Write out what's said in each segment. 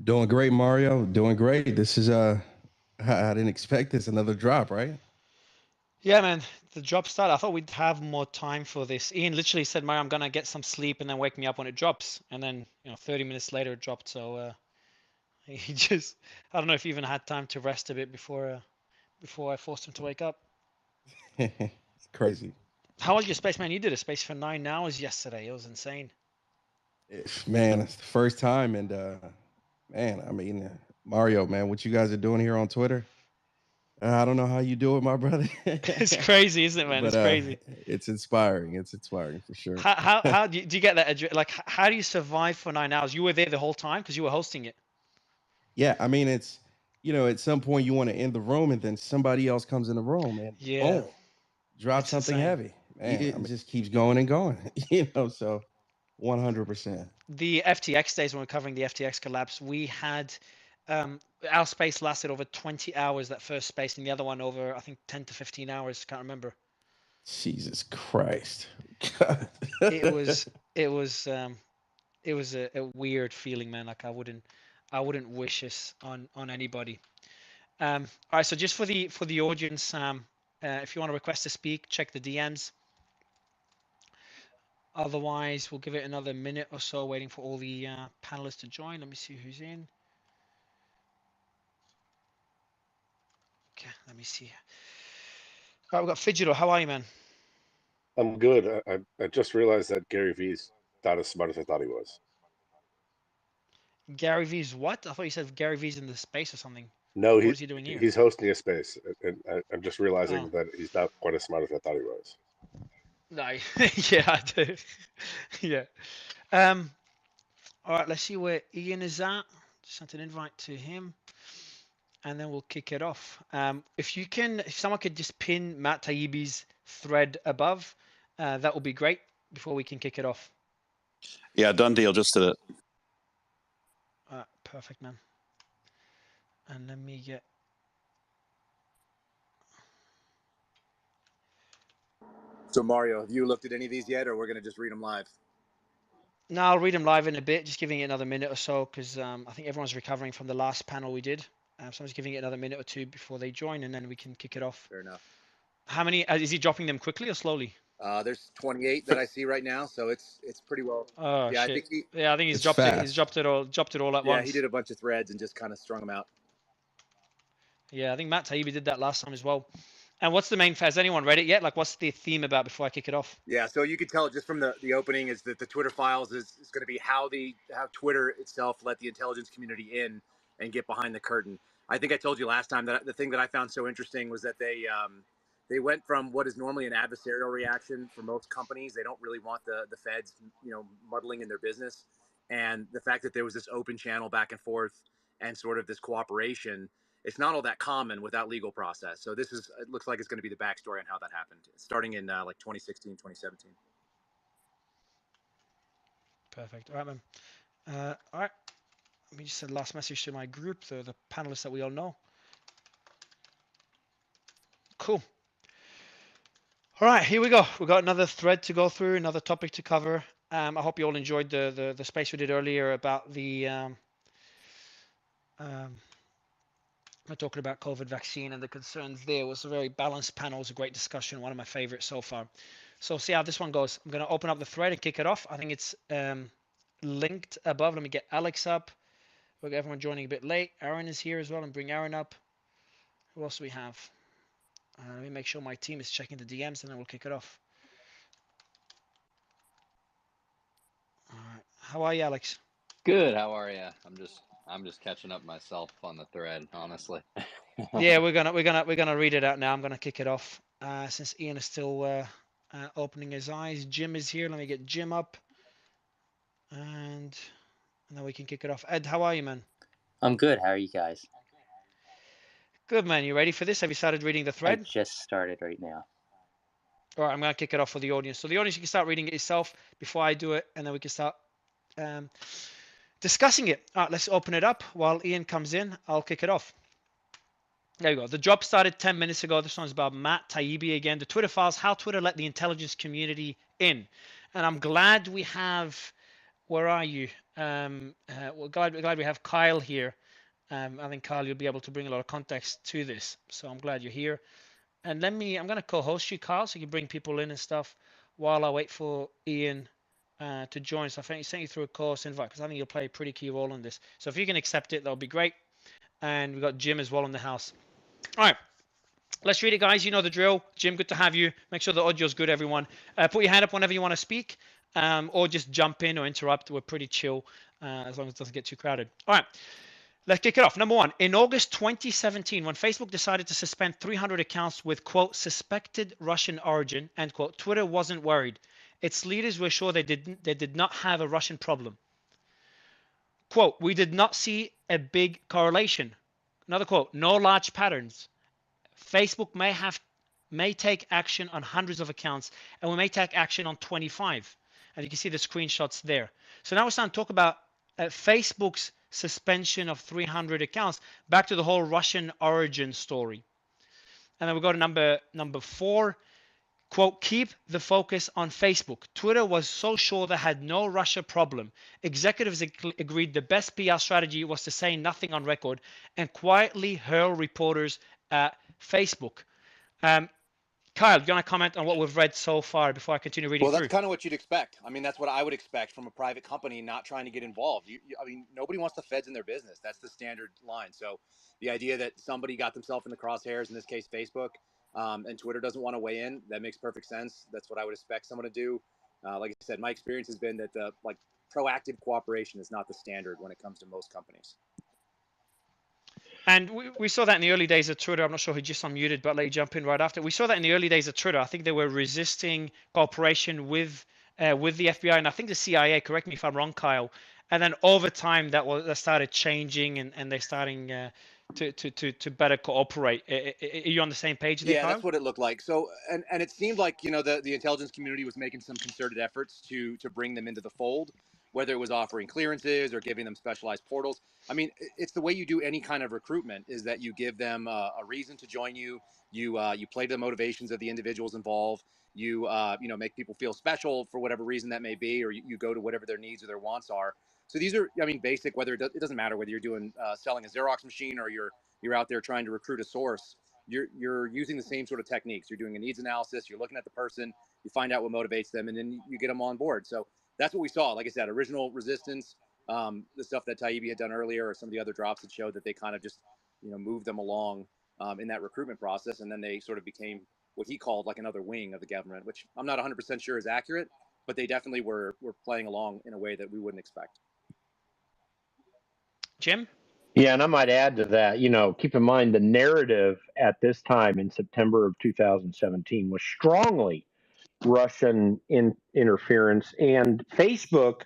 Doing great, Mario. Doing great. This is I didn't expect this. Another drop, right? Yeah, man, the job started. I thought we'd have more time for this. Ian literally said, Mario, I'm gonna get some sleep and then wake me up when it drops. And then, 30 minutes later it dropped. So he just, I don't know if he even had time to rest a bit before I forced him to wake up. It's crazy. How was your space, man? You did a space for 9 hours yesterday. It was insane. Man, it's the first time, and man, I mean, Mario, man, what you guys are doing here on Twitter? I don't know how you do it, my brother, It's crazy, isn't it, man? but It's crazy. it's inspiring. It's inspiring for sure. How do you get that? Like, how do you survive for 9 hours? You were there the whole time because you were hosting it. Yeah, I mean, it's at some point you want to end the room, and then somebody else comes in the room, and Yeah, boom, drop it's something insane. heavy. Man, I mean, it just keeps going and going. So 100%. The FTX days when we are covering the FTX collapse, we had our space lasted over 20 hours that first space, and the other one over I think 10 to 15 hours. Can't remember. Jesus Christ. It was it was it was a weird feeling, man. Like I wouldn't wish this on anybody. All right, so just for the audience, if you want to request to speak, check the DMs. Otherwise, we'll give it another minute or so, waiting for all the panelists to join. Let me see who's in. Okay, let me see. All right, we've got Fidgetal. How are you, man? I'm good. I just realized that Gary Vee's not as smart as I thought he was. Gary V's what? I thought you said Gary V's in the space or something. No, What is he doing here? he's hosting a space, and I'm just realizing Oh, that he's not quite as smart as I thought he was. no. Yeah, I do. Yeah. Um. All right, let's see where Ian is at. Just sent an invite to him, and then we'll kick it off. If someone could just pin Matt Taibbi's thread above, that would be great before we can kick it off. Yeah, done deal. Just did it. Perfect, man. And let me get. So Mario, have you looked at any of these yet, or we're gonna just read them live? No, I'll read them live in a bit, just giving it another minute or so, because I think everyone's recovering from the last panel we did. So I'm just giving it another minute or two before they join, and then we can kick it off. Fair enough. How many? Is he dropping them quickly or slowly? There's 28 that I see right now, so it's pretty well. Oh Yeah, shit! I think Yeah, I think he's It's dropped it. He's fast. dropped it all at once. he did a bunch of threads and just kind of strung them out. Yeah, I think Matt Taibbi did that last time as well. And what's the main? Has anyone read it yet? Like, what's the theme about before I kick it off? Yeah, so you could tell just from the opening is that the Twitter files is going to be how Twitter itself let the intelligence community in and get behind the curtain. I think I told you last time that the thing that I found so interesting was that they went from what is normally an adversarial reaction for most companies. They don't really want the feds, muddling in their business. And the fact that there was this open channel back and forth and sort of this cooperation, it's not all that common without legal process. So it looks like it's going to be the backstory on how that happened, starting in like 2016, 2017. Perfect. All right, man. All right. Let me just send last message to my group, the panelists that we all know. Cool. All right, here we go. We got another thread to go through, another topic to cover. I hope you all enjoyed the space we did earlier about we're talking about COVID vaccine and the concerns there. It was a very balanced panel. It was a great discussion, one of my favorites so far. So see how this one goes. I'm going to open up the thread and kick it off. I think it's linked above. Let me get Alex up. We've got everyone joining a bit late. Aaron is here as well, and bring Aaron up. Who else do we have? Let me make sure my team is checking the DMs, and then we'll kick it off. All right. How are you, Alex? Good. How are you? I'm just catching up myself on the thread, honestly. Yeah, we're gonna read it out now. I'm gonna kick it off since Ian is still opening his eyes. Jim is here. Let me get Jim up, and then we can kick it off. Ed, how are you, man? I'm good. How are you guys? Good, man. You ready for this? Have you started reading the I thread? just started right now. All right, I'm gonna kick it off for the audience. So the audience, you can start reading it yourself before I do it, and then we can start discussing it. All right, let's open it up. While Ian comes in, I'll kick it off. There you go. The job started 10 minutes ago. This one's about Matt Taibbi again. The Twitter files, how Twitter let the intelligence community in. And I'm glad we have where are you? Well, glad we have Kyle here. I think Kyle, you'll be able to bring a lot of context to this. So I'm glad you're here. And I'm going to co-host you, Kyle, so you can bring people in and stuff while I wait for Ian to join. So I think he sent you through a course invite because I think you'll play a pretty key role in this. So if you can accept it, that'll be great. And we've got Jim as well in the house. All right. Let's read it, guys. You know the drill. Jim, good to have you. Make sure the audio's good, everyone. Put your hand up whenever you want to speak, or just jump in or interrupt. We're pretty chill, as long as it doesn't get too crowded. All right, let's kick it off. Number one, in August 2017, when Facebook decided to suspend 300 accounts with, quote, suspected Russian origin, end quote, Twitter wasn't worried. Its leaders were sure they did not have a Russian problem. Quote, we did not see a big correlation. Another quote, no large patterns. Facebook may take action on hundreds of accounts, and we may take action on 25. And you can see the screenshots there. So now we're starting to talk about Facebook's suspension of 300 accounts. Back to the whole Russian origin story. And then we go to number 4. Quote, keep the focus on Facebook. Twitter was so sure they had no Russia problem. Executives agreed the best PR strategy was to say nothing on record and quietly hurl reporters at Facebook. Kyle, do you want to comment on what we've read so far before I continue reading Well, that's through? kind of what you'd expect. I mean, that's what I would expect from a private company not trying to get involved. I mean, nobody wants the feds in their business. That's the standard line. So the idea that somebody got themselves in the crosshairs, in this case, Facebook, and Twitter doesn't want to weigh in, that makes perfect sense. That's what I would expect someone to do. Like I said, my experience has been that proactive cooperation is not the standard when it comes to most companies. And we saw that in the early days of Twitter. I'm not sure who just unmuted, but let you jump in right after. We saw that in the early days of Twitter. I think they were resisting cooperation with the FBI and I think the CIA. Correct me if I'm wrong, Kyle. And then over time, that started changing, and they're starting to better cooperate. Are you on the same page there, Yeah, Kyle? that's what it looked like. So, and it seemed like, the intelligence community was making some concerted efforts to bring them into the fold, whether it was offering clearances or giving them specialized portals. I mean, it's the way you do any kind of recruitment is that you give them a reason to join you. You play to the motivations of the individuals involved. You make people feel special for whatever reason that may be, or you go to whatever their needs or their wants are. So these are, I mean, basic. Whether it doesn't matter whether you're doing selling a Xerox machine or you're out there trying to recruit a source. You're using the same sort of techniques. You're doing a needs analysis. You're looking at the person. You find out what motivates them, and then you get them on board. So that's what we saw. Like I said, original resistance, the stuff that Taibbi had done earlier, or some of the other drops that showed that they kind of just moved them along in that recruitment process, and then they sort of became what he called like another wing of the government, which I'm not 100% sure is accurate, but they definitely were playing along in a way that we wouldn't expect. Jim? Yeah, and I might add to that, keep in mind the narrative at this time in September of 2017 was strongly Russian interference, and Facebook,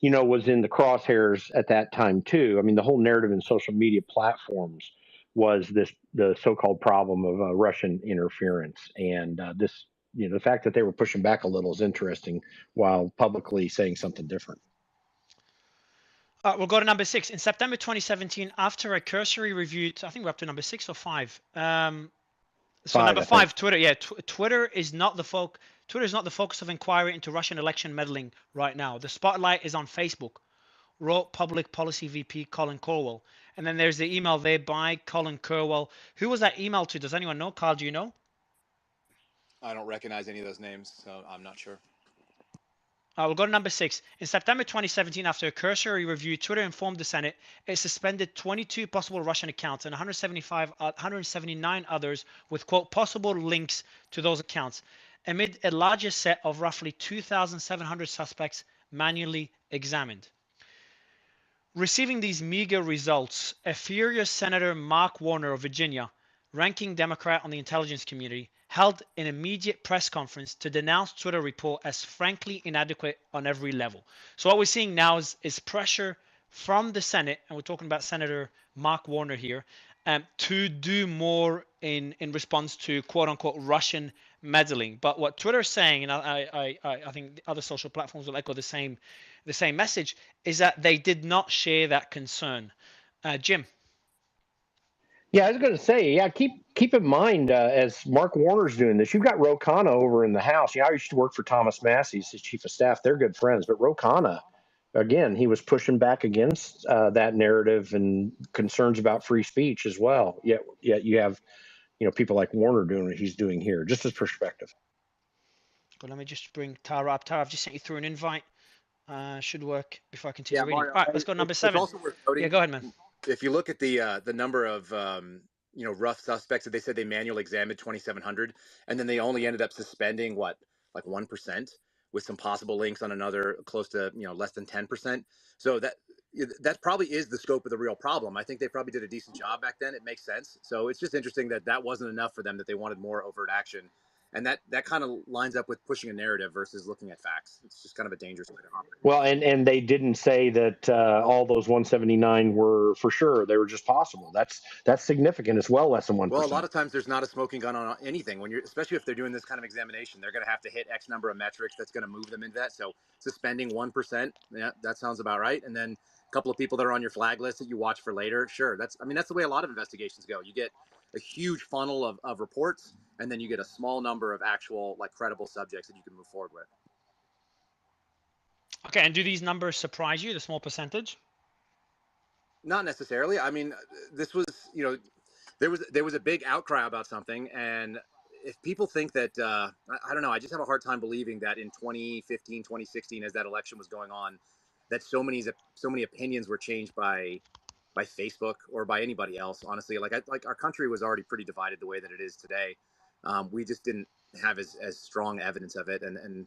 was in the crosshairs at that time too. I mean, the whole narrative in social media platforms was the so-called problem of Russian interference, and the fact that they were pushing back a little is interesting, while publicly saying something different. We'll go to number 6. In September 2017, after a cursory review, I think we're up to number 6 or 5. Number 5, Twitter. Yeah, Twitter is not the focus of inquiry into Russian election meddling right now. The spotlight is on Facebook, wrote Public Policy VP Colin Corwell. And then there's the email there by Colin Corwell. Who was that email to? Does anyone know? Carl, do you know? I don't recognize any of those names, so I'm not sure. We'll go to number 6. In September 2017, after a cursory review, Twitter informed the Senate it suspended 22 possible Russian accounts and 179 others with, quote, possible links to those accounts, amid a larger set of roughly 2,700 suspects manually examined. Receiving these meager results, a furious Senator Mark Warner of Virginia, ranking Democrat on the intelligence community, held an immediate press conference to denounce Twitter report as frankly inadequate on every level. So what we're seeing now is pressure from the Senate, and we're talking about Senator Mark Warner here, to do more in response to quote-unquote Russian meddling. But what Twitter is saying, and I think other social platforms will echo the same message, is that they did not share that concern. Jim? Yeah, I was going to say, keep in mind, as Mark Warner's doing this, you've got Ro Khanna over in the House. I used to work for Thomas Massey, his chief of staff. They're good friends, but Ro Khanna again, he was pushing back against that narrative and concerns about free speech as well. Yet you have, people like Warner doing what he's doing here, just as perspective. But let me just bring Tara up. Tara, I've just sent you through an invite. Should work before I continue Yeah, reading. Mario, All right, let's go number it's 7. also worth noting. Yeah, go ahead, man. If you look at the number of rough suspects that they said they manually examined 2,700, and then they only ended up suspending like 1%, with some possible links on another close to less than 10%. So that probably is the scope of the real problem. I think they probably did a decent job back then. It makes sense. So it's just interesting that wasn't enough for them, that they wanted more overt action. And that kind of lines up with pushing a narrative versus looking at facts. It's just kind of a dangerous way to operate. Well, and they didn't say that all those 179 were for sure. They were just possible. That's significant as well, less than 1%. Well, a lot of times there's not a smoking gun on anything especially if they're doing this kind of examination. They're going to have to hit X number of metrics that's going to move them into that. So suspending 1%, yeah, that sounds about right. And then a couple of people that are on your flag list that you watch for later, sure. That's the way a lot of investigations go. You get a huge funnel of reports, and then you get a small number of actual credible subjects that you can move forward with. Okay, and do these numbers surprise you, the small percentage? Not necessarily. I mean, this was, there was a big outcry about something, and if people think that, I don't know, I just have a hard time believing that in 2015, 2016, as that election was going on, that so many opinions were changed by Facebook or by anybody else. Honestly, our country was already pretty divided the way that it is today. We just didn't have as strong evidence of it, and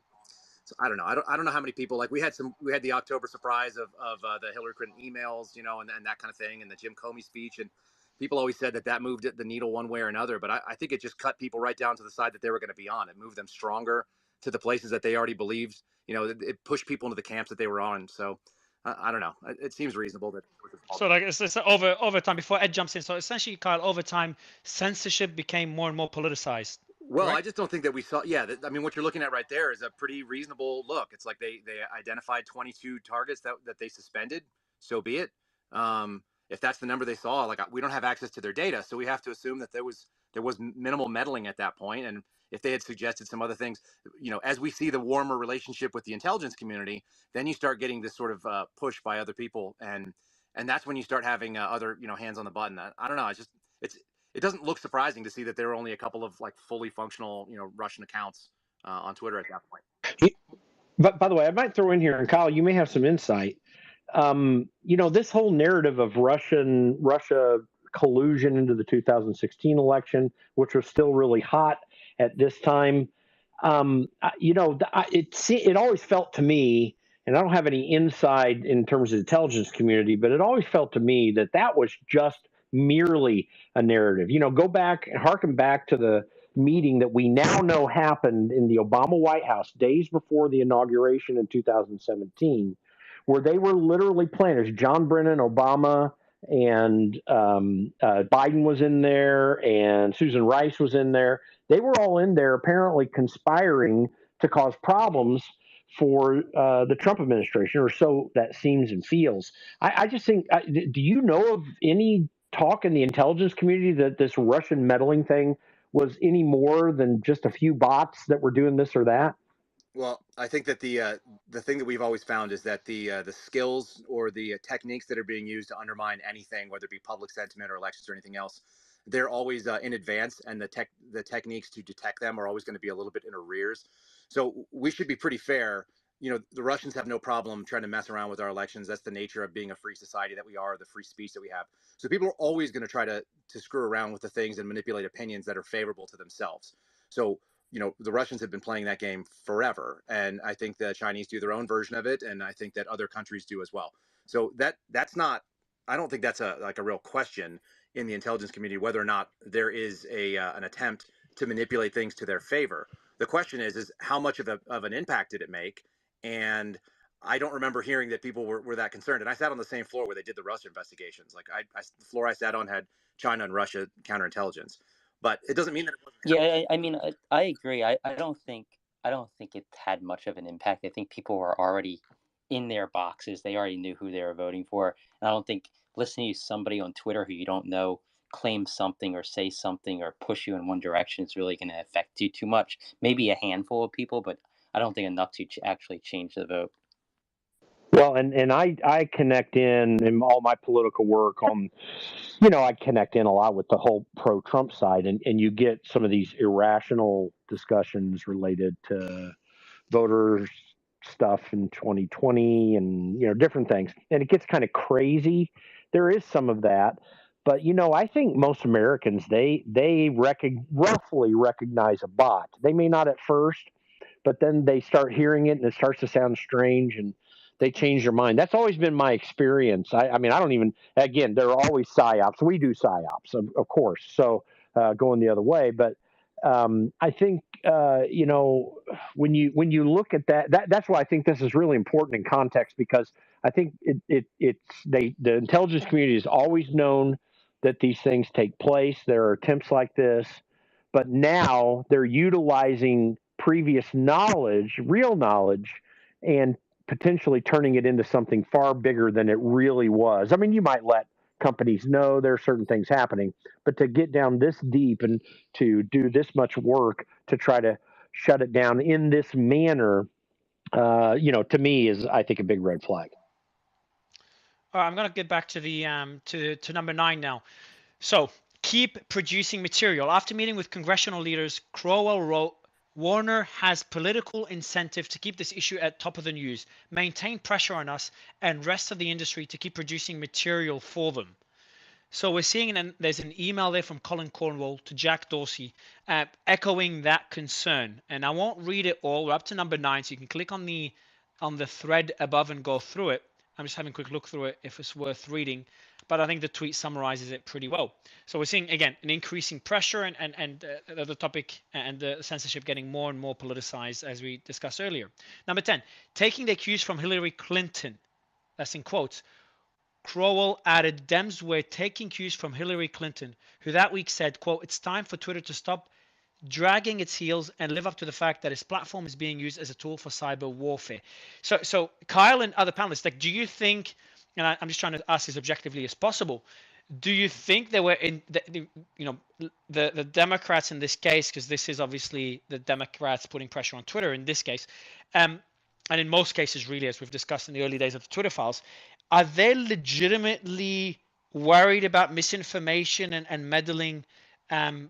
so I don't know. I don't know how many people, we had the October surprise of the Hillary Clinton emails, and that kind of thing, and the Jim Comey speech, and people always said that moved the needle one way or another. But I think it just cut people right down to the side that they were going to be on. It moved them stronger to the places that they already believed. It pushed people into the camps that they were on. So I don't know. It seems reasonable that. So it's over time, before Ed jumps in. So essentially, Kyle, over time, censorship became more and more politicized. Well, correct? I just don't think that we saw. Yeah, I mean, what you're looking at right there is a pretty reasonable look. It's like they identified 22 targets that they suspended. So be it. If that's the number they saw, we don't have access to their data, so we have to assume that there was minimal meddling at that point. And if they had suggested some other things, as we see the warmer relationship with the intelligence community, then you start getting this sort of push by other people, and that's when you start having other hands on the button. I don't know. It doesn't look surprising to see that there are only a couple of fully functional, Russian accounts on Twitter at that point. But by the way, I might throw in here, and Kyle, you may have some insight. This whole narrative of Russia collusion into the 2016 election, which was still really hot at this time. It always felt to me, and I don't have any insight in terms of the intelligence community, but it always felt to me that was just merely a narrative. Go back and harken back to the meeting that we now know happened in the Obama White House days before the inauguration in 2017, where they were literally planners. John Brennan, Obama, and Biden was in there, and Susan Rice was in there. They were all in there apparently conspiring to cause problems for the Trump administration, or so that seems and feels. I just think, do you know of any talk in the intelligence community that this Russian meddling thing was any more than just a few bots that were doing this or that? Well, I think that the thing that we've always found is that the skills or the techniques that are being used to undermine anything, whether it be public sentiment or elections or anything else, they're always in advance, and the techniques to detect them are always going to be a little bit in arrears. So we should be pretty fair. The Russians have no problem trying to mess around with our elections. That's the nature of being a free society that we are, the free speech that we have. So people are always going to try to screw around with the things and manipulate opinions that are favorable to themselves. So the Russians have been playing that game forever, and I think the Chinese do their own version of it, and I think that other countries do as well. So that's not. I don't think that's a real question in the intelligence community whether or not there is an attempt to manipulate things to their favor. The question is how much of an impact did it make? And I don't remember hearing that people were that concerned. And I sat on the same floor where they did the Russia investigations. The floor I sat on had China and Russia counterintelligence. But it doesn't mean that it wasn't. Yeah, I mean, I agree. I don't think it had much of an impact. I think people were already in their boxes. They already knew who they were voting for. And I don't think listening to somebody on Twitter who you don't know claim something or say something or push you in one direction is really going to affect you too much. Maybe a handful of people, but I don't think enough to actually change the vote. Well, and I connect in all my political work on, I connect in a lot with the whole pro-Trump side, and you get some of these irrational discussions related to voters stuff in 2020 and different things, and it gets kind of crazy. There is some of that, but I think most Americans they roughly recognize a bot. They may not at first, but then they start hearing it and it starts to sound strange and they change their mind. That's always been my experience. I mean, I don't even, again, there are always psyops. We do psyops, of course. So going the other way. But I think, when you look at that's why I think this is really important in context, because I think the intelligence community has always known that these things take place. There are attempts like this, but now they're utilizing previous knowledge, real knowledge, and potentially turning it into something far bigger than it really was. I mean, you might let companies know there are certain things happening, but to get down this deep and to do this much work to try to shut it down in this manner, to me is, I think, a big red flag. All right, I'm going to get back to the to number 9 now. So, keep producing material. After meeting with congressional leaders, Crowell wrote, Warner has political incentive to keep this issue at top of the news, maintain pressure on us and rest of the industry to keep producing material for them. So we're seeing, and there's an email there from Colin Cornwall to Jack Dorsey, echoing that concern. And I won't read it all. We're up to number 9, so you can click on the thread above and go through it. I'm just having a quick look through it if it's worth reading, but I think the tweet summarizes it pretty well. So we're seeing, again, an increasing pressure and the topic and the censorship getting more and more politicized, as we discussed earlier. Number 10, taking the cues from Hillary Clinton. That's in quotes. Crowell added, Dems were taking cues from Hillary Clinton, who that week said, quote, it's time for Twitter to stop dragging its heels and live up to the fact that its platform is being used as a tool for cyber warfare. So Kyle and other panelists, like, do you think, and I'm just trying to ask as objectively as possible, do you think they were in the Democrats in this case, because this is obviously the Democrats putting pressure on Twitter in this case, and in most cases really, as we've discussed in the early days of the Twitter files, are they legitimately worried about misinformation and meddling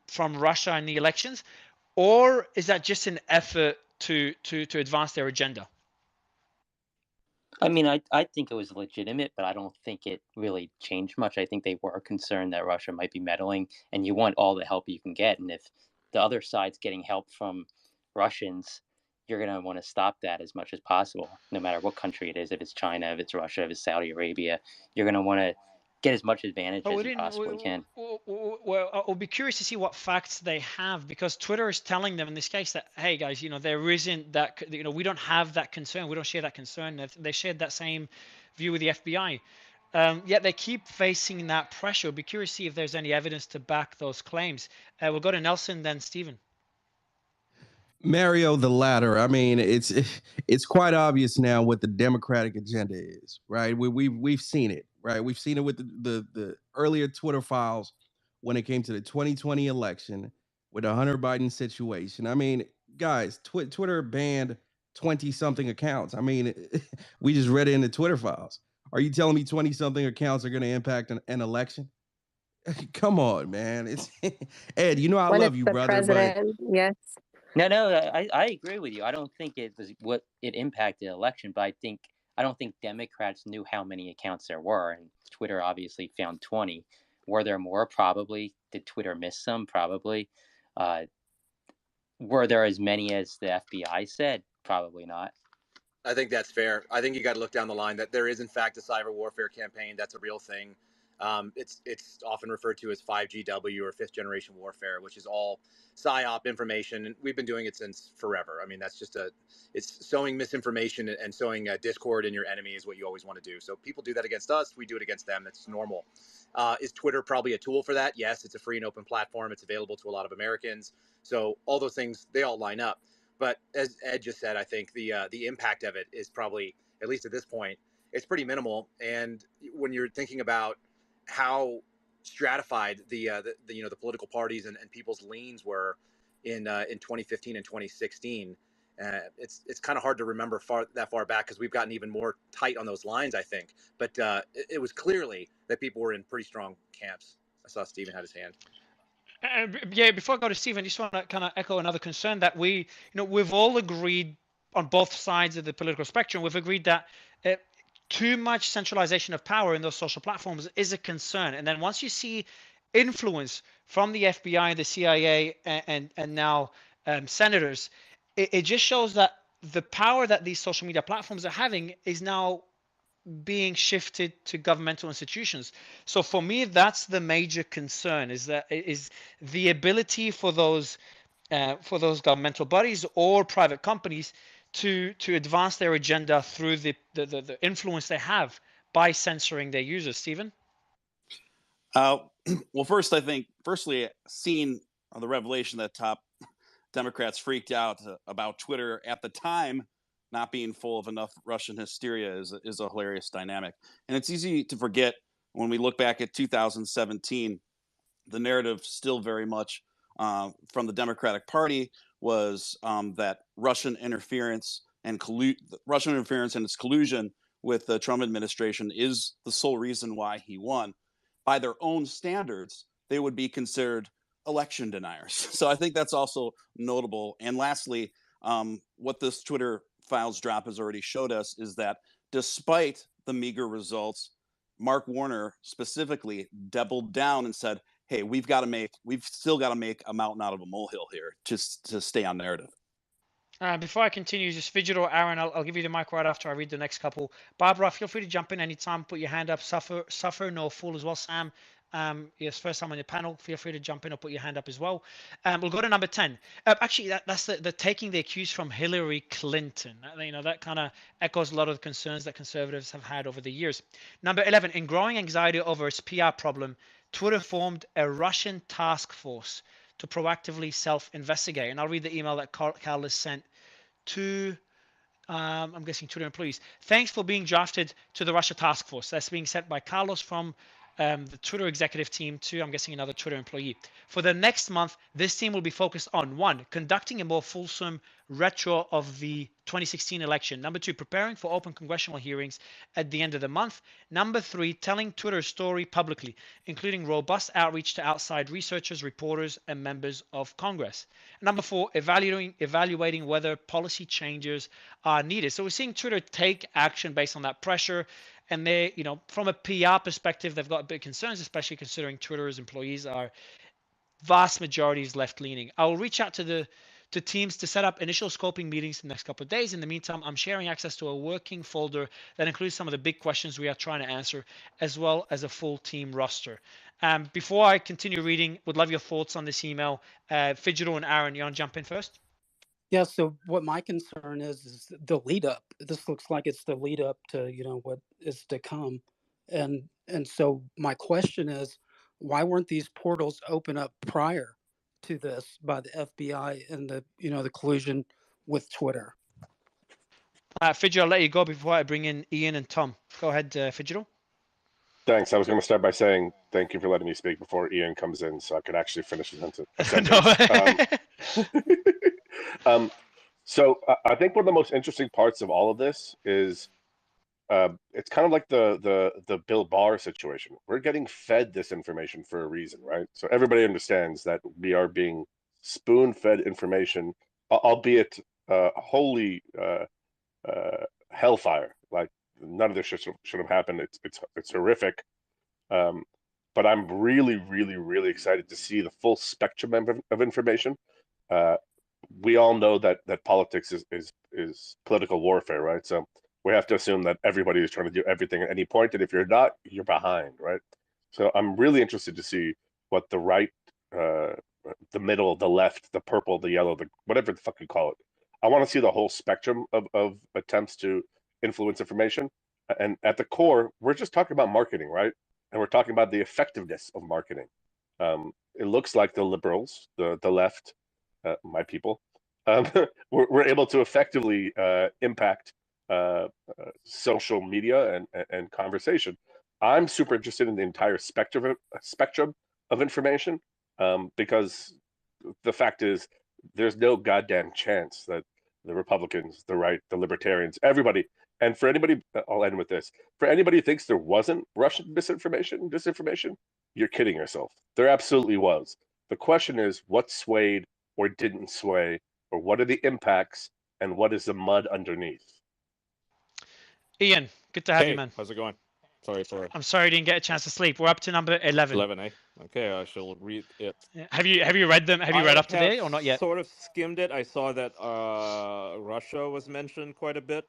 from Russia in the elections, or is that just an effort to advance their agenda? I mean, I think it was legitimate, but I don't think it really changed much. I think they were concerned that Russia might be meddling, and you want all the help you can get. And if the other side's getting help from Russians, you're going to want to stop that as much as possible, no matter what country it is. If it's China, if it's Russia, if it's Saudi Arabia, you're going to want to get as much advantage as you possibly can. Well, I'll be curious to see what facts they have, because Twitter is telling them in this case that, hey guys, there isn't that, we don't have that concern. We don't share that concern. They shared that same view with the FBI. Yet they keep facing that pressure. I'll be curious to see if there's any evidence to back those claims. We'll go to Nelson, then Stephen. Mario, the latter. I mean, it's quite obvious now what the Democratic agenda is, right? We've seen it, right? We've seen it with the earlier Twitter files when it came to the 2020 election with the Hunter Biden situation. I mean, guys, Twitter banned 20-something accounts. I mean, we just read it in the Twitter files. Are you telling me 20-something accounts are going to impact an election? Come on, man. It's Ed. I when love it's you, the brother, president, yes. No, I agree with you. I don't think it was what it impacted the election, but I don't think Democrats knew how many accounts there were, and Twitter obviously found 20. Were there more? Probably. Did Twitter miss some? Probably. Were there as many as the FBI said? Probably not. I think that's fair. I think you got to look down the line that there is, in fact, a cyber warfare campaign. That's a real thing. It's often referred to as 5GW or fifth generation warfare, which is all psyop information, and we've been doing it since forever. I mean, that's just it's sowing misinformation and sowing discord in your enemy is what you always want to do. So people do that against us. We do it against them. It's normal. Is Twitter probably a tool for that? Yes, it's a free and open platform. It's available to a lot of Americans. So all those things, they all line up. But as Ed just said, I think the impact of it is probably, at least at this point, it's pretty minimal. And when you're thinking about how stratified the political parties and people's leans were in 2015 and 2016, It's kind of hard to remember that far back because we've gotten even more tight on those lines, I think. But it was clearly that people were in pretty strong camps. I saw Steven had his hand. Yeah, before I go to Stephen, I just want to kind of echo another concern that we've all agreed on both sides of the political spectrum. We've agreed that too much centralization of power in those social platforms is a concern. And then once you see influence from the FBI, the CIA, and now senators, it just shows that the power that these social media platforms are having is now being shifted to governmental institutions. So for me, that's the major concern: is the ability for those governmental bodies or private companies to advance their agenda through the influence they have by censoring their users. Stephen? Well, first, I think, seeing the revelation that top Democrats freaked out about Twitter at the time not being full of enough Russian hysteria is a hilarious dynamic. And it's easy to forget when we look back at 2017, the narrative still very much from the Democratic Party was that Russian interference and its collusion with the Trump administration is the sole reason why he won. By their own standards, they would be considered election deniers. So I think that's also notable. And lastly, what this Twitter files drop has already showed us is that despite the meager results, Mark Warner specifically doubled down and said, hey, we've still got to make a mountain out of a molehill here just to stay on narrative. Before I continue, just Fidget or Aaron, I'll give you the mic right after I read the next couple. Barbara, feel free to jump in anytime. Put your hand up. Suffer no fool as well. Sam, yes, first time on your panel. Feel free to jump in or put your hand up as well. We'll go to number 10. Actually, that's the taking the accuse from Hillary Clinton. That kind of echoes a lot of the concerns that conservatives have had over the years. Number 11, in growing anxiety over its PR problem, Twitter formed a Russian task force to proactively self-investigate. And I'll read the email that Carlos sent to, I'm guessing, Twitter employees. Thanks for being drafted to the Russia task force. That's being sent by Carlos from the Twitter executive team to, I'm guessing, another Twitter employee. For the next month, this team will be focused on 1, conducting a more fulsome retro of the 2016 election. Number 2, preparing for open congressional hearings at the end of the month. Number 3, telling Twitter's story publicly, including robust outreach to outside researchers, reporters, and members of Congress. Number 4, evaluating whether policy changes are needed. So we're seeing Twitter take action based on that pressure. And they, from a PR perspective, they've got big concerns, especially considering Twitter's employees are vast majorities left-leaning. I will reach out to teams to set up initial scoping meetings in the next couple of days. In the meantime, I'm sharing access to a working folder that includes some of the big questions we are trying to answer, as well as a full team roster. Before I continue reading, would love your thoughts on this email. Fidgetal and Aaron, you want to jump in first? Yeah, so what my concern is the lead up. This looks like it's the lead up to, what is to come. And so my question is, why weren't these portals open up prior to this by the FBI and the collusion with Twitter? Fidgetal, I'll let you go before I bring in Ian and Tom. Go ahead, Fidgetal. Thanks. I was going to start by saying thank you for letting me speak before Ian comes in so I could actually finish the sentence. So I think one of the most interesting parts of all of this is it's kind of like the Bill Barr situation. We're getting fed this information for a reason, right? So everybody understands that we are being spoon-fed information, albeit wholly hellfire. Like none of this should have happened. It's horrific. But I'm really, really, really excited to see the full spectrum of information. We all know that politics is political warfare, right? So we have to assume that everybody is trying to do everything at any point, and if you're not, you're behind, right? So I'm really interested to see what the right, the middle, the left, the purple, the yellow, whatever the fuck you call it. I want to see the whole spectrum of attempts to influence information. And at the core, we're just talking about marketing, right? And we're talking about the effectiveness of marketing. It looks like the liberals, the left, my people, we're able to effectively impact social media and conversation. I'm super interested in the entire spectrum of information because the fact is there's no goddamn chance that the Republicans, the right, the libertarians, everybody. And for anybody, I'll end with this. For anybody who thinks there wasn't Russian disinformation, you're kidding yourself. There absolutely was. The question is what swayed or didn't sway, or what are the impacts, and what is the mud underneath? Ian, good to have you, Hey, man. how's it going? Sorry for I'm sorry you didn't get a chance to sleep. We're up to number 11. 11, eh? Okay, I shall read it. Yeah. Have you read them? Have you read up to I have date or not yet? sort of skimmed it. I saw that Russia was mentioned quite a bit.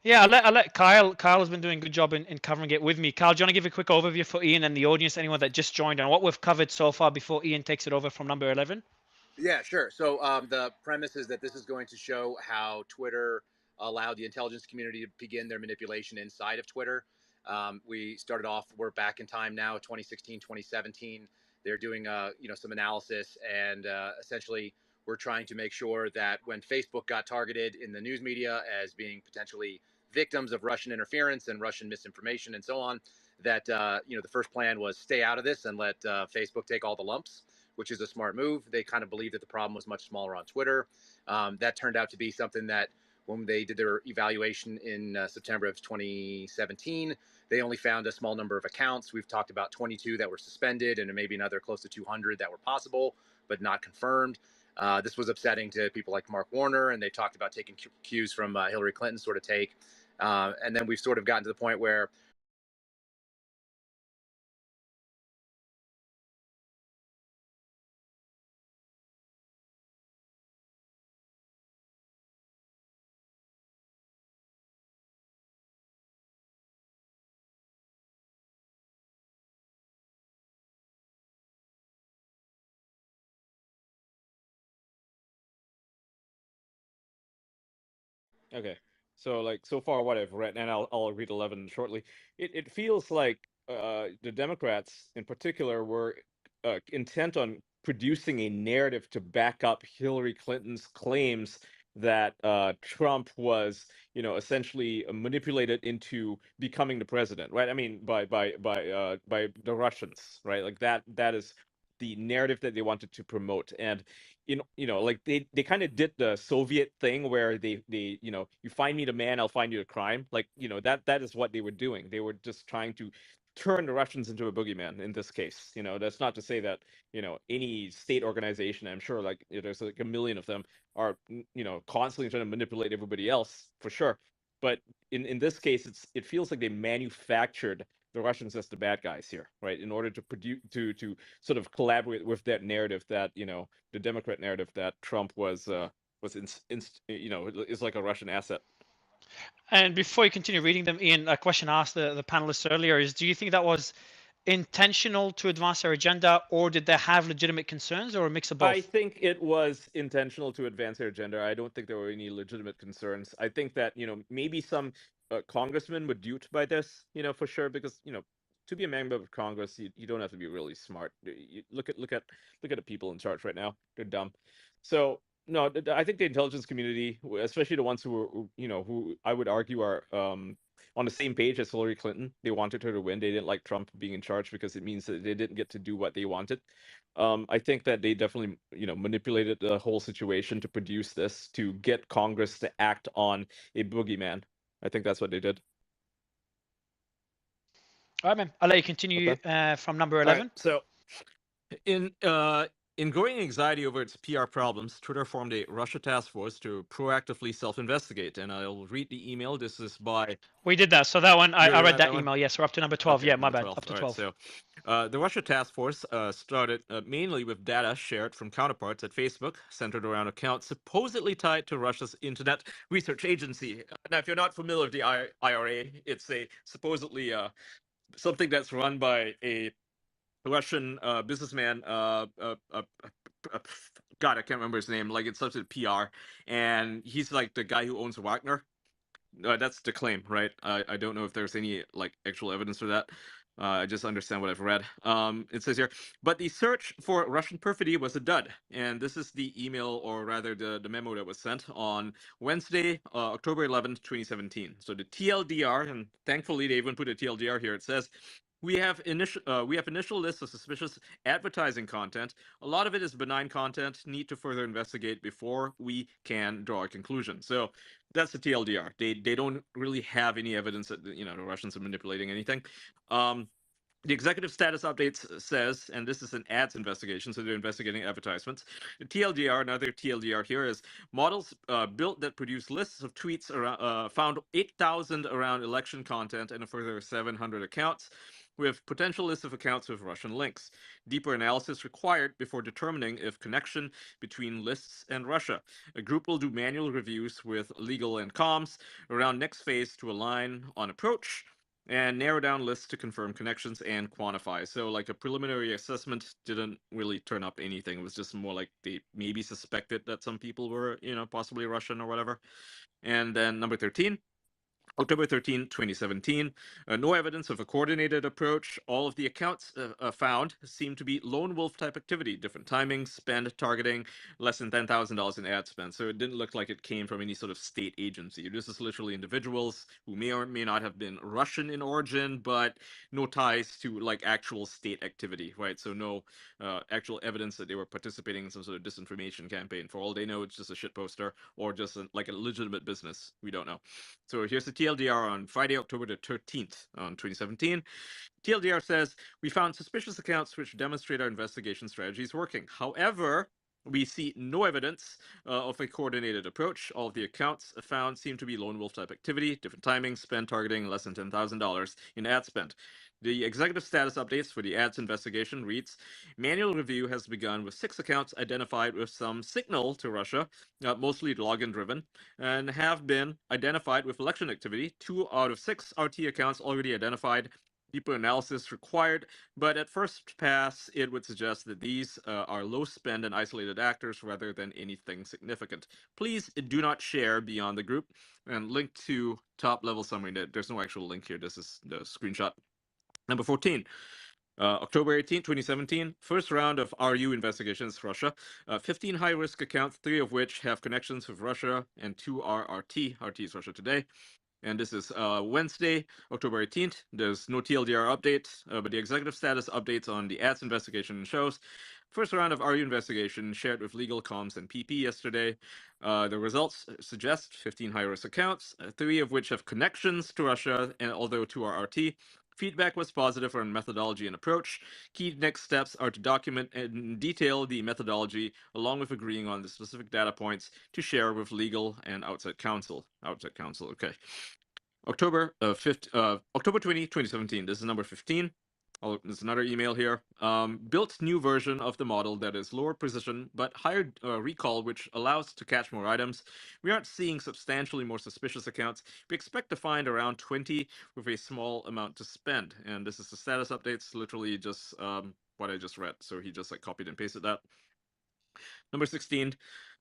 Yeah, I'll let Kyle. Kyle has been doing a good job in covering it with me. Kyle, do you want to give a quick overview for Ian and the audience, anyone that just joined, on what we've covered so far before Ian takes it over from number 11? Yeah, sure. So the premise is that this is going to show how Twitter allowed the intelligence community to begin their manipulation inside of Twitter. We started off, we're back in time now, 2016, 2017. They're doing some analysis, and essentially we're trying to make sure that when Facebook got targeted in the news media as being potentially victims of Russian interference and Russian misinformation and so on, that the first plan was stay out of this and let Facebook take all the lumps, which is a smart move. They kind of believed that the problem was much smaller on Twitter. That turned out to be something that when they did their evaluation in September of 2017, they only found a small number of accounts. We've talked about 22 that were suspended and maybe another close to 200 that were possible, but not confirmed. This was upsetting to people like Mark Warner, and they talked about taking cues from Hillary Clinton's sort of take. And then we've sort of gotten to the point where Okay, so like so far what I've read, and I'll read 11 shortly. It feels like the Democrats in particular were intent on producing a narrative to back up Hillary Clinton's claims that Trump was, essentially manipulated into becoming the president, right? I mean, by the Russians, right? Like that is the narrative that they wanted to promote. And like they kind of did the Soviet thing where they you find me the man, I'll find you the crime. Like, that is what they were doing. They were just trying to turn the Russians into a boogeyman in this case. That's not to say that, any state organization, I'm sure, like, there's like a million of them, are constantly trying to manipulate everybody else, for sure. But in this case, it feels like they manufactured the Russians as the bad guys here, right? In order to produce to sort of collaborate with that narrative that, the Democrat narrative that Trump was is like a Russian asset. And before you continue reading them, Ian, a question asked the panelists earlier is, do you think that was intentional to advance their agenda, or did they have legitimate concerns, or a mix of both? I think it was intentional to advance their agenda. I don't think there were any legitimate concerns. I think that, maybe some congressmen were duped by this, for sure, because, to be a member of Congress, you don't have to be really smart. Look at the people in charge right now. They're dumb. So no, I think the intelligence community, especially the ones who I would argue are on the same page as Hillary Clinton. They wanted her to win. They didn't like Trump being in charge because it means that they didn't get to do what they wanted. I think that they definitely, manipulated the whole situation to produce this, to get Congress to act on a boogeyman. I think that's what they did. All right, man. I'll let you continue from number 11. Right, so in growing anxiety over its PR problems, Twitter formed a Russia task force to proactively self-investigate. And I'll read the email. This is by... We did that. So that one, I read that email. Yes, we're up to number 12. Okay, yeah, my bad. 12. Up to 12. Right, so the Russia task force started mainly with data shared from counterparts at Facebook, centered around accounts supposedly tied to Russia's Internet Research Agency. Now, if you're not familiar with the IRA, it's a supposedly something that's run by a Russian businessman. God, I can't remember his name. Like, it's something PR, and he's like the guy who owns Wagner. That's the claim, right? I don't know if there's any like actual evidence for that. I just understand what I've read. It says here, but the search for Russian perfidy was a dud. And this is the email, or rather the memo that was sent on Wednesday, October 11th, 2017. So the TLDR, and thankfully they even put a TLDR here. It says, We have initial lists of suspicious advertising content. A lot of it is benign content. Need to further investigate before we can draw a conclusion. So that's the TLDR. They don't really have any evidence that the Russians are manipulating anything. The executive status updates says, and this is an ads investigation, so they're investigating advertisements. The TLDR, another TLDR here is models built that produce lists of tweets around, found 8,000 around election content and a further 700 accounts with potential lists of accounts with Russian links. Deeper analysis required before determining if connection between lists and Russia. A group will do manual reviews with legal and comms around next phase to align on approach and narrow down lists to confirm connections and quantify. So like a preliminary assessment didn't really turn up anything. It was just more like they maybe suspected that some people were, possibly Russian or whatever. And then number 13, October 13, 2017, no evidence of a coordinated approach. All of the accounts found seem to be lone wolf type activity, different timings, spend, targeting, less than $10,000 in ad spend. So it didn't look like it came from any sort of state agency. This is literally individuals who may or may not have been Russian in origin, but no ties to like actual state activity, right? So no actual evidence that they were participating in some sort of disinformation campaign. For all they know, it's just a shit poster or just like a legitimate business. We don't know. So here's the TLDR on Friday, October the 13th, 2017. TLDR says, we found suspicious accounts which demonstrate our investigation strategy is working. However, we see no evidence of a coordinated approach. All of the accounts found seem to be lone wolf type activity, different timings, spend targeting less than $10,000 in ad spend. The executive status updates for the ads investigation reads, manual review has begun with 6 accounts identified with some signal to Russia, mostly login driven, and have been identified with election activity. 2 out of 6 RT accounts already identified. Deeper analysis required, but at first pass, it would suggest that these are low spend and isolated actors rather than anything significant. Please do not share beyond the group. And link to top level summary. There's no actual link here. This is the screenshot. Number 14. October 18, 2017, first round of RU investigations, Russia. 15 high-risk accounts, 3 of which have connections with Russia, and 2 are RT. RT is Russia Today. And this is Wednesday, October 18th. There's no TLDR update, but the executive status updates on the ads investigation shows. First round of RU investigation shared with legal comms and PP yesterday. The results suggest 15 high-risk accounts, 3 of which have connections to Russia, and although 2 are RT. Feedback was positive on methodology and approach. Key next steps are to document in detail the methodology, along with agreeing on the specific data points to share with legal and outside counsel. Outside counsel, okay. October 20, 2017. This is number 15. There's another email here. Built new version of the model that is lower precision but higher recall, which allows to catch more items. We aren't seeing substantially more suspicious accounts. We expect to find around 20 with a small amount to spend. And this is the status updates, literally just what I just read. So he just like copied and pasted that. Number 16.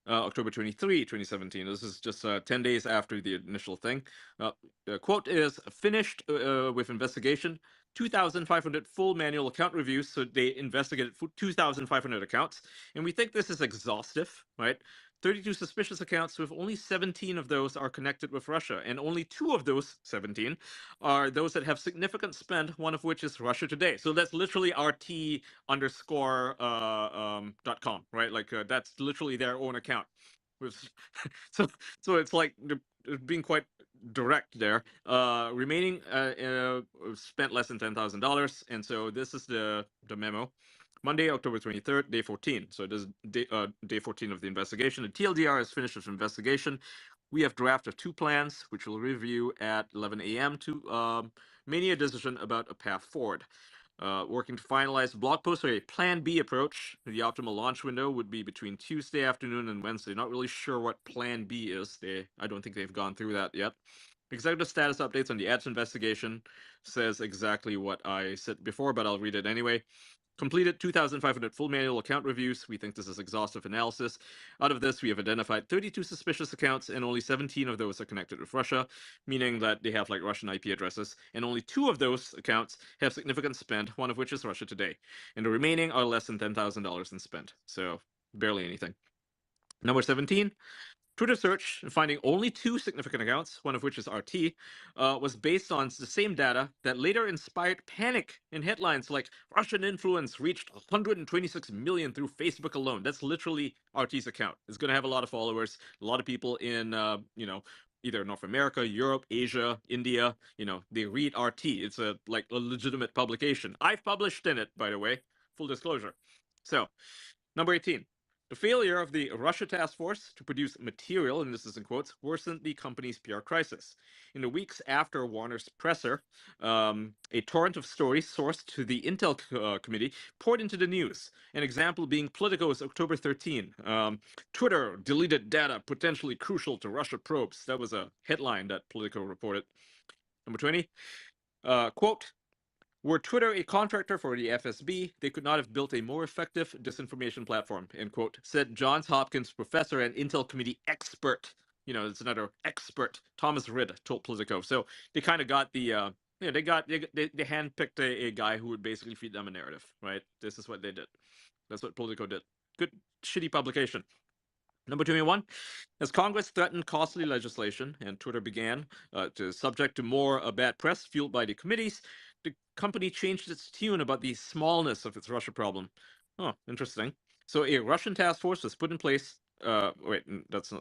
October 23, 2017. This is just 10 days after the initial thing. The quote is, finished with investigation. 2,500 full manual account reviews. So they investigated 2,500 accounts. And we think this is exhaustive, right? 32 suspicious accounts, with only 17 of those are connected with Russia. And only 2 of those 17 are those that have significant spend, one of which is Russia Today. So that's literally RT underscore .com, right? Like that's literally their own account. So it's like being quite direct there. Remaining spent less than $10,000, and so this is the memo. Monday, October 23rd, day 14. So this is day 14 of the investigation. The TLDR is finished with investigation. We have draft of 2 plans, which we'll review at 11 a.m. to make a decision about a path forward. Working to finalize the blog post for a Plan B approach. The optimal launch window would be between Tuesday afternoon and Wednesday. Not really sure what Plan B is. I don't think they've gone through that yet. Executive status updates on the ads investigation says exactly what I said before, but I'll read it anyway. Completed 2,500 full manual account reviews. We think this is exhaustive analysis. Out of this, we have identified 32 suspicious accounts, and only 17 of those are connected with Russia, meaning that they have like Russian IP addresses. And only 2 of those accounts have significant spend, one of which is Russia Today. And the remaining are less than $10,000 in spend. So barely anything. Number 17. Twitter search, finding only 2 significant accounts, one of which is RT, was based on the same data that later inspired panic in headlines like Russian influence reached 126 million through Facebook alone. That's literally RT's account. It's going to have a lot of followers, a lot of people in, either North America, Europe, Asia, India. They read RT. It's a legitimate publication. I've published in it, by the way. Full disclosure. So, number 18. The failure of the Russia task force to produce material, and this is in quotes, worsened the company's PR crisis. In the weeks after Warner's presser, a torrent of stories sourced to the Intel committee poured into the news. An example being Politico's October 13. Twitter deleted data potentially crucial to Russia probes. That was a headline that Politico reported. Number 20. Quote, were Twitter a contractor for the FSB, they could not have built a more effective disinformation platform, end quote, said Johns Hopkins professor and Intel committee expert. It's another expert, Thomas Ridd, told Politico. So they kind of got the, they handpicked a guy who would basically feed them a narrative, right? This is what they did. That's what Politico did. Good, shitty publication. Number 21, as Congress threatened costly legislation and Twitter began to subject to more bad press fueled by the committees, the company changed its tune about the smallness of its Russia problem. Oh, interesting. So a Russian task force was put in place. Wait, that's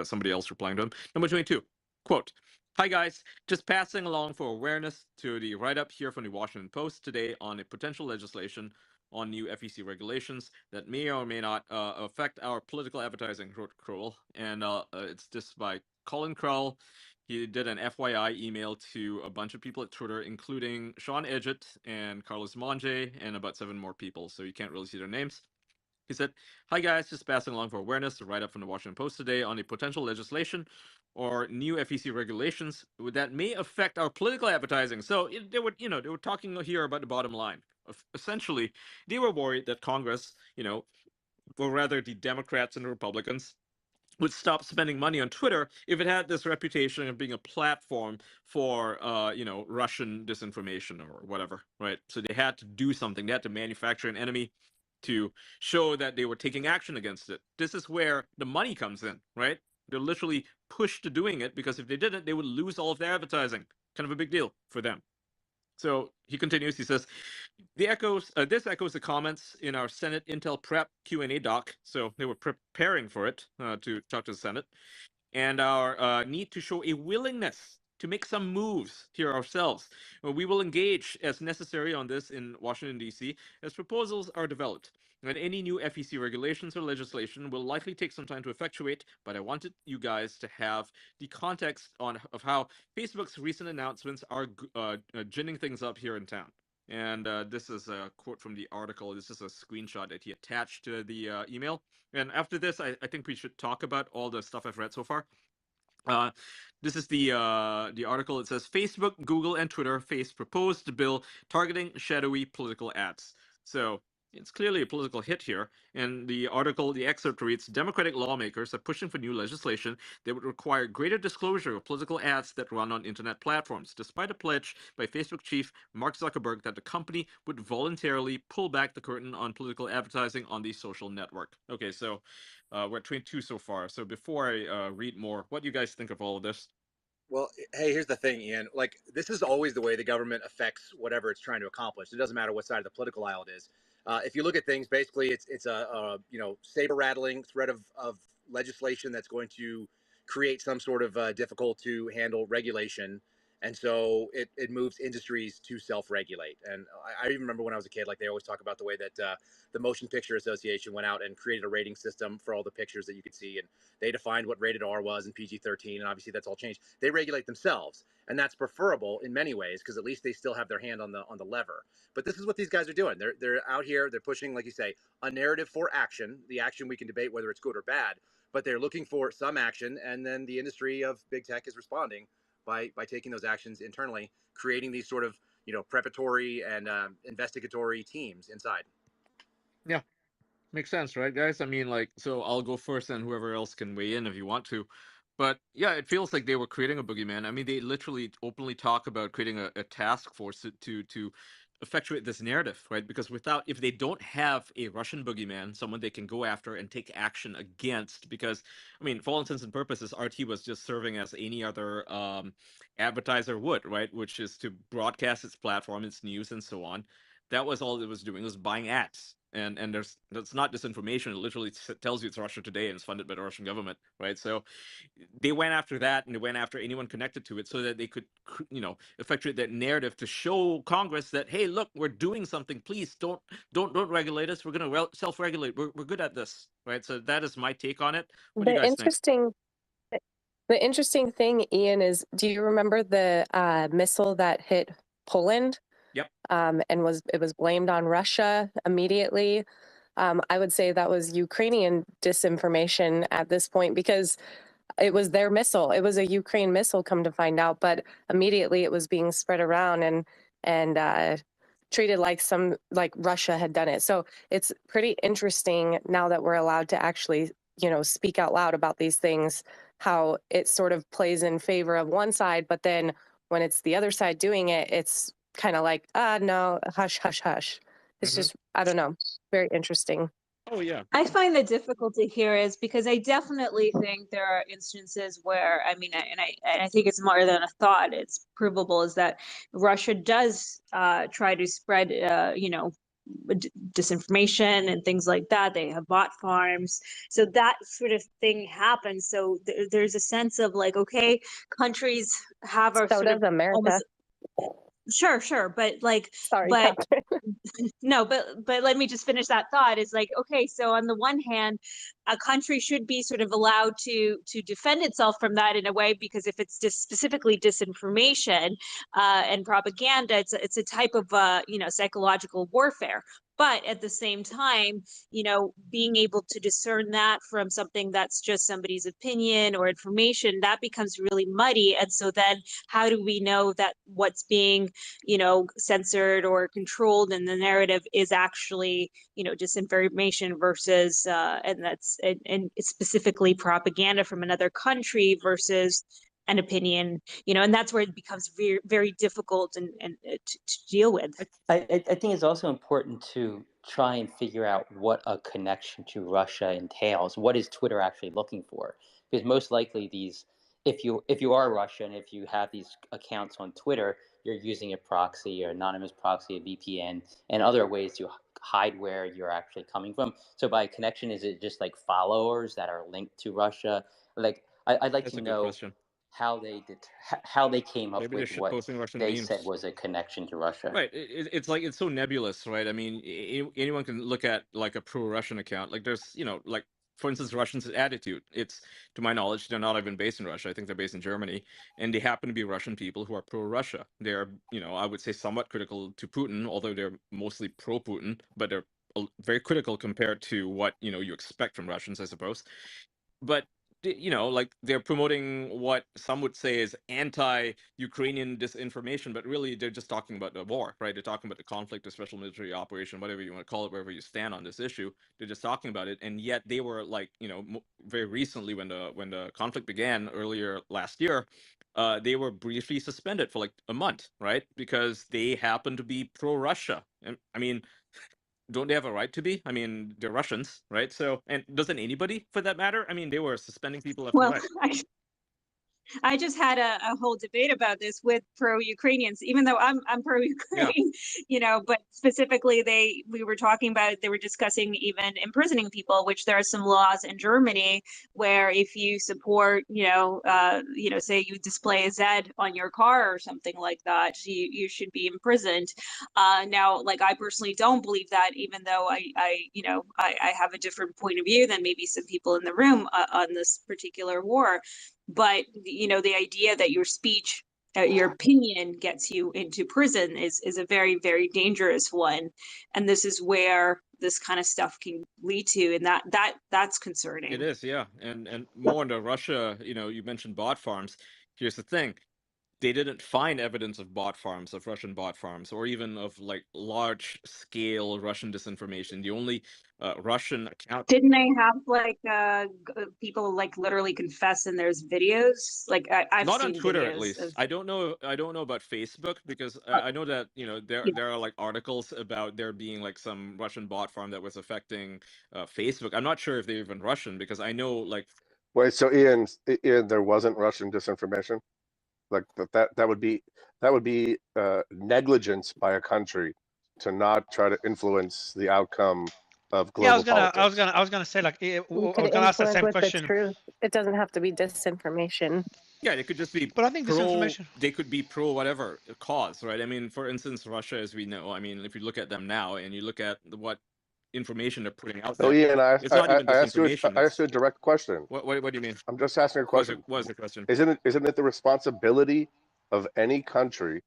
somebody else replying to him. Number 22, quote, hi guys, just passing along for awareness to the write-up here from the Washington Post today on a potential legislation on new FEC regulations that may or may not affect our political advertising, wrote Kroll. And it's just by Colin Kroll. He did an FYI email to a bunch of people at Twitter, including Sean Edgett and Carlos Monge and about 7 more people. So you can't really see their names. He said, hi guys, just passing along for awareness, a write-up from the Washington Post today on a potential legislation or new FEC regulations that may affect our political advertising. So they were talking here about the bottom line. Essentially, they were worried that Congress, or rather the Democrats and the Republicans, would stop spending money on Twitter if it had this reputation of being a platform for, Russian disinformation or whatever, right? So they had to do something. They had to manufacture an enemy to show that they were taking action against it. This is where the money comes in, right? They're literally pushed to doing it because if they didn't, they would lose all of their advertising. Kind of a big deal for them. So he continues, he says, this echoes the comments in our Senate Intel Prep Q&A doc. So they were preparing for it to talk to the Senate. And our need to show a willingness to make some moves here ourselves. We will engage as necessary on this in Washington, D.C. as proposals are developed. And any new FEC regulations or legislation will likely take some time to effectuate, but I wanted you guys to have the context of how Facebook's recent announcements are ginning things up here in town. And this is a quote from the article. This is a screenshot that he attached to the email. And after this, I think we should talk about all the stuff I've read so far. This is the article. It says Facebook, Google, and Twitter face proposed bill targeting shadowy political ads. So it's clearly a political hit here. And the article, the excerpt reads, Democratic lawmakers are pushing for new legislation that would require greater disclosure of political ads that run on internet platforms, despite a pledge by Facebook chief Mark Zuckerberg that the company would voluntarily pull back the curtain on political advertising on the social network. Okay, so we're at 22 so far. So before I read more, what do you guys think of all of this? Well, hey, here's the thing, Ian. Like, this is always the way the government affects whatever it's trying to accomplish. It doesn't matter what side of the political aisle it is. If you look at things, basically, it's a saber rattling threat of legislation that's going to create some sort of difficult to handle regulation, and so it moves industries to self-regulate. And I even remember when I was a kid, like they always talk about the way that the Motion Picture Association went out and created a rating system for all the pictures that you could see, and they defined what rated R was and PG-13, and obviously that's all changed. They regulate themselves, and that's preferable in many ways because at least they still have their hand on the lever. But this is what these guys are doing. They're out here. They're pushing, like you say, a narrative for action. The action we can debate whether it's good or bad, but they're looking for some action, and then the industry of big tech is responding by taking those actions internally, creating these sort of preparatory and investigatory teams inside. Yeah, makes sense, right, guys? I mean, so I'll go first, and whoever else can weigh in if you want to. But yeah, it feels like they were creating a boogeyman. I mean, they literally openly talk about creating a task force to effectuate this narrative, right? Because if they don't have a Russian boogeyman, someone they can go after and take action against, because, I mean, for all intents and purposes, RT was just serving as any other advertiser would, right? Which is to broadcast its platform, its news, and so on. That was all it was doing, was buying ads. And that's not disinformation. It literally tells you it's Russia Today and it's funded by the Russian government, right? So they went after that, and they went after anyone connected to it, so that they could, effectuate that narrative to show Congress that, hey, look, we're doing something. Please don't regulate us. We're going to self-regulate. We're good at this, right? So that is my take on it. What do you guys think? The interesting thing, Ian, is, do you remember the missile that hit Poland? Yep. And it was blamed on Russia immediately. I would say that was Ukrainian disinformation at this point, because it was their missile. It was a Ukraine missile, come to find out, but immediately it was being spread around and treated like Russia had done it. So it's pretty interesting now that we're allowed to actually, speak out loud about these things, how it sort of plays in favor of one side, but then when it's the other side doing it, it's kind of like, no, hush, hush, hush. It's just, I don't know, very interesting. Oh, yeah. I find the difficulty here is because I definitely think there are instances where, I mean, I think it's more than a thought, it's provable, is that Russia does try to spread, disinformation and things like that. They have bot farms. So that sort of thing happens. So there's a sense of like, okay, countries have our So sort does of America. Sure, but like, Sorry, but no, but let me just finish that thought. Is like, okay, so on the one hand, a country should be sort of allowed to defend itself from that in a way, because if it's just specifically disinformation and propaganda, it's a type of psychological warfare. But at the same time, being able to discern that from something that's just somebody's opinion or information, that becomes really muddy. And so then how do we know that what's being, censored or controlled in the narrative is actually, disinformation versus, and it's specifically propaganda from another country versus an opinion, and that's where it becomes very, very difficult and to deal with. I think it's also important to try and figure out what a connection to Russia entails. What is Twitter actually looking for? Because most likely if you are Russian, if you have these accounts on Twitter, you're using a proxy or anonymous proxy, a VPN, and other ways to hide where you're actually coming from. So by connection, is it just like followers that are linked to Russia? Like I'd like That's to a good know question. how they came up Maybe they're with what shitposting Russian they memes. said was a connection to Russia. Right. It's like, it's so nebulous, right? I mean, anyone can look at like a pro-Russian account. Like there's, like, for instance, Russians' attitude. It's, to my knowledge, they're not even based in Russia. I think they're based in Germany, and they happen to be Russian people who are pro-Russia. They're, I would say somewhat critical to Putin, although they're mostly pro-Putin, but they're very critical compared to what, you expect from Russians, I suppose. But like, they're promoting what some would say is anti-Ukrainian disinformation, but really they're just talking about the war, right? They're talking about the conflict, the special military operation, whatever you want to call it, wherever you stand on this issue. They're just talking about it, and yet they were like, very recently, when the conflict began earlier last year, they were briefly suspended for like a month, right? Because they happen to be pro-Russia. And I mean, don't they have a right to be? I mean, they're Russians, right? So, and doesn't anybody, for that matter? I mean, they were suspending people left and Well, right. I just had a whole debate about this with pro-Ukrainians, even though I'm pro-Ukraine, but specifically we were talking about, they were discussing even imprisoning people, which there are some laws in Germany where if you support, say you display a Z on your car or something like that, you should be imprisoned. Now, like, I personally don't believe that, even though I have a different point of view than maybe some people in the room on this particular war. But the idea that your speech, your opinion gets you into prison is a very, very dangerous one, and this is where this kind of stuff can lead to, and that's concerning. It is, yeah. And more into Russia, you mentioned bot farms. Here's the thing: they didn't find evidence of bot farms, of Russian bot farms, or even of like large scale Russian disinformation. The only Russian account. Didn't they have like people like literally confess and there's videos? Like I've Not on seen Twitter, at videos least. of. I don't know about Facebook, because I know that, you know, Yeah. there are like articles about there being like some Russian bot farm that was affecting Facebook. I'm not sure if they're even Russian, because I know like. Wait, so Ian, there wasn't Russian disinformation? Like that would be negligence by a country to not try to influence the outcome of Yeah, global politics. I was gonna say like I You was could gonna ask that influence same with the question. truth. It doesn't have to be disinformation. Yeah, it could just be But I think pro. disinformation. They could be pro whatever cause, right? I mean, for instance, Russia, as we know, I mean, if you look at them now and you look at what information they're putting out No, there, Ian, it's not even I asked you disinformation. a direct question. What do you mean? I'm just asking a question. What is the question? Isn't it the responsibility of any country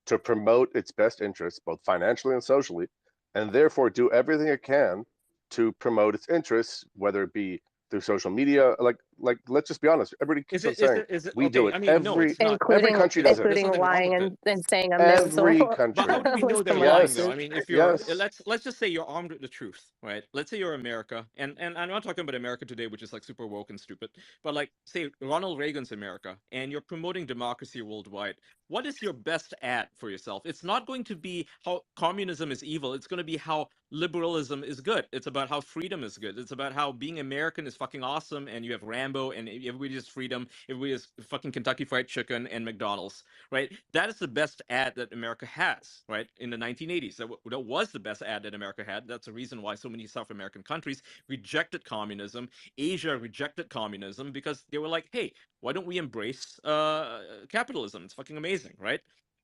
to promote its best interests, both financially and socially, and therefore do everything it can to promote its interests, whether it be through social media? Like let's just be honest. Everybody keeps on saying we okay, do it. I mean, no, it's not. Every country does it. There's Including nothing wrong lying with it. and saying a Every missile country. But how do we know was they're from lying, Russia. though? I mean, if you're let's just say you're armed with the truth, right? Let's say you're America, and I'm not talking about America today, which is like super woke and stupid, but like say Ronald Reagan's America, and you're promoting democracy worldwide. What is your best ad for yourself? It's not going to be how communism is evil. It's going to be how liberalism is good. It's about how freedom is good. It's about how being American is fucking awesome, and you have Rambo, and everybody is freedom, everybody is fucking Kentucky Fried Chicken and McDonald's, right? That is the best ad that America has, right? In the 1980s, that was the best ad that America had. That's the reason why so many South American countries rejected communism. Asia rejected communism because they were like, hey, why don't we embrace capitalism? It's fucking amazing, right?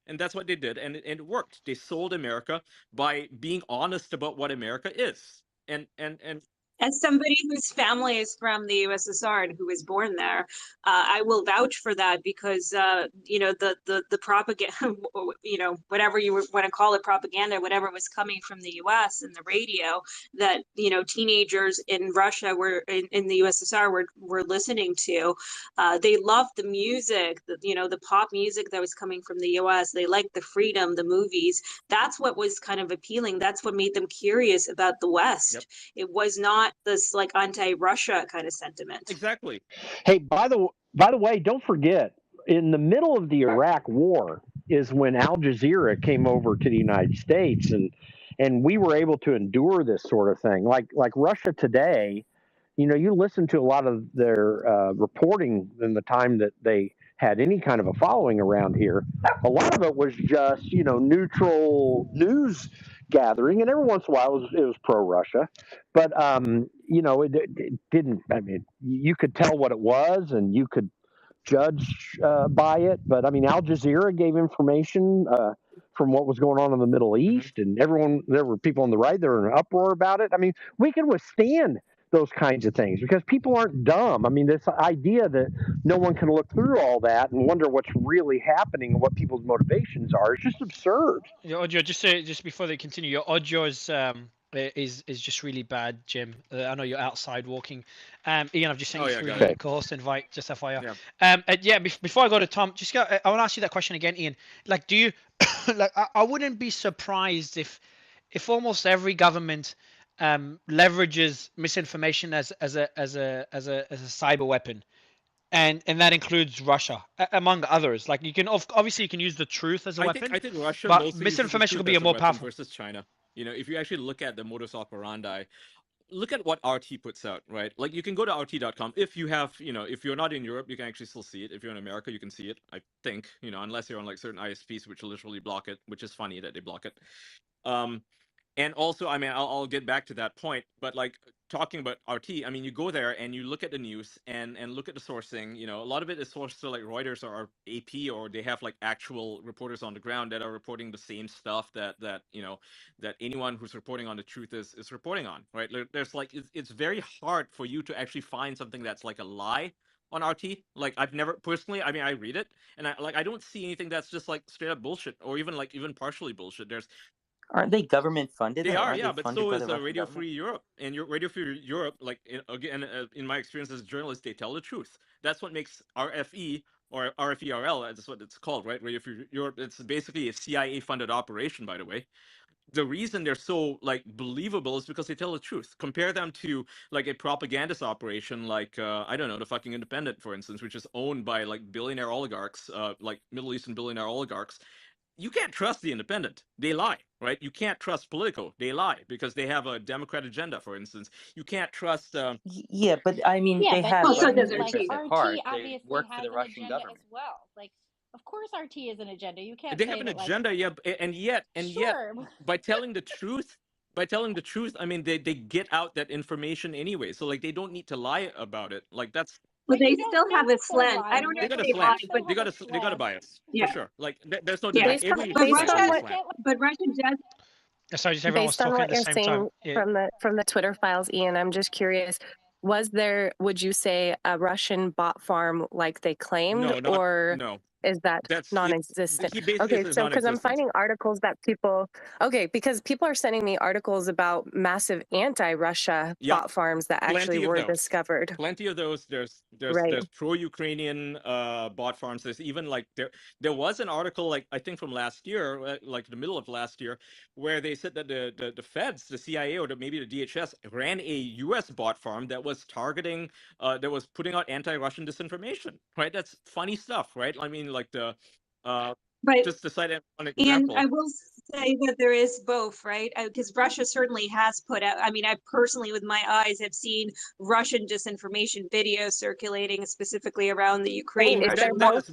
And that's what they did, and it worked. They sold America by being honest about what America is. And As somebody whose family is from the USSR and who was born there, I will vouch for that because you know the propaganda, you know, whatever you want to call it, propaganda, whatever was coming from the U.S. and the radio that, you know, teenagers in Russia were in the USSR were listening to. They loved the music, you know, the pop music that was coming from the U.S. They liked the freedom, the movies. That's what was kind of appealing. That's what made them curious about the West. Yep. It was not this like anti-Russia kind of sentiment. Exactly. Hey, by the way, don't forget, in the middle of the Iraq War is when Al Jazeera came over to the United States, and we were able to endure this sort of thing. Like Russia today, you know, you listen to a lot of their reporting in the time that they had any kind of a following around here. A lot of it was just, you know, neutral news gathering, and every once in a while it was pro-Russia, but you know, it didn't. I mean, you could tell what it was, and you could judge by it. But I mean, Al Jazeera gave information from what was going on in the Middle East, and there were people on the right that were in an uproar about it. I mean, we can withstand those kinds of things because people aren't dumb. I mean, this idea that no one can look through all that and wonder what's really happening and what people's motivations are is just absurd. Your audio, just before they continue, your audio is just really bad, Jim. I know you're outside walking. Ian, I've just sent you through the co-host invite, just FYI. Yeah. Before I go to Tom, I want to ask you that question again, Ian. Like, do you like? I wouldn't be surprised if almost every government leverages misinformation as a cyber weapon. And that includes Russia, among others. Like you can obviously you can use the truth as a weapon. I think Russia but mostly misinformation could be a a more weapon powerful versus China. You know, if you actually look at the modus operandi, look at what RT puts out, right? Like you can go to RT.com if you have, you know, if you're not in Europe, you can actually still see it. If you're in America, you can see it. I think, you know, unless you're on like certain ISPs which literally block it, which is funny that they block it. And also, I mean, I'll get back to that point, but like talking about RT, I mean, you go there and you look at the news and look at the sourcing. You know, a lot of it is sourced to like Reuters or AP, or they have like actual reporters on the ground that are reporting the same stuff that you know that anyone who's reporting on the truth is reporting on, right? There's like it's very hard for you to actually find something that's like a lie on RT. Like I've never personally, I mean, I read it and I don't see anything that's just like straight up bullshit or even partially bullshit. Aren't they government funded? They are, Aren't yeah, they but funded so by is the Russian Radio government? Free Europe. And your Radio Free Europe, like again, in my experience as a journalist, they tell the truth. That's what makes RFE or RFERL, that's what it's called, right? Where if it's basically a CIA-funded operation, by the way. The reason they're so like believable is because they tell the truth. Compare them to like a propagandist operation, like I don't know, the fucking Independent, for instance, which is owned by like billionaire oligarchs, like Middle Eastern billionaire oligarchs. You can't trust the Independent. They lie, right? You can't trust Politico. They lie because they have a Democrat agenda, for instance. You can't trust. Yeah, but I mean, Yeah, they but have Well, so Russian does like interests RT. at RT heart. They obviously work for has the an Russian agenda as government. well. Like, of course RT is an agenda. You can't They have say an that like agenda, yeah, and yet, sure. by telling the truth, I mean, they get out that information anyway. So like, they don't need to lie about it. Like that's But But they you don't still have think a they're slant. I lying. don't know they if got a they They slant. lied, but still have a They got a slant. bias yeah, for sure. Like there's no yeah. denying Based on every But based newspaper on has a Russia, what slant. but Russia does. Sorry, just everyone was based on talking at what the you're same time. saying from the Twitter files, Ian, I'm just curious. Would you say, a Russian bot farm like they claimed, No, or no. is that He non-existent? basically Okay, says so because I'm non-existent. finding articles that because people are sending me articles about massive anti-Russia Yeah, bot farms that actually plenty of were those. discovered. Plenty of those. Right. There's pro-Ukrainian bot farms. There's even like there was an article, like I think from last year, like the middle of last year, where they said that the feds, the CIA, or maybe the DHS ran a U.S. bot farm that was targeting, that was putting out anti-Russian disinformation. Right, that's funny stuff, right? I mean, like uh, But just to cite an and I example. will say that there is both, right? Because Russia certainly has put out. I mean, I personally, with my eyes, have seen Russian disinformation videos circulating specifically around the Wait, is Ukraine-Russia there war. both?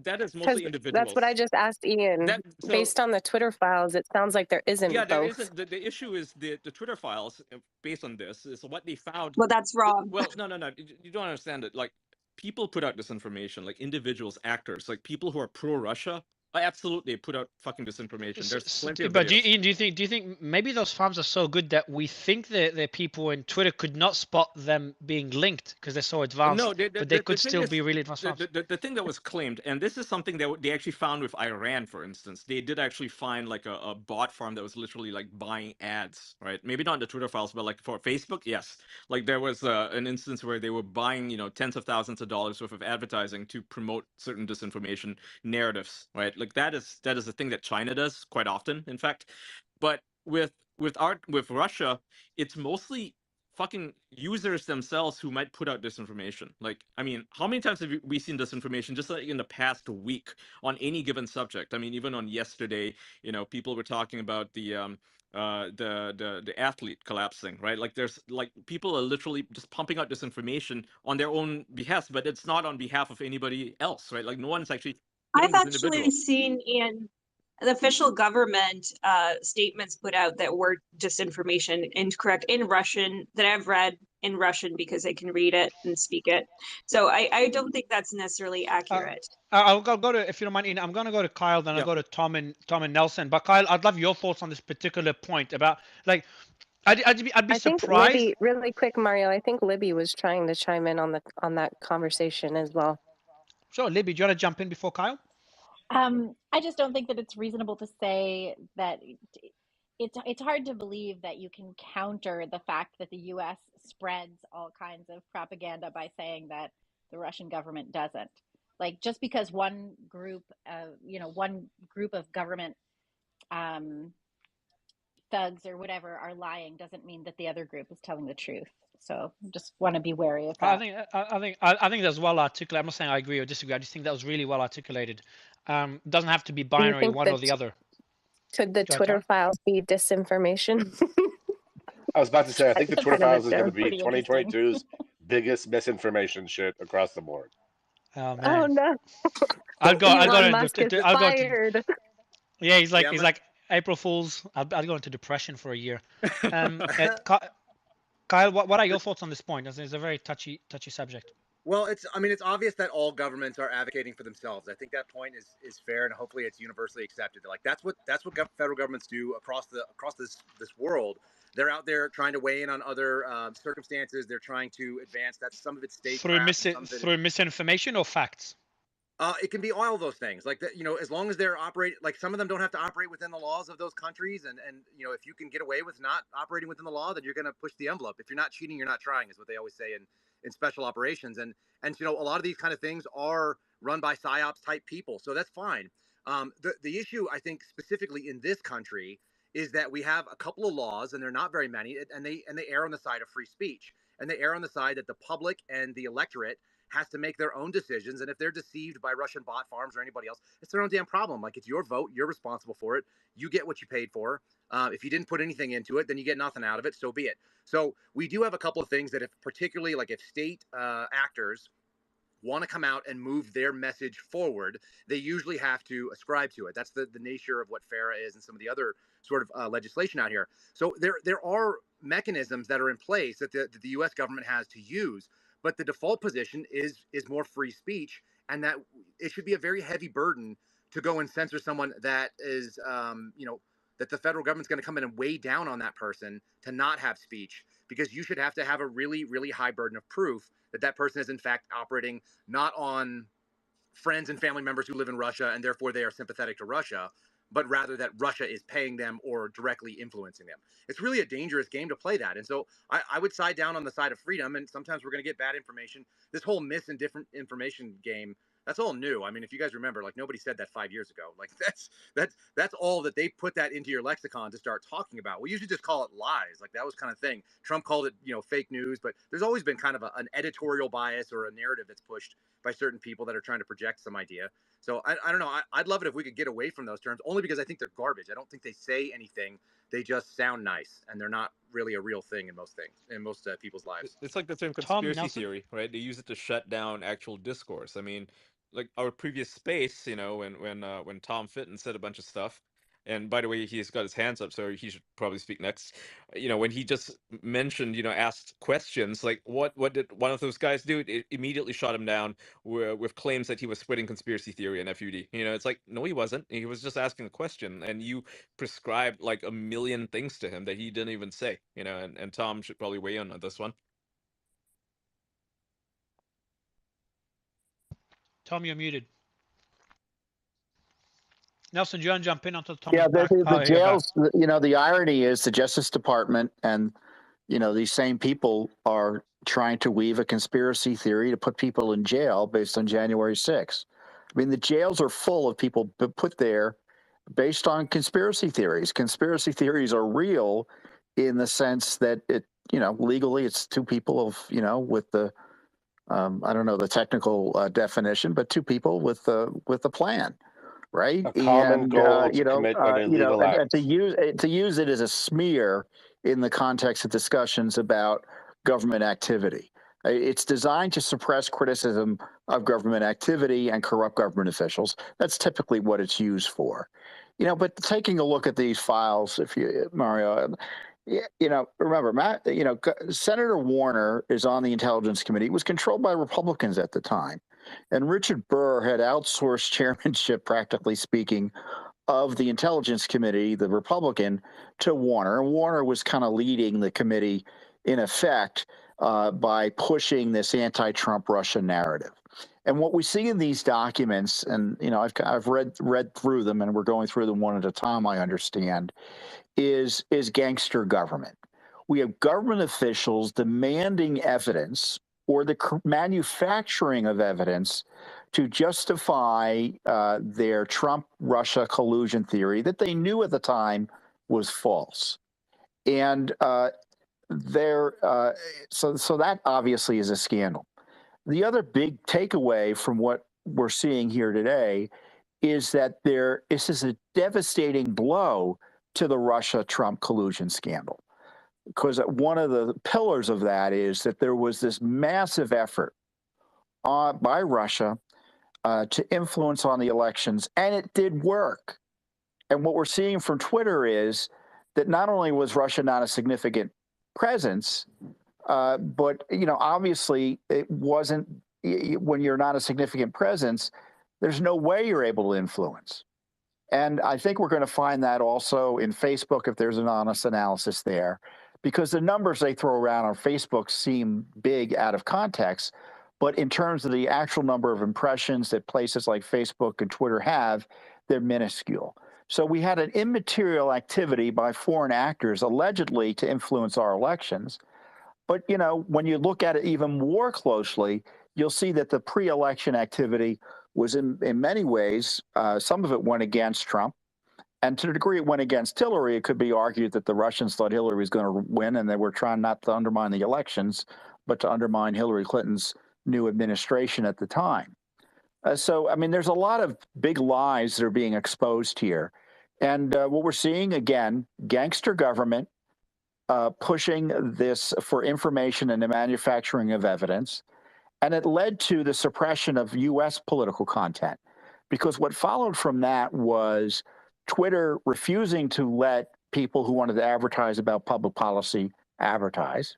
That is Because mostly that's what I individuals. just asked Ian. So Based on the Twitter files, it sounds like there yeah, isn't there both. isn't. The issue is the Twitter files, based on this, is what they found. Well, that's wrong. Well, no, you don't understand it. Like, people put out disinformation, like individuals, actors, like people who are pro-Russia, absolutely put out fucking disinformation. There's plenty of But videos. do you think maybe those farms are so good that we think that the people in Twitter could not spot them being linked because they're so advanced, No, but they the could thing still is, be really advanced farms? the thing that was claimed, and this is something that they actually found with Iran, for instance. They did actually find like a bot farm that was literally like buying ads, right? Maybe not the Twitter files, but like for Facebook, yes. Like there was an instance where they were buying, tens of thousands of dollars worth of advertising to promote certain disinformation narratives, right? Like that is a thing that China does quite often, in fact. But with Russia, it's mostly fucking users themselves who might put out disinformation. Like, I mean, how many times have we seen disinformation just like in the past week on any given subject? I mean, even on yesterday, people were talking about the athlete collapsing, right? Like, there's like people are literally just pumping out disinformation on their own behest, but it's not on behalf of anybody else, right? Like, no one's actually I've hitting this actually individual. seen in the official government statements put out that were disinformation, incorrect in Russian, that I've read in Russian because I can read it and speak it. So I don't think that's necessarily accurate. I'll go to, if you don't mind, Ian, I'm going to go to Kyle, then I'll go to Tom and Nelson. But Kyle, I'd love your thoughts on this particular point about, like, I'd be I think surprised. Libby, really quick, Mario. I think Libby was trying to chime in on that conversation as well. Sure, Libby, do you want to jump in before Kyle? I just don't think that it's reasonable to say that it's hard to believe that you can counter the fact that the U.S. spreads all kinds of propaganda by saying that the Russian government doesn't. Like, just because one group of government thugs or whatever are lying doesn't mean that the other group is telling the truth. So just want to be wary of that. I think that's well articulated. I'm not saying I agree or disagree. I just think that was really well articulated. It doesn't have to be Do you binary, think one or the other. Could the Twitter files be disinformation? I was about to say, I think the Twitter files is going to be Pretty interesting. 2022's biggest misinformation shit across the board. Oh man. Oh no. Elon Musk is fired. Yeah, he's like April Fools. I'll go into depression for a year. Kyle, what are your thoughts on this point? It's a very touchy subject. Well, it's obvious that all governments are advocating for themselves. I think that point is fair, and hopefully it's universally accepted. Like that's what federal governments do across this world. They're out there trying to weigh in on other circumstances. They're trying to advance. That's some of it's statecraft. Through misinformation or facts. It can be all of those things. Like that, as long as they're operating, like some of them don't have to operate within the laws of those countries, and if you can get away with not operating within the law, then you're going to push the envelope. If you're not cheating, you're not trying, is what they always say in special operations. And a lot of these kind of things are run by psyops type people. So that's fine. The issue, I think, specifically in this country, is that we have a couple of laws, and they're not very many, and they err on the side of free speech, and they err on the side that the public and the electorate has to make their own decisions. And if they're deceived by Russian bot farms or anybody else, it's their own damn problem. Like, it's your vote, you're responsible for it, you get what you paid for. If you didn't put anything into it, then you get nothing out of it. So be it. So we do have a couple of things that, if particularly like if state actors want to come out and move their message forward, they usually have to ascribe to it. That's the nature of what FARA is and some of the other sort of legislation out here. So there are mechanisms that are in place that the U.S. government has to use, but the default position is more free speech, and that it should be a very heavy burden to go and censor someone that is, that the federal government's going to come in and weigh down on that person to not have speech, because you should have to have a really, really high burden of proof that that person is in fact operating not on friends and family members who live in Russia and therefore they are sympathetic to Russia, but rather that Russia is paying them or directly influencing them. It's really a dangerous game to play that. And so I would side down on the side of freedom, and sometimes we're going to get bad information. This whole mis and different information game, that's all new. I mean, if you guys remember, like, nobody said that 5 years ago. Like, that's all that they put that into your lexicon to start talking about. We usually just call it lies. Like, that was kind of thing. Trump called it, fake news, but there's always been kind of an editorial bias or a narrative that's pushed by certain people that are trying to project some idea. So I don't know. I'd love it if we could get away from those terms, only because I think they're garbage. I don't think they say anything. They just sound nice, and they're not really a real thing in most people's lives. It's like the term Tom conspiracy Nelson. theory, right? They use it to shut down actual discourse. I mean, like our previous space, when Tom Fitton said a bunch of stuff, and by the way, he's got his hands up, so he should probably speak next. When he just mentioned, asked questions like, what did one of those guys do? It immediately shot him down with claims that he was spreading conspiracy theory and FUD. It's like, no, he wasn't. He was just asking a question, and you prescribed like a million things to him that he didn't even say. And Tom should probably weigh in on this one. Tom, you're muted. Nelson, do you want to jump in until Tom? Yeah, is back? the jails. The irony is the Justice Department and these same people are trying to weave a conspiracy theory to put people in jail based on January 6th. I mean, the jails are full of people put there based on conspiracy theories. Conspiracy theories are real in the sense that legally it's two people with the I don't know the technical definition, but two people with the plan. Right, a common goal to commit an illegal act. And to use it as a smear in the context of discussions about government activity. It's designed to suppress criticism of government activity and corrupt government officials. That's typically what it's used for. But taking a look at these files, Mario, remember, Senator Warner is on the Intelligence Committee. It was controlled by Republicans at the time. And Richard Burr had outsourced chairmanship, practically speaking, of the Intelligence Committee, the Republican, to Warner. And Warner was kind of leading the committee, in effect, by pushing this anti-Trump Russia narrative. And what we see in these documents, and I've read through them, and we're going through them one at a time, I understand, is gangster government. We have government officials demanding evidence or the manufacturing of evidence to justify their Trump-Russia collusion theory that they knew at the time was false. And so that obviously is a scandal. The other big takeaway from what we're seeing here today is that this is a devastating blow to the Russia-Trump collusion scandal. Because one of the pillars of that is that there was this massive effort by Russia to influence on the elections, and it did work. And what we're seeing from Twitter is that not only was Russia not a significant presence, but obviously it wasn't. When you're not a significant presence, there's no way you're able to influence. And I think we're going to find that also in Facebook if there's an honest analysis there. Because the numbers they throw around on Facebook seem big out of context, but in terms of the actual number of impressions that places like Facebook and Twitter have, they're minuscule. So we had an immaterial activity by foreign actors allegedly to influence our elections. But, when you look at it even more closely, you'll see that the pre-election activity was in many ways, some of it went against Trump. And to the degree it went against Hillary, it could be argued that the Russians thought Hillary was going to win, and they were trying not to undermine the elections, but to undermine Hillary Clinton's new administration at the time. So, I mean, there's a lot of big lies that are being exposed here. And what we're seeing, again, gangster government pushing this for information and the manufacturing of evidence. And it led to the suppression of U.S. political content, because what followed from that was Twitter refusing to let people who wanted to advertise about public policy advertise,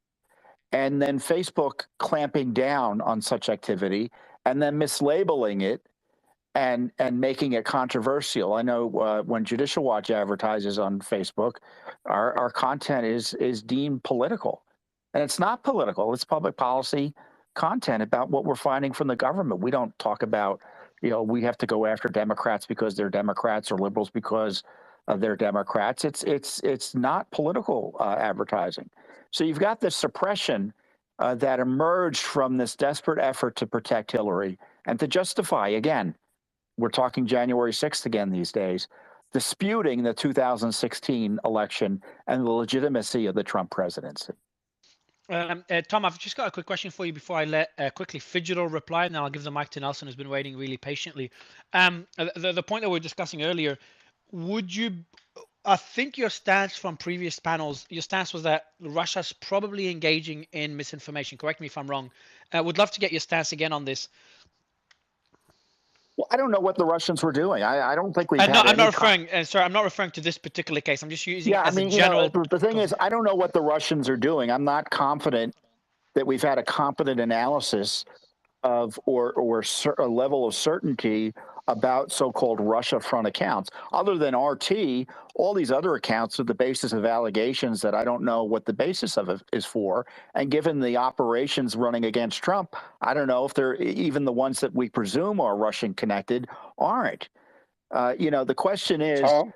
and then Facebook clamping down on such activity and then mislabeling it and making it controversial. I know when Judicial Watch advertises on Facebook, our content is deemed political, and it's not political. It's public policy content about what we're finding from the government. We don't talk about, we have to go after Democrats because they're Democrats or liberals because they're Democrats. It's not political advertising. So you've got this suppression that emerged from this desperate effort to protect Hillary and to justify, again, we're talking January 6th again these days, disputing the 2016 election and the legitimacy of the Trump presidency. Tom, I've just got a quick question for you before I let quickly Fidgetal reply, and then I'll give the mic to Nelson, who's been waiting really patiently. The point that we were discussing earlier, I think your stance from previous panels, your stance was that Russia's probably engaging in misinformation. Correct me if I'm wrong. Would love to get your stance again on this. Well, I don't know what the Russians were doing. I don't think we've I'm had not referring. Sorry, I'm not referring to this particular case. I'm just using it as a general. The thing is, I don't know what the Russians are doing. I'm not confident that we've had a competent analysis of or a level of certainty about so-called Russia front accounts. Other than RT, all these other accounts are the basis of allegations that I don't know what the basis of it is for. And given the operations running against Trump, I don't know if they're even the ones that we presume are Russian connected aren't. The question is, Tom?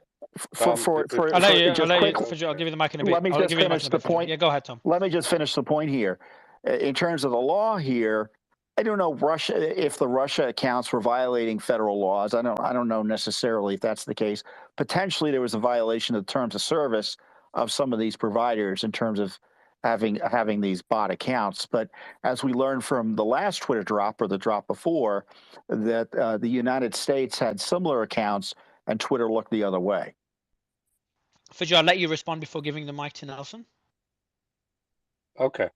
I'll give you the mic in a bit. Let me just finish the point. Yeah, go ahead, Tom. Let me just finish the point here. In terms of the law here, I don't know if the Russia accounts were violating federal laws. I don't know necessarily if that's the case. Potentially, there was a violation of the terms of service of some of these providers in terms of having these bot accounts. But as we learned from the last Twitter drop or the drop before, that the United States had similar accounts and Twitter looked the other way. Fidget, I'll let you respond before giving the mic to Nelson. Okay.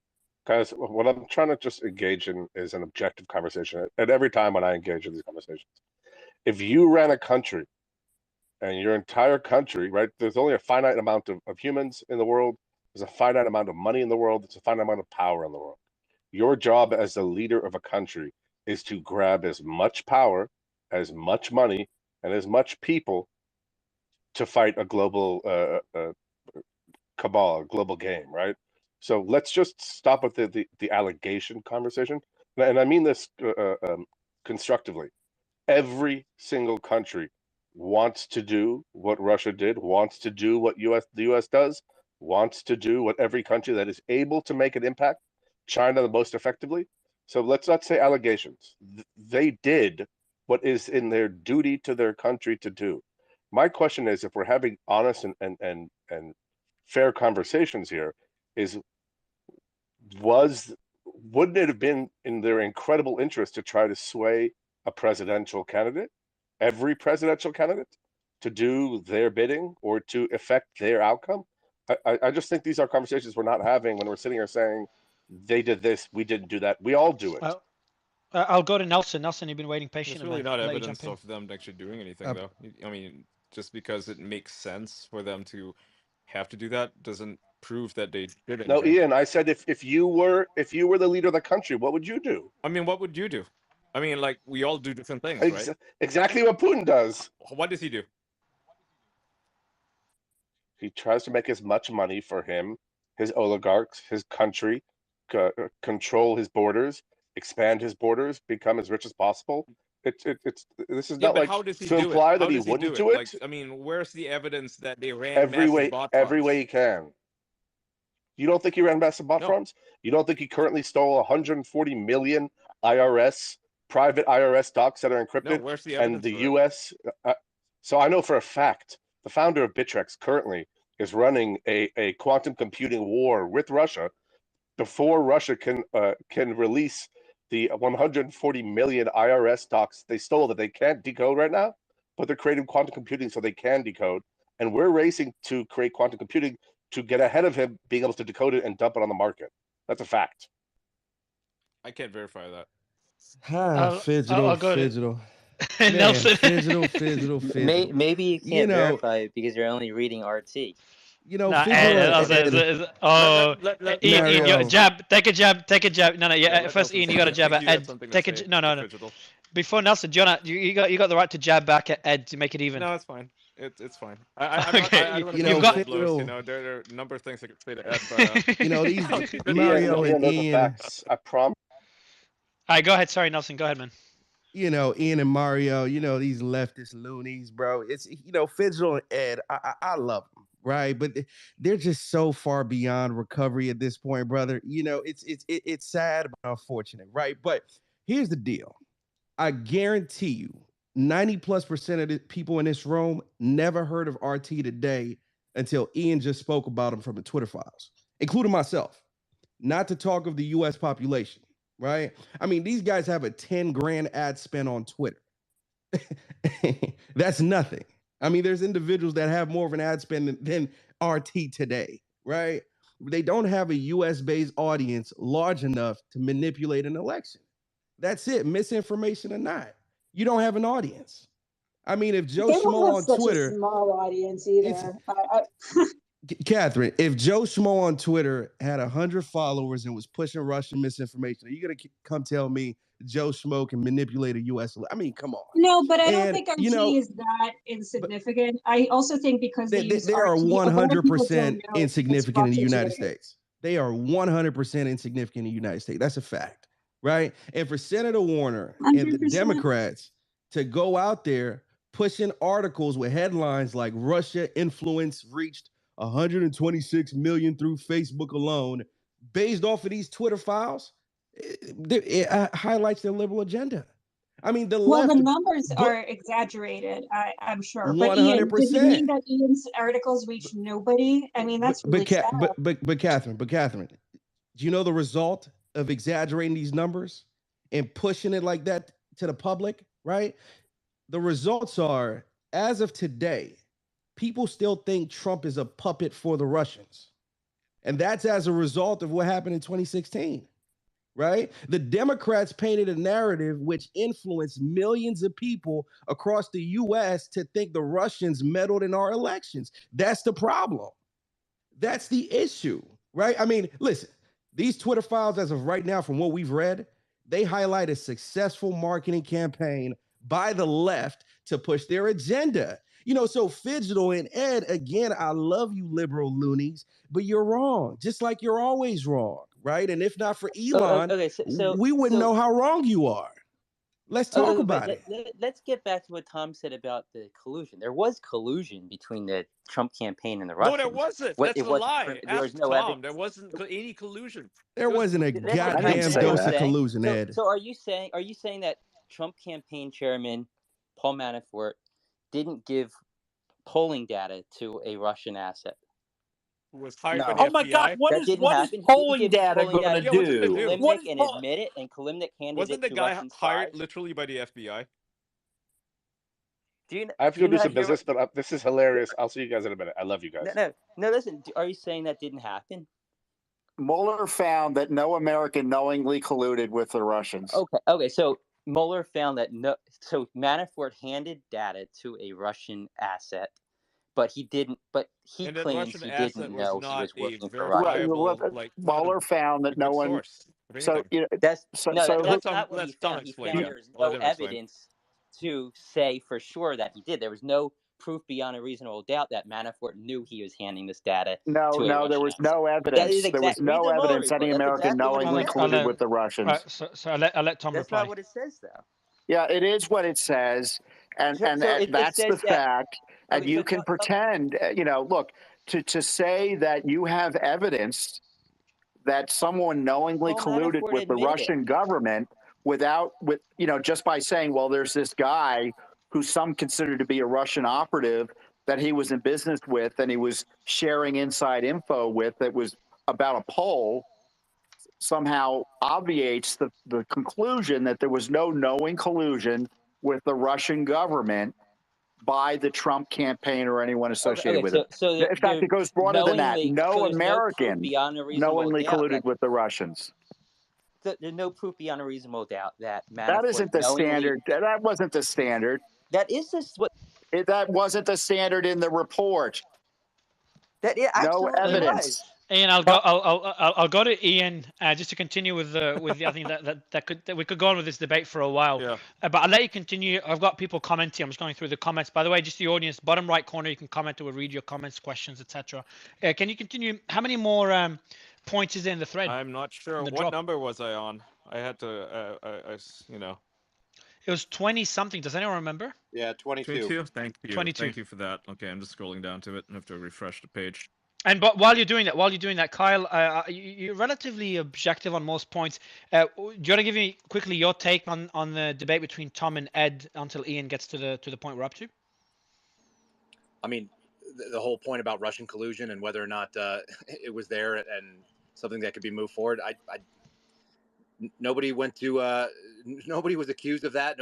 Guys, what I'm trying to just engage in is an objective conversation. And every time when I engage in these conversations, if you ran a country and your entire country, right, there's only a finite amount of humans in the world. There's a finite amount of money in the world. There's a finite amount of power in the world. Your job as the leader of a country is to grab as much power, as much money, and as much people to fight a global cabal, a global game, right? So let's just stop with the allegation conversation. And I mean this constructively. Every single country wants to do what Russia did, wants to do what the US does, wants to do what every country that is able to make an impact, China the most effectively. So let's not say allegations. They did what is in their duty to their country to do. My question is, if we're having honest and fair conversations here, wouldn't it have been in their incredible interest to try to sway a presidential candidate, every presidential candidate, to do their bidding or to affect their outcome? I just think these are conversations we're not having when we're sitting here saying they did this, we didn't do that. We all do it. I'll go to Nelson. Nelson, you've been waiting patiently. It's really not evidence of them actually doing anything, though. I mean, just because it makes sense for them to have to do that doesn't prove that they did anything. No, Ian, I said if you were the leader of the country, what would you do? I mean, what would you do? I mean, like, we all do different things, right? Exactly what Putin does. What does he do? He tries to make as much money for him, his oligarchs, his country, control his borders, expand his borders, become as rich as possible. This is not like to imply that he wouldn't do it. Like, I mean, where's the evidence that they ran every way he can? You don't think he ran massive bot farms? You don't think he currently stole 140 million IRS private IRS docs that are No, encrypted, where's the and evidence the for it? U.S. So I know for a fact the founder of Bittrex currently is running a quantum computing war with Russia before Russia can release the 140 million IRS docs they stole that they can't decode right now, but they're creating quantum computing so they can decode. And we're racing to create quantum computing to get ahead of him being able to decode it and dump it on the market. That's a fact. I can't verify that. I'll go to Fidgetal. Man, Nelson. Fidgetal. Maybe you You can't know, verify it because you're only reading RT. you know, No, Fidgetal. Ian, Mario. take a jab. No, Yeah, let first Nelson Ian, you got to speak. jab I at think you had Ed. something to Take a say, no. Fidgetal. Before Nelson, Jonah, you got the right to jab back at Ed to make it even. No, it's fine. It's fine. I don't want to you've blow got blows. You know, there are a number of things I could say to Ed, but you know, these Mario and knows the Ian. facts. I promise. All right, go ahead. Sorry, Nelson. Go ahead, man. You know, Ian and Mario, you know, these leftist loonies, bro. It's, you know, Fidgetal and Ed, I love them, right? But they're just so far beyond recovery at this point, brother. You know, it's sad but unfortunate, right? But here's the deal. I guarantee you, 90+% of the people in this room never heard of RT today until Ian just spoke about him from the Twitter files, including myself. Not to talk of the US population, right? I mean, these guys have a 10 grand ad spend on Twitter. That's nothing. I mean, there's individuals that have more of an ad spend than RT today, right? They don't have a US based audience large enough to manipulate an election. That's it, misinformation or not. You don't have an audience. I mean, if Joe They don't Schmo have on such Twitter, a small audience either. Catherine, if Joe Schmo on Twitter had 100 followers and was pushing Russian misinformation, are you going to come tell me Joe Schmo can manipulate a U.S. I mean, come on. No, but I don't And, think RT you know, is that insignificant. I also think because they use they RT, are a lot of people 100% don't know insignificant in the it's United Russia today. States. They are 100% insignificant in the United States. That's a fact, right? And for Senator Warner and the 100%. Democrats to go out there pushing articles with headlines like Russia influence reached 126 million through Facebook alone, based off of these Twitter files, it highlights their liberal agenda. I mean, the Well, left. the numbers are exaggerated, I'm sure. But 100%. Ian, does it mean that Ian's articles reach nobody? I mean, that's really sad. But Catherine, do you know the result of exaggerating these numbers and pushing it like that to the public, right? The results are, as of today, people still think Trump is a puppet for the Russians. And that's as a result of what happened in 2016, right? The Democrats painted a narrative which influenced millions of people across the US to think the Russians meddled in our elections. That's the problem. That's the issue, right? I mean, listen, these Twitter files, as of right now, from what we've read, they highlight a successful marketing campaign by the left to push their agenda. You know, so Fidgetal and Ed, again, I love you liberal loonies, but you're wrong, just like you're always wrong, right? And if not for Elon, we wouldn't know how wrong you are. Let's talk about it. Let's get back to what Tom said about the collusion. There was collusion between the Trump campaign and the Russians. No, there wasn't. That's a lie. Ask Tom. There wasn't any collusion. There wasn't a goddamn dose of collusion, Ed. So are you saying that Trump campaign chairman Paul Manafort didn't give polling data to a Russian asset? Was hired by the Oh FBI. my God! What is polling data going to do? Kalimnik and admit it, and Kalimnik handed Wasn't it the to guy Russian hired spies. literally by the FBI? I have to go do some business, but this is hilarious. I'll see you guys in a minute. I love you guys. No. Listen, are you saying that didn't happen? Mueller found that no American knowingly colluded with the Russians. Okay. So Mueller found that so Manafort handed data to a Russian asset, but he didn't. But he claims he didn't know he was working for Russia. Mueller found that no one. So that's not what he found. He found there was no evidence to say for sure that he did. There was no proof beyond a reasonable doubt that Manafort knew he was handing this data to a Russian there was no evidence. There was no evidence any American knowingly colluded with the Russians. Right, so I'll let Tom reply. That's not what it says, though. Yeah, it is what it says, and that's the fact. And you can pretend, look, to say that you have evidence that someone knowingly colluded with the Russian government just by saying, well, there's this guy who some consider to be a Russian operative that he was in business with and he was sharing inside info with that was about a poll, somehow obviates the conclusion that there was no knowing collusion with the Russian government by the Trump campaign or anyone associated with it. In fact, it goes broader than that. No American knowingly colluded with the Russians. There's no proof beyond a reasonable doubt that Manafort That isn't the knowingly... standard. That wasn't the standard. That is what. That wasn't the standard in the report. That it no absolutely evidence. was. Ian, I'll go to Ian just to continue with the I think that we could go on with this debate for a while. Yeah. But I'll let you continue. I've got people commenting. I'm just going through the comments. By the way, just the audience, bottom right corner, you can comment or we'll read your comments, questions, etc. Can you continue? How many more points is there in the thread? I'm not sure. What drop? number was I on? I had to, It was 20 something. Does anyone remember? Yeah, 22. 22? Thank you. 22. Thank you for that. Okay, I'm just scrolling down to it. I have to refresh the page. And but while you're doing that, Kyle, you're relatively objective on most points. Do you want to give me quickly your take on the debate between Tom and Ed until Ian gets to the point we're up to? I mean, the whole point about Russian collusion and whether or not it was there and something that could be moved forward. Nobody went to. Nobody was accused of that.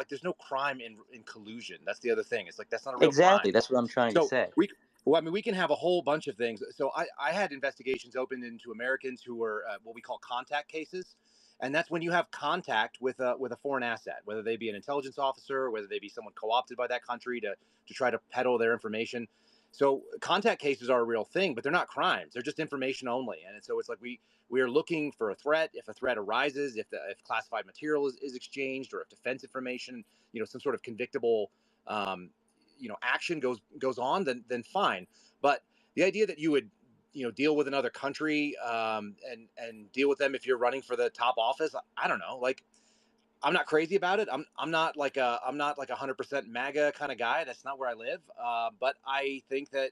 There's no crime in collusion. That's the other thing. It's like that's not a real Exactly. crime. That's what I'm trying to say. We can have a whole bunch of things. So I had investigations opened into Americans who were what we call contact cases, and that's when you have contact with a foreign asset, whether they be an intelligence officer, or whether they be someone co-opted by that country to try to peddle their information. So contact cases are a real thing, but they're not crimes. They're just information only. And so it's like we are looking for a threat. If a threat arises, if classified material is exchanged, or if defense information, some sort of convictable action goes on, then fine. But the idea that you would deal with another country and deal with them if you're running for the top office, I don't know. Like, I'm not crazy about it. I'm not like a 100% MAGA kind of guy. That's not where I live. But I think that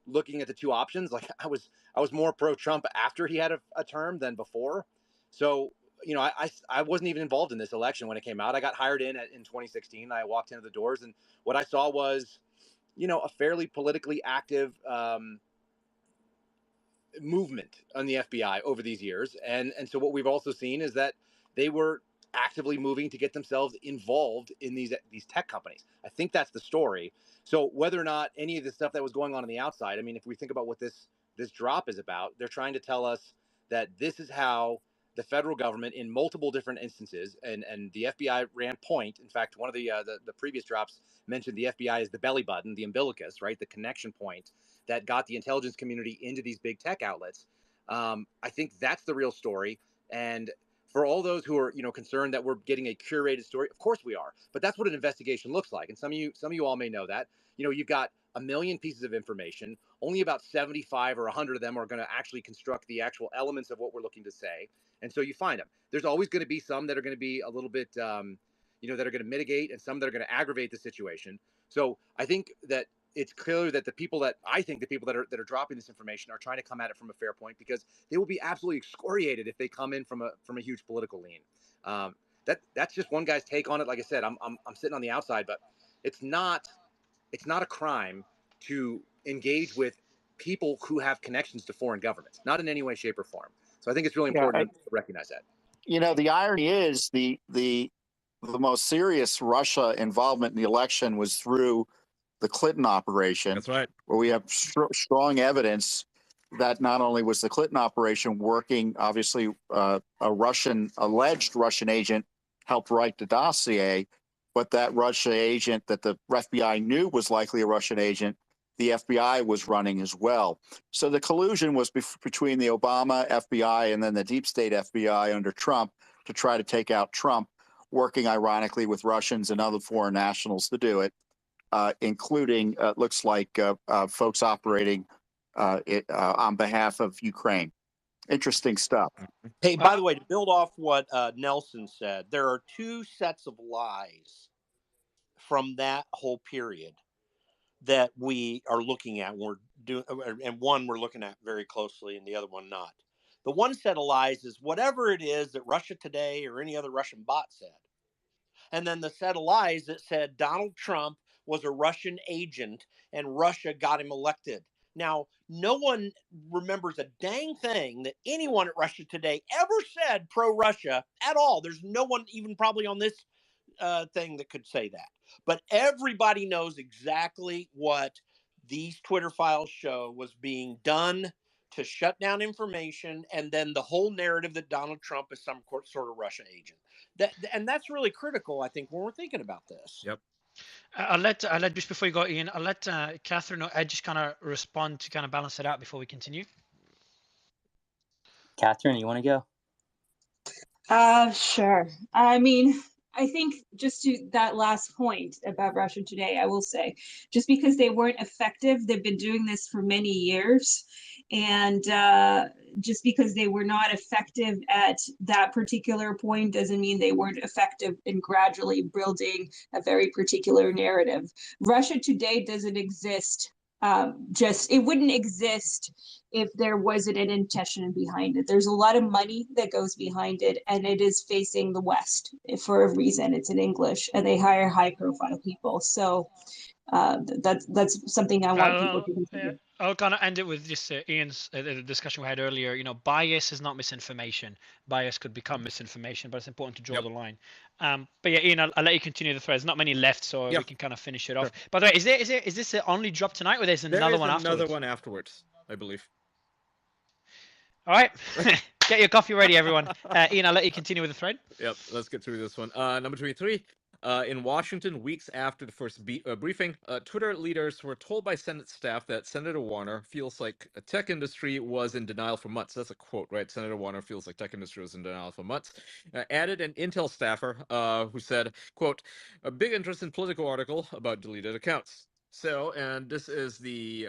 looking at the two options, like I was more pro-Trump after he had a term than before. So I wasn't even involved in this election when it came out. I got hired in 2016. I walked into the doors, and what I saw was a fairly politically active movement on the FBI over these years. And so what we've also seen is that they were actively moving to get themselves involved in these tech companies. I think that's the story. So whether or not any of the stuff that was going on the outside, I mean, if we think about what this drop is about, they're trying to tell us that this is how the federal government in multiple different instances, and the FBI ran point. In fact, one of the previous drops mentioned the FBI as the belly button, the umbilicus, right? The connection point that got the intelligence community into these big tech outlets. I think that's the real story. And for all those who are, concerned that we're getting a curated story, of course we are. But that's what an investigation looks like. And some of you all may know that. You've got a million pieces of information. Only about 75 or 100 of them are going to actually construct the actual elements of what we're looking to say. And so you find them. There's always going to be some that are going to be a little bit, that are going to mitigate, and some that are going to aggravate the situation. So I think that it's clear that the people that are dropping this information are trying to come at it from a fair point, because they will be absolutely excoriated if they come in from a huge political lean. That's just one guy's take on it. Like I said, I'm sitting on the outside, but it's not a crime to engage with people who have connections to foreign governments, not in any way, shape, or form. So I think it's really important to recognize that. The irony is the most serious Russia involvement in the election was through the Clinton operation. That's right. Where we have strong evidence that not only was the Clinton operation working, obviously a alleged Russian agent helped write the dossier, but that Russian agent that the FBI knew was likely a Russian agent, the FBI was running as well. So the collusion was between the Obama FBI and then the deep state FBI under Trump to try to take out Trump, working ironically with Russians and other foreign nationals to do it, including, looks like, folks operating on behalf of Ukraine. Interesting stuff. Hey, by the way, to build off what Nelson said, there are two sets of lies from that whole period that we are looking at. And one we're looking at very closely, and the other one not. The one set of lies is whatever it is that Russia Today or any other Russian bot said. And then the set of lies that said Donald Trump was a Russian agent and Russia got him elected. Now, no one remembers a dang thing that anyone at Russia Today ever said pro-Russia at all. There's no one even probably on this thing that could say that. But everybody knows exactly what these Twitter files show was being done to shut down information, and then the whole narrative that Donald Trump is some sort of Russia agent. And that's really critical, I think, when we're thinking about this. Yep. I'll let just before you go, Ian, I'll let Catherine or Ed just kind of respond to kind of balance it out before we continue. Catherine, you want to go? Sure. I mean, I think just to that last point about Russia Today, I will say, just because they weren't effective, they've been doing this for many years. And just because they were not effective at that particular point doesn't mean they weren't effective in gradually building a very particular narrative. Russia Today doesn't exist. It wouldn't exist if there wasn't an intention behind it. There's a lot of money that goes behind it, and it is facing the West for a reason. It's in English, and they hire high-profile people. So that's something I want people to consider. I'll kind of end it with just Ian's the discussion we had earlier. You know, bias is not misinformation. Bias could become misinformation, but it's important to draw the line. But yeah, Ian, I'll let you continue the thread. There's not many left, so we can kind of finish it off. By the way, is this the only drop tonight, or there's another one afterwards? Another one afterwards, I believe. All right, get your coffee ready, everyone. Ian, I'll let you continue with the thread. Yep, let's get through this one. Number 23. In Washington, weeks after the first briefing, Twitter leaders were told by Senate staff that Senator Warner feels like a tech industry was in denial for months. That's a quote, right? Senator Warner feels like tech industry was in denial for months. Added an Intel staffer who said, quote, a big interest in political article about deleted accounts. So, and this is the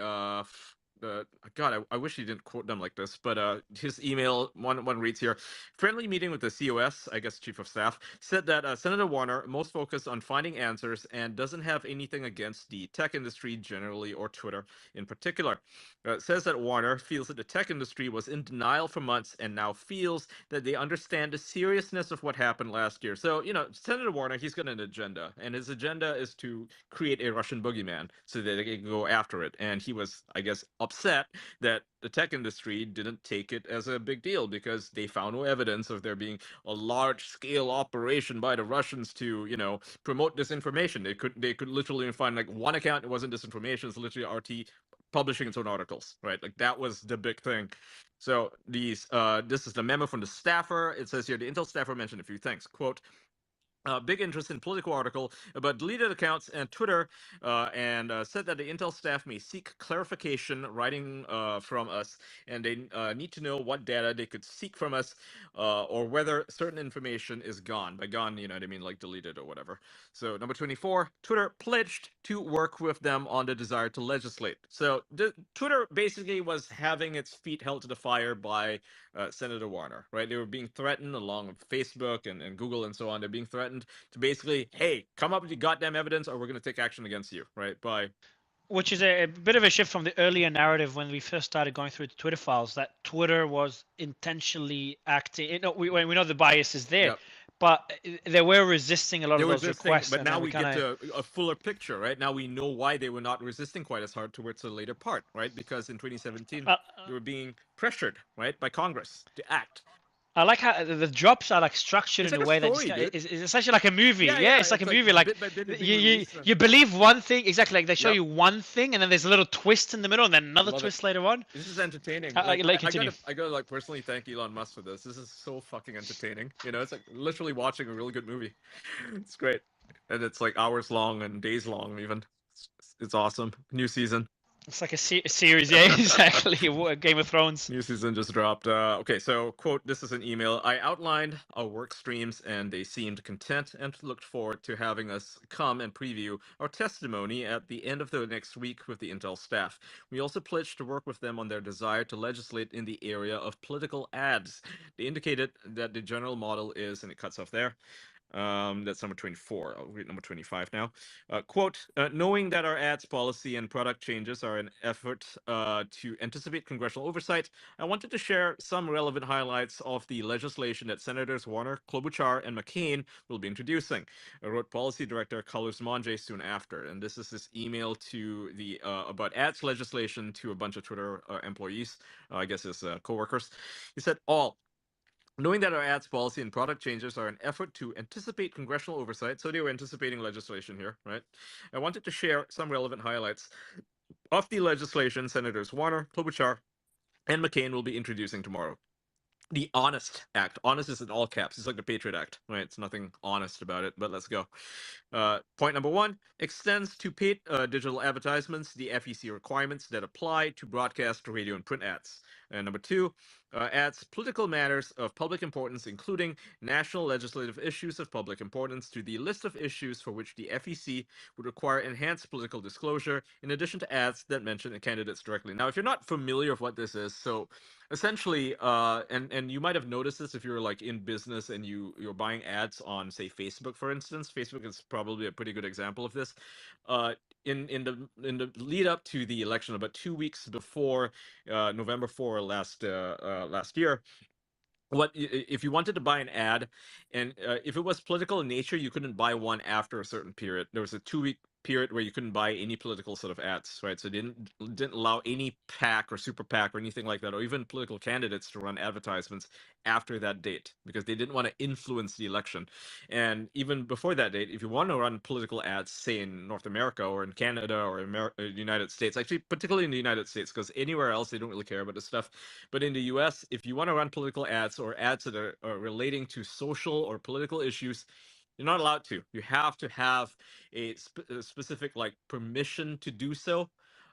God, I wish he didn't quote them like this, but his email, one reads here, friendly meeting with the COS, I guess Chief of Staff, said that Senator Warner most focused on finding answers and doesn't have anything against the tech industry generally or Twitter in particular. Says that Warner feels that the tech industry was in denial for months and now feels that they understand the seriousness of what happened last year. So, you know, Senator Warner, he's got an agenda, and his agenda is to create a Russian boogeyman so that they can go after it. And he was, I guess, upset that the tech industry didn't take it as a big deal because they found no evidence of there being a large-scale operation by the Russians to, you know, promote disinformation. They could literally find like one account, it wasn't disinformation, it's literally RT publishing its own articles, right? Like that was the big thing. So this is the memo from the staffer. It says here, the Intel staffer mentioned a few things. Quote, big interest in political article about deleted accounts and Twitter, and said that the Intel staff may seek clarification writing from us, and they need to know what data they could seek from us, or whether certain information is gone. By gone, you know what I mean, like deleted or whatever. So number 24, Twitter pledged to work with them on the desire to legislate. So Twitter basically was having its feet held to the fire by Senator Warner, right? They were being threatened along with Facebook and Google and so on. They're being threatened to basically, hey, come up with your goddamn evidence or we're going to take action against you, right? By which is a bit of a shift from the earlier narrative when we first started going through the Twitter files, that Twitter was intentionally acting. You know, we know the bias is there, but they were resisting a lot of those requests. But now we get to a fuller picture, right? Now we know why they were not resisting quite as hard towards the later part, right? Because in 2017, they were being pressured, right, by Congress to act. I like how the drops are like structured in a way that it's essentially like a movie. Yeah, it's like a movie. Like you believe one thing exactly. Like they show you one thing, and then there's a little twist in the middle, and then another twist later on. This is entertaining. I gotta like personally thank Elon Musk for this. This is so fucking entertaining. You know, it's like literally watching a really good movie. It's great, and it's like hours long and days long even. It's awesome. New season. It's like a series, yeah, exactly. Game of Thrones. New season just dropped. Okay, so, quote, this is an email. I outlined our work streams, and they seemed content and looked forward to having us come and preview our testimony at the end of the next week with the Intel staff. We also pledged to work with them on their desire to legislate in the area of political ads. They indicated that the general model is, and it cuts off there, That's number 24. I'll read number 25 now. Quote, knowing that our ads policy and product changes are an effort to anticipate congressional oversight, I wanted to share some relevant highlights of the legislation that Senators Warner, Klobuchar, and McCain will be introducing, wrote Policy Director Carlos Monge soon after. And this is his email to the about ads legislation to a bunch of Twitter employees, I guess his coworkers. He said, knowing that our ads policy and product changes are an effort to anticipate congressional oversight, so they were anticipating legislation here, right? I wanted to share some relevant highlights of the legislation Senators Warner, Klobuchar, and McCain will be introducing tomorrow. The Honest Act. Honest is in all caps. It's like the Patriot Act, right? It's nothing honest about it, but let's go. Point number 1, extends to paid digital advertisements the FEC requirements that apply to broadcast, radio, and print ads. And number 2, adds political matters of public importance, including national legislative issues of public importance, to the list of issues for which the FEC would require enhanced political disclosure, in addition to ads that mention the candidates directly. Now, if you're not familiar with what this is, so essentially, and you might have noticed this if you're like in business and you're buying ads on, say, Facebook, for instance. Facebook is probably a pretty good example of this. In the lead up to the election, about 2 weeks before November 4 last year, if you wanted to buy an ad, and if it was political in nature, you couldn't buy one after a certain period. There was a 2-week period where you couldn't buy any political sort of ads, right? So it didn't allow any PAC or super PAC or anything like that, or even political candidates to run advertisements after that date, because they didn't want to influence the election. And even before that date, if you want to run political ads, say in North America or in Canada or the United States, actually particularly in the United States, because anywhere else they don't really care about this stuff, but in the US, if you want to run political ads or ads that are relating to social or political issues, you're not allowed to. You have to have a specific like permission to do so.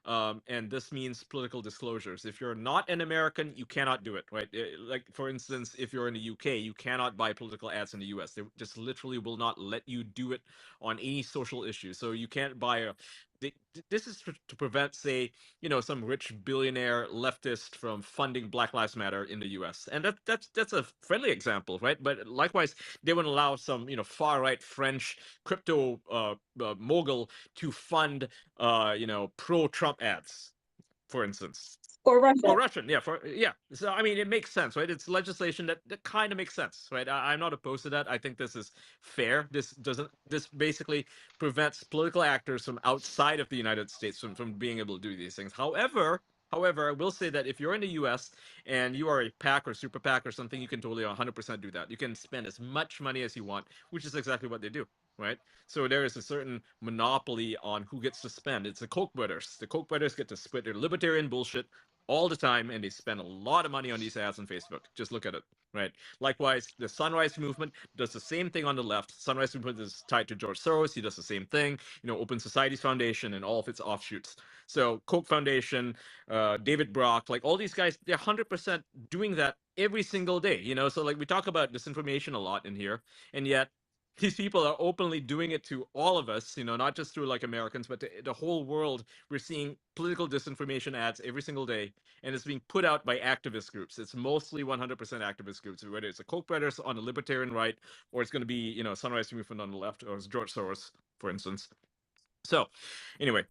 And this means political disclosures. If you're not an American, you cannot do it, right? Like, for instance, if you're in the UK, you cannot buy political ads in the US. They just literally will not let you do it on any social issue. So you can't buy this is to prevent, say, some rich billionaire leftist from funding Black Lives Matter in the U.S. And that's a friendly example, right? But likewise, they would allow some far right French crypto mogul to fund pro-Trump ads, for instance. Or Russia. Or Russian, yeah. So I mean, it makes sense, right? It's legislation that kind of makes sense, right? I'm not opposed to that. I think this is fair. This basically prevents political actors from outside of the United States from being able to do these things. However, I will say that if you're in the U.S. and you are a PAC or super PAC or something, you can totally 100% do that. You can spend as much money as you want, which is exactly what they do, right? So there is a certain monopoly on who gets to spend. It's the Koch brothers. The Koch brothers get to split their libertarian bullshit all the time, and they spend a lot of money on these ads on Facebook. Just look at it, right? Likewise, the Sunrise Movement does the same thing on the left. Sunrise Movement is tied to George Soros. He does the same thing. Open Societies Foundation and all of its offshoots. So Koch Foundation, David Brock, like all these guys, they're 100% doing that every single day. So like we talk about disinformation a lot in here, and yet these people are openly doing it to all of us, not just through like Americans, but to the whole world. We're seeing political disinformation ads every single day, and it's being put out by activist groups. It's mostly 100% activist groups, whether it's the Koch brothers on the libertarian right, or it's going to be, Sunrise Movement on the left, or it's George Soros, for instance. So anyway,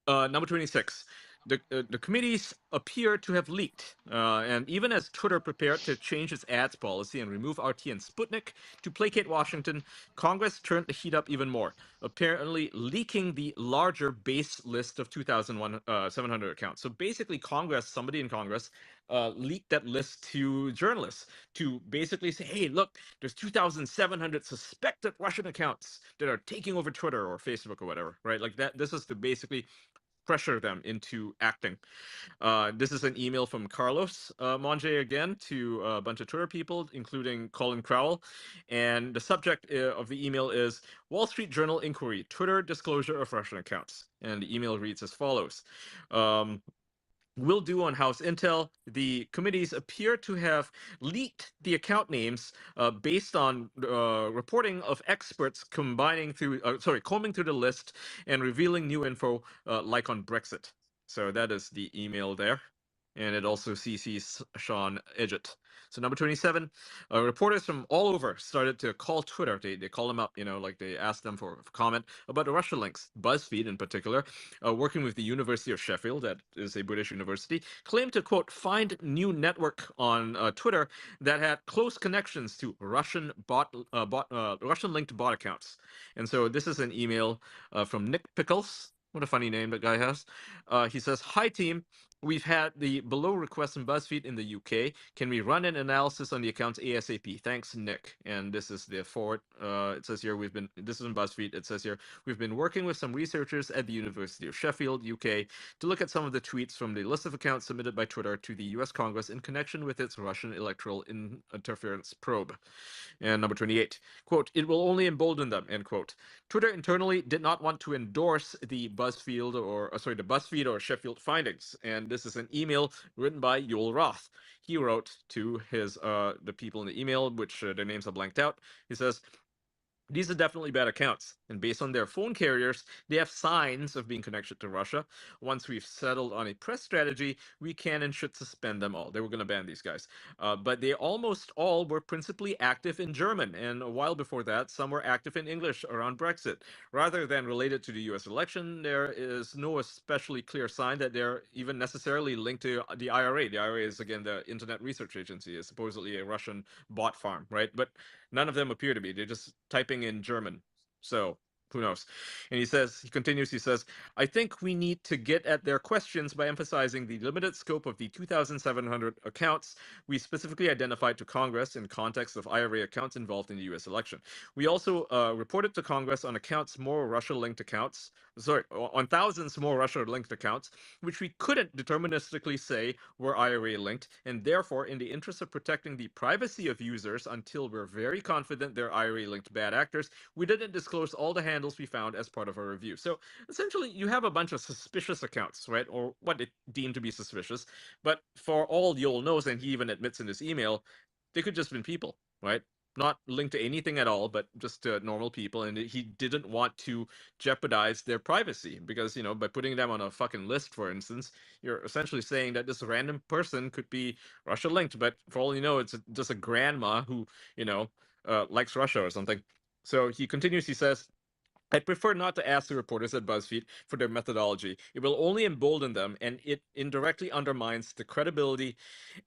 number 26. The committees appear to have leaked, and even as Twitter prepared to change its ads policy and remove RT and Sputnik to placate Washington, Congress turned the heat up even more, apparently leaking the larger base list of 2,700 accounts. So basically, somebody in Congress, leaked that list to journalists to basically say, hey, look, there's 2,700 suspected Russian accounts that are taking over Twitter or Facebook or whatever, right? Like that. This is to basically pressure them into acting. This is an email from Carlos Monge again to a bunch of Twitter people, including Colin Crowell. And the subject of the email is Wall Street Journal Inquiry, Twitter Disclosure of Russian Accounts. And the email reads as follows. Will do on House Intel. The committees appear to have leaked the account names based on reporting of experts combing through the list and revealing new info like on Brexit. So that is the email there. and it also CCs Sean Edgett. So number 27, reporters from all over started to call Twitter. They call them up, like they asked them for comment about the Russia links. BuzzFeed, in particular, working with the University of Sheffield, that is a British university, claimed to, quote, find new network on Twitter that had close connections to Russian linked bot accounts. And so this is an email from Nick Pickles. What a funny name that guy has. He says, "Hi team, we've had the below request from BuzzFeed in the UK. Can we run an analysis on the accounts ASAP? Thanks, Nick." And this is the forward. It says here, this is in BuzzFeed. It says here, "We've been working with some researchers at the University of Sheffield, UK, to look at some of the tweets from the list of accounts submitted by Twitter to the US Congress in connection with its Russian electoral interference probe." And number 28, quote, "It will only embolden them," end quote. Twitter internally did not want to endorse the BuzzFeed or Sheffield findings. And this is an email written by Yoel Roth. He wrote to the people in the email, which their names are blanked out. He says, "These are definitely bad accounts, and based on their phone carriers, they have signs of being connected to Russia. Once we've settled on a press strategy, we can and should suspend them all." They were going to ban these guys. But they almost all were principally active in German, and a while before that, some were active in English around Brexit. Rather than related to the US election, there is no especially clear sign that they're even necessarily linked to the IRA. The IRA is, again, the Internet Research Agency, is supposedly a Russian bot farm, right? But none of them appear to be. They're just typing in German. So who knows? And he says, "I think we need to get at their questions by emphasizing the limited scope of the 2,700 accounts we specifically identified to Congress in context of IRA accounts involved in the US election. We also reported to Congress on thousands more Russia-linked accounts, which we couldn't deterministically say were IRA linked, and therefore, in the interest of protecting the privacy of users until we're very confident they're IRA linked bad actors, we didn't disclose all the handles we found as part of our review." So essentially, you have a bunch of suspicious accounts, right? Or what it deemed to be suspicious. But for all Yoel knows, and he even admits in this email, they could just been people, right? Not linked to anything at all, but just normal people. And he didn't want to jeopardize their privacy because, by putting them on a fucking list, for instance, you're essentially saying that this random person could be Russia linked. But for all you know, it's just a grandma who, likes Russia or something. So he continues, he says, "I'd prefer not to ask the reporters at BuzzFeed for their methodology. It will only embolden them, and it indirectly undermines the credibility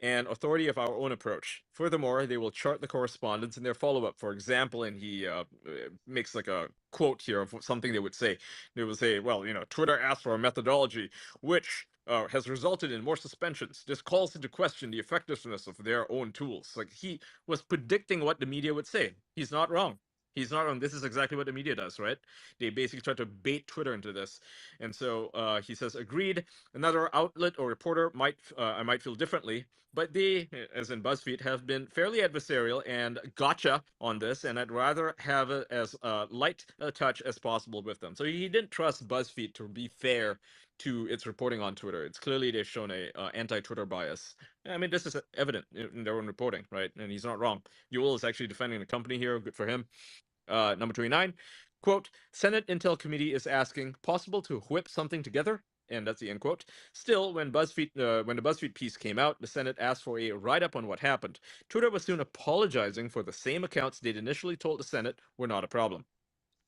and authority of our own approach. Furthermore, they will chart the correspondence in their follow-up." For example, and he makes like a quote here of something they would say. They would say, "Well, Twitter asked for a methodology, which has resulted in more suspensions. This calls into question the effectiveness of their own tools." Like, he was predicting what the media would say. He's not wrong. He's not wrong. This is exactly what the media does, right? They basically try to bait Twitter into this. And so he says, "Agreed. Another outlet or reporter I might feel differently, but they, as in BuzzFeed, have been fairly adversarial and gotcha on this, and I'd rather have it as light a touch as possible with them." So he didn't trust BuzzFeed to be fair to its reporting on Twitter. It's clearly they've shown a anti-Twitter bias. I mean, this is evident in their own reporting, right? And he's not wrong. Yoel is actually defending the company here. Good for him. Number 29, quote, "Senate Intel Committee is asking, possible to whip something together?" And that's the end quote. Still, when the BuzzFeed piece came out, the Senate asked for a write-up on what happened. Twitter was soon apologizing for the same accounts they'd initially told the Senate were not a problem.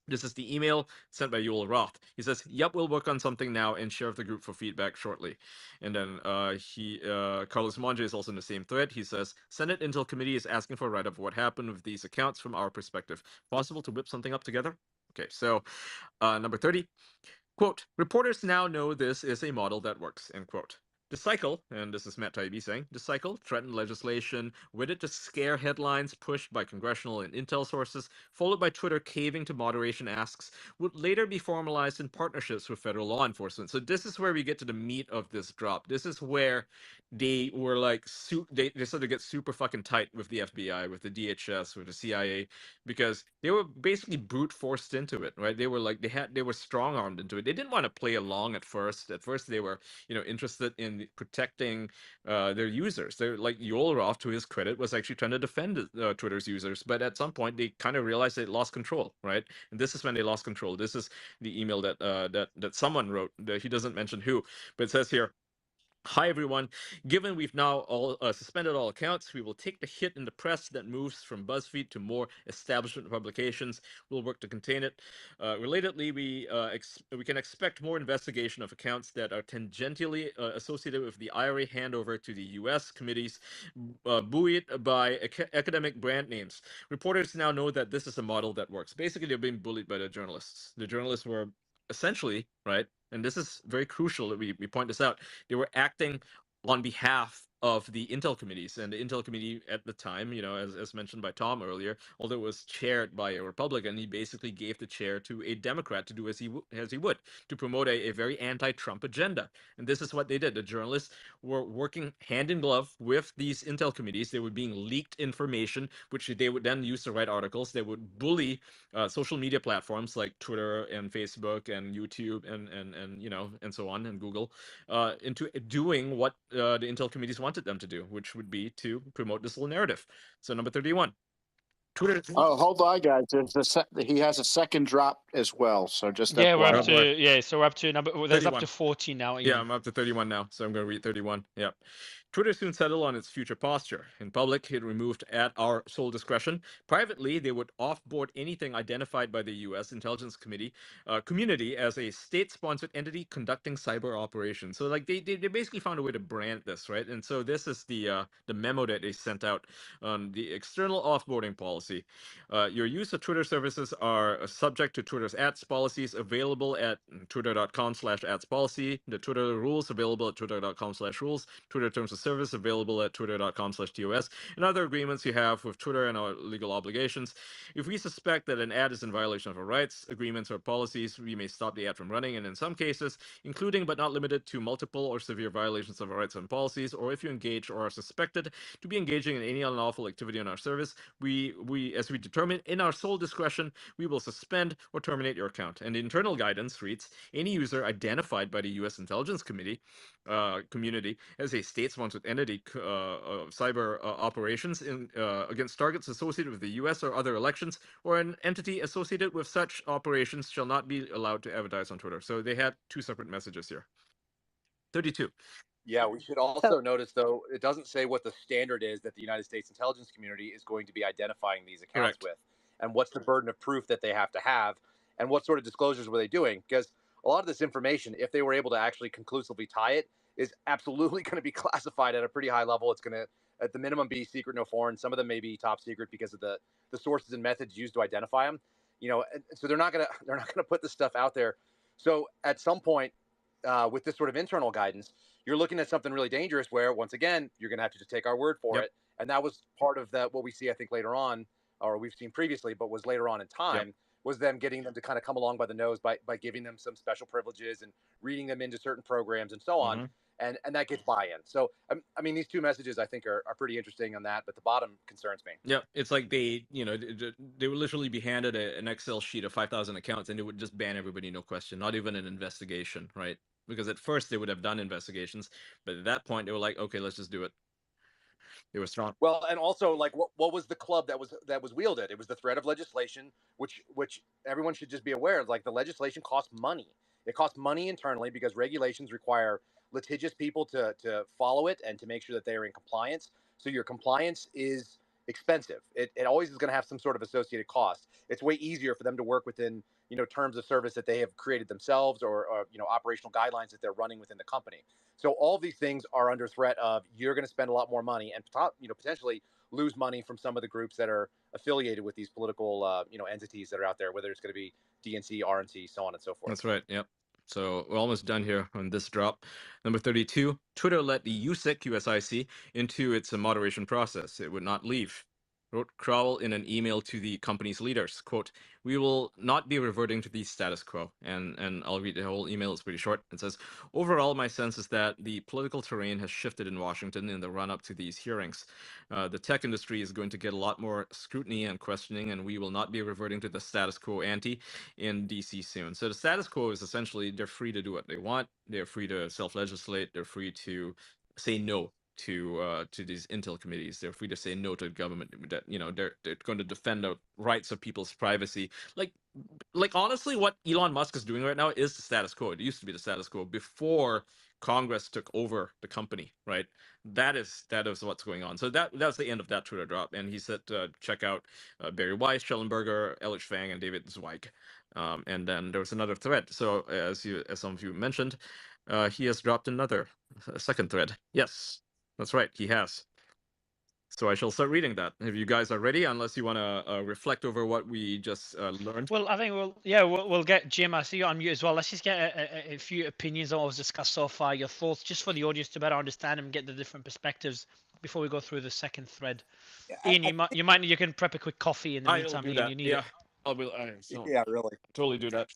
This is the email sent by Yoel Roth. He says, "Yep, we'll work on something now and share with the group for feedback shortly." And then Carlos Monge is also in the same thread. He says, "Senate Intel Committee is asking for a write-up of what happened with these accounts from our perspective. Possible to whip something up together?" Okay, so number 30, quote, "Reporters now know this is a model that works," end quote. The cycle, and this is Matt Taibbi saying, "The cycle, threatened legislation, with it to scare headlines pushed by congressional and intel sources, followed by Twitter caving to moderation asks, would later be formalized in partnerships with federal law enforcement." So this is where we get to the meat of this drop. This is where they were like, they started to get super fucking tight with the FBI, with the DHS, with the CIA, because they were basically brute forced into it, right? They were like, they were strong armed into it. They didn't want to play along at first. At first, they were, interested in protecting their users. They're like, Yoel Roth, to his credit, was actually trying to defend Twitter's users, but at some point they kind of realized they lost control, right? And this is when they lost control. This is the email that someone wrote. He doesn't mention who, but it says here, Hi, everyone. Given we've now all suspended all accounts, we will take the hit in the press that moves from BuzzFeed to more establishment publications. We'll work to contain it. Relatedly, we can expect more investigation of accounts that are tangentially associated with the IRA handover to the U.S. committees, buoyed by academic brand names. Reporters now know that this is a model that works. Basically, they're being bullied by the journalists. The journalists were essentially, right, and this is very crucial that we point this out, they were acting on behalf of the Intel committees, and the Intel committee at the time, as mentioned by Tom earlier, although it was chaired by a Republican, he basically gave the chair to a Democrat to do as he would, to promote a very anti-Trump agenda. And this is what they did. The journalists were working hand in glove with these Intel committees. They were being leaked information, which they would then use to write articles. They would bully social media platforms like Twitter and Facebook and YouTube and so on, and Google, into doing what the Intel committees wanted them to do, which would be to promote this little narrative. So number 31. Twitter. Oh, hold on, guys. He has a second drop as well. So just Yeah, we're FYI. up to so we're up to number. There's 31. up to 40 now. Ian. Yeah, I'm up to 31 now, so I'm going to read 31. Yeah. Twitter soon settled on its future posture. In public, it removed at our sole discretion. Privately, they would offboard anything identified by the U.S. Intelligence community as a state-sponsored entity conducting cyber operations. So, like, they basically found a way to brand this, right? And so this is the memo that they sent out on the external offboarding policy. Your use of Twitter services are subject to Twitter's ads policies available at twitter.com/ads policy. The Twitter rules available at twitter.com/rules. Twitter terms of service available at twitter.com/TOS, and other agreements you have with Twitter and our legal obligations. If we suspect that an ad is in violation of our rights, agreements, or policies, we may stop the ad from running, and in some cases, including but not limited to multiple or severe violations of our rights and policies, or if you engage or are suspected to be engaging in any unlawful activity on our service, as we determine in our sole discretion, we will suspend or terminate your account. And the internal guidance reads, any user identified by the U.S. Intelligence community as a state-sponsored entity of cyber operations against targets associated with the U.S. or other elections, or an entity associated with such operations shall not be allowed to advertise on Twitter. So they had two separate messages here. 32. Yeah, we should also notice, though, it doesn't say what the standard is that the United States intelligence community is going to be identifying these accounts with, and what's the burden of proof that they have to have, and what sort of disclosures were they doing? Because a lot of this information, if they were able to actually conclusively tie it, is absolutely going to be classified at a pretty high level. It's going to, at the minimum, be secret, no foreign. Some of them may be top secret because of the sources and methods used to identify them. So they're not going to put this stuff out there. So at some point, with this sort of internal guidance, you're looking at something really dangerous where, once again, you're going to have to just take our word for it. And that was part of what we see, I think, later on, or we've seen previously, but was later on in time, was them getting them to kind of come along by the nose by giving them some special privileges and reading them into certain programs and so on. And that gets buy-in. So, I mean, these two messages, I think, are pretty interesting on that, but the bottom concerns me. Yeah, it's like they would literally be handed an Excel sheet of 5,000 accounts, and they would just ban everybody, no question, not even an investigation, right? Because at first they would have done investigations, but at that point they were like, okay, let's just do it. They were strong. Well, and also, like, what was the club that was wielded? It was the threat of legislation, which everyone should just be aware of. Like, the legislation costs money. It costs money internally because regulations require litigious people to follow it and to make sure that they are in compliance. So your compliance is expensive. It always is going to have some sort of associated cost. It's way easier for them to work within terms of service that they have created themselves, or operational guidelines that they're running within the company. So all these things are under threat of, you're going to spend a lot more money and potentially lose money from some of the groups that are affiliated with these political entities that are out there, whether it's going to be DNC, RNC, so on and so forth. That's right. Yep. So we're almost done here on this drop. Number 32, Twitter let the USIC into its moderation process. It would not leave. Wrote Crowell in an email to the company's leaders, quote, we will not be reverting to the status quo. And I'll read the whole email. It's pretty short. It says, overall, my sense is that the political terrain has shifted in Washington in the run-up to these hearings. The tech industry is going to get a lot more scrutiny and questioning, and we will not be reverting to the status quo ante in DC soon. So the status quo is essentially they're free to do what they want. They're free to self-legislate. They're free to say no to these intel committees. They're free to say no to the government. That they're going to defend the rights of people's privacy. Like honestly, what Elon Musk is doing right now is the status quo. It used to be the status quo before Congress took over the company, right? That is what's going on. So that's the end of that Twitter drop. And he said check out Barry Weiss, Schellenberger, Elliot Fang, and David Zweig. And then there was another thread. So as some of you mentioned, he has dropped a second thread. Yes, that's right, he has. So I shall start reading that. If you guys are ready, unless you want to reflect over what we just learned. Well, I think we'll get Jim. I see you on mute as well. Let's just get a few opinions on what was discussed so far. Your thoughts, just for the audience to better understand and get the different perspectives before we go through the second thread. Ian, you can prep a quick coffee in the meantime. I'll do Ian, that. you need Yeah, it. Yeah, really. Totally do that.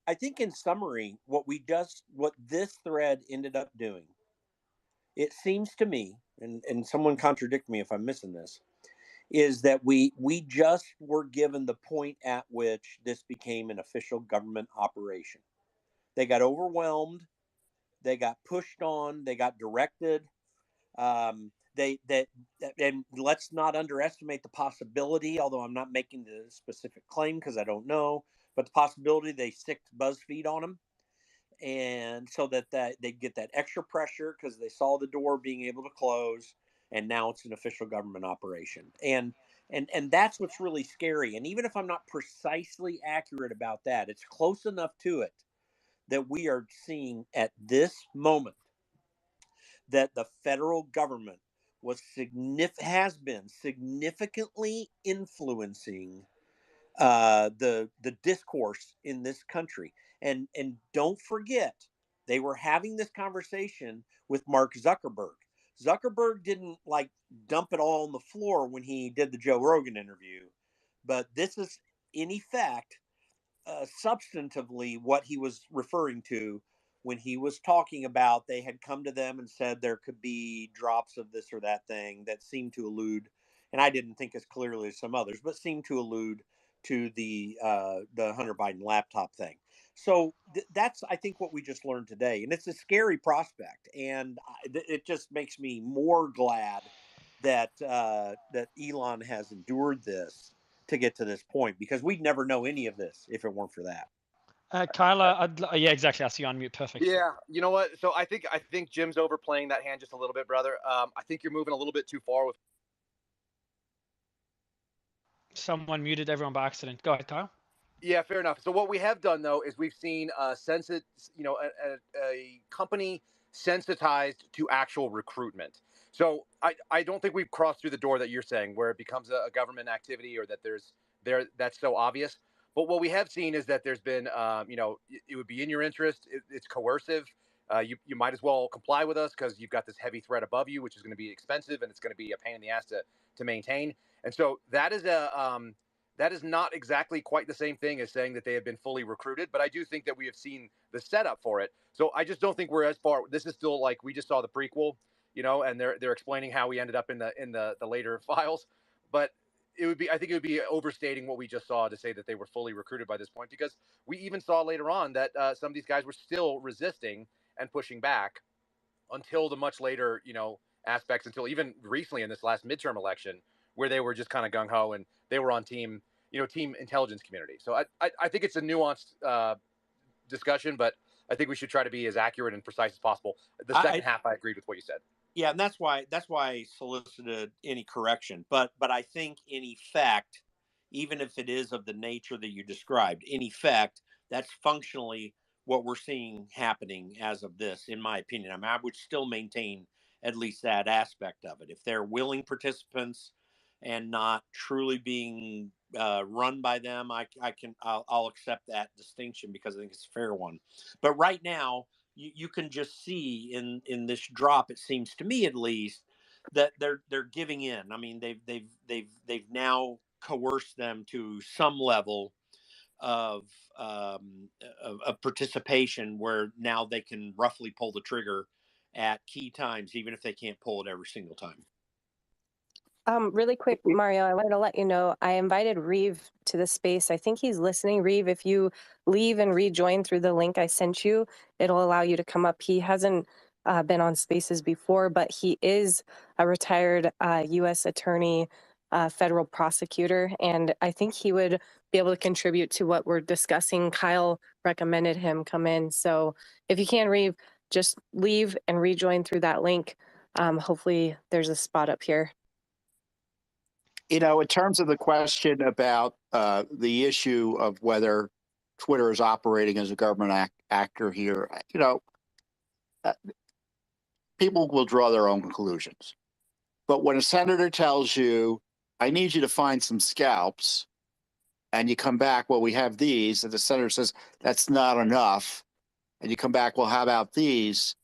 I think in summary, what this thread ended up doing, it seems to me, and someone contradict me if I'm missing this, is that we just were given the point at which this became an official government operation. They got overwhelmed, they got pushed on, they got directed. And let's not underestimate the possibility, although I'm not making the specific claim because I don't know, but the possibility they sicked BuzzFeed on them. And so that they get that extra pressure because they saw the door being able to close, and now it's an official government operation. And that's what's really scary. And even if I'm not precisely accurate about that, it's close enough to it that we are seeing at this moment that the federal government has been significantly influencing the discourse in this country. And don't forget, they were having this conversation with Mark Zuckerberg. Zuckerberg didn't dump it all on the floor when he did the Joe Rogan interview, but this is in effect substantively what he was referring to when he was talking about they had come to them and said there could be drops of this or that thing that seemed to allude, and I didn't think as clearly as some others, but seemed to allude to the Hunter Biden laptop thing. So that's, I think, what we just learned today, and it's a scary prospect, and it just makes me more glad that Elon has endured this to get to this point, because we'd never know any of this if it weren't for that. Kyler, yeah, exactly. I see you on mute. Perfect. Yeah, you know what? So I think Jim's overplaying that hand just a little bit, brother. I think you're moving a little bit too far with. Someone muted everyone by accident. Go ahead, Kyle. Yeah, fair enough. So what we have done though is we've seen a company sensitized to actual recruitment. So I don't think we've crossed through the door that you're saying, where it becomes a government activity, or that that's so obvious. But what we have seen is that there's been, it would be in your interest. It's coercive. You might as well comply with us because you've got this heavy threat above you, which is going to be expensive, and it's going to be a pain in the ass to maintain. And so that is not exactly quite the same thing as saying that they have been fully recruited, but I do think that we have seen the setup for it. So I just don't think we're as far. This is still like we just saw the prequel, and they're explaining how we ended up in the later files. But I think it would be overstating what we just saw to say that they were fully recruited by this point, because we even saw later on that some of these guys were still resisting and pushing back until the much later, aspects, until even recently in this last midterm election, where they were just kind of gung ho and they were on team intelligence community. So I think it's a nuanced discussion, but I think we should try to be as accurate and precise as possible. The second half, I agreed with what you said. Yeah, and that's why I solicited any correction. But I think in effect, even if it is of the nature that you described, in effect, that's functionally what we're seeing happening as of this, in my opinion. I mean, I would still maintain at least that aspect of it. If they're willing participants and not truly being run by them, I'll accept that distinction, because I think it's a fair one. But right now, you can just see in this drop, it seems to me at least, that they're giving in. I mean, they've now coerced them to some level of participation, where now they can roughly pull the trigger at key times, even if they can't pull it every single time. Really quick, Mario, I wanted to let you know I invited Reeve to the space. I think he's listening. Reeve, if you leave and rejoin through the link I sent you, it'll allow you to come up. He hasn't been on Spaces before, but he is a retired U.S. attorney, federal prosecutor, and I think he would be able to contribute to what we're discussing. Kyle recommended him come in. So if you can't read, just leave and rejoin through that link. Hopefully there's a spot up here. In terms of the question about the issue of whether Twitter is operating as a government actor here, people will draw their own conclusions. But when a senator tells you, I need you to find some scalps, and you come back, well, we have these, and the senator says, that's not enough, and you come back, well, how about these?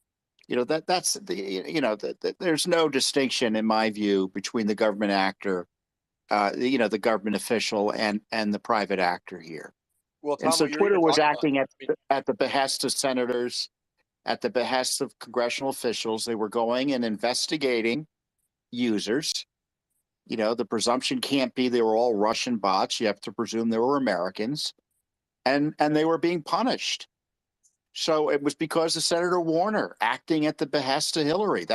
That's there's no distinction, in my view, between the government actor, the government official and the private actor here. Well, Tom, and so what you're Twitter even was talking about, acting at the behest of senators, at the behest of congressional officials. They were going and investigating users. The presumption can't be they were all Russian bots. You have to presume they were Americans, and they were being punished. So it was because of Senator Warner acting at the behest of Hillary.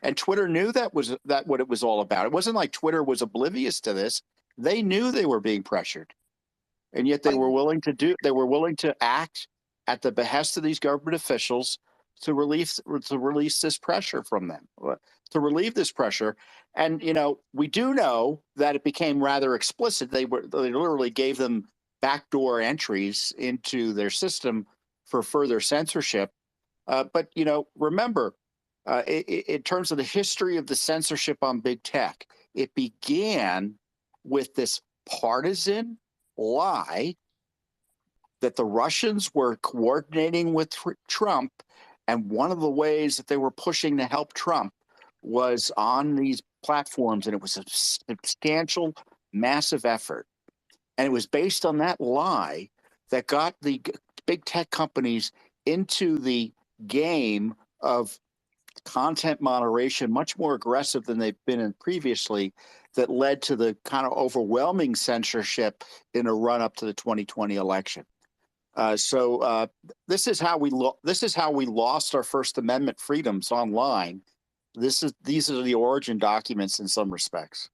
And Twitter knew that what it was all about. It wasn't like Twitter was oblivious to this. They knew they were being pressured, and yet they were willing to act at the behest of these government officials to release this pressure from them, to relieve this pressure. And we do know that it became rather explicit. They literally gave them backdoor entries into their system for further censorship. But remember, in terms of the history of the censorship on big tech, it began with this partisan lie that the Russians were coordinating with Trump, and one of the ways that they were pushing to help Trump was on these platforms, and it was a substantial, massive effort. And it was based on that lie that got the big tech companies into the game of content moderation, much more aggressive than they've been in previously, that led to the kind of overwhelming censorship in a run up to the 2020 election. So this is how we lost our First Amendment freedoms online. These are the origin documents in some respects.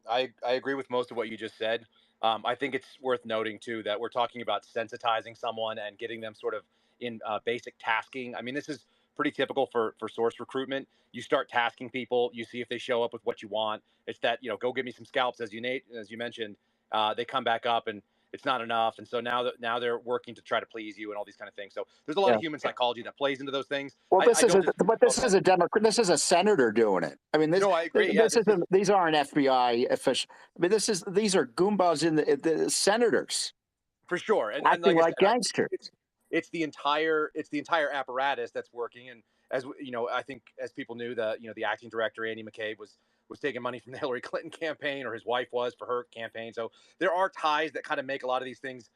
I agree with most of what you just said. I think it's worth noting, too, that we're talking about sensitizing someone and getting them sort of in basic tasking. I mean, this is pretty typical for source recruitment. You start tasking people, you see if they show up with what you want. It's that, go give me some scalps, as you mentioned. They come back up and it's not enough. And so now they're working to try to please you and all these kind of things. So there's a lot of human psychology that plays into those things. Well, this is a Democrat. This is a senator doing it. I mean, no, I agree. These aren't FBI officials. I mean, these are Goombas in the senators. For sure, and acting like gangsters. It's the entire apparatus that's working. And as I think as people knew, the acting director Andy McCabe was taking money from the Hillary Clinton campaign, or his wife was for her campaign. So there are ties that kind of make a lot of these things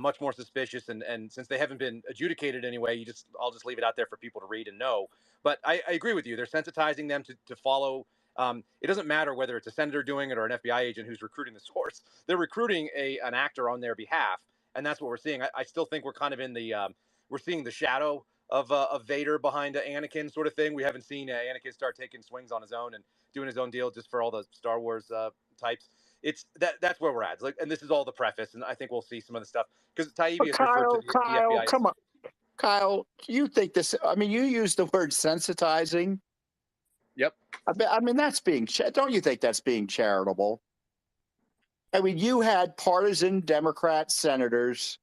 much more suspicious. And since they haven't been adjudicated anyway, I'll just leave it out there for people to read and know. But I agree with you. They're sensitizing them to follow. It doesn't matter whether it's a senator doing it or an FBI agent who's recruiting the source. They're recruiting an actor on their behalf. And that's what we're seeing. I still think we're kind of in we're seeing the shadow of Vader behind Anakin sort of thing. We haven't seen Anakin start taking swings on his own and doing his own deal just for all the Star Wars types. It's that's where we're at. And this is all the preface, and I think we'll see some of the stuff because Taibbi has referred to the FBI. Come on, Kyle. You think this? I mean, you use the word sensitizing. Yep. I mean, that's being. Don't you think that's being charitable? I mean, you had partisan Democrat senators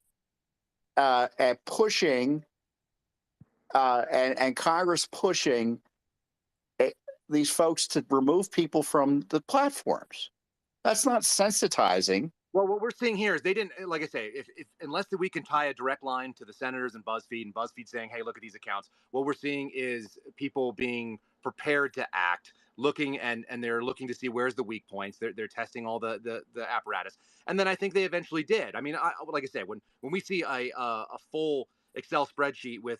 pushing and Congress pushing these folks to remove people from the platforms. That's not sensitizing. Well, what we're seeing here is they didn't, like I say, if unless we can tie a direct line to the senators and BuzzFeed saying, hey, look at these accounts, what we're seeing is people being prepared to act, looking and they're looking to see where's the weak points. They're testing all the apparatus. And then I think they eventually did. I mean, like I said, when we see a full Excel spreadsheet with,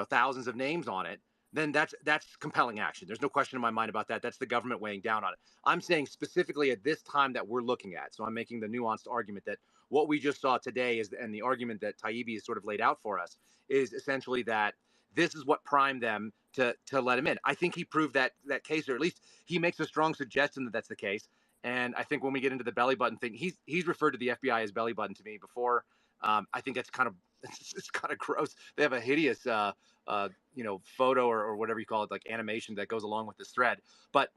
thousands of names on it, then that's compelling action. There's no question in my mind about that. That's the government weighing down on it. I'm saying specifically at this time that we're looking at. So I'm making the nuanced argument that what we just saw today is, and the argument that Taibbi has sort of laid out for us, is essentially that this is what primed them to let him in. I think he proved that case, or at least he makes a strong suggestion that that's the case. And I think when we get into the belly button thing, he's referred to the FBI as belly button to me before. I think it's kind of gross. They have a hideous photo or whatever you call it, like animation that goes along with this thread. But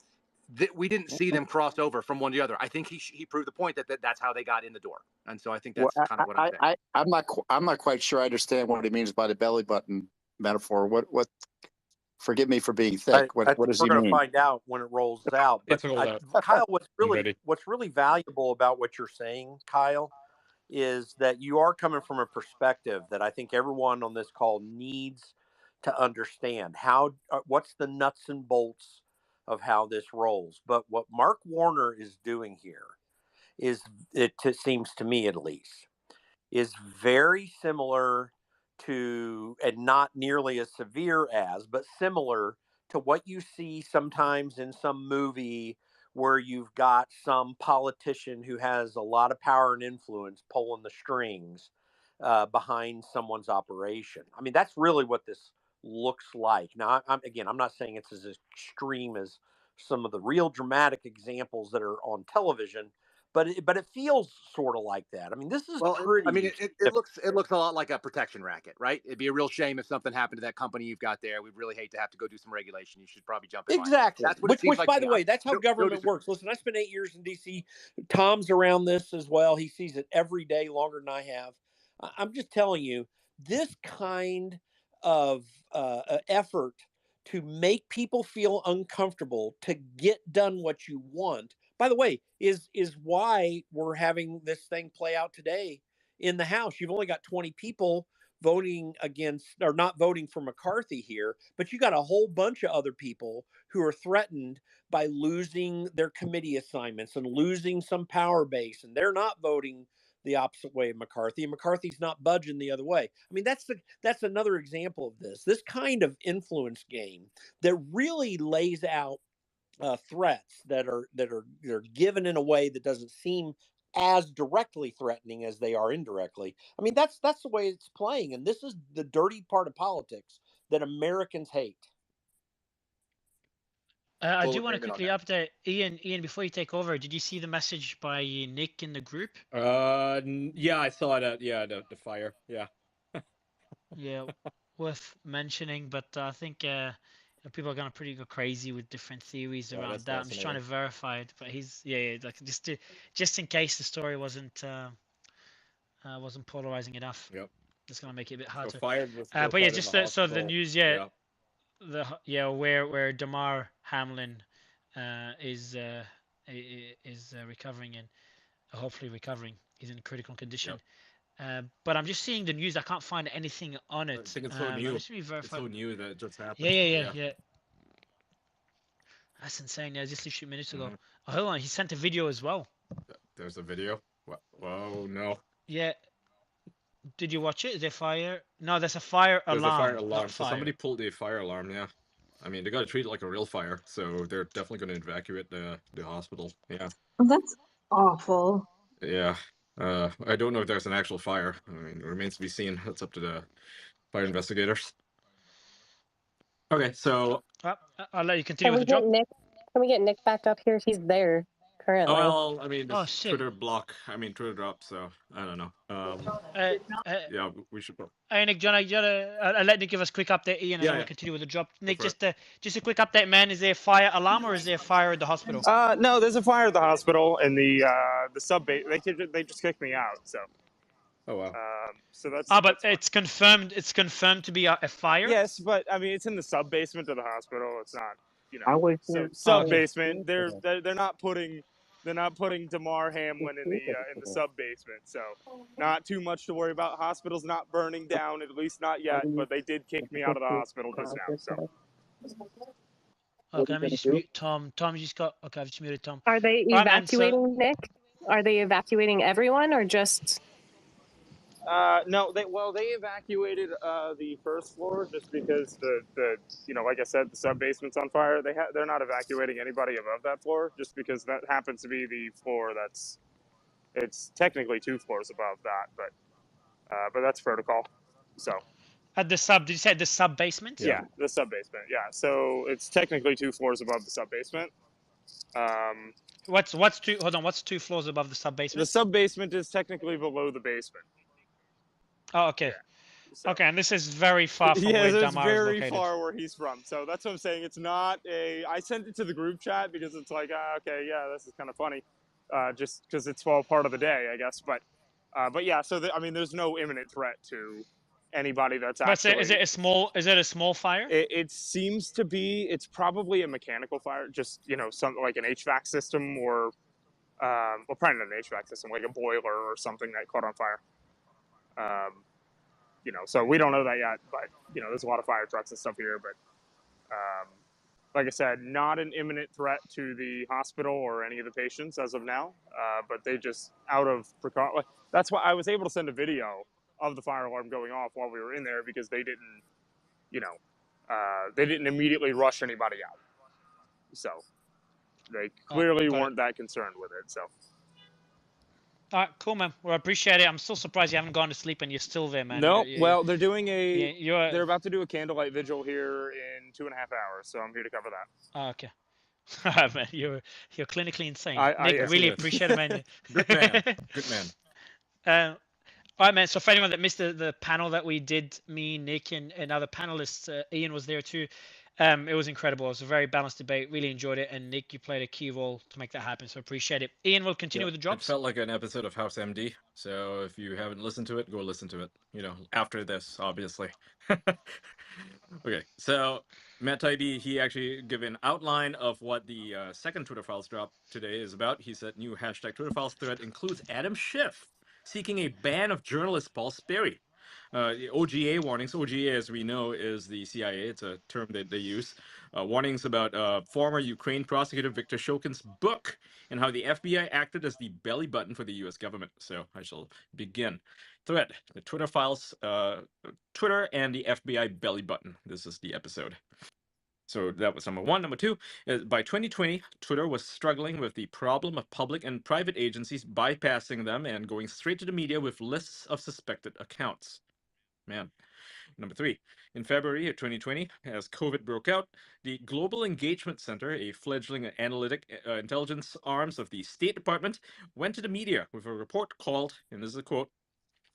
we didn't see them cross over from one to the other. I think he proved the point that that's how they got in the door. And so I think that's kind of what I'm saying. I'm not quite sure I understand what he means by the belly button metaphor. What? Forgive me for being thick. What does he mean? We're going to find out when it rolls out. But Kyle, what's really valuable about what you're saying, Kyle, is that you are coming from a perspective that I think everyone on this call needs to understand. What's the nuts and bolts of how this rolls? But what Mark Warner is doing here is, it seems to me at least, is very similar to, and not nearly as severe as, but similar to what you see sometimes in some movie where you've got some politician who has a lot of power and influence pulling the strings behind someone's operation. I mean, that's really what this looks like. Now, I'm not saying it's as extreme as some of the real dramatic examples that are on television, but it feels sort of like that. I mean, this is pretty. I mean, it looks a lot like a protection racket, right? It'd be a real shame if something happened to that company you've got there. We'd really hate to have to go do some regulation. You should probably jump in line. Exactly. That's what Which by the way, that's how government works. Listen, I spent 8 years in D.C. Tom's around this as well. He sees it every day, longer than I have. I'm just telling you, this kind of effort to make people feel uncomfortable to get done what you want, by the way, is why we're having this thing play out today in the House. You've only got 20 people voting against, or not voting for McCarthy here, but you got a whole bunch of other people who are threatened by losing their committee assignments and losing some power base, and they're not voting the opposite way of McCarthy, and McCarthy's not budging the other way. I mean, that's another example of this kind of influence game that really lays out threats that are given in a way that doesn't seem as directly threatening as they are indirectly. I mean, that's the way it's playing, and this is the dirty part of politics that Americans hate. I do want to quickly update Ian. Ian, before you take over, did you see the message by Nick in the group? Yeah, I saw it. Yeah, the fire. Yeah. Yeah, worth mentioning, but I think people are going to go crazy with different theories around that. I'm just trying to verify it, but he's like just in case the story wasn't polarizing enough. Yep. It's going to make it a bit harder. So fired was but yeah, just so the news, where Damar Hamlin is recovering and hopefully recovering. He's in critical condition. Yep. But I'm just seeing the news. I can't find anything on it. I think it's so new. It's so new that it just happened. Yeah. That's insane. Yeah, just a few minutes ago. Oh, hold on. He sent a video as well. There's a video? Whoa, no. Yeah. Did you watch it? Is there fire? No, there's a fire alarm. There's a fire alarm. So somebody pulled the fire alarm, yeah. I mean, they got to treat it like a real fire, so they're definitely going to evacuate the hospital. Yeah. That's awful. Yeah. I don't know if there's an actual fire. I mean, it remains to be seen. That's up to the fire investigators. Okay, so I'll let you continue with the job. Can we get Nick back up here? He's there currently. Well, I mean, Twitter block. I mean, Twitter drop. So I don't know. Yeah, we should. Hey Nick, John, I'll let Nick give us a quick update, Ian, and then we'll continue with the job. Nick, just a quick update, man. Is there a fire alarm or is there a fire at the hospital? No, there's a fire at the hospital, and the sub base. They just kicked me out. So. Oh wow. So that's. But it's confirmed. It's confirmed to be a fire. Yes, but I mean, it's in the sub basement of the hospital. It's not, so sub basement. They're not putting Damar Hamlin in the sub basement. So not too much to worry about. Hospital's not burning down, at least not yet. But they did kick me out of the hospital just now. So. Okay, let me just mute Tom. Tom, you just got. Okay, I've just muted Tom. Are they evacuating, Nick? Are they evacuating everyone or just? No, they evacuated the first floor just because the like I said, the sub basement's on fire. They're not evacuating anybody above that floor just because that happens to be the floor that's It's technically 2 floors above that, but that's protocol. So At the sub, did you say the sub basement? yeah, the sub basement. Yeah, so it's technically 2 floors above the sub basement. What's two? Hold on, what's 2 floors above the sub The basement? sub basement is technically below the basement. Oh, okay. So. Okay, and this is very far from Yeah, where it's Damar is very located. far where he's from. So that's what I'm saying. It's not a. I sent it to the group chat because it's like, okay, yeah, this is kind of funny, just because it's all part of the day, I guess. But yeah. So I mean, there's no imminent threat to anybody that's But actually. is it a small? Is it a small fire? It seems to be. It's probably a mechanical fire, just something like an HVAC system or, well, probably not an HVAC system, like a boiler or something that caught on fire. So we don't know that yet, but there's a lot of fire trucks and stuff here. But like I said, not an imminent threat to the hospital or any of the patients as of now. But they just out of precaution. That's why I was able to send a video of the fire alarm going off while we were in there, because they didn't, they didn't immediately rush anybody out. So they clearly weren't that concerned with it. So. All right, cool, man. Well, I appreciate it. I'm still surprised you haven't gone to sleep and you're still there, man. No, well, they're doing a. Yeah, they're about to do a candlelight vigil here in 2.5 hours, so I'm here to cover that. Oh, okay. Man, you're clinically insane. I Nick, really appreciate it, man. Good man. Good man. All right, man. So for anyone that missed the panel that we did, me, Nick, and other panelists, Ian was there too. It was incredible. It was a very balanced debate. Really enjoyed it. And Nick, you played a key role to make that happen. So appreciate it. Ian will continue with the drops. It felt like an episode of House MD. So if you haven't listened to it, go listen to it. After this, obviously. Okay, so Matt Taibbi, he actually gave an outline of what the second Twitter Files drop today is about. He said new hashtag Twitter Files thread includes Adam Schiff seeking a ban of journalist Paul Sperry. OGA warnings. OGA, as we know, is the CIA. It's a term that they use. Warnings about former Ukraine prosecutor Viktor Shokin's book and how the FBI acted as the belly button for the U.S. government. So I shall begin. Thread, the Twitter Files, Twitter and the FBI belly button. This is the episode. So that was number one. Number two, by 2020, Twitter was struggling with the problem of public and private agencies bypassing them and going straight to the media with lists of suspected accounts. Man. Number three, in February of 2020, as COVID broke out, the Global Engagement Center, a fledgling analytic intelligence arms of the State Department, went to the media with a report called, and this is a quote,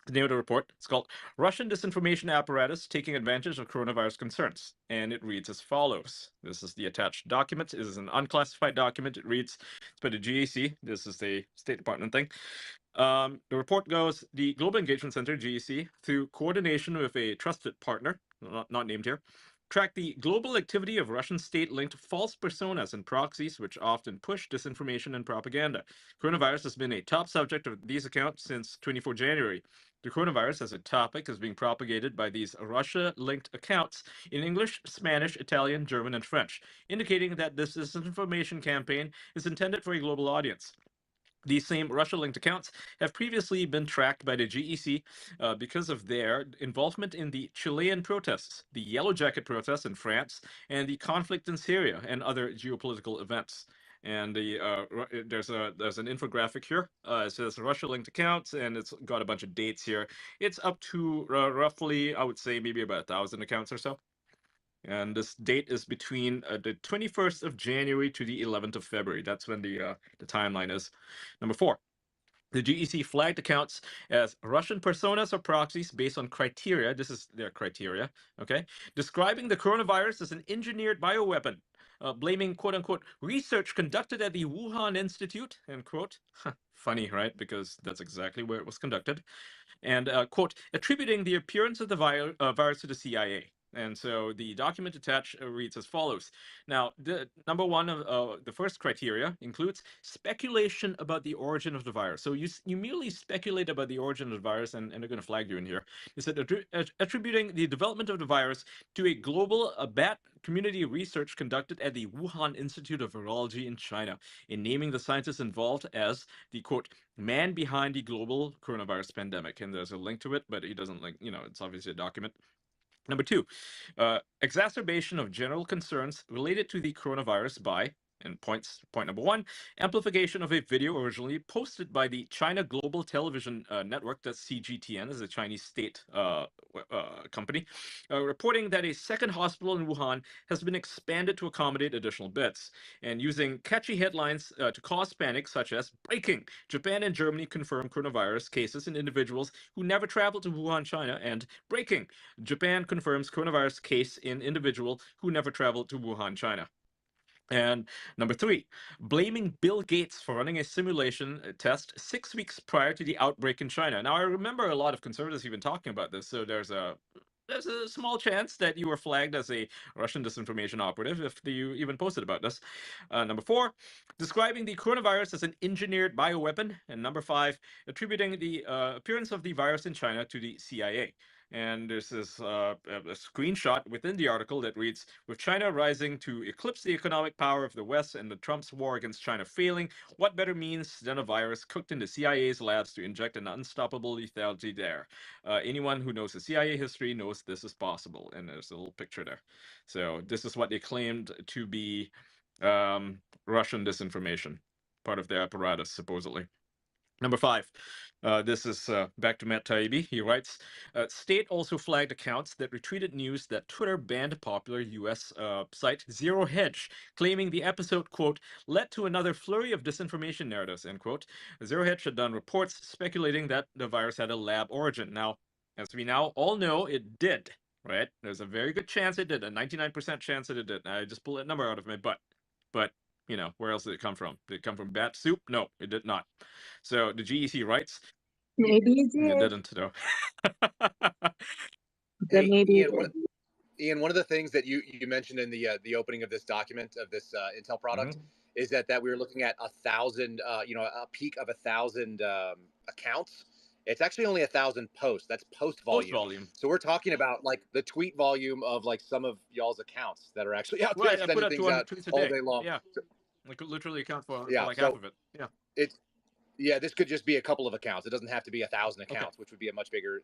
the name of the report, it's called Russian Disinformation Apparatus Taking Advantage of Coronavirus Concerns. And it reads as follows. This is the attached document. It is an unclassified document. It reads, it's by the GAC. This is the State Department thing. The report goes, the Global Engagement Center, GEC, through coordination with a trusted partner, not named here, track the global activity of Russian state-linked false personas and proxies, which often push disinformation and propaganda. Coronavirus has been a top subject of these accounts since 24 January. The coronavirus as a topic is being propagated by these Russia-linked accounts in English, Spanish, Italian, German, and French, indicating that this disinformation campaign is intended for a global audience. These same Russia-linked accounts have previously been tracked by the GEC because of their involvement in the Chilean protests, the Yellow Jacket protests in France, and the conflict in Syria and other geopolitical events. And there's an infographic here. It says Russia-linked accounts, and it's got a bunch of dates here. It's up to roughly, I would say, maybe about 1,000 accounts or so. And this date is between the 21st of January to the 11th of February. That's when the timeline is. Number four, the GEC flagged accounts as Russian personas or proxies based on criteria. This is their criteria, okay? Describing the coronavirus as an engineered bioweapon, blaming quote-unquote research conducted at the Wuhan Institute, end quote. Funny, right? Because that's exactly where it was conducted. And quote, attributing the appearance of the virus to the CIA. And so the document attached reads as follows. Now, the number one of the first criteria includes speculation about the origin of the virus. So you merely speculate about the origin of the virus, and they're going to flag you in here. It said attributing the development of the virus to a global bat community research conducted at the Wuhan Institute of Virology in China, in naming the scientists involved as the, quote, man behind the global coronavirus pandemic. And there's a link to it, but he doesn't link, it's obviously a document. Number two, exacerbation of general concerns related to the coronavirus by, And point number one, amplification of a video originally posted by the China Global Television Network, that's CGTN, is a Chinese state company, reporting that a second hospital in Wuhan has been expanded to accommodate additional beds. And using catchy headlines to cause panic, such as breaking, Japan and Germany confirm coronavirus cases in individuals who never traveled to Wuhan, China, and breaking, Japan confirms coronavirus case in individual who never traveled to Wuhan, China. And number three, blaming Bill Gates for running a simulation test 6 weeks prior to the outbreak in China. Now, I remember a lot of conservatives even talking about this, so there's a small chance that you were flagged as a Russian disinformation operative if you even posted about this. Number four, describing the coronavirus as an engineered bioweapon. And number five, attributing the appearance of the virus in China to the CIA. And there's this a screenshot within the article that reads, with China rising to eclipse the economic power of the West and the Trump's war against China failing, what better means than a virus cooked in the CIA's labs to inject an unstoppable lethality there? Anyone who knows the CIA history knows this is possible. And there's a little picture there. So this is what they claimed to be Russian disinformation, part of their apparatus, supposedly. Number five, this is back to Matt Taibbi. He writes, State also flagged accounts that retweeted news that Twitter banned popular U.S. Site Zero Hedge, claiming the episode, quote, led to another flurry of disinformation narratives, end quote. Zero Hedge had done reports speculating that the virus had a lab origin. Now, as we now all know, it did, right? There's a very good chance it did, a 99% chance that it did. I just pulled that number out of my butt. But, you know, where else did it come from? Did it come from bat soup? No, it did not. So the GEC writes, Maybe you did. It didn't, though. Hey, Maybe Ian, one of the things that you mentioned in the opening of this document of this Intel product is that we were looking at 1,000, a peak of 1,000 accounts. It's actually only 1,000 posts. That's post volume. So we're talking about like the tweet volume of like some of y'all's accounts that are actually out there Right, I put sending out things 200 out tweets a all day. day long. Yeah, I could literally account for Yeah, like so half of it. Yeah. Yeah, this could just be a couple of accounts. It doesn't have to be 1,000 accounts, which would be a much bigger,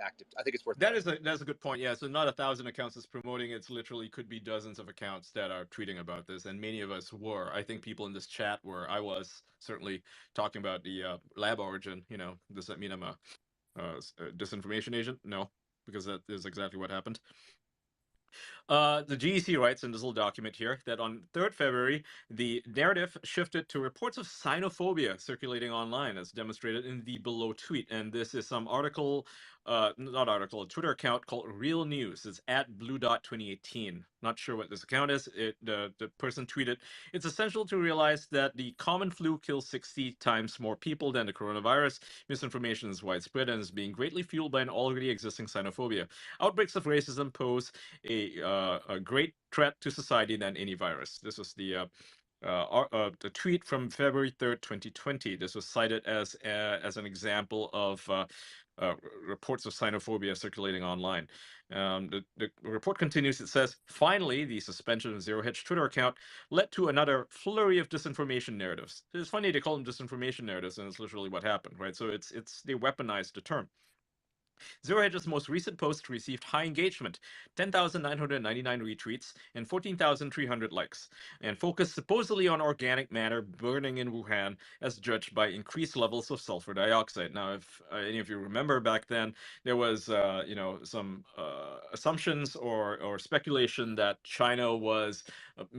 active. I think it's worth. That's a good point. Yeah, so not 1,000 accounts is promoting. It's literally could be dozens of accounts that are tweeting about this, and many of us were. I think people in this chat were. I was certainly talking about the lab origin. Does that mean I'm a disinformation agent? No, because that is exactly what happened. The GEC writes in this little document here that on 3rd February, the narrative shifted to reports of xenophobia circulating online, as demonstrated in the below tweet. And this is some article, a Twitter account called Real News. It's at blue.2018. Not sure what this account is. The person tweeted, it's essential to realize that the common flu kills 60 times more people than the coronavirus. Misinformation is widespread and is being greatly fueled by an already existing xenophobia. Outbreaks of racism pose a great threat to society than any virus. This was the tweet from February 3rd, 2020. This was cited as an example of reports of xenophobia circulating online. The report continues. It says, finally, the suspension of Zero Hedge Twitter account led to another flurry of disinformation narratives. It's funny they call them disinformation narratives, and it's literally what happened, right? So they weaponized the term. Zero Hedge's most recent post received high engagement, 10,999 retweets and 14,300 likes, and focused supposedly on organic matter burning in Wuhan as judged by increased levels of sulfur dioxide. Now, if any of you remember back then, there was some assumptions or speculation that China was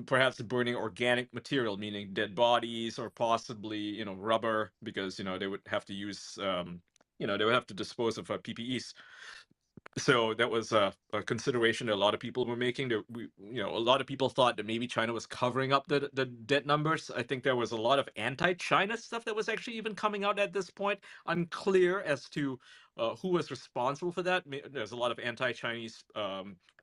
perhaps burning organic material, meaning dead bodies or possibly rubber, because they would have to use they would have to dispose of PPEs. So that was a consideration that a lot of people were making. A lot of people thought that maybe China was covering up the debt numbers. I think there was a lot of anti-China stuff that was actually even coming out at this point. Unclear as to who was responsible for that. There's a lot of anti-Chinese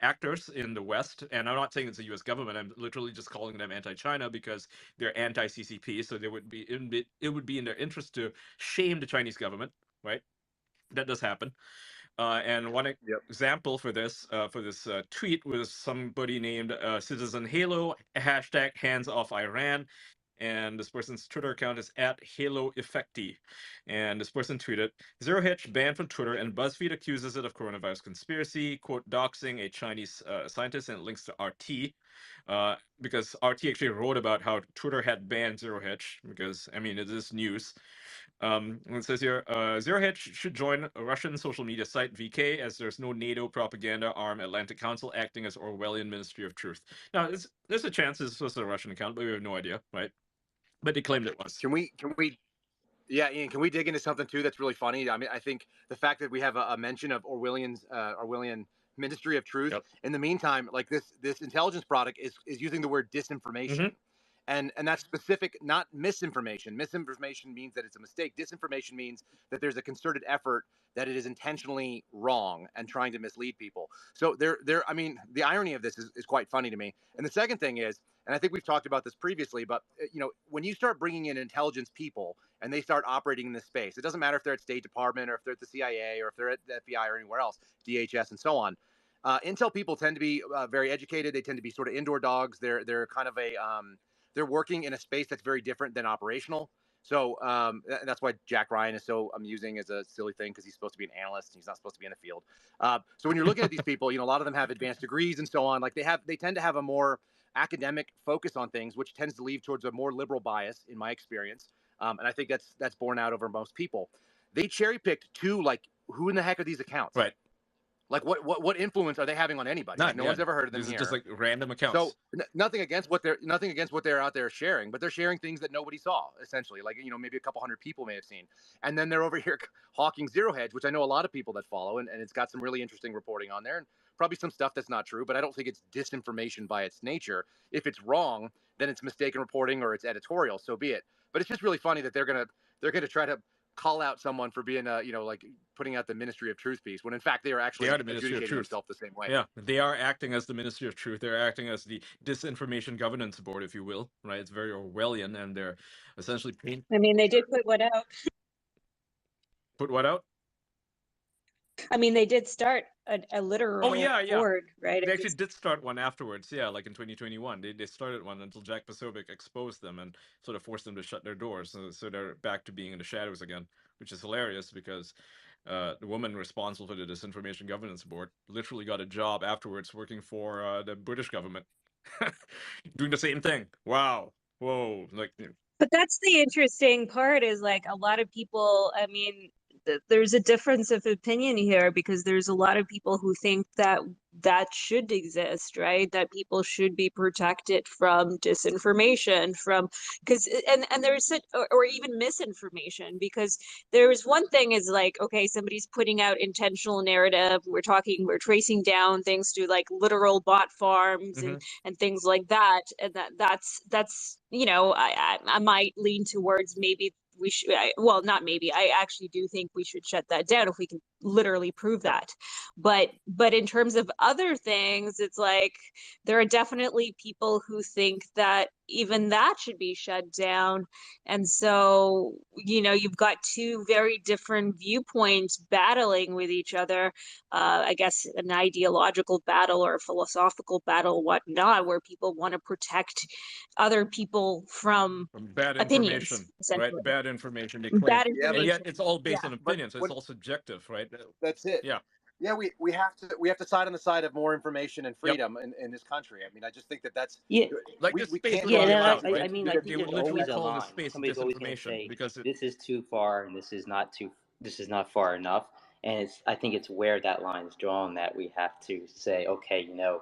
actors in the West, and I'm not saying it's the U.S. government. I'm literally just calling them anti-China because they're anti-CCP. So it would be in their interest to shame the Chinese government, right? That does happen. And one example for this tweet was somebody named Citizen Halo, hashtag hands off Iran. And this person's Twitter account is @HaloEffecti. And this person tweeted, Zero Hedge banned from Twitter, and BuzzFeed accuses it of coronavirus conspiracy, quote, doxing a Chinese scientist, and links to RT. Because RT actually wrote about how Twitter had banned Zero Hedge, because, I mean, it is news. It says here, Zero Hedge should join a Russian social media site, VK, as there's no NATO propaganda arm Atlantic Council acting as Orwellian Ministry of Truth. Now, there's a chance this was a Russian account, but we have no idea, right? But they claimed it was. Can we, yeah, Ian, can we dig into something too that's really funny? I mean, I think the fact that we have a mention of Orwellian Ministry of Truth. Yep. In the meantime, like this intelligence product is using the word disinformation. And that's specific, not misinformation. Misinformation means that it's a mistake. Disinformation means that there's a concerted effort that it is intentionally wrong and trying to mislead people. So I mean, the irony of this is quite funny to me. And the second thing is, and I think we've talked about this previously, but you know, when you start bringing in intelligence people and they start operating in this space, it doesn't matter if they're at State Department or if they're at the CIA or if they're at the FBI or anywhere else, DHS and so on. Intel people tend to be very educated. They tend to be sort of indoor dogs. They're kind of a they're working in a space that's very different than operational. So that's why Jack Ryan is so amusing as a silly thing, because he's supposed to be an analyst and he's not supposed to be in the field. So when you're looking at these people, you know, a lot of them have advanced degrees and so on. Like they tend to have a more academic focus on things, which tends to lead towards a more liberal bias, in my experience. And I think that's borne out over most people. They cherry picked two, like, who in the heck are these accounts? Right. Like what influence are they having on anybody? Like, no one's ever heard of them These here. are just like random accounts. So nothing against what they're out there sharing, but they're sharing things that nobody saw, essentially. Like, you know, maybe a couple hundred people may have seen. And then they're over here hawking Zero Hedge, which I know a lot of people that follow, and it's got some really interesting reporting on there, and probably some stuff that's not true, but I don't think it's disinformation by its nature. If it's wrong, then it's mistaken reporting or it's editorial, so be it. But it's just really funny that they're gonna try to call out someone for being you know, like putting out the Ministry of Truth piece, when in fact they are actually adjudicating themselves the same way. Yeah, they are acting as the Ministry of Truth. They're acting as the Disinformation Governance Board, if you will, right? It's very Orwellian, and they're essentially I mean, they did put one out. Put what out? I mean, they did start a literal board, right? They actually did start one afterwards, yeah, like in 2021. They started one until Jack Posobiec exposed them and sort of forced them to shut their doors. So they're back to being in the shadows again, which is hilarious because the woman responsible for the Disinformation Governance Board literally got a job afterwards working for the British government, doing the same thing. Wow. Whoa. Like. But that's the interesting part, is like a lot of people, I mean, there's a difference of opinion here, because there's a lot of people who think that should exist, right? That people should be protected from disinformation, from, because and there's or even misinformation, because there's one thing is like, okay, somebody's putting out intentional narrative, we're tracing down things to like literal bot farms and things like that, and that's you know, I might lean towards maybe we should, well, not maybe, I actually do think we should shut that down if we can literally prove that. But in terms of other things, it's like there are definitely people who think that even that should be shut down. And so, you know, you've got two very different viewpoints battling with each other. I guess an ideological battle or a philosophical battle, whatnot, where people want to protect other people from bad opinions, information, right? Bad information. They claim. Bad information. And yet it's all based on opinion, so it's all subjective, right? That's it. Yeah. Yeah, we have to side on the side of more information and freedom in this country. I mean, I just think that's like we can't yeah. right? I mean, I think there's always a line. Somebody's always going to say because this is too far and this is not far enough. And I think it's where that line is drawn that we have to say, okay, you know,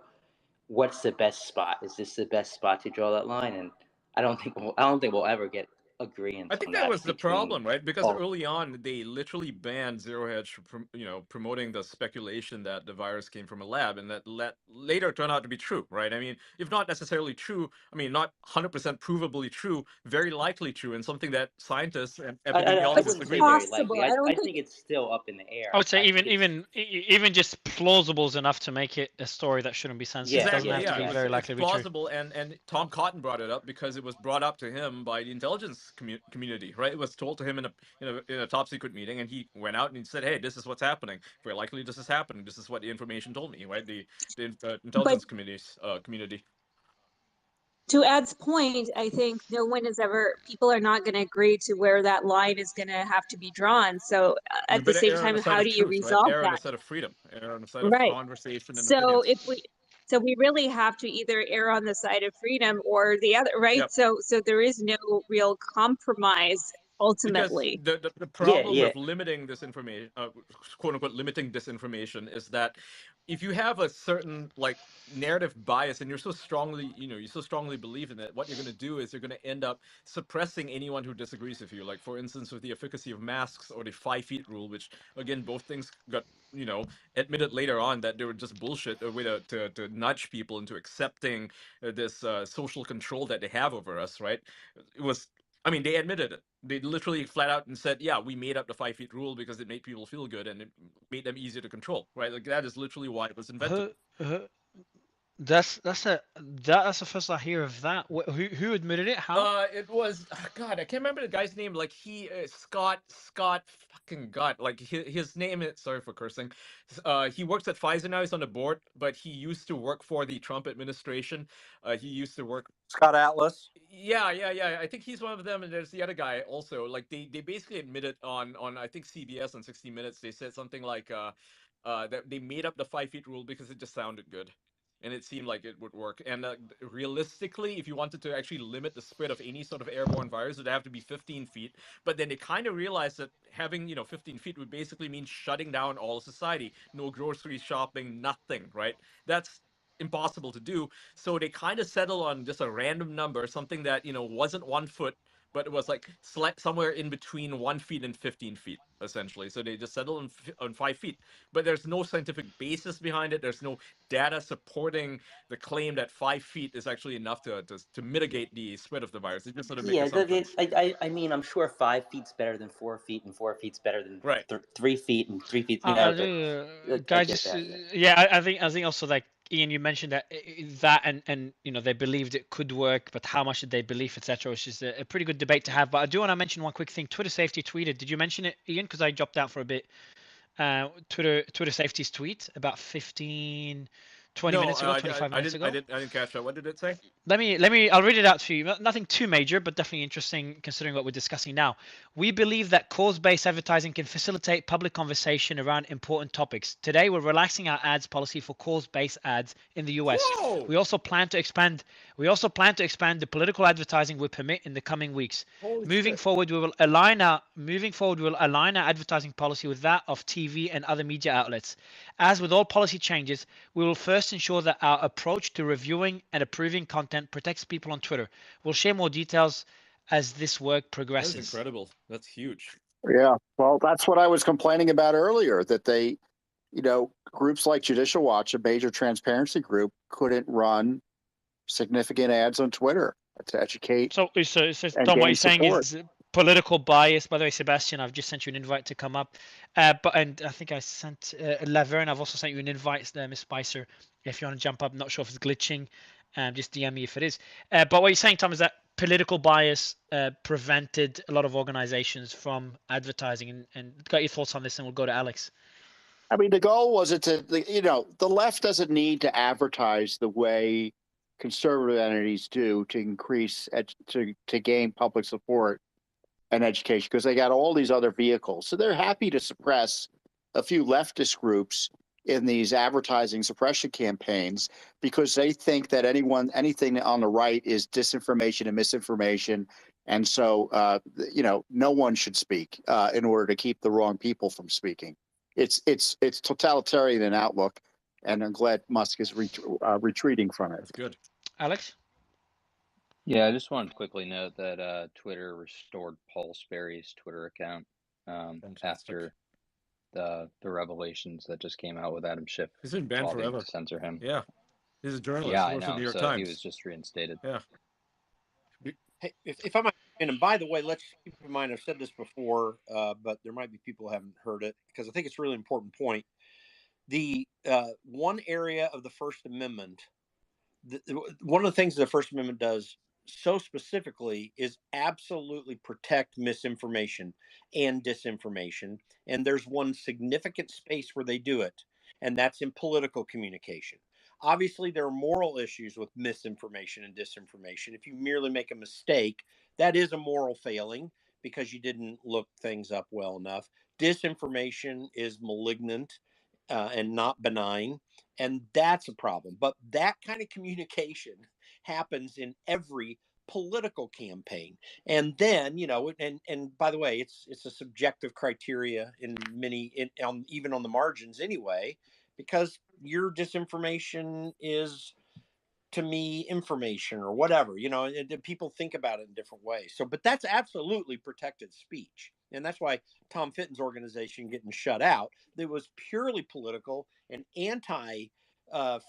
what's the best spot? Is this the best spot to draw that line? And I don't think we'll ever get agreement. I think that was the problem, right? Because early on, they literally banned Zero Hedge from, you know, promoting the speculation that the virus came from a lab, and that later turned out to be true, right? I mean, if not necessarily true, I mean, not 100% provably true, very likely true, and something that scientists and epidemiologists agree with. I think it's still up in the air. I would say even just plausible is enough to make it a story that shouldn't be censored. It doesn't have to be very likely to be true. It's plausible, and Tom Cotton brought it up because it was brought up to him by the intelligence community, right? It was told to him in a top secret meeting, and he went out and he said, "Hey, this is what's happening. Very likely this is happening. This is what the information told me." Right? The intelligence community. to Ed's point, I think no one is ever, people are not going to agree to where that line is going to have to be drawn. So You at the better same err on time, the side how of do you truth, right? resolve Err on the that? side of freedom. Err on the side of Right. conversation and So opinions. so we really have to either err on the side of freedom or the other, right? Yep. So there is no real compromise ultimately. Because the problem with limiting this information, quote unquote, limiting disinformation, is that if you have a certain like narrative bias and you're so strongly, you so strongly believe in it, what you're going to do is you're going to end up suppressing anyone who disagrees with you. Like, for instance, with the efficacy of masks or the 5 feet rule, which again, both things got admitted later on that they were just bullshit, a way to nudge people into accepting this social control that they have over us, right? It was, I mean, they admitted it. They literally flat out and said, yeah, we made up the 5 feet rule because it made people feel good and it made them easier to control, right? Like, that is literally why it was invented. That's the first I hear of that. Who admitted it? How? It was God. I can't remember the guy's name. Like Scott fucking God. Like his name is, sorry for cursing. He works at Pfizer now. He's on the board, but he used to work for the Trump administration. He used to work. Scott Atlas. Yeah. I think he's one of them, and there's the other guy also. Like they basically admitted on I think CBS on 60 Minutes. They said something like that they made up the 5 feet rule because it just sounded good. And it seemed like it would work. And realistically, if you wanted to actually limit the spread of any sort of airborne virus, it would have to be 15 feet. But then they kind of realized that having 15 feet would basically mean shutting down all society. No grocery shopping, nothing, right? That's impossible to do. So they kind of settle on just a random number, something that wasn't 1 foot, but it was like somewhere in between 1 feet and 15 feet, essentially. So they just settled on 5 feet. But there's no scientific basis behind it. There's no data supporting the claim that 5 feet is actually enough to mitigate the spread of the virus. They just sort of make assumptions. I mean, I'm sure 5 feet's better than 4 feet, and 4 feet's better than right. 3 feet, and 3 feet. Guys, just I think also, like Ian, you mentioned that and they believed it could work, but how much did they believe, etc., which is a pretty good debate to have. But I do want to mention one quick thing. Twitter Safety tweeted. Did you mention it, Ian? Because I dropped out for a bit. Twitter Safety's tweet about 20 minutes ago, 25 minutes ago. I didn't catch that. What did it say? Let me I'll read it out to you. Nothing too major, but definitely interesting considering what we're discussing now. We believe that cause-based advertising can facilitate public conversation around important topics. Today, we're relaxing our ads policy for cause-based ads in the US. Whoa! We also plan to expand the political advertising we permit in the coming weeks. Moving forward, we will align our advertising policy with that of TV and other media outlets. As with all policy changes, we will first ensure that our approach to reviewing and approving content protects people on Twitter. We'll share more details as this work progresses. That's incredible. That's huge. Yeah, well, that's what I was complaining about earlier, that they, groups like Judicial Watch, a major transparency group, couldn't run significant ads on Twitter to educate. So Tom, what you're saying is political bias. By the way, Sebastian, I've just sent you an invite to come up. And I think I sent Laverne. I've also sent you an invite, Miss Spicer, if you want to jump up. I'm not sure if it's glitching. Just DM me if it is. But what you're saying, Tom, is that political bias prevented a lot of organizations from advertising. And got your thoughts on this, and we'll go to Alex. I mean, the goal was the left doesn't need to advertise the way conservative entities do to increase to gain public support and education, because they got all these other vehicles. So they're happy to suppress a few leftist groups in these advertising suppression campaigns because they think that anything on the right is disinformation and misinformation. And so, no one should speak in order to keep the wrong people from speaking. It's totalitarian in outlook, and I'm glad Musk is retreating from it. That's good. Alex? Yeah, I just wanted to quickly note that Twitter restored Paul Sperry's Twitter account after the revelations that just came out with Adam Schiff. He's been banned forever. To censor him. Yeah, he's a journalist. Yeah, He I works for know. the New York So Times. he was just reinstated. Yeah. Hey, if I might, and by the way, let's keep in mind, I've said this before, but there might be people who haven't heard it because I think it's a really important point. The one area of the First Amendment, one of the things the First Amendment does so specifically is absolutely protect misinformation and disinformation. And there's one significant space where they do it, and that's in political communication. Obviously, there are moral issues with misinformation and disinformation. If you merely make a mistake, that is a moral failing because you didn't look things up well enough. Disinformation is malignant and not benign, and that's a problem. But that kind of communication happens in every political campaign. And then, and by the way, it's a subjective criteria in many, even on the margins anyway, because your disinformation is, to me, information or whatever, and people think about it in different ways. So, but that's absolutely protected speech. And that's why Tom Fitton's organization getting shut out, that was purely political and anti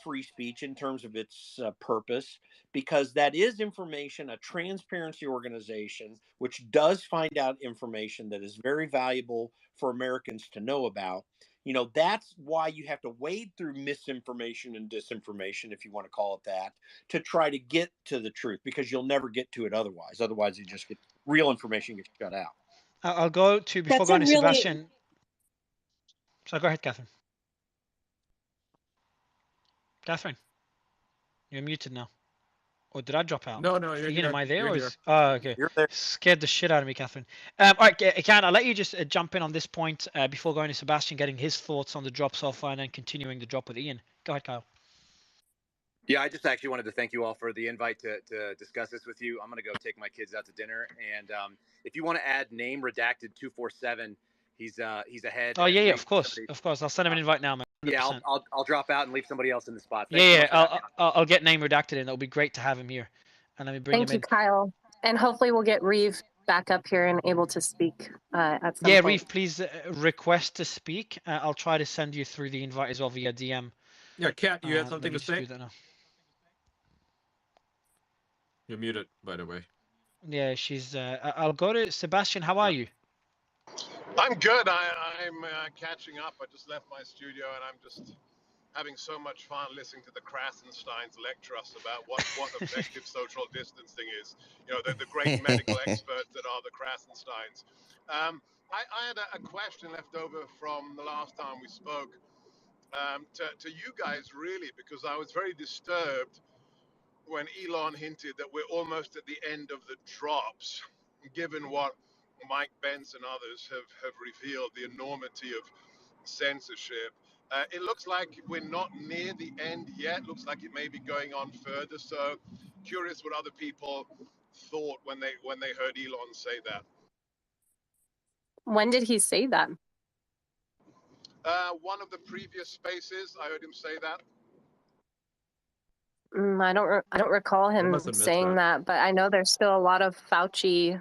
free speech in terms of its purpose, because that is information, a transparency organization, which does find out information that is very valuable for Americans to know about. That's why you have to wade through misinformation and disinformation, if you want to call it that, to try to get to the truth, because you'll never get to it otherwise. Otherwise, you just get real information gets shut out. I'll go to, before That's a going to really Sebastian. So go ahead, Catherine. Catherine, you're muted now. Or did I drop out? No, you're Ian, here. am I there? You're Or here. is... Oh, okay. You're there. Scared the shit out of me, Catherine. All right, Ken, I'll let you just jump in on this point before going to Sebastian, getting his thoughts on the drop so far, and then continuing the drop with Ian. Go ahead, Kyle. Yeah, I just actually wanted to thank you all for the invite to discuss this with you. I'm going to go take my kids out to dinner. And if you want to add name redacted 247, he's ahead. Oh, and yeah, leave of course. somebody- Of course. I'll send him an invite now, man. 100%. Yeah, I'll drop out and leave somebody else in the spot. Thanks so much for having me on. I'll get name redacted in. It'll be great to have him here. And let me bring Thank him you, in. Kyle. And hopefully we'll get Reeve back up here and able to speak at some Yeah, point. Reeve, please request to speak. I'll try to send you through the invite as well via DM. Yeah, Kat, you had something Let me to just say? do that now. You're muted, by the way. Yeah, she's. I'll go to Sebastian. How are you? I'm good. I'm catching up. I just left my studio and I'm just having so much fun listening to the Krassensteins lecture us about what effective social distancing is. The great medical experts that are the Krassensteins. I had a question left over from the last time we spoke to you guys, really, because I was very disturbed when Elon hinted that we're almost at the end of the drops, given what Mike Pence and others have revealed, the enormity of censorship. It looks like we're not near the end yet. Looks like it may be going on further. So curious what other people thought when they heard Elon say that. When did he say that? One of the previous spaces, I heard him say that. I don't recall him saying that, but I know there's still a lot of Fauci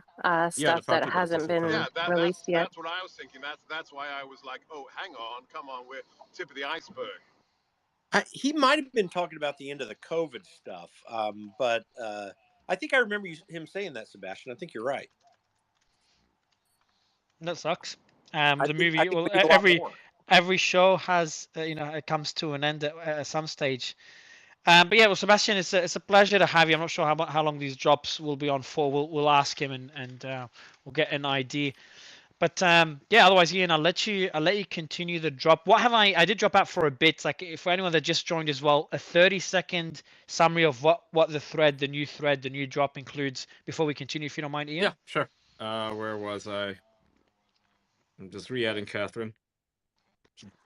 stuff that hasn't been released yet. That's what I was thinking. That's why I was like, oh, hang on, come on, we're tip of the iceberg. He might have been talking about the end of the COVID stuff, but I think I remember him saying that, Sebastian. I think you're right. That sucks. The movie. Well, every show has it comes to an end at some stage. But yeah, well, Sebastian, it's a pleasure to have you. I'm not sure how long these drops will be on for. We'll ask him and we'll get an idea. But yeah, otherwise, Ian, I'll let you continue the drop. What have I did drop out for a bit. Like for anyone that just joined as well, a 30-second summary of what the new drop includes before we continue, if you don't mind, Ian. Yeah, sure. Where was I? I'm just re-adding Catherine.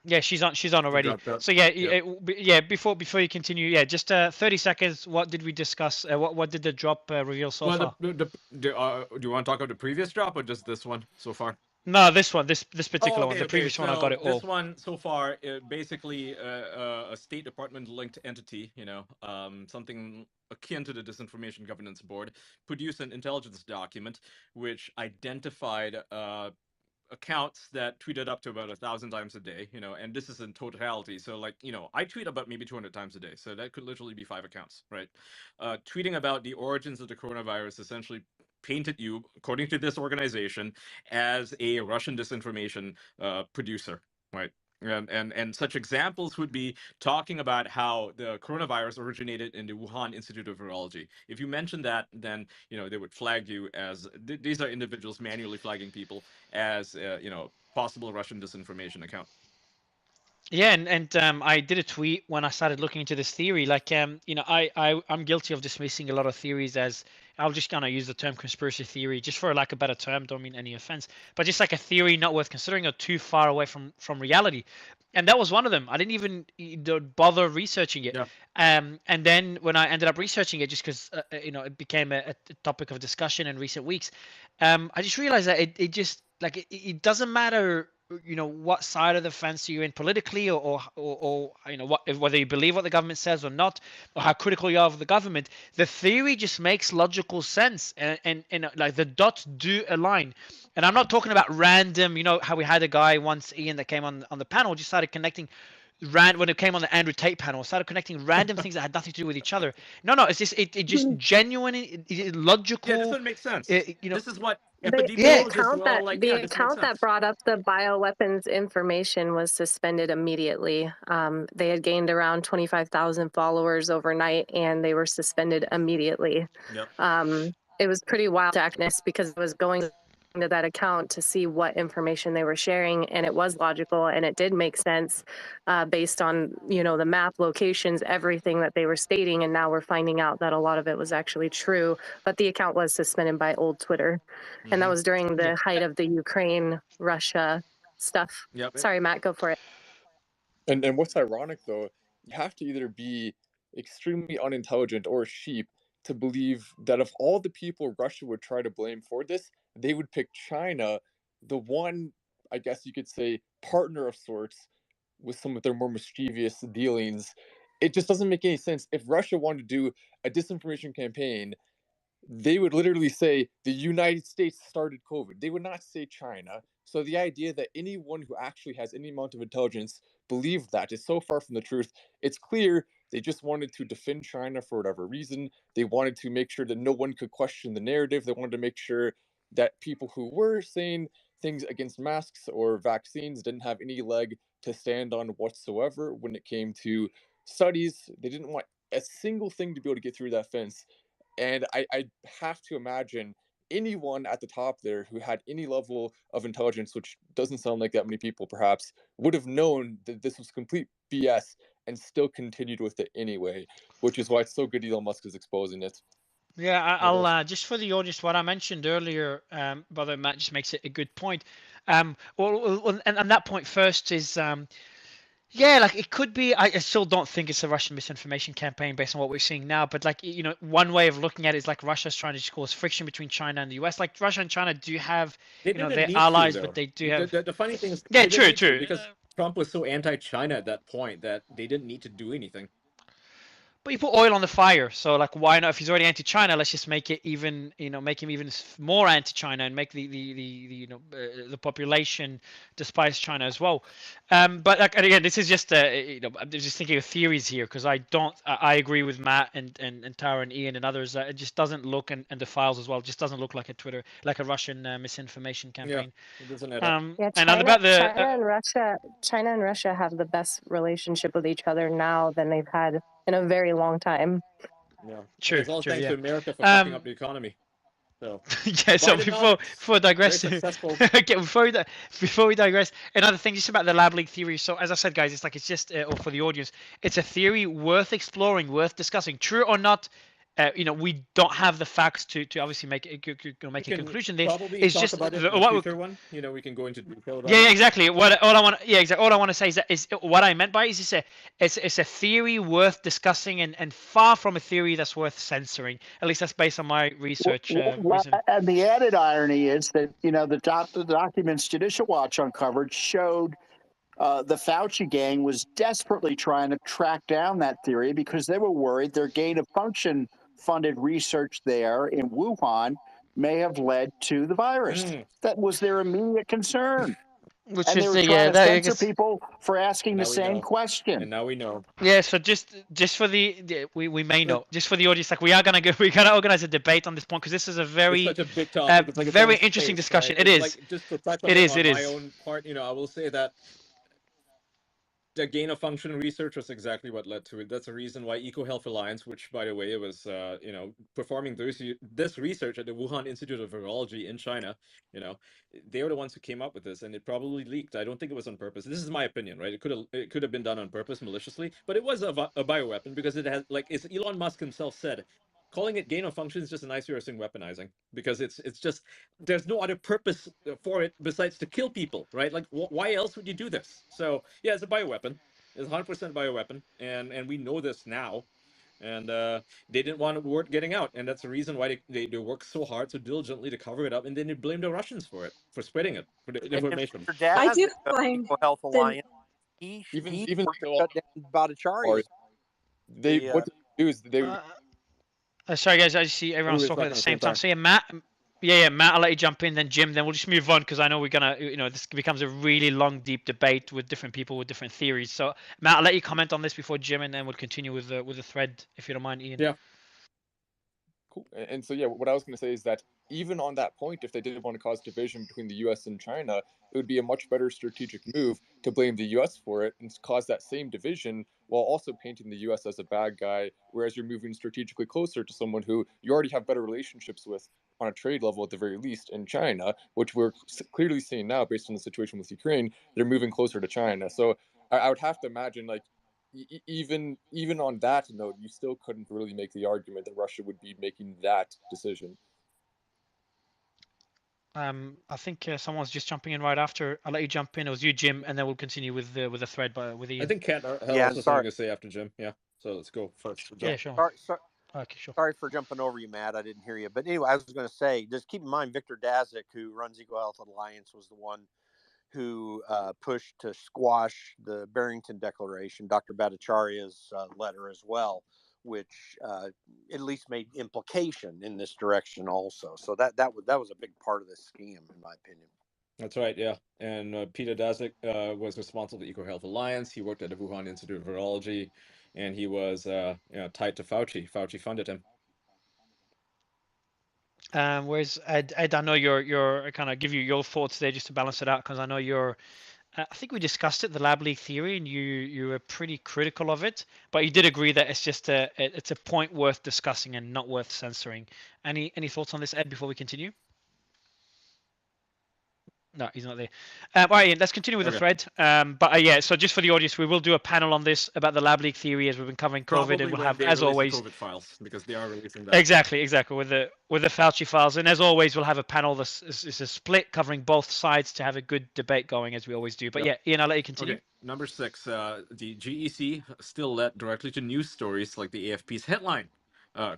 Yeah, she's on already. So yeah, before you continue, yeah, just 30 seconds. What did we discuss? What did the drop reveal so far? Do you want to talk about the previous drop or just this one so far? No, this one, this particular one. The previous one, I got it all. This one so far, basically a State Department linked entity, something akin to the Disinformation Governance Board, produced an intelligence document which identified accounts that tweeted up to about 1,000 times a day, and this is in totality. So I tweet about maybe 200 times a day. So that could literally be 5 accounts, right? Tweeting about the origins of the coronavirus essentially painted you, according to this organization, as a Russian disinformation producer, right? And such examples would be talking about how the coronavirus originated in the Wuhan Institute of Virology. If you mention that, then they would flag you as these are individuals manually flagging people as possible Russian disinformation account. Yeah, and I did a tweet when I started looking into this theory. Like, I'm guilty of dismissing a lot of theories as I'll just kind of use the term conspiracy theory just for lack of a better term. Don't mean any offense, but just like a theory not worth considering or too far away from reality. And that was one of them. I didn't even bother researching it. Yeah. And then when I ended up researching it, just because it became a topic of discussion in recent weeks, I just realized that it just like it doesn't matter what side of the fence you're in politically or whether you believe what the government says or not, or how critical you are of the government. The theory just makes logical sense, and like the dots do align. And I'm not talking about random, how we had a guy once, Ian, that came on the panel, just started connecting when it came on the Andrew Tate panel, started connecting random things that had nothing to do with each other. No, it's just it just genuine, logical. Yeah, this one makes sense. This is what The epidemiologists were all like, the yeah, this makes account that sense. brought up the bioweapons information was suspended immediately. They had gained around 25,000 followers overnight, and they were suspended immediately. Yep. It was pretty wild darkness because it was going to that account to see what information they were sharing, and it was logical and it did make sense based on the map, locations, everything that they were stating. And now we're finding out that a lot of it was actually true, but the account was suspended by old Twitter. And that was during the height of the Ukraine Russia stuff. Yep. Sorry, Matt, go for it. And what's ironic though, you have to either be extremely unintelligent or a sheep to believe that of all the people Russia would try to blame for this, they would pick China, the one, I guess you could say, partner of sorts with some of their more mischievous dealings. It just doesn't make any sense. If Russia wanted to do a disinformation campaign, they would literally say the United States started COVID. They would not say China. So the idea that anyone who actually has any amount of intelligence believed that is so far from the truth. It's clear they just wanted to defend China for whatever reason. They wanted to make sure that no one could question the narrative. They wanted to make sure that people who were saying things against masks or vaccines didn't have any leg to stand on whatsoever when it came to studies. They didn't want a single thing to be able to get through that fence. And I have to imagine anyone at the top there who had any level of intelligence, which doesn't sound like that many people perhaps, would have known that this was complete BS and still continued with it anyway, which is why it's so good Elon Musk is exposing it. Yeah, I'll just for the audience, what I mentioned earlier, brother Matt just makes it a good point. And that point first is, yeah, like it could be. I still don't think it's a Russian misinformation campaign based on what we're seeing now. But like, one way of looking at it is like Russia's trying to just cause friction between China and the US. Like Russia and China do have, their allies, but they do have. The funny thing is, Yeah, true. Because Trump was so anti-China at that point that they didn't need to do anything. But you put oil on the fire, so like, why not? If he's already anti-China, let's just make it even, make him even more anti-China and make the population despise China as well. But like, and again, this is just I'm just thinking of theories here because I agree with Matt and Tara and Ian and others. It just doesn't look, and the files as well, just doesn't look like a Russian misinformation campaign. Yeah, it doesn't add up. Yeah, and about the China and Russia have the best relationship with each other now than they've had in a very long time. Yeah, true. It's all thanks yeah. to America for fucking up the economy. So yeah. So before digress, before we digress, another thing just about the lab leak theory. So as I said, guys, it's just or for the audience, it's a theory worth exploring, worth discussing. True or not, we don't have the facts to obviously make a conclusion. It's just about it in the future one. We can go into detail about it. Yeah, exactly. All I want to say is what I meant by it is it's a theory worth discussing and far from a theory that's worth censoring. At least that's based on my research. And the added irony is that the documents Judicial Watch uncovered showed the Fauci gang was desperately trying to track down that theory because they were worried their gain of function funded research there in Wuhan may have led to the virus. That was their immediate concern. And they were trying to censor people for asking the same question. And now we know. Yeah, so just for we may know, just for the audience, like we're gonna organize a debate on this point because this is a very such a big topic. It's like very interesting discussion. Right? It is. Like, just to touch on my own part, I will say that the gain of function research was exactly what led to it. That's the reason why EcoHealth Alliance, which by the way was performing this research at the Wuhan Institute of Virology in China, they were the ones who came up with this, and it probably leaked. I don't think it was on purpose. This is my opinion, right? It could have been done on purpose, maliciously, but it was a bioweapon because it has, like as Elon Musk himself said, calling it gain of function is just a nice way of saying weaponizing, because it's just there's no other purpose for it besides to kill people, right? Like why else would you do this? So yeah, it's a bioweapon. It's 100% bioweapon, and we know this now. And they didn't want word getting out, and that's the reason why they work so hard, so diligently to cover it up, and then they blame the Russians for it, for spreading it, for the And information. Mr. Daz, I do the find EcoHealth the Alliance, he even worked to still, shut down Bhattacharya's. what they do is they Sorry guys, I see everyone's Everybody's talking at talking the at the same same time. time. So yeah, Matt, I'll let you jump in, then Jim, then we'll just move on because I know we're gonna, this becomes a really long, deep debate with different people with different theories. So Matt, I'll let you comment on this before Jim, and then we'll continue with the thread, if you don't mind, Ian. Yeah. Cool. And so, yeah, what I was going to say is that even on that point, if they did want to cause division between the U.S. and China, it would be a much better strategic move to blame the U.S. for it and cause that same division while also painting the U.S. as a bad guy, whereas you're moving strategically closer to someone who you already have better relationships with on a trade level at the very least in China, which we're clearly seeing now based on the situation with Ukraine. They're moving closer to China. So I would have to imagine, like, even on that note, you still couldn't really make the argument that Russia would be making that decision. I think someone's just jumping in right after. I'll let you jump in. It was you, Jim, and then we'll continue with the thread with Ian. I think Kat has Yeah, also something to say after Jim. Yeah, so let's go first. Yeah, sure. Okay, sure. Sorry for jumping over you, Matt. I didn't hear you. But anyway, I was going to say, just keep in mind, Victor Dazik, who runs EcoHealth Alliance, was the one who pushed to squash the Barrington Declaration, Dr. Bhattacharya's letter as well, which at least made implication in this direction also. So that was a big part of this scheme, in my opinion. That's right, yeah. And Peter Dazik was responsible for the EcoHealth Alliance. He worked at the Wuhan Institute of Virology, and he was tied to Fauci. Fauci funded him. Whereas Ed, I know you're kind of give you your thoughts there just to balance it out, because I know you're. I think we discussed it, the lab leak theory, and you were pretty critical of it, but you did agree that it's just it's a point worth discussing and not worth censoring. Any thoughts on this, Ed, before we continue? No, he's not there. All right, Ian, let's continue with the thread. But yeah, so just for the audience, we will do a panel on this about the lab leak theory as we've been covering COVID, Probably and we'll when have, they as release always, the COVID files, because they are releasing that. Exactly, with the Fauci files, and as always, we'll have a panel. This is a split covering both sides to have a good debate going, as we always do. But yeah, Ian, I'll let you continue. Okay, number 6, the GEC still led directly to news stories like the AFP's headline.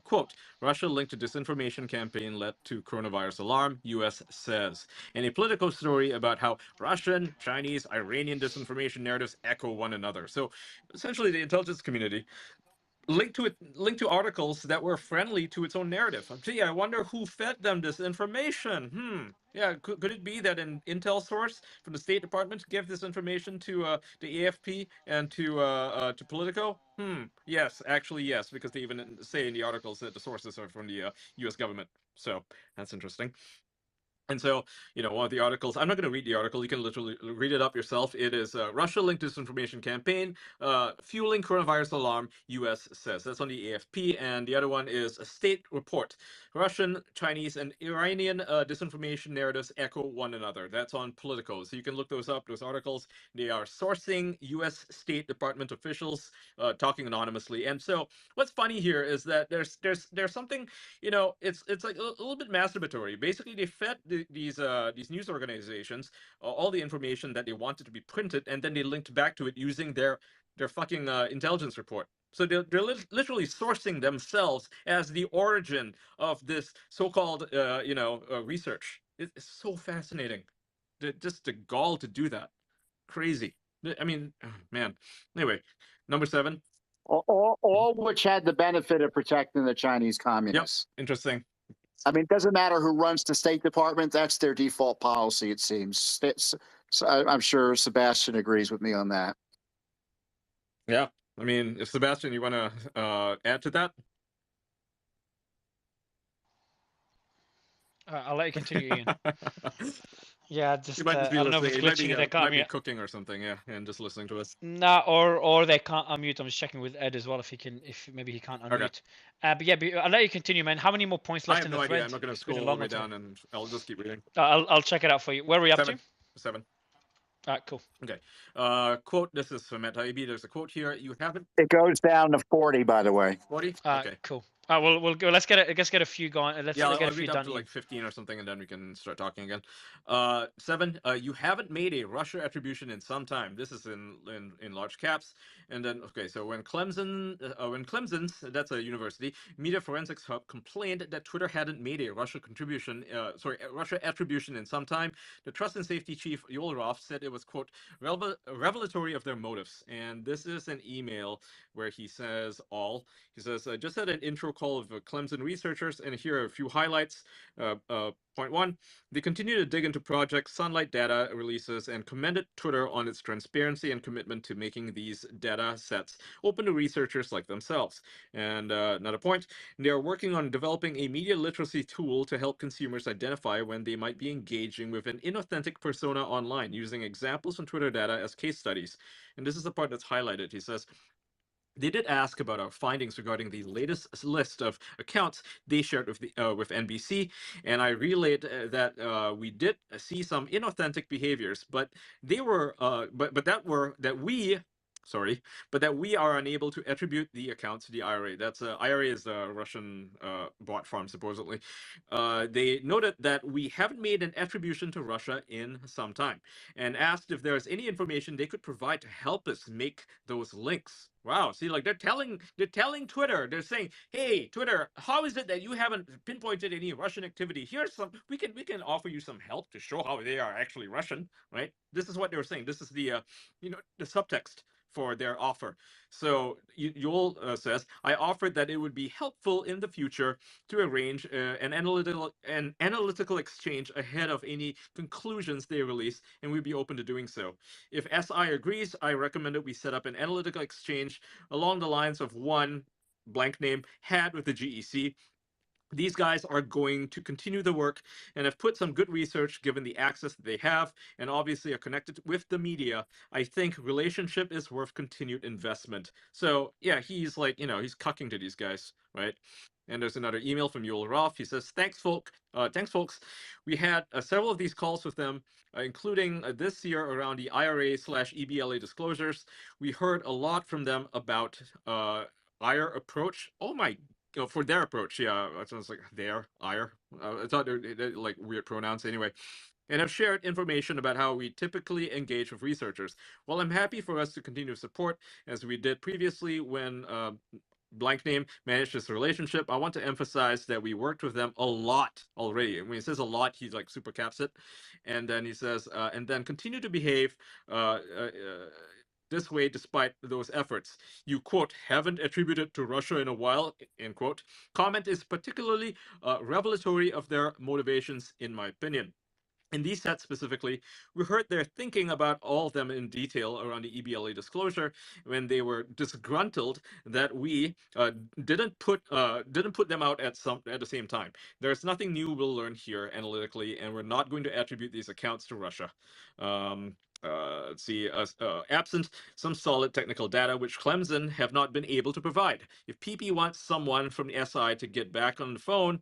Quote, Russia linked to disinformation campaign led to coronavirus alarm, U.S. says. And a Politico story about how Russian, Chinese, Iranian disinformation narratives echo one another. So essentially the intelligence community linked to articles that were friendly to its own narrative. Gee, I wonder who fed them this information. Yeah, could it be that an intel source from the State Department gave this information to the AFP and to Politico? Yes, actually yes, because they even say in the articles that the sources are from the U.S. government. So that's interesting. And so, one of the articles, I'm not going to read the article. You can literally read it up yourself. It is Russia-linked disinformation campaign, fueling coronavirus alarm, U.S. says. That's on the AFP. And the other one is a state report. Russian, Chinese, and Iranian disinformation narratives echo one another. That's on Politico. So you can look those up, those articles. They are sourcing U.S. State Department officials talking anonymously. And so what's funny here is that there's something, it's like a little bit masturbatory. Basically, they fed these news organizations all the information that they wanted to be printed, and then they linked back to it using their fucking intelligence report. So they're literally sourcing themselves as the origin of this so-called research. It's so fascinating. Just the gall to do that. Crazy. I mean, man. Anyway, number 7. All which had the benefit of protecting the Chinese communists. Yep. Interesting. I mean, it doesn't matter who runs the State Department. That's their default policy, it seems. So I'm sure Sebastian agrees with me on that. Yeah. I mean, if Sebastian, you want to add to that? I'll let you continue, Ian. Yeah, just He might just be I don't know if it's listening. He glitching and they can't might be mute. cooking or something. Yeah, and just listening to us. Nah, or they can't unmute. I'm just checking with Ed as well if he can, if maybe he can't Okay. unmute. But yeah, I'll let you continue, man. How many more points I left have in no the idea. thread? I'm not going to It's been a scroll all long the way one today. down, and I'll just keep reading. I'll check it out for you. Where are we up to? 7. All right, cool. Okay. Quote. This is from Taibbi. There's a quote here. You haven't. It goes down to 40, by the way. 40. Okay. Cool. All right, we'll go. Let's get a few going. Let's Yeah, get a I'll few read up done. to like 15 or something, and then we can start talking again. 7. You haven't made a Russia attribution in some time. This is in large caps. And then okay, so when Clemson's, that's a university, Media Forensics Hub complained that Twitter hadn't made a Russia Russia attribution in some time, the Trust and Safety Chief Yoel Roth said it was, quote, revelatory of their motives. And this is an email where he says he says, I just had an intro call of Clemson researchers, and here are a few highlights. Point 1, they continue to dig into Project Sunlight data releases and commended Twitter on its transparency and commitment to making these data sets open to researchers like themselves. And another point, they are working on developing a media literacy tool to help consumers identify when they might be engaging with an inauthentic persona online, using examples from Twitter data as case studies. And this is the part that's highlighted. He says, they did ask about our findings regarding the latest list of accounts they shared with with NBC, and I relayed that we did see some inauthentic behaviors, but they were that we are unable to attribute the accounts to the IRA. That's IRA is a Russian bot farm, supposedly. They noted that we haven't made an attribution to Russia in some time, and asked if there's any information they could provide to help us make those links. Wow, see, like they're telling Twitter, they're saying, hey, Twitter, how is it that you haven't pinpointed any Russian activity? Here's some, we can offer you some help to show how they are actually Russian, right? This is what they were saying. This is the the subtext for their offer. So Yoel says, I offered that it would be helpful in the future to arrange an analytical exchange ahead of any conclusions they release, and we'd be open to doing so. If SI agrees, I recommended we set up an analytical exchange along the lines of one blank name had with the GEC. These guys are going to continue the work and have put some good research given the access that they have, and obviously are connected with the media. I think relationship is worth continued investment. So yeah, he's like, he's cucking to these guys, right? And there's another email from Yoel Roth. He says, thanks folks. We had several of these calls with them, including this year around the IRA/EBLA disclosures. We heard a lot from them about our approach. Oh my, for their approach, yeah, it sounds like IR. It's not they're like weird pronouns anyway. And have shared information about how we typically engage with researchers. While I'm happy for us to continue support, as we did previously when blank name managed this relationship, I want to emphasize that we worked with them a lot already. And when he says a lot, he's like super caps it. And then he says, and then continue to behave this way despite those efforts. You, quote, haven't attributed to Russia in a while, end quote. Comment is particularly revelatory of their motivations, in my opinion. In these sets specifically, we heard their thinking about all of them in detail around the EBLA disclosure when they were disgruntled that we didn't put them out at the same time. There's nothing new we'll learn here analytically, and we're not going to attribute these accounts to Russia. Let's see, absent some solid technical data, which Clemson have not been able to provide. If PP wants someone from the SI to get back on the phone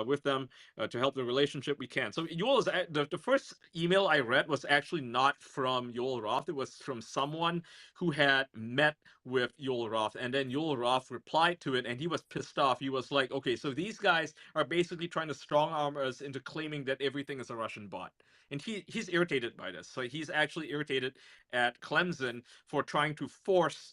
with them to help the relationship, we can. So Yoel is the first email I read was actually not from Yoel Roth. It was from someone who had met with Yoel Roth, and then Yoel Roth replied to it, and he was pissed off. He was like, okay, so these guys are basically trying to strong arm us into claiming that everything is a Russian bot. And he's irritated by this. So he's actually irritated at Clemson for trying to force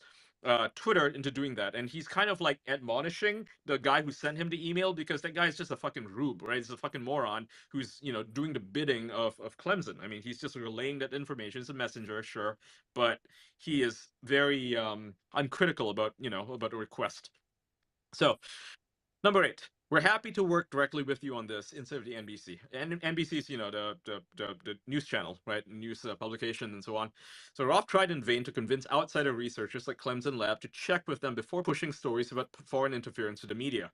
Twitter into doing that. And he's kind of like admonishing the guy who sent him the email, because that guy's just a fucking rube, right? He's a fucking moron who's, doing the bidding of Clemson. I mean, he's just relaying that information. He's a messenger, sure, but he is very uncritical about, about the request. So, number 8. We're happy to work directly with you on this instead of the NBC. And NBC's, the news channel, right? News publication and so on. So Roth tried in vain to convince outsider researchers like Clemson Lab to check with them before pushing stories about foreign interference to the media.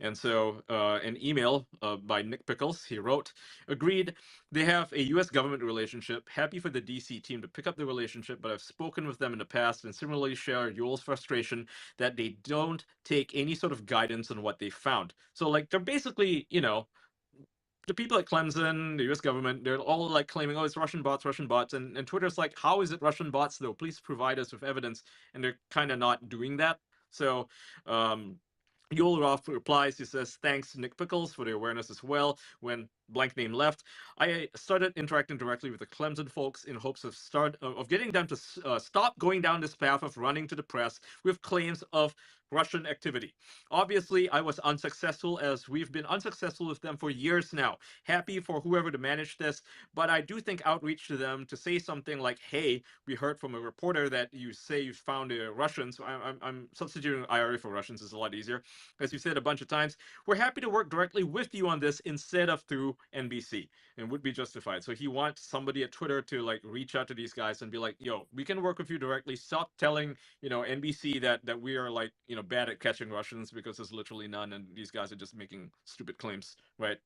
And so an email by Nick Pickles, he wrote, agreed, they have a U.S. government relationship, happy for the D.C. team to pick up the relationship, but I've spoken with them in the past and similarly share Yoel's frustration that they don't take any sort of guidance on what they found. So like they're basically, the people at Clemson, the U.S. government, they're all like claiming, oh, it's Russian bots, and Twitter's like, how is it Russian bots though? Please provide us with evidence, and they're kind of not doing that. So, Yoel Roth replies, he says, thanks Nick Pickles for the awareness as well. When blank name left, I started interacting directly with the Clemson folks in hopes of getting them to stop going down this path of running to the press with claims of Russian activity. Obviously, I was unsuccessful, as we've been unsuccessful with them for years now. Happy for whoever to manage this, but I do think outreach to them to say something like, hey, we heard from a reporter that you say you found Russians. I'm substituting IRA for Russians, is a lot easier. As you said a bunch of times, we're happy to work directly with you on this instead of through NBC, and would be justified. So he wants somebody at Twitter to like reach out to these guys and be like, yo, we can work with you directly. Stop telling, NBC that we are like, bad at catching Russians, because there's literally none, and these guys are just making stupid claims, right?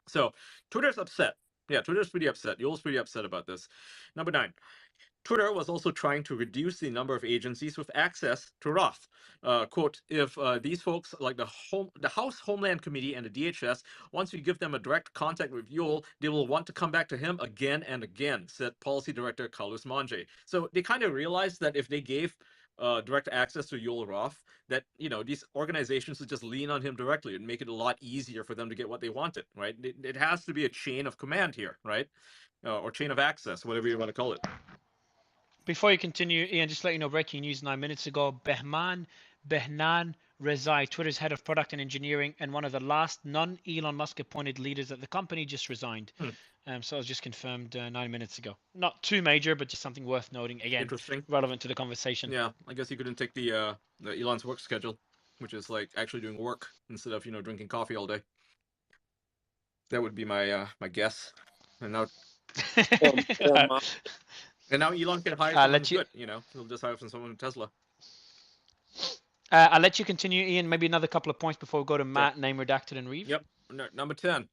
So Twitter's upset. Yeah, Twitter's pretty upset. Yoel's pretty upset about this. Number 9. Twitter was also trying to reduce the number of agencies with access to Roth. Quote, if these folks like the House Homeland Committee and the DHS, once you give them a direct contact with Yoel, they will want to come back to him again and again, said Policy Director Carlos Monge. So they kind of realized that if they gave direct access to Yoel Roth, that these organizations would just lean on him directly and make it a lot easier for them to get what they wanted, right? It has to be a chain of command here, right? Or chain of access, whatever you want to call it. Before you continue, Ian, just let you know, breaking news 9 minutes ago, Behman Rezai, Twitter's head of product and engineering and one of the last non-Elon Musk appointed leaders at the company, just resigned. So it was just confirmed 9 minutes ago. Not too major, but just something worth noting. Again, interesting, relevant to the conversation. Yeah, I guess he couldn't take the Elon's work schedule, which is like actually doing work instead of drinking coffee all day. That would be my my guess. And now, and now Elon can hire someone who's good. He'll just hire someone from Tesla. I'll let you continue, Ian. Maybe another couple of points before we go to Matt, name redacted, and Reeve. Yep. Number 10.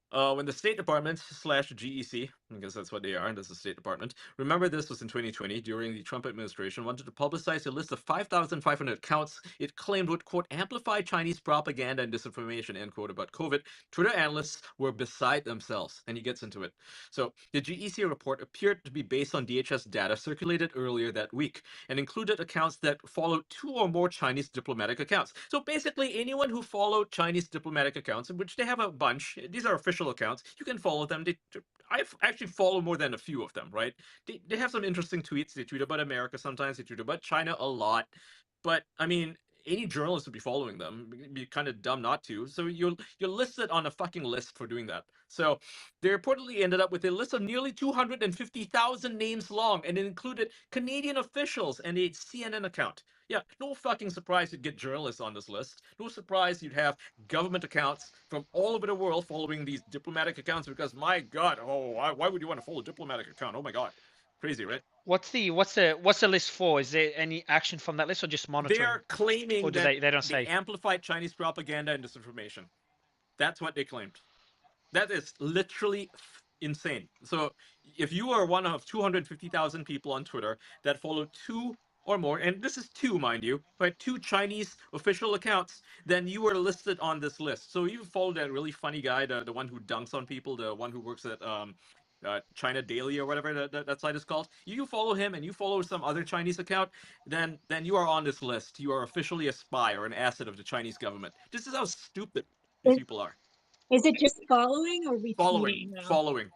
When the State Department / GEC, because that's what they are, and that's the State Department, remember this was in 2020 during the Trump administration, wanted to publicize a list of 5,500 accounts it claimed would, quote, amplify Chinese propaganda and disinformation, end quote, about COVID. Twitter analysts were beside themselves, and he gets into it. So the GEC report appeared to be based on DHS data circulated earlier that week and included accounts that followed 2 or more Chinese diplomatic accounts. So basically anyone who followed Chinese diplomatic accounts, in which they have a bunch, these are official accounts, you can follow them. I actually follow more than a few of them, right? They have some interesting tweets. They tweet about America sometimes. They tweet about China a lot. But I mean, any journalist would be following them. It'd be kind of dumb not to. So you're listed on a fucking list for doing that. So they reportedly ended up with a list of nearly 250,000 names long, and it included Canadian officials and a CNN account. Yeah, no fucking surprise you'd get journalists on this list. No surprise you'd have government accounts from all over the world following these diplomatic accounts, because my God, why would you want to follow a diplomatic account? Oh my God, crazy, right? What's the list for? Is there any action from that list, or just monitoring? They are claiming or that they don't say amplified Chinese propaganda and disinformation. That's what they claimed. That is literally insane. So if you are one of 250,000 people on Twitter that follow 2 or more, and this is 2, mind you, right, 2 Chinese official accounts, then you are listed on this list. So you follow that really funny guy, the one who dunks on people, the one who works at China Daily or whatever that site is called. You follow him and you follow some other Chinese account, then you are on this list. You are officially a spy or an asset of the Chinese government. This is how stupid these people are. Is it just following or retweeting? Following.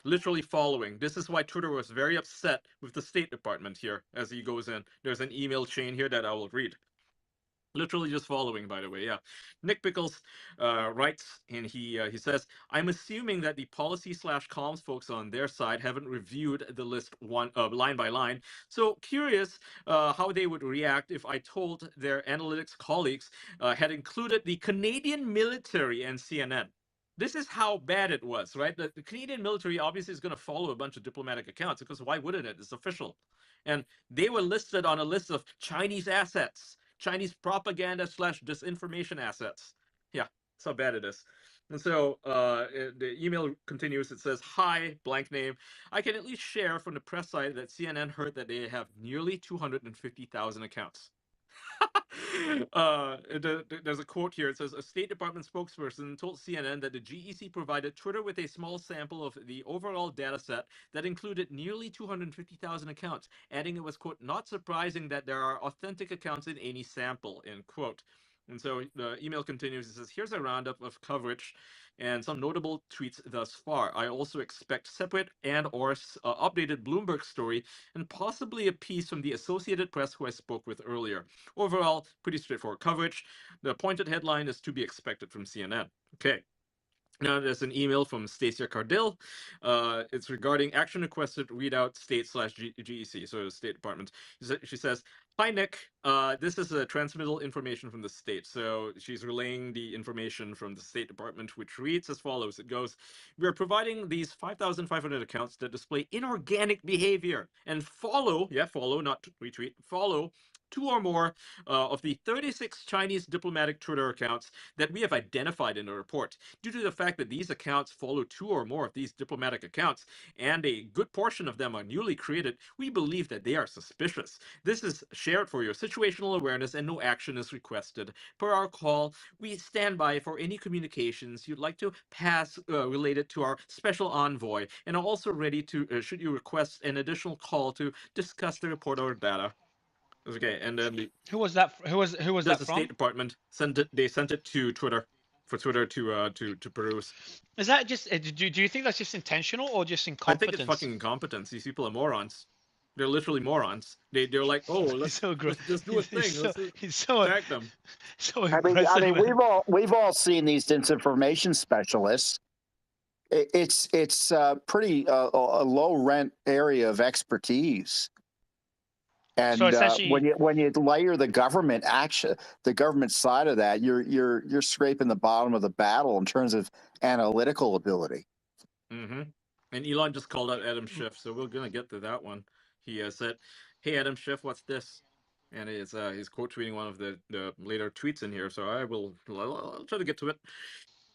Literally following. This is why Twitter was very upset with the State Department here as he goes in. There's an email chain here that I will read. Literally just following, by the way. Yeah. Nick Pickles writes, and he says, "I'm assuming that the policy/comms folks on their side haven't reviewed the list line by line. So curious how they would react if I told their analytics colleagues had included the Canadian military and CNN." This is how bad it was, right? The Canadian military obviously is going to follow a bunch of diplomatic accounts because why wouldn't it? It's official. And they were listed on a list of Chinese assets, Chinese propaganda/disinformation assets. Yeah, that's how bad it is. And so the email continues. It says, "Hi, blank name. I can at least share from the press side that CNN heard that they have nearly 250,000 accounts." There's a quote here. It says, "A State Department spokesperson told CNN that the GEC provided Twitter with a small sample of the overall data set that included nearly 250,000 accounts, adding it was, quote, not surprising that there are authentic accounts in any sample," end quote. And so the email continues. It says, "Here's a roundup of coverage and some notable tweets thus far. I also expect separate and/or updated Bloomberg story and possibly a piece from the Associated Press who I spoke with earlier. Overall, pretty straightforward coverage. The pointed headline is to be expected from CNN." Okay. Now there's an email from Stacia Cardill. It's regarding action requested readout state/GEC, so the State Department. She says, "Hi, Nick. This is a transmittal information from the state." So she's relaying the information from the State Department, which reads as follows. It goes, "We are providing these 5,500 accounts that display inorganic behavior and follow, not retweet, follow 2 or more of the 36 Chinese diplomatic Twitter accounts that we have identified in the report. Due to the fact that these accounts follow 2 or more of these diplomatic accounts, and a good portion of them are newly created, we believe that they are suspicious. This is shared for your situational awareness and no action is requested. Per our call, we stand by for any communications you'd like to pass related to our special envoy, and are also ready to, should you request an additional call to discuss the report or data." Okay, and then Who was that? Who was that's that the from? State Department sent it. They sent it to Twitter for Twitter to peruse. Is that just? Do you think that's just intentional or just I think incompetence? it's fucking incompetence. These people are morons. They're literally morons. They're like, oh, let's so let's just do a thing. He's so attack them. so I aggressive. mean, we've all seen these disinformation specialists. It's pretty a low rent area of expertise. And So essentially, when you layer the government action, the government side of that, you're scraping the bottom of the barrel in terms of analytical ability. Mm-hmm. And Elon just called out Adam Schiff, so we're gonna get to that one. He said, "Hey, Adam Schiff, what's this?" And he's quote tweeting one of the later tweets in here, so I'll try to get to it.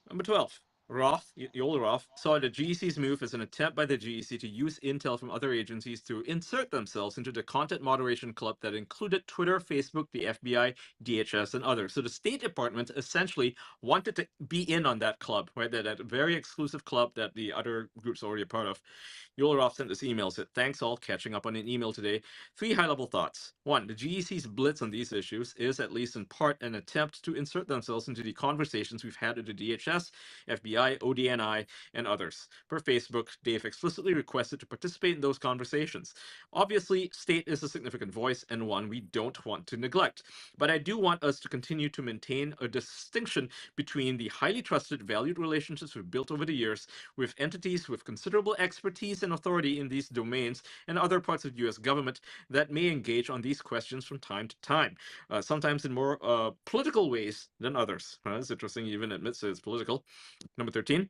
Number 12. Roth, Yoel Roth, saw the GEC's move as an attempt by the GEC to use intel from other agencies to insert themselves into the content moderation club that included Twitter, Facebook, the FBI, DHS, and others. So the State Department essentially wanted to be in on that club, right? That very exclusive club that the other groups are already a part of. Yoel Roth sent this email, said, "Thanks all, catching up on an email today. 3 high-level thoughts. 1, the GEC's blitz on these issues is, at least in part, an attempt to insert themselves into the conversations we've had with the DHS, FBI, ODNI, and others. Per Facebook, they've explicitly requested to participate in those conversations. Obviously, state is a significant voice and one we don't want to neglect. But I do want us to continue to maintain a distinction between the highly trusted, valued relationships we've built over the years with entities with considerable expertise and authority in these domains and other parts of the US government that may engage on these questions from time to time, sometimes in more political ways than others." It's interesting, he even admits that it's political. Number 13.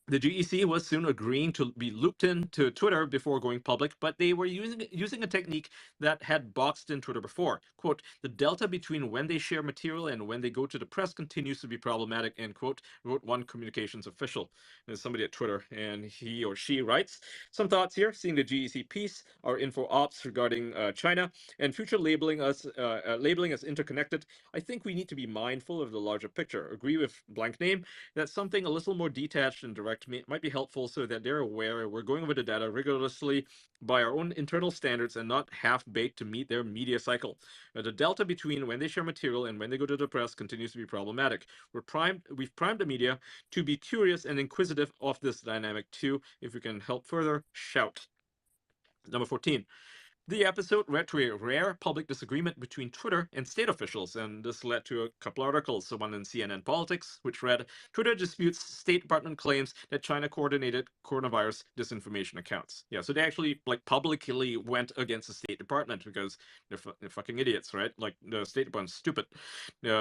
The GEC was soon agreeing to be looped into Twitter before going public, but they were using a technique that had boxed in Twitter before. Quote, "The delta between when they share material and when they go to the press continues to be problematic," end quote, wrote one communications official. There's somebody at Twitter, and he or she writes, "Some thoughts here, seeing the GEC piece, our info ops regarding China, and future labeling us interconnected. I think we need to be mindful of the larger picture. Agree with blank name that something a little more detached and direct might be helpful so that they're aware we're going over the data rigorously by our own internal standards and not half-baked to meet their media cycle. The delta between when they share material and when they go to the press continues to be problematic. We've primed the media to be curious and inquisitive of this dynamic too. If we can help further, shout." Number 14. The episode led to a rare public disagreement between Twitter and state officials, and this led to a couple articles. So one in CNN Politics, which read, Twitter disputes State Department claims that China coordinated coronavirus disinformation accounts. Yeah, so they actually publicly went against the State Department because they're fucking idiots, right? Like the State Department's stupid.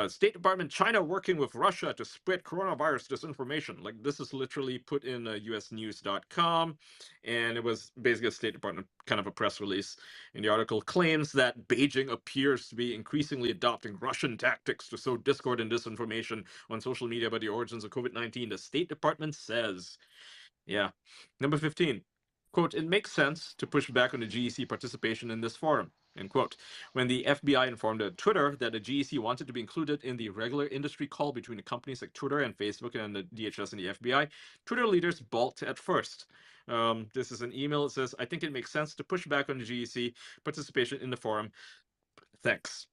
State Department, China working with Russia to spread coronavirus disinformation. Like this is literally put in usnews.com, and it was basically a State Department kind of a press release. And the article claims that Beijing appears to be increasingly adopting Russian tactics to sow discord and disinformation on social media about the origins of COVID-19, the State Department says. Yeah. Number 15. Quote, it makes sense to push back on the GEC participation in this forum. End quote. When the FBI informed Twitter that the GEC wanted to be included in the regular industry call between the companies like Twitter and Facebook and the DHS and the FBI, Twitter leaders balked at first. This is an email that says, I think it makes sense to push back on the GEC participation in the forum. Thanks.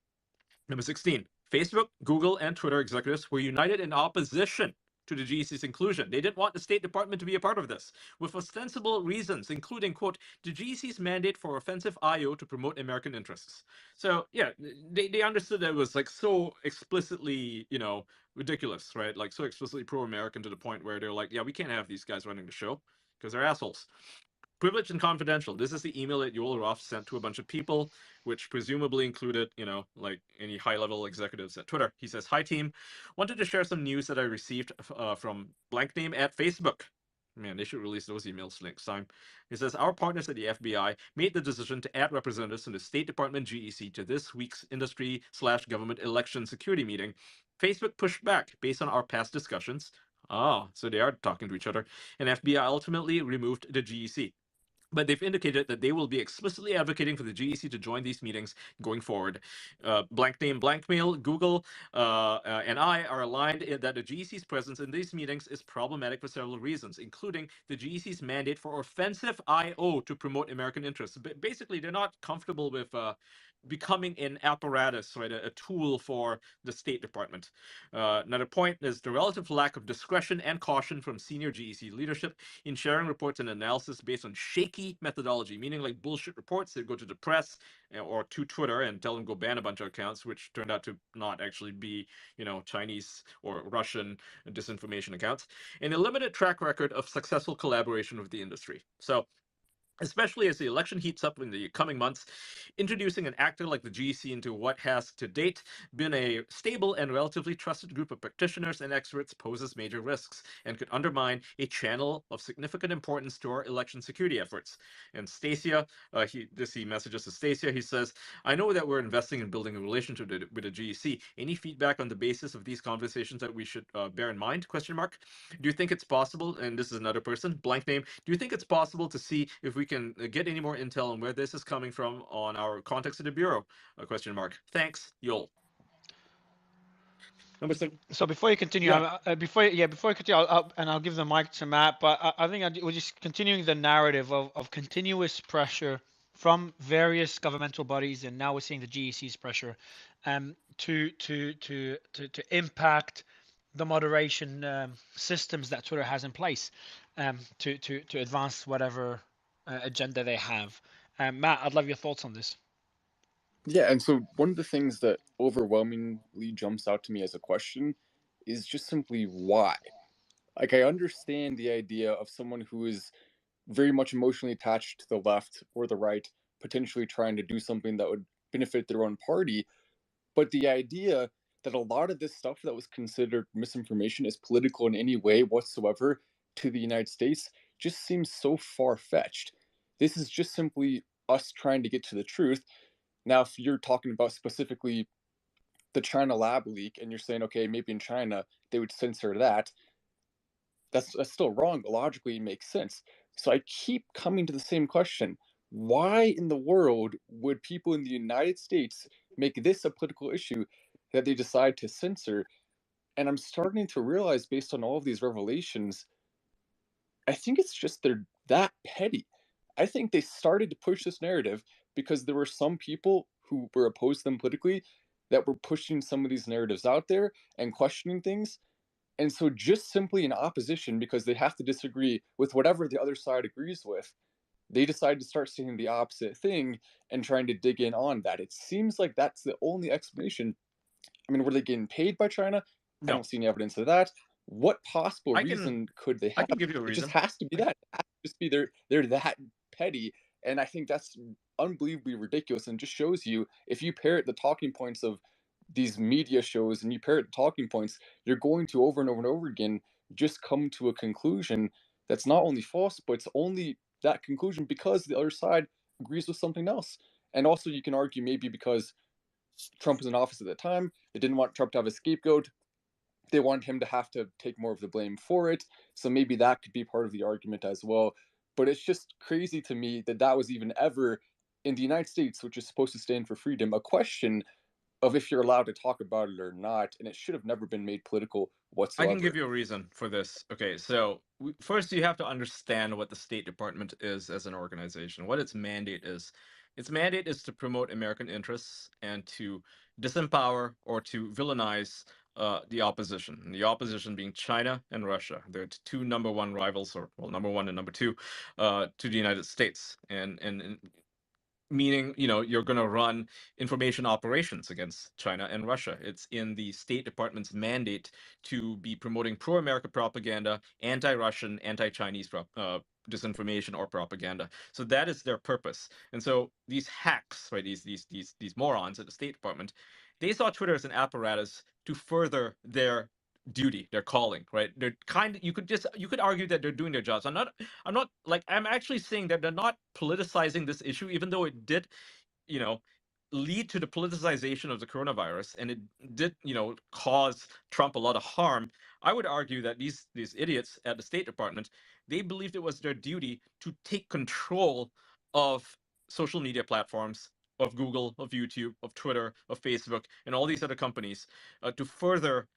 Number 16. Facebook, Google, and Twitter executives were united in opposition to the GEC's inclusion. They didn't want the State Department to be a part of this, with ostensible reasons, including, quote, the GEC's mandate for offensive I.O. to promote American interests. So, yeah, they understood that it was like so explicitly, ridiculous, right? Like so explicitly pro-American to the point where they're like, yeah, we can't have these guys running the show because they're assholes. Privileged and confidential. This is the email that Yoel Roth sent to a bunch of people, which presumably included, like any high-level executives at Twitter. He says, hi, team. Wanted to share some news that I received from blank name at Facebook. Man, they should release those emails next time. He says, our partners at the FBI made the decision to add representatives from the State Department GEC to this week's industry/government election security meeting. Facebook pushed back based on our past discussions. Oh, so they are talking to each other. And FBI ultimately removed the GEC. But they've indicated that they will be explicitly advocating for the GEC to join these meetings going forward. Blank name, blank mail, Google and I are aligned in that the GEC's presence in these meetings is problematic for several reasons, including the GEC's mandate for offensive I.O. to promote American interests. Basically, they're not comfortable with becoming an apparatus, right, a tool for the State Department. Another point is the relative lack of discretion and caution from senior GEC leadership in sharing reports and analysis based on shaky methodology, meaning like bullshit reports that go to the press or to Twitter and tell them go ban a bunch of accounts, which turned out to not actually be, Chinese or Russian disinformation accounts, and a limited track record of successful collaboration with the industry. So, especially as the election heats up in the coming months, introducing an actor like the GEC into what has to date been a stable and relatively trusted group of practitioners and experts poses major risks and could undermine a channel of significant importance to our election security efforts. And Stacia, he messages to Stacia, he says, I know that we're investing in building a relationship with the GEC. Any feedback on the basis of these conversations that we should bear in mind? Question mark. Do you think it's possible, and this is another person, blank name, do you think it's possible to see if we can get any more intel on where this is coming from on our contacts at the Bureau? Question mark. Thanks, Yoel. So before you continue, before you continue, I'll give the mic to Matt. But I think we're just continuing the narrative of continuous pressure from various governmental bodies, and now we're seeing the GEC's pressure to impact the moderation systems that Twitter has in place to advance whatever agenda they have. Matt, I'd love your thoughts on this. Yeah, and so one of the things that overwhelmingly jumps out to me as a question is just simply why. Like, I understand the idea of someone who is very much emotionally attached to the left or the right, potentially trying to do something that would benefit their own party, but the idea that a lot of this stuff that was considered misinformation is political in any way whatsoever to the United States just seems so far-fetched. This is just simply us trying to get to the truth. Now, if you're talking about specifically the China lab leak and you're saying, okay, maybe in China they would censor that, that's still wrong, but logically it makes sense. So I keep coming to the same question. Why in the world would people in the United States make this a political issue that they decide to censor? And I'm starting to realize, based on all of these revelations, I think it's just they're that petty. I think they started to push this narrative because there were some people who were opposed to them politically that were pushing some of these narratives out there and questioning things. And so just simply in opposition, because they have to disagree with whatever the other side agrees with, they decided to start saying the opposite thing and trying to dig in on that. It seems like that's the only explanation. I mean, were they getting paid by China? I No, don't see any evidence of that. What possible I can reason could they I have? can give you a It just reason. has to be that. It has to just be they're that petty. And I think that's unbelievably ridiculous and just shows you if you parrot the talking points of these media shows and you parrot the talking points, you're going to over and over and over again just come to a conclusion that's not only false, but it's only that conclusion because the other side agrees with something else. And also you can argue maybe because Trump was in office at the time, they didn't want Trump to have a scapegoat. They wanted him to have to take more of the blame for it. So maybe that could be part of the argument as well. But it's just crazy to me that that was even ever in the United States, which is supposed to stand for freedom, a question of if you're allowed to talk about it or not. And it should have never been made political I can whatsoever. give you a reason for this. Okay, so first you have to understand what the State Department is as an organization, what its mandate is. Its mandate is to promote American interests and to disempower or to villainize the opposition. And the opposition being China and Russia. They're two number one rivals, or well, number one and number two, to the United States. And meaning, you're going to run information operations against China and Russia. It's in the State Department's mandate to be promoting pro-America propaganda, anti-Russian, anti-Chinese disinformation or propaganda. So that is their purpose. And so these hacks, right, these morons at the State Department, they saw Twitter as an apparatus to further their duty, their calling, right? They're you could argue that they're doing their jobs. I'm actually saying that they're not politicizing this issue, even though it did, lead to the politicization of the coronavirus, and it did, cause Trump a lot of harm. I would argue that these idiots at the State Department, they believed it was their duty to take control of social media platforms, of Google, of YouTube, of Twitter, of Facebook, and all these other companies to further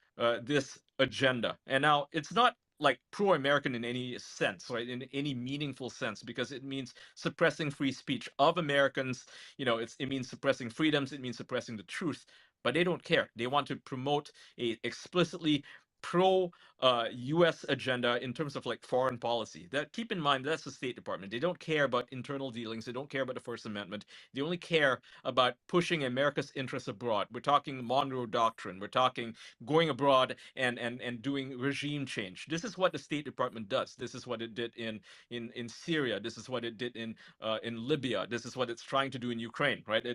this agenda. And now it's not like pro-American in any sense, right? In any meaningful sense, because it means suppressing free speech of Americans. It means suppressing freedoms. It means suppressing the truth. But they don't care. They want to promote a explicitly pro US agenda in terms of like foreign policy. That, keep in mind, that's the State Department. They don't care about internal dealings. They don't care about the First Amendment. They only care about pushing America's interests abroad. We're talking Monroe Doctrine. We're talking going abroad and doing regime change. This is what the State Department does. This is what it did in Syria. This is what it did in Libya. This is what it's trying to do in Ukraine, right?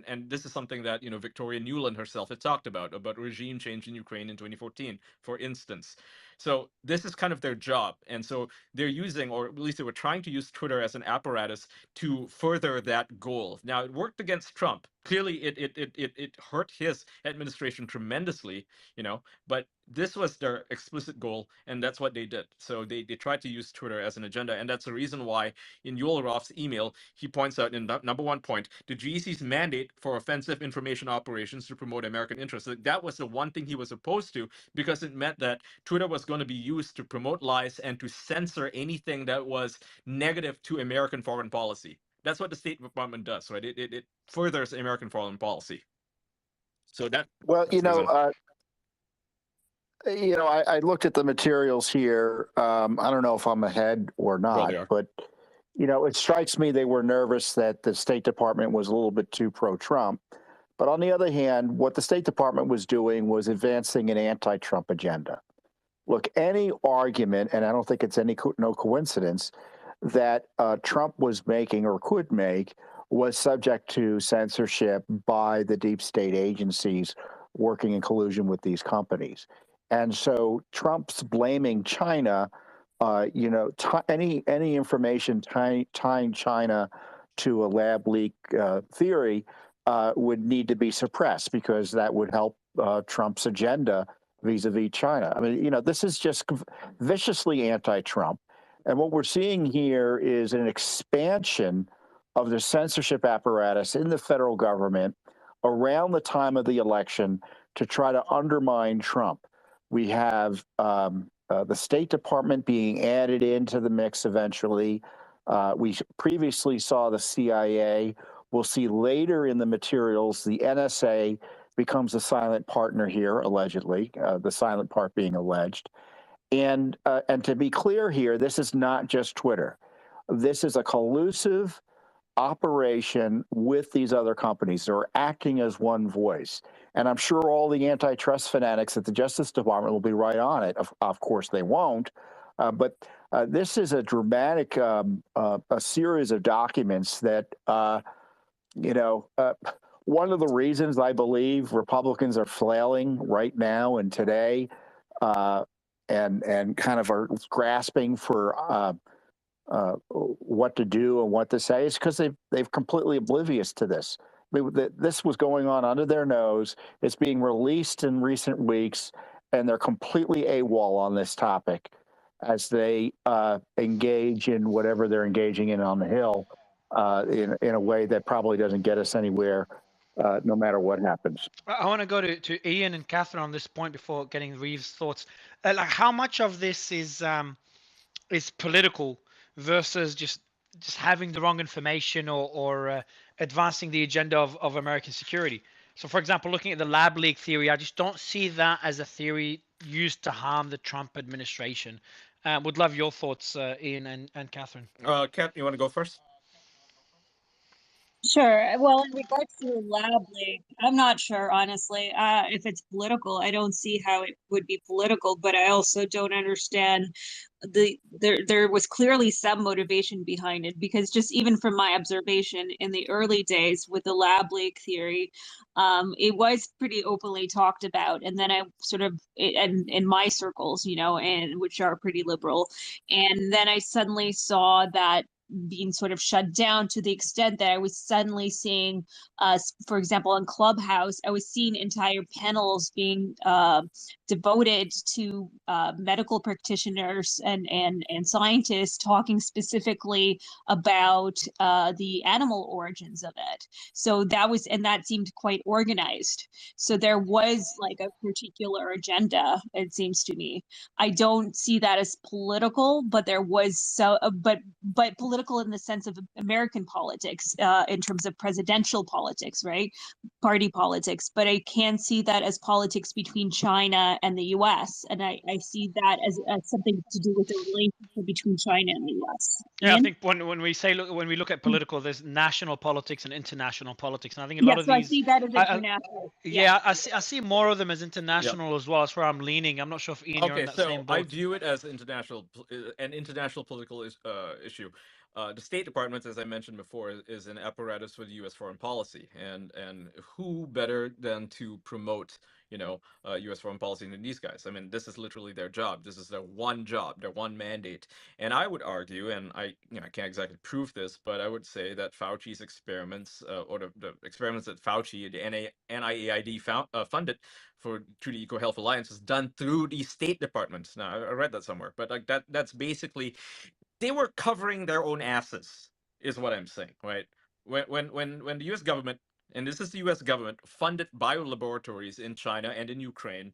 And this is something that Victoria Nuland herself had talked about regime change in Ukraine in 2014, for instance. So this is kind of their job, and so they're using, or at least they were trying to use, Twitter as an apparatus to further that goal. Now, it worked against Trump. Clearly, it hurt his administration tremendously, but this was their explicit goal, and that's what they did. So they tried to use Twitter as an agenda, and that's the reason why in Yoel Roth's email, he points out in number one point, the GEC's mandate for offensive information operations to promote American interests. That was the one thing he was opposed to, because it meant that Twitter was going to be used to promote lies and to censor anything that was negative to American foreign policy. That's what the State Department does, right? It furthers American foreign policy. So that's Well, the reason. I looked at the materials here. I don't know if I'm ahead or not, but it strikes me they were nervous that the State Department was a little bit too pro-Trump. But on the other hand, what the State Department was doing was advancing an anti-Trump agenda. Look, any argument, and I don't think it's no coincidence, that Trump was making or could make was subject to censorship by the deep state agencies working in collusion with these companies. And so Trump's blaming China, any information tying China to a lab leak theory would need to be suppressed, because that would help Trump's agenda vis-a-vis China. I mean, this is just viciously anti-Trump. And what we're seeing here is an expansion of the censorship apparatus in the federal government around the time of the election to try to undermine Trump. We have the State Department being added into the mix eventually. We previously saw the CIA. We'll see later in the materials the NSA becomes a silent partner here, allegedly, the silent part being alleged. And to be clear here, this is not just Twitter. this is a collusive operation with these other companies. They're acting as one voice. And I'm sure all the antitrust fanatics at the Justice Department will be right on it. Of course, they won't. But this is a dramatic a series of documents that, one of the reasons I believe Republicans are flailing right now and today and kind of are grasping for what to do and what to say is because they've completely oblivious to this. I mean, this was going on under their nose. It's being released in recent weeks, and they're completely AWOL on this topic as they engage in whatever they're engaging in on the Hill in a way that probably doesn't get us anywhere, no matter what happens. I want to go to Ian and Catherine on this point before getting Reeves' thoughts. Like, how much of this is political versus just having the wrong information or advancing the agenda of American security? So, for example, looking at the lab leak theory, I just don't see that as a theory used to harm the Trump administration. Would love your thoughts, Ian and Catherine. Kat, you want to go first? Sure. Well, in regards to the lab leak, I'm not sure, honestly, if it's political. I don't see how it would be political, but I also don't understand there was clearly some motivation behind it, because just even from my observation in the early days with the lab leak theory, it was pretty openly talked about. And then I sort of, in my circles, and which are pretty liberal, and then I suddenly saw that being sort of shut down, to the extent that I was suddenly seeing, for example, on Clubhouse, I was seeing entire panels being devoted to medical practitioners and scientists talking specifically about the animal origins of it. So that seemed quite organized. So there was like a particular agenda, it seems to me. I don't see that as political, but there was but political in the sense of American politics, in terms of presidential politics, right? Party politics. But I can see that as politics between China and the US. And I see that as something to do with the relationship between China and the US. Yeah, I think when we look at political, there's national politics and international politics, and I think a lot of so these. I see that as international. I see more of them as international as well. That's where I'm leaning. I'm not sure if Ian, you're in that same boat. I view it as an international political issue. The State Department, as I mentioned before, is an apparatus for the U.S. foreign policy, and who better than to promote, U.S. foreign policy than these guys? I mean, this is literally their job. This is their one job, their one mandate. And I would argue, and I can't exactly prove this, but I would say that Fauci's experiments, or the experiments that Fauci, the NIAID funded through the EcoHealth Alliance, is done through the State Department. Now, I read that somewhere, but like that's basically. They were covering their own asses, is what I'm saying, right? When the U.S. government, and this is the U.S. government, funded biolaboratories in China and in Ukraine,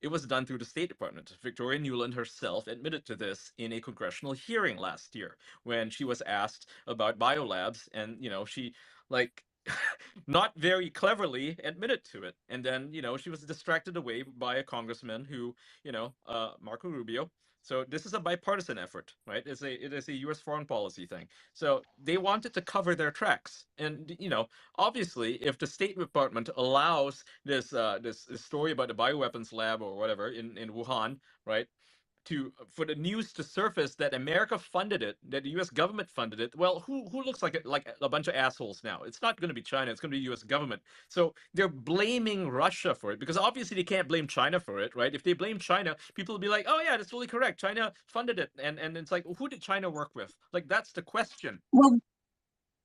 it was done through the State Department. Victoria Nuland herself admitted to this in a congressional hearing last year when she was asked about biolabs, and she not very cleverly admitted to it, and then she was distracted away by a congressman who Marco Rubio. So this is a bipartisan effort, right? It is a U.S. foreign policy thing. So they wanted to cover their tracks, and obviously, if the State Department allows this story about the bioweapons lab or whatever in Wuhan, right, for the news to surface that America funded it, that the U.S. government funded it, well, who looks like a bunch of assholes now? It's not going to be China. It's going to be the U.S. government. So they're blaming Russia for it, because obviously they can't blame China for it, right? If they blame China, people will be like, oh yeah, that's totally correct. China funded it, and it's like, who did China work with? Like, that's the question. Well,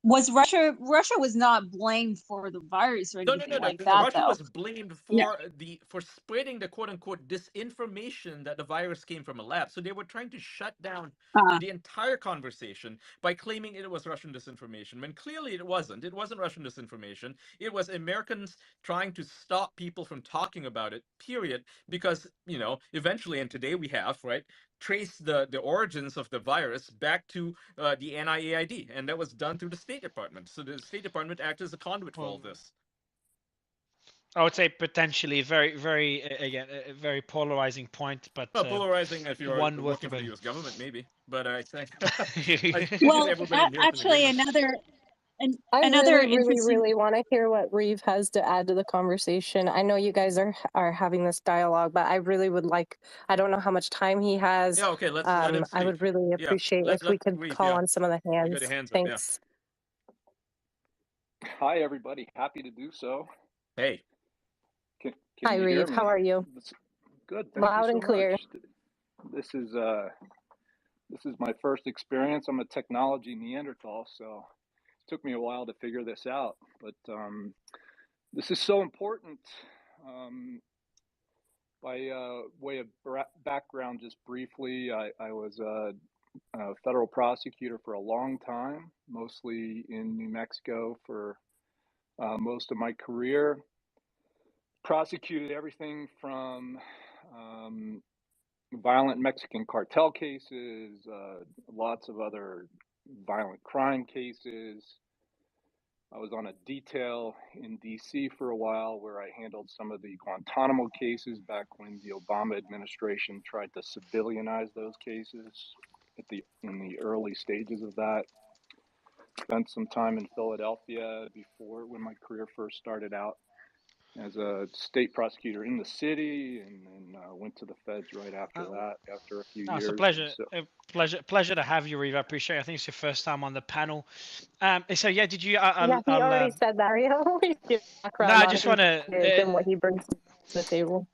was Russia was not blamed for the virus or anything like that, Russia though. was blamed for spreading the quote-unquote disinformation that the virus came from a lab. So they were trying to shut down the entire conversation by claiming it was Russian disinformation, when clearly it wasn't. It wasn't Russian disinformation. It was Americans trying to stop people from talking about it, period, because eventually, and today we have, right, trace the origins of the virus back to the NIAID, and that was done through the State Department. So the State Department acted as a conduit for all this. I would say potentially very, very again a very polarizing point, but Well, polarizing if you are one worth working for the debating. U.S. government, maybe. But I think I think Well, everybody in here is in actually, agreement. I another really, really, interesting. really want to hear what Reeve has to add to the conversation. I know you guys are having this dialogue, but I really would like, I don't know how much time he has. Yeah, okay, let's let him I speak. would really Yeah, appreciate let's if we let could Reeve, call yeah. on some of the We got hands. the hands up, yeah. Thanks. Hi, everybody. Happy to do so. Hey. Can Hi, you hear Reeve. me? How are you? Good. Thank Loud you so and clear. much. This is my first experience. I'm a technology Neanderthal, so it took me a while to figure this out. But this is so important. By way of background, just briefly, I was a federal prosecutor for a long time, mostly in New Mexico for most of my career. Prosecuted everything from violent Mexican cartel cases, lots of other violent crime cases. I was on a detail in DC for a while where I handled some of the Guantanamo cases back when the Obama administration tried to civilianize those cases in the early stages of that. Spent some time in Philadelphia when my career first started out as a state prosecutor in the city, and then went to the feds right after that, after a few No, it's years. a pleasure to have you, Reeve. I appreciate it. I think it's your first time on the panel. So yeah, did you? Yeah, he already said that. No, I just want to. And what he brings to the table.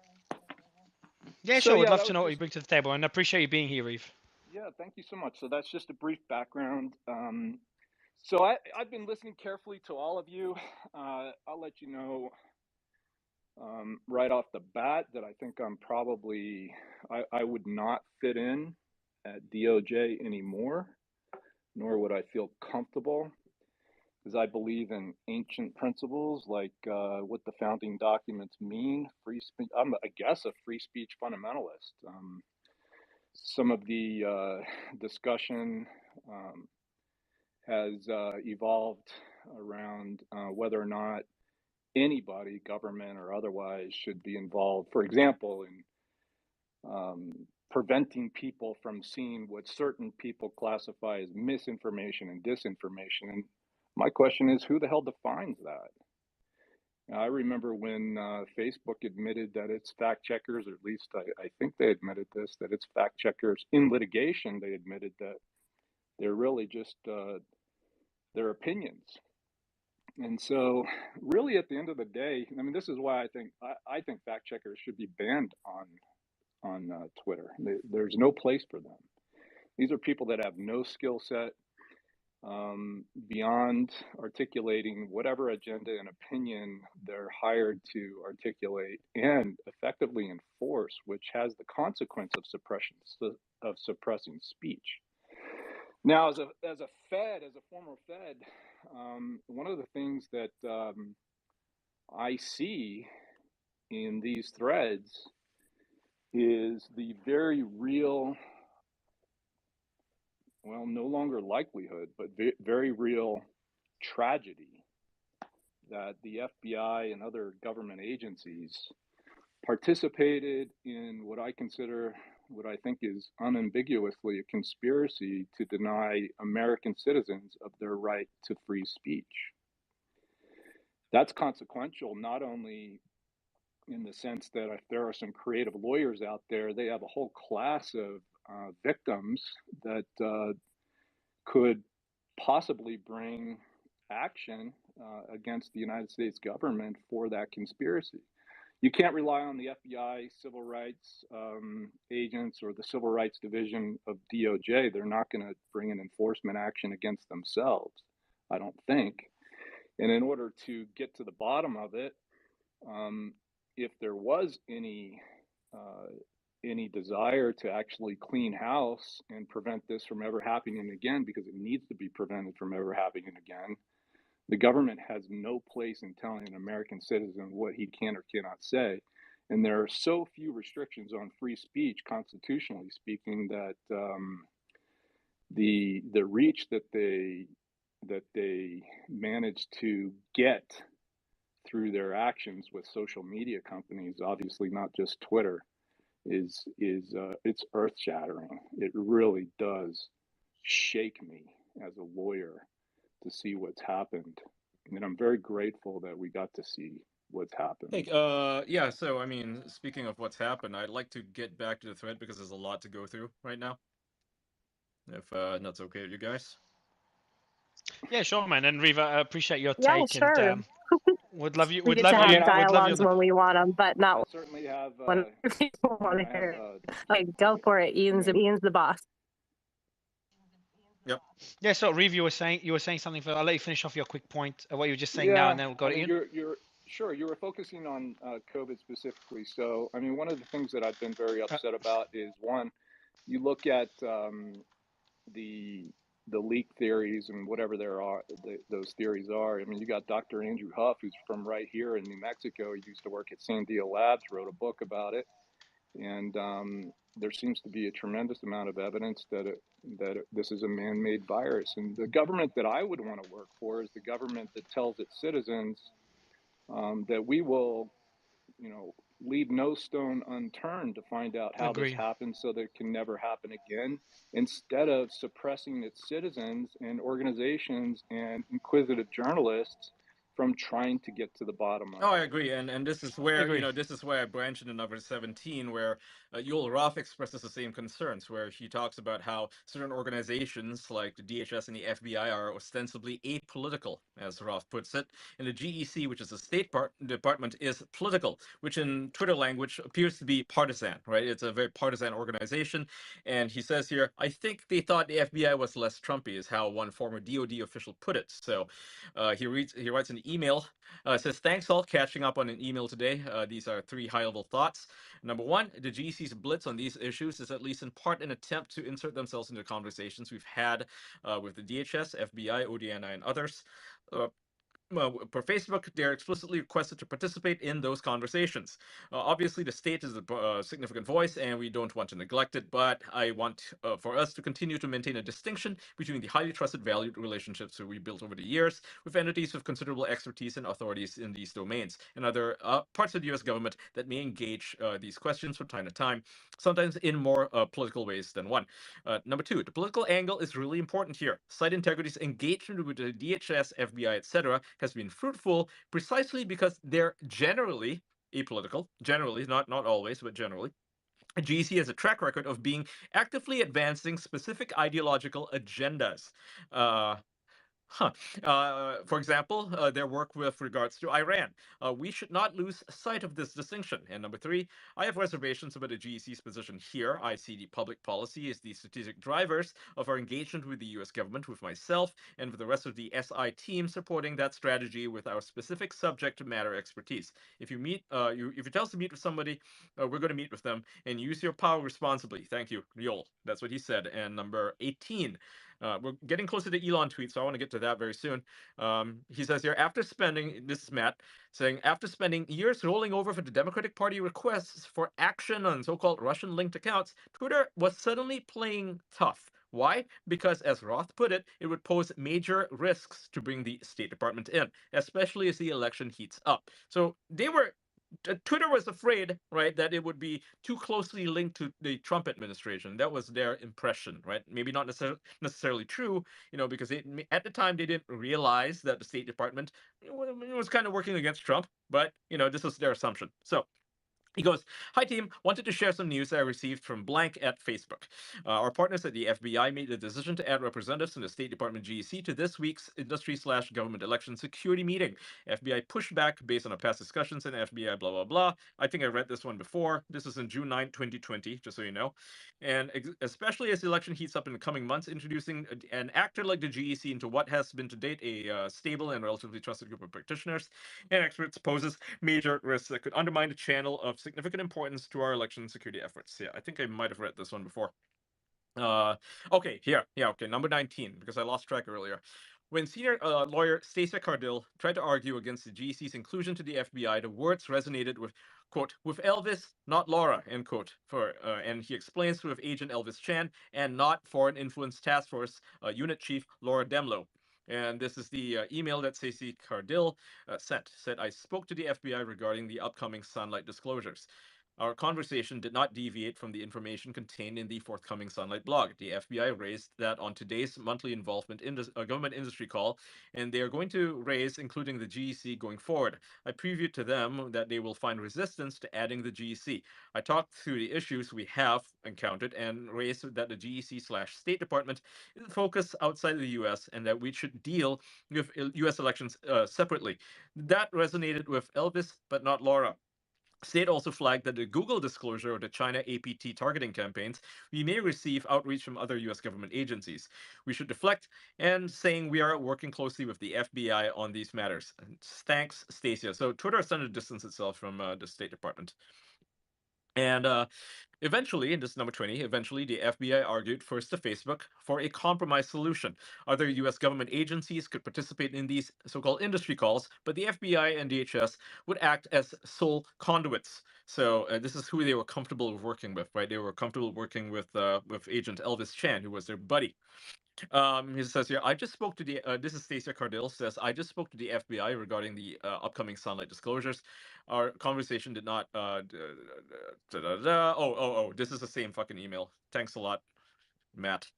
Yeah, So, sure. Would yeah, love that to was know what just- you bring to the table, and I appreciate you being here, Reeve. Yeah, thank you so much. So that's just a brief background. So I've been listening carefully to all of you. I'll let you know right off the bat that I think I'm probably, I would not fit in at DOJ anymore, nor would I feel comfortable, because I believe in ancient principles like what the founding documents mean. Free speech. I'm, I guess, a free speech fundamentalist. Some of the discussion has evolved around whether or not anybody, government or otherwise, should be involved, for example, in preventing people from seeing what certain people classify as misinformation and disinformation. And my question is, who the hell defines that? Now, I remember when Facebook admitted that its fact checkers, or at least I think they admitted this, that its fact checkers in litigation, they admitted that they're really just their opinions. And so really at the end of the day, I mean, this is why I think fact checkers should be banned on Twitter. There's no place for them. These are people that have no skill set beyond articulating whatever agenda and opinion they're hired to articulate and effectively enforce, which has the consequence of suppressing speech. Now, as a former Fed, one of the things that I see in these threads is the very real, well, no longer likelihood, but very real tragedy that the FBI and other government agencies participated in what I consider, what I think is unambiguously a conspiracy to deny American citizens of their right to free speech. That's consequential, not only in the sense that if there are some creative lawyers out there, they have a whole class of victims that could possibly bring action against the United States government for that conspiracy. You can't rely on the FBI, civil rights agents, or the Civil Rights Division of DOJ. They're not going to bring an enforcement action against themselves, I don't think. And in order to get to the bottom of it, if there was any desire to actually clean house and prevent this from ever happening again, because it needs to be prevented from ever happening again, the government has no place in telling an American citizen what he can or cannot say. And there are so few restrictions on free speech, constitutionally speaking, that the reach that they managed to get through their actions with social media companies, obviously not just Twitter, is it's earth shattering. It really does shake me as a lawyer to see what's happened. And I'm very grateful that we got to see what's happened. Hey, yeah, so I mean, speaking of what's happened, I'd like to get back to the thread because there's a lot to go through right now. If that's okay with you guys. Yeah, sure, man. And Riva, I appreciate your Yeah, take, sure. and would love you. We Would get love to you. have Would love you. dialogues when we want them, but I not certainly have when people want to I have hear it. Okay, go for it. Ian's the boss. Yep. Yeah. So, Riva, you were saying something. I'll let you finish off your quick point. What you were just saying now, Yeah, and then we'll go I to mean, Ian. you're sure you were focusing on COVID specifically. So, I mean, one of the things that I've been very upset about is one, you look at the leak theories and whatever those theories are. I mean, you got Dr. Andrew Huff, who's from right here in New Mexico. He used to work at Sandia Labs, wrote a book about it, and there seems to be a tremendous amount of evidence that this is a man-made virus. And the government that I would want to work for is the government that tells its citizens that we will, leave no stone unturned to find out how this happened so that it can never happen again, instead of suppressing its citizens and organizations and inquisitive journalists from trying to get to the bottom of it. Oh, I agree, and this is where this is where I branch into number 17, where Yoel Roth expresses the same concerns, where he talks about how certain organizations like the DHS and the FBI are ostensibly apolitical, as Roth puts it, and the GEC, which is the State Department, is political, which in Twitter language appears to be partisan, right? It's a very partisan organization, and he says here, I think they thought the FBI was less Trumpy, is how one former DoD official put it. So he writes an email. Says, thanks all, catching up on an email today. These are 3 high-level thoughts. Number 1, the GEC's blitz on these issues is at least in part an attempt to insert themselves into conversations we've had with the DHS, FBI, ODNI, and others. Per Facebook, they're explicitly requested to participate in those conversations. Obviously, the state is a significant voice, and we don't want to neglect it, but I want for us to continue to maintain a distinction between the highly trusted, valued relationships that we built over the years with entities with considerable expertise and authorities in these domains, and other parts of the U.S. government that may engage these questions from time to time, sometimes in more political ways than one. Number 2, the political angle is really important here. Site Integrity's engagement with the DHS, FBI, etc., has been fruitful precisely because they're generally apolitical, generally, not always, but generally. GEC has a track record of being actively advancing specific ideological agendas. For example, their work with regards to Iran. We should not lose sight of this distinction. And number 3, I have reservations about the GEC's position here. I see the public policy as the strategic drivers of our engagement with the U.S. government, with myself and with the rest of the SI team supporting that strategy with our specific subject matter expertise. If you meet, if you tell us to meet with somebody, we're going to meet with them, and use your power responsibly. Thank you, Yoel. That's what he said. And number 18. We're getting closer to Elon tweet, so I want to get to that very soon. He says here, this is Matt, saying, after spending years rolling over for the Democratic Party requests for action on so-called Russian-linked accounts, Twitter was suddenly playing tough. Why? Because, as Roth put it, it would pose major risks to bring the State Department in, especially as the election heats up. So Twitter was afraid, right, that it would be too closely linked to the Trump administration. That was their impression, right? Maybe not necessarily true, because at the time they didn't realize that the State Department was kind of working against Trump, but, this was their assumption. So he goes, hi team, wanted to share some news I received from blank at Facebook. Our partners at the FBI made the decision to add representatives from the State Department GEC to this week's industry/government election security meeting. FBI pushed back based on our past discussions and FBI blah, blah, blah. I think I read this one before. This is in June 9, 2020, just so you know. And especially as the election heats up in the coming months, introducing an actor like the GEC into what has been to date a stable and relatively trusted group of practitioners and experts poses major risks that could undermine the channel of significant importance to our election security efforts. Yeah, I think I might have read this one before. Okay, here. Yeah, okay, number 19, because I lost track earlier. When senior lawyer Stacey Cardill tried to argue against the GEC's inclusion to the FBI, the words resonated with, quote, with Elvis, not Laura, end quote. And he explains with Agent Elvis Chan and not Foreign Influence Task Force Unit Chief Laura Demlow. And this is the email that Stacey Cardill sent. Said, I spoke to the FBI regarding the upcoming Sunlight disclosures. Our conversation did not deviate from the information contained in the forthcoming Sunlight blog. The FBI raised that on today's monthly involvement government industry call, and they are going to raise, including the GEC going forward. I previewed to them that they will find resistance to adding the GEC. I talked through the issues we have encountered and raised that the GEC/State Department is focused outside the U.S. and that we should deal with U.S. elections separately. That resonated with Elvis, but not Laura. State also flagged that the Google disclosure of the China APT targeting campaigns, we may receive outreach from other U.S. government agencies. We should deflect and saying we are working closely with the FBI on these matters. Thanks, Stacia. So Twitter is starting to distance itself from the State Department. And eventually, and this is number 20, eventually the FBI argued first to Facebook for a compromise solution. Other US government agencies could participate in these so-called industry calls, but the FBI and DHS would act as sole conduits. So this is who they were comfortable working with, right? They were comfortable working with Agent Elvis Chan, who was their buddy. He says here, I just spoke to the, this is Stacia Cardill, says, I just spoke to the FBI regarding the upcoming Sunlight disclosures. Our conversation did not, this is the same fucking email. Thanks a lot, Matt.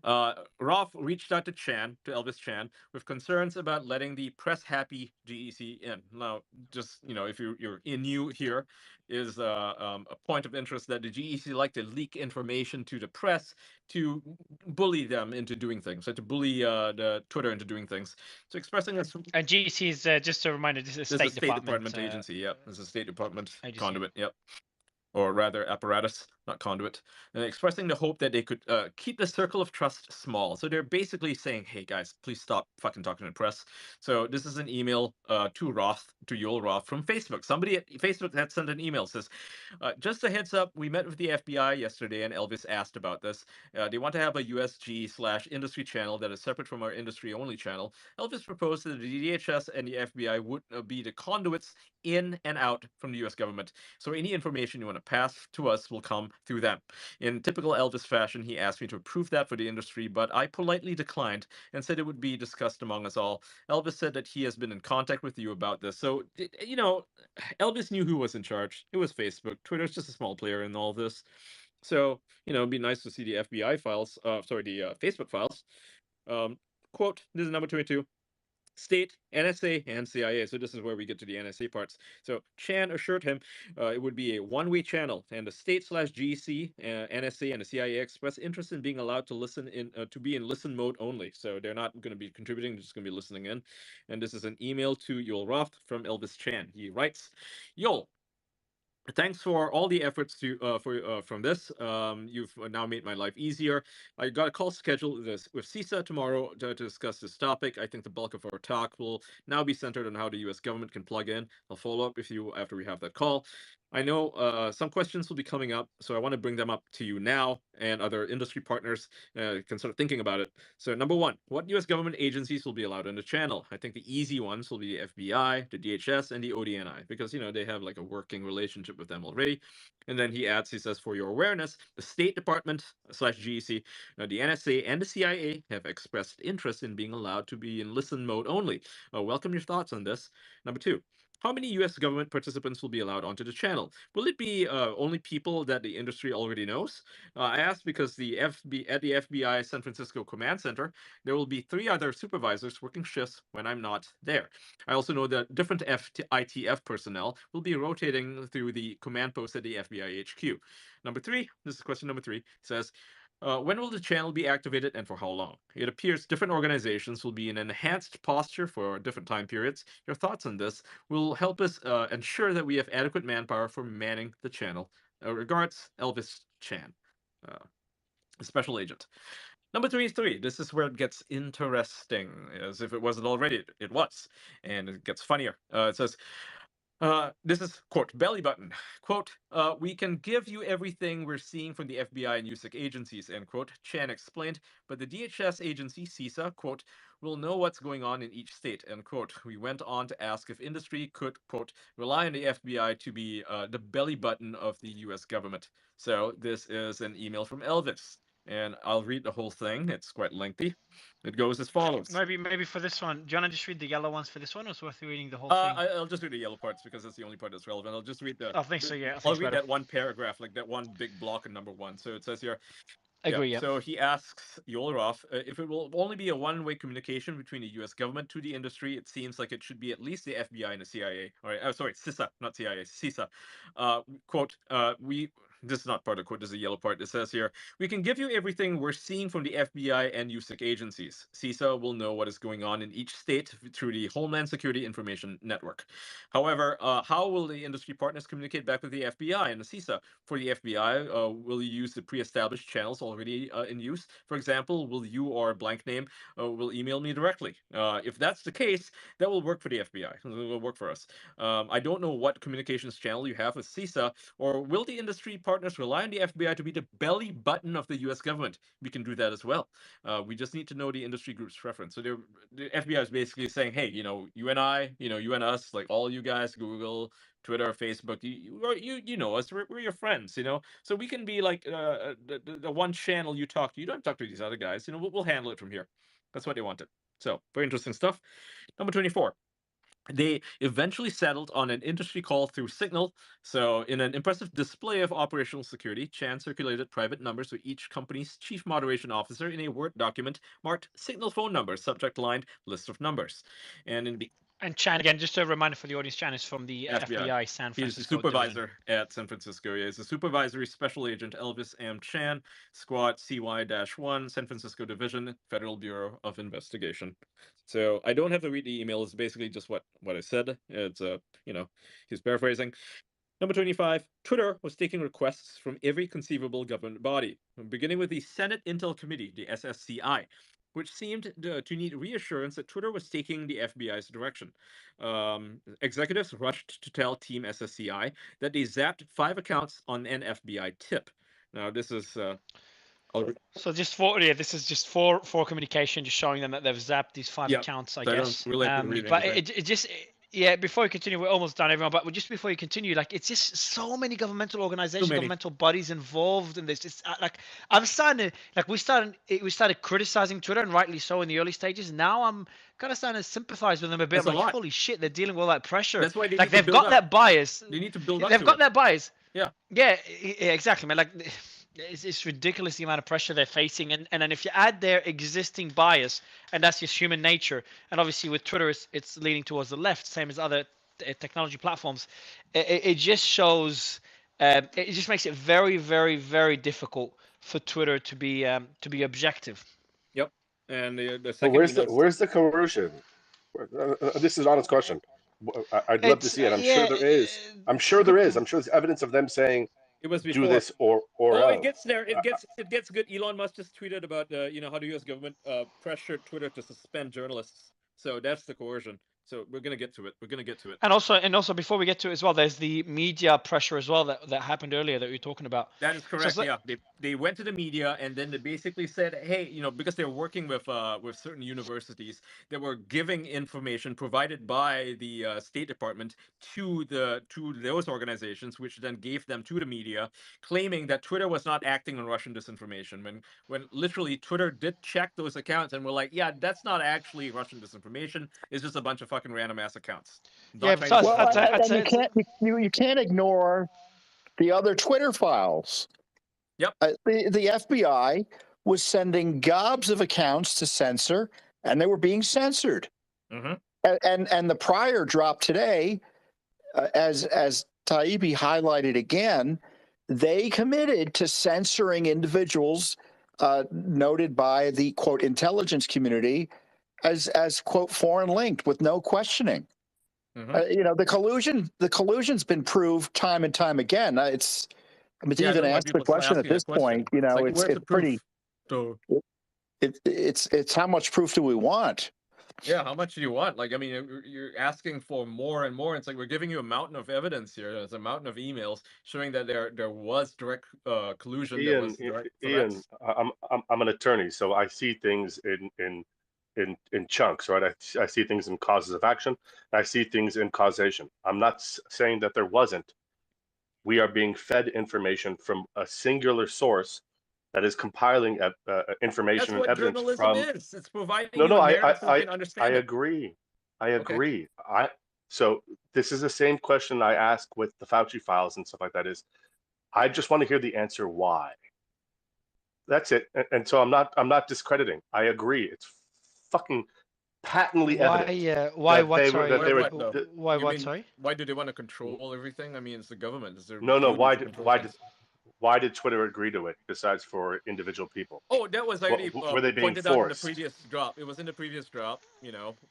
Roth reached out to Elvis Chan, with concerns about letting the press-happy GEC in. Now, just, if you're new here, is a point of interest that the GEC like to leak information to the press to bully them into doing things, so to bully the Twitter into doing things. So expressing this. And GEC is just a reminder, this is a State Department agency. Yep, it's a State Department agency. Conduit. Yep. Or rather apparatus, not conduit, and expressing the hope that they could keep the circle of trust small. So they're basically saying, hey guys, please stop fucking talking to the press. So this is an email to Yoel Roth from Facebook. Somebody at Facebook had sent an email, says, just a heads up, we met with the FBI yesterday and Elvis asked about this. They want to have a USG/industry channel that is separate from our industry-only channel. Elvis proposed that the DHS and the FBI would be the conduits in and out from the US government. So any information you want to pass to us will come through them. In typical Elvis fashion, he asked me to approve that for the industry, but I politely declined and said it would be discussed among us all. Elvis said that he has been in contact with you about this. So, Elvis knew who was in charge. It was Facebook. Twitter's just a small player in all this. So, it'd be nice to see the FBI files, the Facebook files. Quote, this is number 22. State, NSA, and CIA. So this is where we get to the NSA parts. So Chan assured him it would be a one-way channel, and the state/GC, NSA, and the CIA expressed interest in being allowed to listen in, to be in listen mode only. So they're not going to be contributing; they're just going to be listening in. And this is an email to Yoel Roth from Elvis Chan. He writes, "Yoel, thanks for all the efforts from this. You've now made my life easier. I got a call scheduled with CISA tomorrow to discuss this topic. I think the bulk of our talk will now be centered on how the U.S. government can plug in. I'll follow up with you after we have that call. I know some questions will be coming up, so I want to bring them up to you now, and other industry partners can start thinking about it. So number one, what U.S. government agencies will be allowed on the channel? I think the easy ones will be the FBI, the DHS, and the ODNI, because they have like a working relationship with them already. And then he says, for your awareness, the State Department/GEC, the NSA, and the CIA have expressed interest in being allowed to be in listen mode only. Welcome your thoughts on this. Number two, how many U.S. government participants will be allowed onto the channel? Will it be only people that the industry already knows? I asked because at the FBI San Francisco Command Center, there will be 3 other supervisors working shifts when I'm not there. I also know that different ITF personnel will be rotating through the command post at the FBI HQ. Number 3, this is question number 3, says, when will the channel be activated and for how long? It appears different organizations will be in enhanced posture for different time periods. Your thoughts on this will help us ensure that we have adequate manpower for manning the channel. Regards, Elvis Chan, special agent. Number 3 is 3. This is where it gets interesting. As if it wasn't already, it was. And it gets funnier. It says, this is, quote, belly button. Quote, we can give you everything we're seeing from the FBI and USIC agencies, end quote, Chan explained, but the DHS agency, CISA, quote, will know what's going on in each state, end quote. We went on to ask if industry could, quote, rely on the FBI to be the belly button of the US government. So this is an email from Elvis. And I'll read the whole thing. It's quite lengthy. It goes as follows. Maybe for this one, do you want to just read the yellow ones for this one, or it's worth reading the whole thing? I'll just read the yellow parts because that's the only part that's relevant. I'll just read the. I think so. Yeah, I'll read that one paragraph, like that one big block in number 1. So it says here. Agree. Yeah. So he asks Yolarov if it will only be a one-way communication between the U.S. government to the industry. It seems like it should be at least the FBI and the CIA. All right, sorry, CISA, not CIA, CISA. Quote: This is not part of the quote. This is the yellow part. It says here, "We can give you everything we're seeing from the FBI and USIC agencies. CISA will know what is going on in each state through the Homeland Security Information Network. However, how will the industry partners communicate back with the FBI and the CISA? For the FBI, will you use the pre-established channels already in use? For example, will you or blank name will email me directly? If that's the case, that will work for the FBI. It will work for us. I don't know what communications channel you have with CISA, or will the industry partners rely on the FBI to be the belly button of the U.S. government? We can do that as well. We just need to know the industry group's preference." So the FBI is basically saying, hey, you and I, you and us, like all you guys, Google, Twitter, Facebook, you know us, we're your friends, so we can be like the one channel you talk to. You don't talk to these other guys, we'll handle it from here. That's what they wanted. So very interesting stuff. Number 24. They eventually settled on an industry call through Signal. So in an impressive display of operational security, Chan circulated private numbers for each company's chief moderation officer in a Word document marked Signal phone number, subject line, list of numbers. And Chan, again, just a reminder for the audience, Chan is from the FBI San Francisco. He's the supervisor at San Francisco. Yeah, he's the supervisory special agent Elvis M. Chan, Squad CY-1, San Francisco Division, Federal Bureau of Investigation. So I don't have to read the email. It's basically just what I said. It's he's paraphrasing. Number 25, Twitter was taking requests from every conceivable government body, beginning with the Senate Intel Committee, the SSCI, which seemed to need reassurance that Twitter was taking the FBI's direction. Executives rushed to tell Team SSCI that they zapped 5 accounts on an FBI tip. Now, this is... So this is just for communication, just showing them that they've zapped these 5 accounts, I guess. But it just... Yeah, before you continue, we're almost done, everyone. But just before you continue, like, it's just so many governmental organizations, governmental bodies involved in this. It's like I'm starting to we started criticizing Twitter, and rightly so in the early stages. Now I'm kind of starting to sympathize with them a bit. I'm like, holy shit, they're dealing with all that pressure. That's why they've got that bias. They need to build up. They've got that bias. Yeah, exactly, man. Like, it's ridiculous the amount of pressure they're facing, and then if you add their existing bias, and that's just human nature, and obviously with Twitter it's leaning towards the left, same as other technology platforms, it just shows it just makes it very, very, very difficult for Twitter to be objective. Yep. And the second, where's the coercion? This is an honest question. I'd love to see it. I'm sure there is. I'm sure there's evidence of them saying it was do this or it gets there. It gets good. Elon Musk just tweeted about how the U.S. government pressured Twitter to suspend journalists. So that's the coercion. So we're gonna get to it. And also before we get to it as well, there's the media pressure as well that happened earlier that we were talking about. That is correct. So they went to the media, and then they basically said, hey, because they're working with certain universities that were giving information provided by the State Department to those organizations, which then gave them to the media, claiming that Twitter was not acting on Russian disinformation. When literally Twitter did check those accounts and were like, yeah, that's not actually Russian disinformation. It's just a bunch of fucking random ass accounts. You can't ignore the other Twitter files. Yep. The FBI was sending gobs of accounts to censor, and they were being censored. Mm-hmm. And the prior drop today, as Taibbi highlighted again, they committed to censoring individuals noted by the quote intelligence community as quote foreign linked with no questioning. Mm-hmm. The collusion's been proved time and time again. To even ask the question at this point, it's pretty. It's how much proof do we want? Yeah, how much do you want? Like, I mean, you're asking for more and more. It's like we're giving you a mountain of evidence here. There's a mountain of emails showing that there was direct collusion. Ian, I'm an attorney, so I see things in chunks, right? I see things in causes of action. I see things in causation. I'm not saying that there wasn't. We are being fed information from a singular source that is compiling information That's and what evidence journalism from. is. It's providing No, you no, a narrative so you can I understand it. agree. I Okay. agree. So this is the same question I ask with the Fauci files and stuff like that. Is I just want to hear the answer why. That's it. And so I'm not discrediting. I agree. It's fucking patently evident Why? that What? they were Sorry. What though? Why? You What? mean Sorry. why do they want to control everything? I mean, it's the government. It's their no. duty to control things. Why did Twitter agree to it besides for individual people? Oh, that was already Were they being pointed out in the forced? previous drop. It was in the previous drop,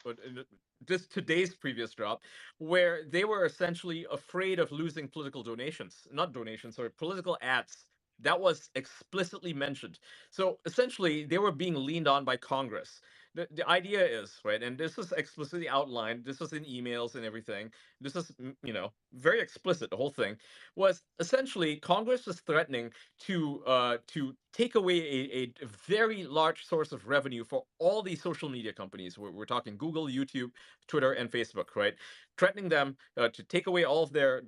but in this today's previous drop, where they were essentially afraid of losing political donations, not donations, sorry, political ads. That was explicitly mentioned. So essentially, they were being leaned on by Congress. The idea is, right, and this is explicitly outlined. This was in emails and everything. This is, very explicit. The whole thing was essentially Congress was threatening to take away a very large source of revenue for all these social media companies. We're talking Google, YouTube, Twitter, and Facebook, right? Threatening them to take away all of their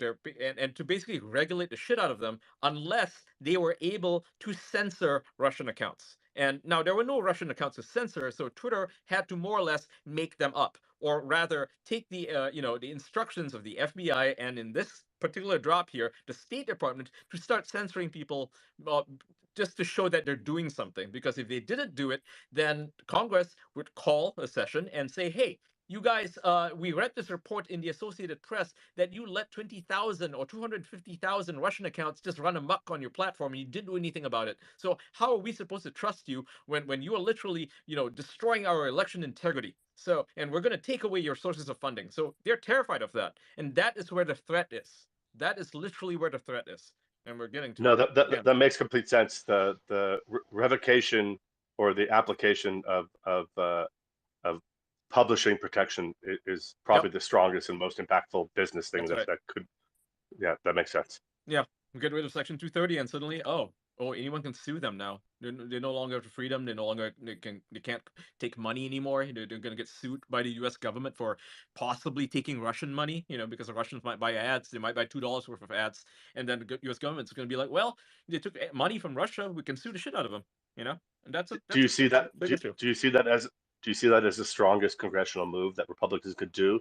and to basically regulate the shit out of them unless they were able to censor Russian accounts. And now there were no Russian accounts to censor, so Twitter had to more or less make them up, or rather take the the instructions of the FBI and in this particular drop here, the State Department, to start censoring people just to show that they're doing something. Because if they didn't do it, then Congress would call a session and say, hey, you guys, we read this report in the Associated Press that you let 20,000 or 250,000 Russian accounts just run amok on your platform and you didn't do anything about it. So how are we supposed to trust you when you are literally, destroying our election integrity? So, and we're going to take away your sources of funding. So they're terrified of that. And that is where the threat is. That is literally where the threat is. And we're getting to No, it. that makes complete sense. The revocation or the application of publishing protection is probably the strongest and most impactful business thing that could. Yeah, that makes sense. Yeah, we get rid of Section 230, and suddenly, anyone can sue them now. They no longer have freedom. They can't take money anymore. They're going to get sued by the U.S. government for possibly taking Russian money. Because the Russians might buy ads. They might buy $2 worth of ads, and then the U.S. government's going to be like, well, they took money from Russia. We can sue the shit out of them. And that's do you see that? Do you see that as the strongest congressional move that Republicans could do,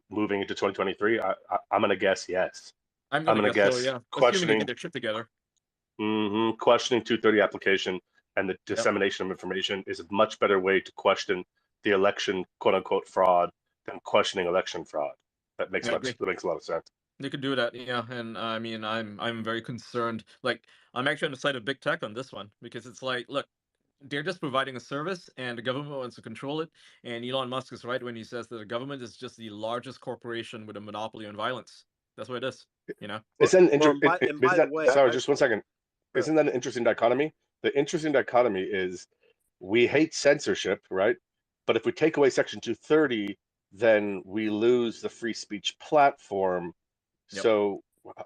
moving into 2023? I'm going to guess yes. I'm going to guess so, yeah. Assuming they get their shit together. Questioning 230 application and the dissemination of information is a much better way to question the election "quote unquote" fraud than questioning election fraud. That makes a lot of sense. They could do that, yeah. And I mean, I'm very concerned. Like, I'm actually on the side of big tech on this one because it's like, look, they're just providing a service and the government wants to control it. And Elon Musk is right when he says that the government is just the largest corporation with a monopoly on violence. That's what it is, Sorry, just 1 second. Isn't that an interesting dichotomy? The interesting dichotomy is we hate censorship, right? But if we take away Section 230, then we lose the free speech platform. Yep. So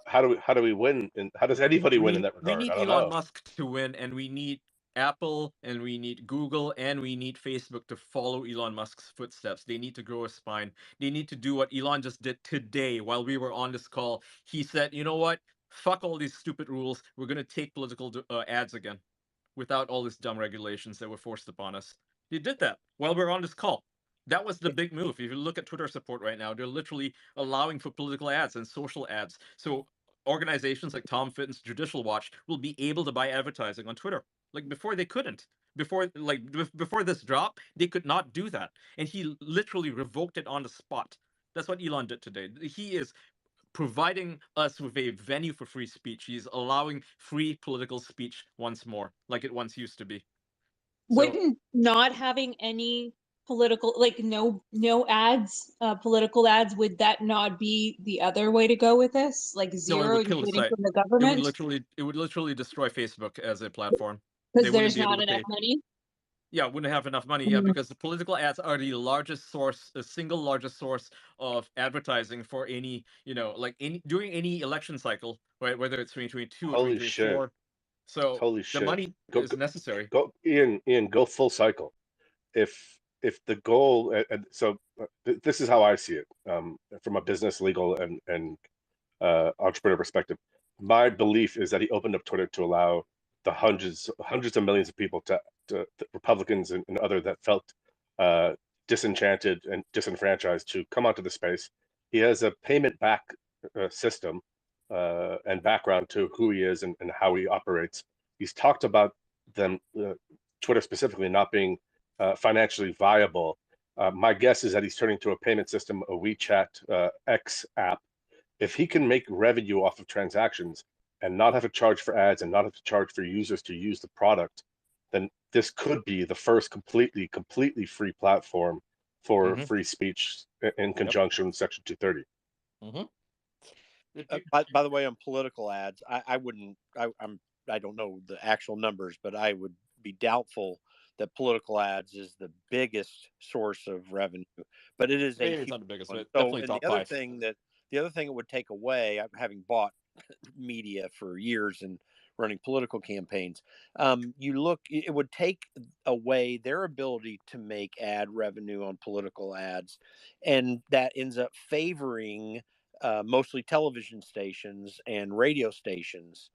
how do we win? And how does anybody win in that regard? We need Elon Musk to win, and we need Apple, and we need Google, and we need Facebook to follow Elon Musk's footsteps. They need to grow a spine. They need to do what Elon just did today while we were on this call. He said, you know what? Fuck all these stupid rules. We're going to take political ads again without all these dumb regulations that were forced upon us. They did that while we were on this call. That was the big move. If you look at Twitter support right now, they're literally allowing for political ads and social ads. So organizations like Tom Fitton's Judicial Watch will be able to buy advertising on Twitter. Like before they couldn't. Before this drop, they could not do that. And he literally revoked it on the spot. That's what Elon did today. He is providing us with a venue for free speech. He's allowing free political speech once more, like it once used to be. Wouldn't not having any political, like no ads, political ads, would that not be the other way to go with this? Like zero, no, it would kill the site. From the government? It would literally destroy Facebook as a platform. Because there's not enough money? Yeah, wouldn't have enough money. Yeah, because the political ads are the largest source, the single largest source of advertising for any, during any election cycle, right? Whether it's 2022 or 2024. Shit. So holy shit. The money is necessary. Go, Ian, go full cycle. If the goal, this is how I see it, from a business, legal, and entrepreneur perspective. My belief is that he opened up Twitter to allow the hundreds of millions of people, to Republicans and other that felt disenchanted and disenfranchised, to come onto the space. He has a payment back system and background to who he is and how he operates. He's talked about them, Twitter specifically, not being financially viable. My guess is that he's turning to a payment system, a WeChat X app. If he can make revenue off of transactions and not have to charge for ads and not have to charge for users to use the product, then this could be the first completely free platform for free speech in conjunction with Section 230. By the way, on political ads, I wouldn't. I don't know the actual numbers, but I would be doubtful that political ads is the biggest source of revenue. But it is a Maybe it's huge not the biggest, one. but So, definitely and top the other five. thing it would take away, having bought media for years and running political campaigns, it would take away their ability to make ad revenue on political ads, and that ends up favoring mostly television stations and radio stations,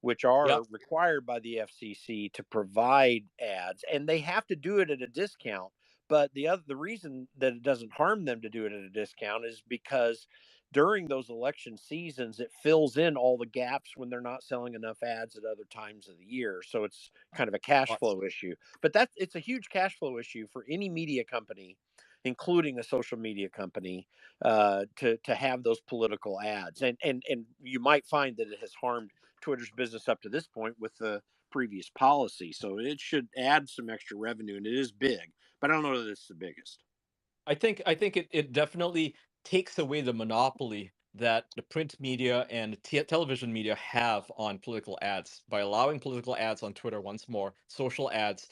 which are required by the FCC to provide ads, and they have to do it at a discount. But the reason that it doesn't harm them to do it at a discount is because during those election seasons, it fills in all the gaps when they're not selling enough ads at other times of the year. So it's kind of a cash flow issue. But it's a huge cash flow issue for any media company, including a social media company, to have those political ads. And you might find that it has harmed Twitter's business up to this point with the previous policy. So it should add some extra revenue, and it is big, but I don't know that it's the biggest. I think it definitely takes away the monopoly that the print media and television media have on political ads by allowing political ads on Twitter once more, social ads.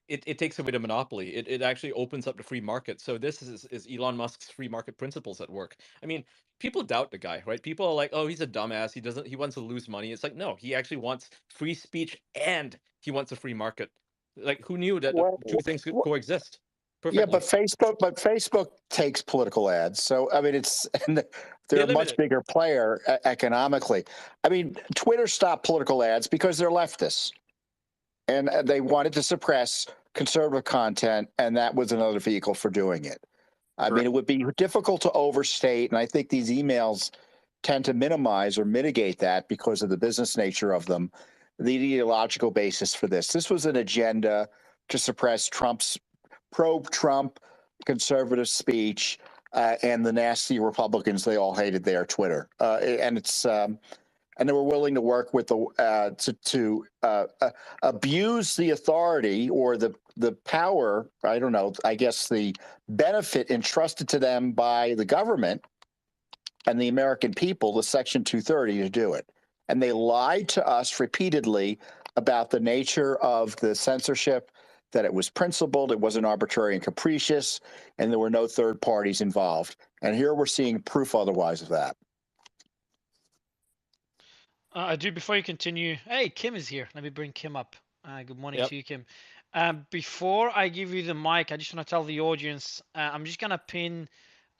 It takes away the monopoly. It actually opens up the free market. So this is Elon Musk's free market principles at work. I mean, people doubt the guy, right? People are like, oh, he's a dumbass. He wants to lose money. It's like, no, he actually wants free speech and he wants a free market. Like, who knew that the two things could coexist perfectly? Yeah, but Facebook takes political ads. So I mean, they're a much bigger player economically. I mean, Twitter stopped political ads because they're leftists, and they wanted to suppress conservative content, and that was another vehicle for doing it. I mean, it would be difficult to overstate, and I think these emails tend to minimize or mitigate that because of the business nature of them, the ideological basis for this. This was an agenda to suppress Trump's pro-Trump conservative speech and the nasty Republicans. They all hated their Twitter, and they were willing to work with to abuse the authority or the power. I don't know. I guess the benefit entrusted to them by the government and the American people, the Section 230, to do it. And they lied to us repeatedly about the nature of the censorship, that it was principled, it wasn't arbitrary and capricious, and there were no third parties involved. And here we're seeing proof otherwise of that. I do. Before you continue, hey, Kim is here. Let me bring Kim up. Good morning to you, Kim. Before I give you the mic, I just want to tell the audience, I'm just going to pin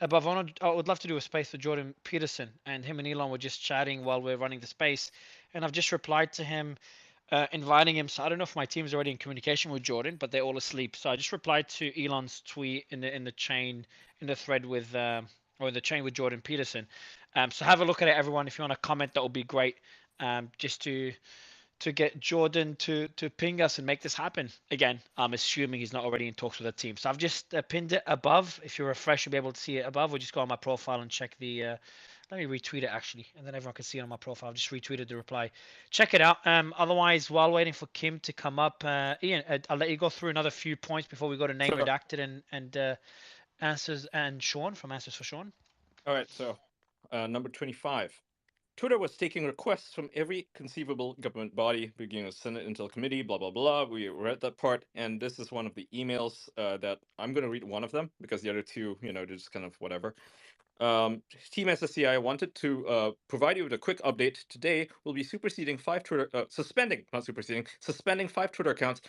above. I would love to do a space for Jordan Peterson, and him and Elon were just chatting while we're running the space, and I've just replied to him, inviting him. So I don't know if my team's already in communication with Jordan, but they're all asleep. So I just replied to Elon's tweet in the chain, in the thread with or the chain with Jordan Peterson. So have a look at it, everyone. If you want to comment, that would be great. Just to get Jordan to ping us and make this happen. Again, I'm assuming he's not already in talks with the team. So I've just pinned it above. If you refresh, you'll be able to see it above, or just go on my profile and check the. Let me retweet it actually, and then everyone can see it on my profile. I've just retweeted the reply. Check it out. Otherwise, while waiting for Kim to come up, Ian, I'll let you go through another few points before we go to name redacted and answers, and Sean from Answers for Sean. All right, so number 25. Twitter was taking requests from every conceivable government body, beginning with Senate Intel Committee, blah, blah, blah. We read that part, and this is one of the emails that I'm going to read one of them, because the other two, they're just kind of whatever. Team SSCI wanted to provide you with a quick update. Today, we'll be suspending 5 Twitter accounts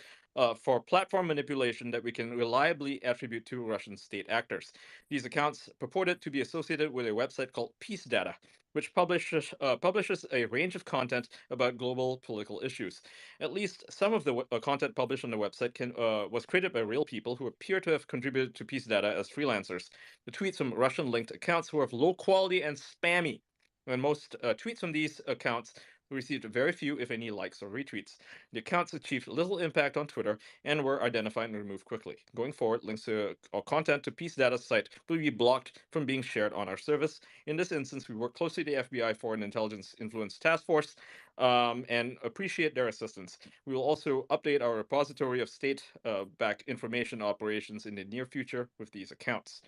for platform manipulation that we can reliably attribute to Russian state actors. These accounts purported to be associated with a website called Peace Data. which publishes a range of content about global political issues. At least some of the content published on the website was created by real people who appear to have contributed to Peace Data as freelancers. The tweets from Russian-linked accounts were of low quality and spammy, and most tweets from these accounts received very few, if any, likes or retweets. The accounts achieved little impact on Twitter and were identified and removed quickly. Going forward, links to our content to Peace Data's site will be blocked from being shared on our service. In this instance, we work closely with the FBI Foreign Intelligence Influence Task Force and appreciate their assistance. We will also update our repository of state-backed information operations in the near future with these accounts.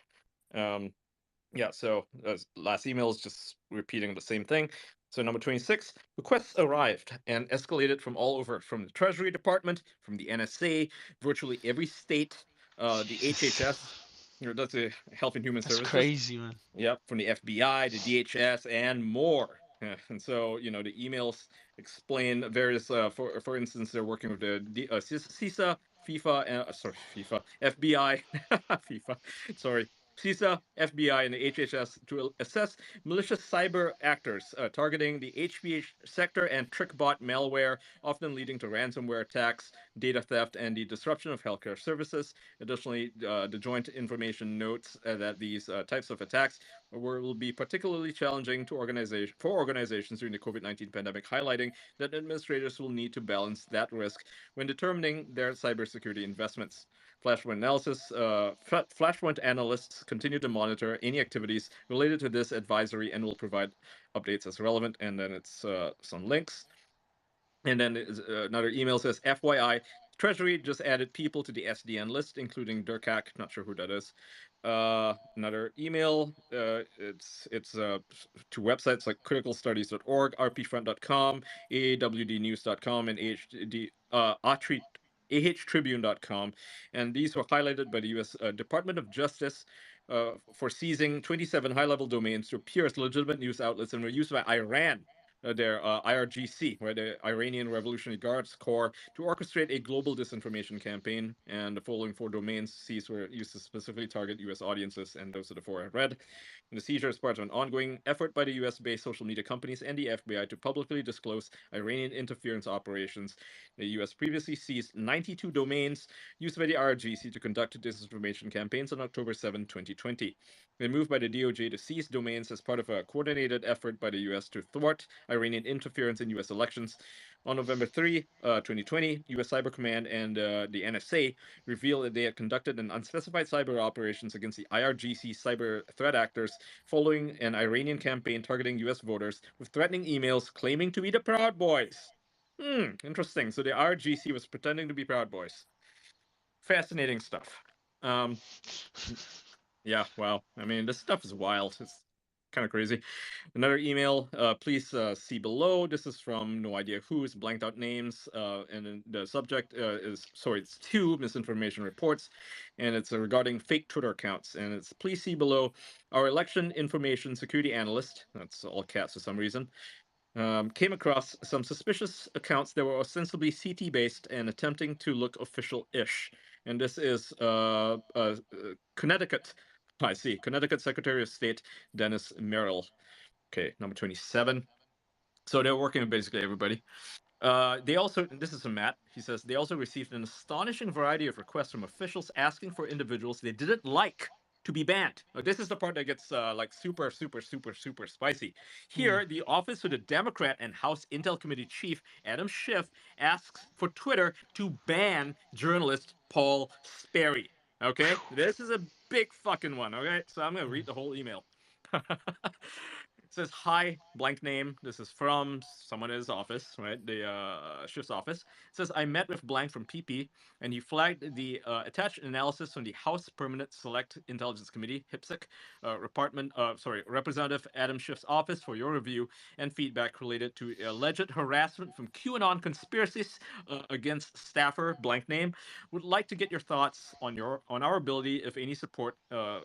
Yeah, so last email is just repeating the same thing. So number 26, requests arrived and escalated from all over, from the Treasury Department, from the NSA, virtually every state, the HHS, that's the Health and Human Services. That's crazy, man. Yep, from the FBI, the DHS, and more. Yeah, and so, the emails explain various, for instance, they're working with the CISA, FIFA, FBI, FIFA, sorry, CISA, FBI, and the HHS to assess malicious cyber actors targeting the HPH sector and trickbot malware, often leading to ransomware attacks, data theft, and the disruption of healthcare services. Additionally, the joint information notes that these types of attacks will be particularly challenging for organizations during the COVID-19 pandemic, highlighting that administrators will need to balance that risk when determining their cybersecurity investments. Flashpoint analysts continue to monitor any activities related to this advisory and will provide updates as relevant. And then it's some links. And then another email says, FYI, Treasury just added people to the SDN list, including Durkak. Not sure who that is. Another email. It's to websites like criticalstudies.org, rpfront.com, awdnews.com, and ahtribune.com. And these were highlighted by the U.S. Department of Justice for seizing 27 high-level domains to appear as legitimate news outlets and were used by Iran, their IRGC, right, the Iranian Revolutionary Guards Corps, to orchestrate a global disinformation campaign. And the following 4 domains seized were used to specifically target U.S. audiences, and those are the 4 I read. And the seizure is part of an ongoing effort by the U.S.-based social media companies and the FBI to publicly disclose Iranian interference operations. The U.S. previously seized 92 domains used by the IRGC to conduct disinformation campaigns on October 7, 2020. They moved by the DOJ to seize domains as part of a coordinated effort by the U.S. to thwart Iranian interference in U.S. elections. On November 3, 2020, U.S. Cyber Command and the NSA revealed that they had conducted an unspecified cyber operations against the IRGC cyber threat actors following an Iranian campaign targeting U.S. voters with threatening emails claiming to be the Proud Boys. Interesting. So the IRGC was pretending to be Proud Boys. Fascinating stuff. Yeah, wow. I mean, this stuff is wild. It's kind of crazy. Another email, please see below. This is from no idea who's blanked out names, and then the subject it's 2 misinformation reports, and it's regarding fake Twitter accounts. And it's please see below. Our election information security analyst, that's all caps for some reason, came across some suspicious accounts that were ostensibly CT-based and attempting to look official-ish. And this is Connecticut. I see. Connecticut Secretary of State Dennis Merrill. Okay, number 27. So they're working with basically everybody. They also, this is from Matt, he says, they also received an astonishing variety of requests from officials asking for individuals they didn't like to be banned. This is the part that gets like super spicy. Here, the Office of the Democrat and House Intel Committee Chief Adam Schiff asks for Twitter to ban journalist Paul Sperry. Okay, this is a big fucking one. Okay, so I'm gonna read the whole email. It says, hi, blank name. This is from someone in his office, right? The Schiff's office. It says, I met with blank from PP, and he flagged the attached analysis from the House Permanent Select Intelligence Committee, HIPSEC, Representative Adam Schiff's office for your review and feedback related to alleged harassment from QAnon conspiracies against staffer, blank name. Would like to get your thoughts on our ability, if any, support to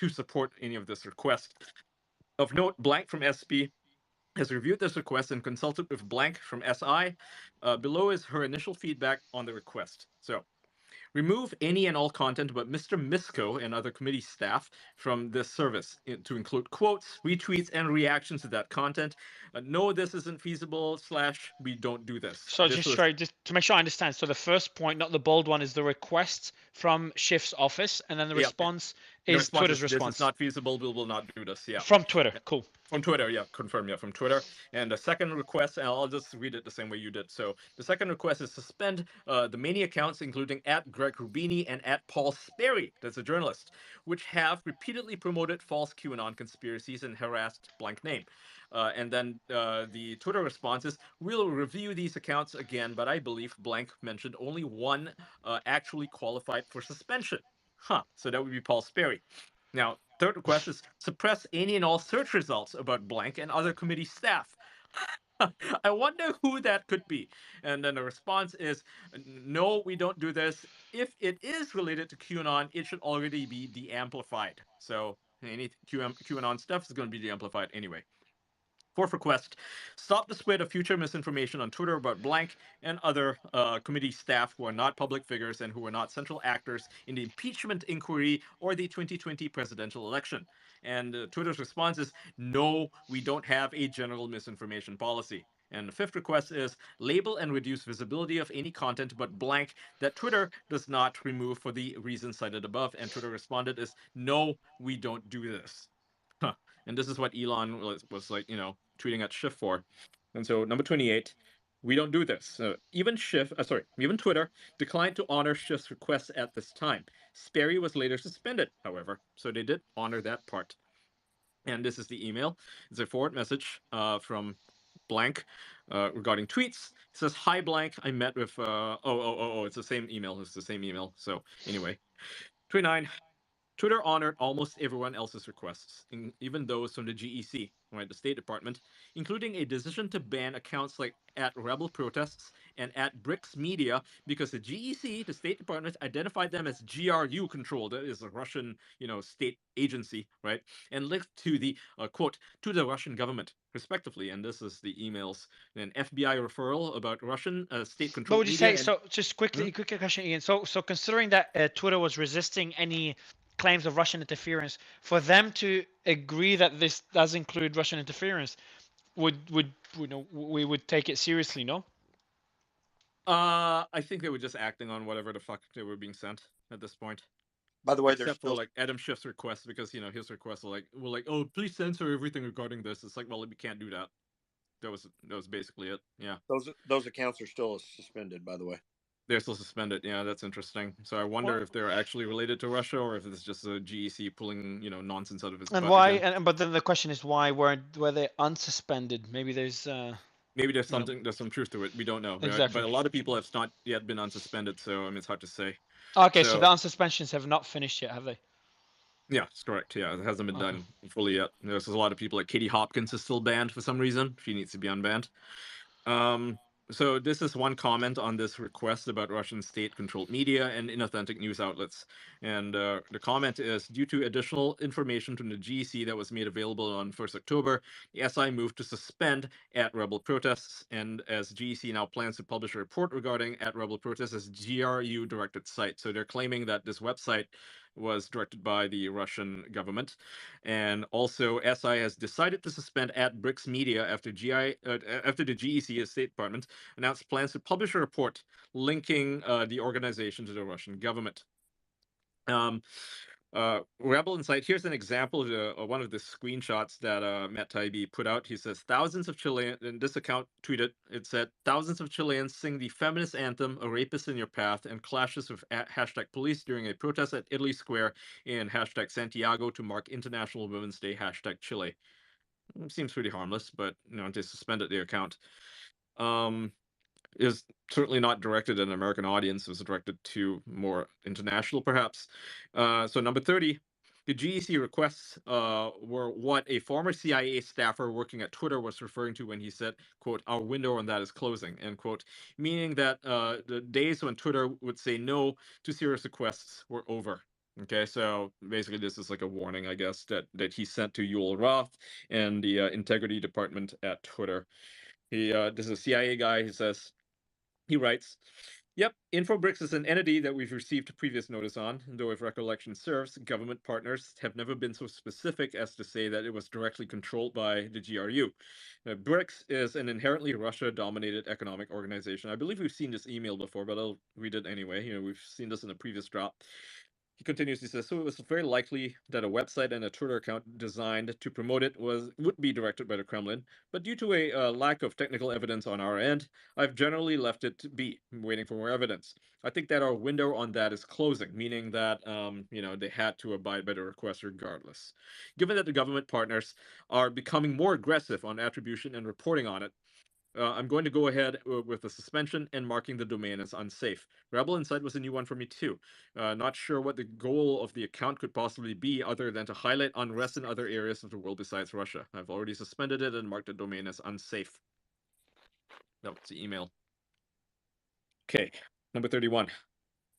support any of this request. Of note, blank from SP has reviewed this request and consulted with blank from SI. Below is her initial feedback on the request. So, Remove any and all content about Mr. Misko and other committee staff from this service to include quotes, retweets, and reactions to that content. No, this isn't feasible / we don't do this. So this just to make sure I understand. So the first point, not the bold one, is the request from Schiff's office, and then the response is Twitter's response. This is not feasible. We will not do this. Yeah. From Twitter. Cool. From Twitter, yeah, confirm, yeah, from Twitter. And the second request, and I'll just read it the same way you did. So the second request is suspend the many accounts, including @Greg Rubini and @Paul Sperry, that's a journalist, which have repeatedly promoted false QAnon conspiracies and harassed blank name. And then the Twitter response is, we'll review these accounts again, but I believe blank mentioned only one actually qualified for suspension. So that would be Paul Sperry. Now, third request is suppress any and all search results about blank and other committee staff. I wonder who that could be. And then the response is, no, we don't do this. If it is related to QAnon, it should already be de-amplified. So any QAnon stuff is going to be de-amplified anyway. Fourth request, stop the spread of future misinformation on Twitter about blank and other committee staff who are not public figures and who are not central actors in the impeachment inquiry or the 2020 presidential election. And Twitter's response is, no, we don't have a general misinformation policy. And the fifth request is label and reduce visibility of any content but blank that Twitter does not remove for the reasons cited above. And Twitter responded is, no, we don't do this. And this is what Elon was like, tweeting at Schiff for. And so number 28, we don't do this. Even Twitter declined to honor Schiff's requests at this time. Sperry was later suspended, however, so they did honor that part. And this is the email. It's a forward message from blank regarding tweets. It says, hi blank, I met with it's the same email. It's the same email. So anyway, 29. Twitter honored almost everyone else's requests, even those from the GEC, right, the State Department, including a decision to ban accounts like @Rebel Protests and @Bricks Media because the GEC, the State Department, identified them as GRU controlled. That is a Russian, state agency, right, and linked to the quote to the Russian government, respectively. And this is the emails, an FBI referral about Russian state controlled. What would you say? So just quick question, Ian. So considering that Twitter was resisting any claims of Russian interference, for them to agree that this does include Russian interference, we would take it seriously, no? I think they were just acting on whatever the fuck they were being sent at this point. By the way, except for like Adam Schiff's request, because his requests were like, oh, please censor everything regarding this. It's like, well, we can't do that. That was basically it. Yeah. Those accounts are still suspended, by the way. They're still suspended. Yeah, that's interesting. So I wonder if they're actually related to Russia or if it's just a GEC pulling, nonsense out of his butt. And why? But then the question is, why were they unsuspended? Maybe there's there's some truth to it. We don't know. Exactly. Right? But a lot of people have not yet been unsuspended, so it's hard to say. Okay, so the unsuspensions have not finished yet, have they? Yeah, that's correct. Yeah, it hasn't been done fully yet. There's a lot of people like Katie Hopkins is still banned for some reason. She needs to be unbanned. So this is one comment on this request about Russian state-controlled media and inauthentic news outlets. And the comment is, due to additional information from the GEC that was made available on 1st October, the SI moved to suspend @Rebel Protests, and as GEC now plans to publish a report regarding @Rebel Protests as GRU-directed site. So they're claiming that this website was directed by the Russian government. And also, SI has decided to suspend @Bricks Media after the GEC, State Department, announced plans to publish a report linking the organization to the Russian government. Rebel Insight, here's an example of one of the screenshots that Matt Taibbi put out. He says, thousands of Chileans, and this account tweeted, it said, thousands of Chileans sing the feminist anthem, A Rapist in Your Path, and clashes with #police during a protest at Italy Square in #Santiago to mark International Women's Day, #Chile. It seems pretty harmless, but they suspended the account. Is certainly not directed at an American audience. It was directed to more international, perhaps. So number 30, the GEC requests were what a former CIA staffer working at Twitter was referring to when he said, quote, our window on that is closing, end quote, meaning that the days when Twitter would say no to serious requests were over. Okay, so basically this is like a warning, I guess, that he sent to Yuval Roth and the integrity department at Twitter. This is a CIA guy. He writes, Yep, InfoBricks is an entity that we've received previous notice on, though if recollection serves, government partners have never been so specific as to say that it was directly controlled by the GRU. BRICS is an inherently Russia-dominated economic organization. I believe we've seen this email before, but I'll read it anyway. We've seen this in a previous drop. He continues, he says, so it was very likely that a website and a Twitter account designed to promote it would be directed by the Kremlin, but due to a lack of technical evidence on our end, I've generally left it to be, waiting for more evidence. I think that our window on that is closing, meaning that, they had to abide by the request regardless. Given that the government partners are becoming more aggressive on attribution and reporting on it, I'm going to go ahead with the suspension and marking the domain as unsafe. Rebel Insight was a new one for me too. Not sure what the goal of the account could possibly be other than to highlight unrest in other areas of the world besides Russia. I've already suspended it and marked the domain as unsafe. That was the email. Okay, number 31.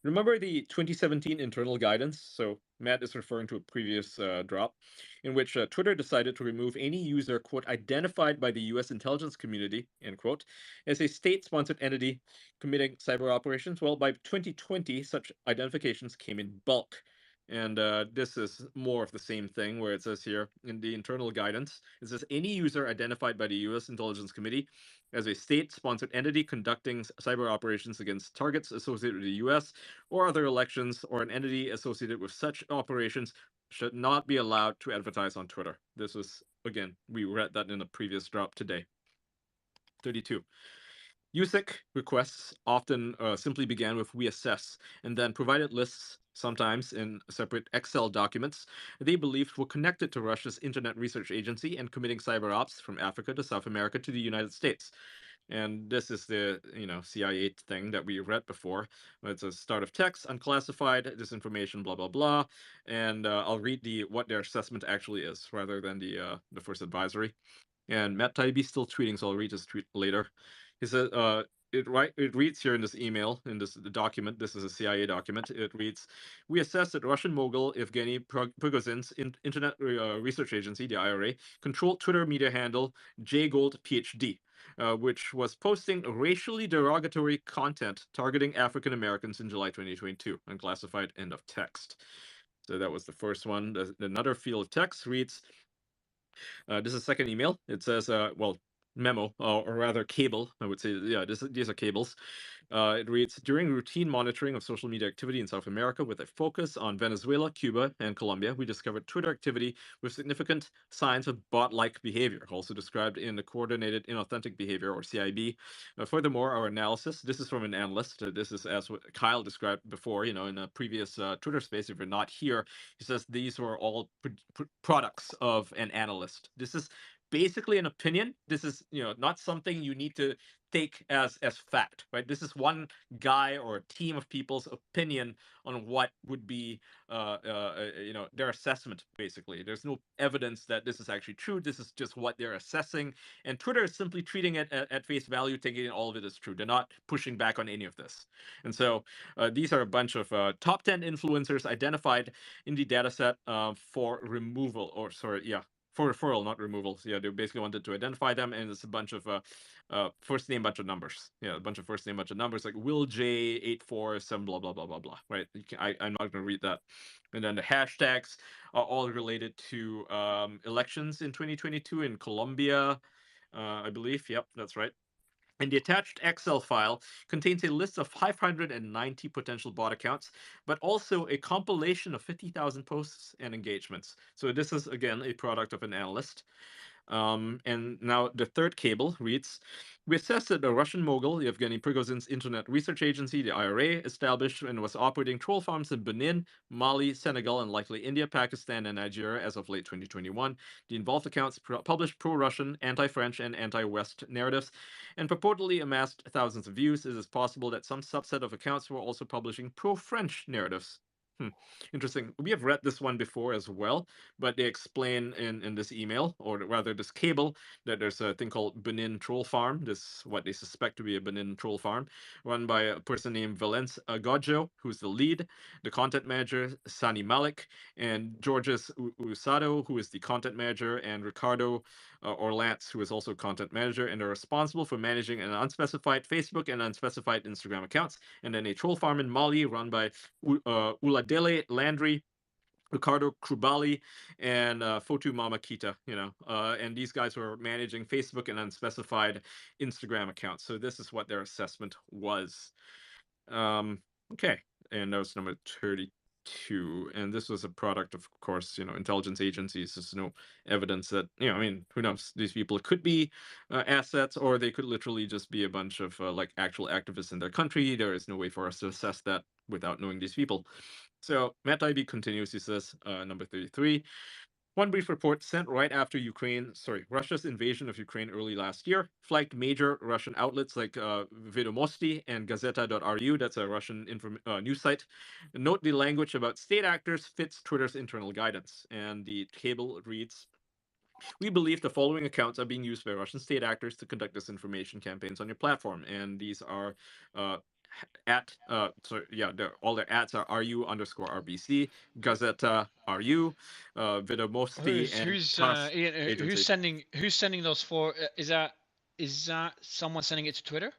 Remember the 2017 internal guidance? So Matt is referring to a previous drop in which Twitter decided to remove any user, quote, identified by the US intelligence community, end quote, as a state-sponsored entity committing cyber operations. Well, by 2020, such identifications came in bulk. And this is more of the same thing where it says here in the internal guidance, it says any user identified by the US Intelligence Committee as a state-sponsored entity conducting cyber operations against targets associated with the US or other elections or an entity associated with such operations should not be allowed to advertise on Twitter. This was, again, we read that in a previous drop today. 32. USIC requests often simply began with "we assess" and then provided lists, sometimes in separate Excel documents, they believed were connected to Russia's Internet Research Agency and committing cyber ops from Africa to South America to the United States. And this is the CIA thing that we read before. It's a start of text, unclassified, disinformation, blah blah blah. And I'll read what their assessment actually is, rather than the first advisory. And Matt Taibbi's still tweeting, so I'll read his tweet later. He says, it reads here in this email, in this document, this is a CIA document, it reads, we assess that Russian mogul Evgeny Prigozhin's Internet Research Agency, the IRA, controlled Twitter media handle jgoldphd, which was posting racially derogatory content targeting African Americans in July 2022, unclassified, end of text. So that was the first one. Another field of text reads, this is a second email. It says, memo, or rather cable, I would say. Yeah, these are cables. It reads, during routine monitoring of social media activity in South America with a focus on Venezuela, Cuba, and Colombia, we discovered Twitter activity with significant signs of bot-like behavior, also described in the Coordinated Inauthentic Behavior, or CIB. Furthermore, our analysis, this is from an analyst, this is as what Kyle described before, in a previous Twitter space. If you're not here, he says these were all products of an analyst. This is basically an opinion. This is not something you need to take as fact, right? This is one guy or a team of people's opinion on what would be their assessment. Basically, there's no evidence that this is actually true. This is just what they're assessing, and Twitter is simply treating it at face value, taking all of it as true. They're not pushing back on any of this. And so these are a bunch of top 10 influencers identified in the data set for removal, or for referral, not removal. So, yeah, they basically wanted to identify them, and it's a bunch of first name, bunch of numbers. Yeah, a bunch of first name, bunch of numbers, like Will J 847 blah blah blah blah blah. Right? I'm not going to read that. And then the hashtags are all related to elections in 2022 in Colombia, I believe. Yep, that's right. And the attached Excel file contains a list of 590 potential bot accounts, but also a compilation of 50,000 posts and engagements. So this is, again, a product of an analyst. And now the third cable reads, we assessed that the Russian mogul, Yevgeny Prigozhin's Internet Research Agency, the IRA, established and was operating troll farms in Benin, Mali, Senegal, and likely India, Pakistan, and Nigeria as of late 2021. The involved accounts published pro-Russian, anti-French, and anti-West narratives and purportedly amassed thousands of views. It is possible that some subset of accounts were also publishing pro-French narratives. Interesting. We have read this one before as well, but they explain in this email, or rather this cable, that there's a thing called Benin Troll Farm. This is what they suspect to be a Benin troll farm, run by a person named Valence Agojo, who's the lead, the content manager, Sani Malik, and Georges Usado, who is the content manager, and Ricardo or Lance, who is also content manager, and are responsible for managing an unspecified Facebook and unspecified Instagram accounts, and then a troll farm in Mali run by Uladele Landry, Ricardo Krubali, and Fotu Mamakita, and these guys were managing Facebook and unspecified Instagram accounts. So this is what their assessment was. Okay, and that was number 32, and this was a product of course, intelligence agencies. There's no evidence that, who knows, these people could be assets, or they could literally just be a bunch of like actual activists in their country. There is no way for us to assess that without knowing these people. So Matt Taibbi continues. He says, number 33, one brief report sent right after Russia's invasion of Ukraine early last year flagged major Russian outlets like Vedomosti and Gazeta.ru, that's a Russian news site. Note the language about state actors fits Twitter's internal guidance. And the cable reads, we believe the following accounts are being used by Russian state actors to conduct disinformation campaigns on your platform. And these are all their ads are RU_RBC, Gazeta RU, Vedomosti, and TASS agency. Who's sending those for? Is that someone sending it to Twitter?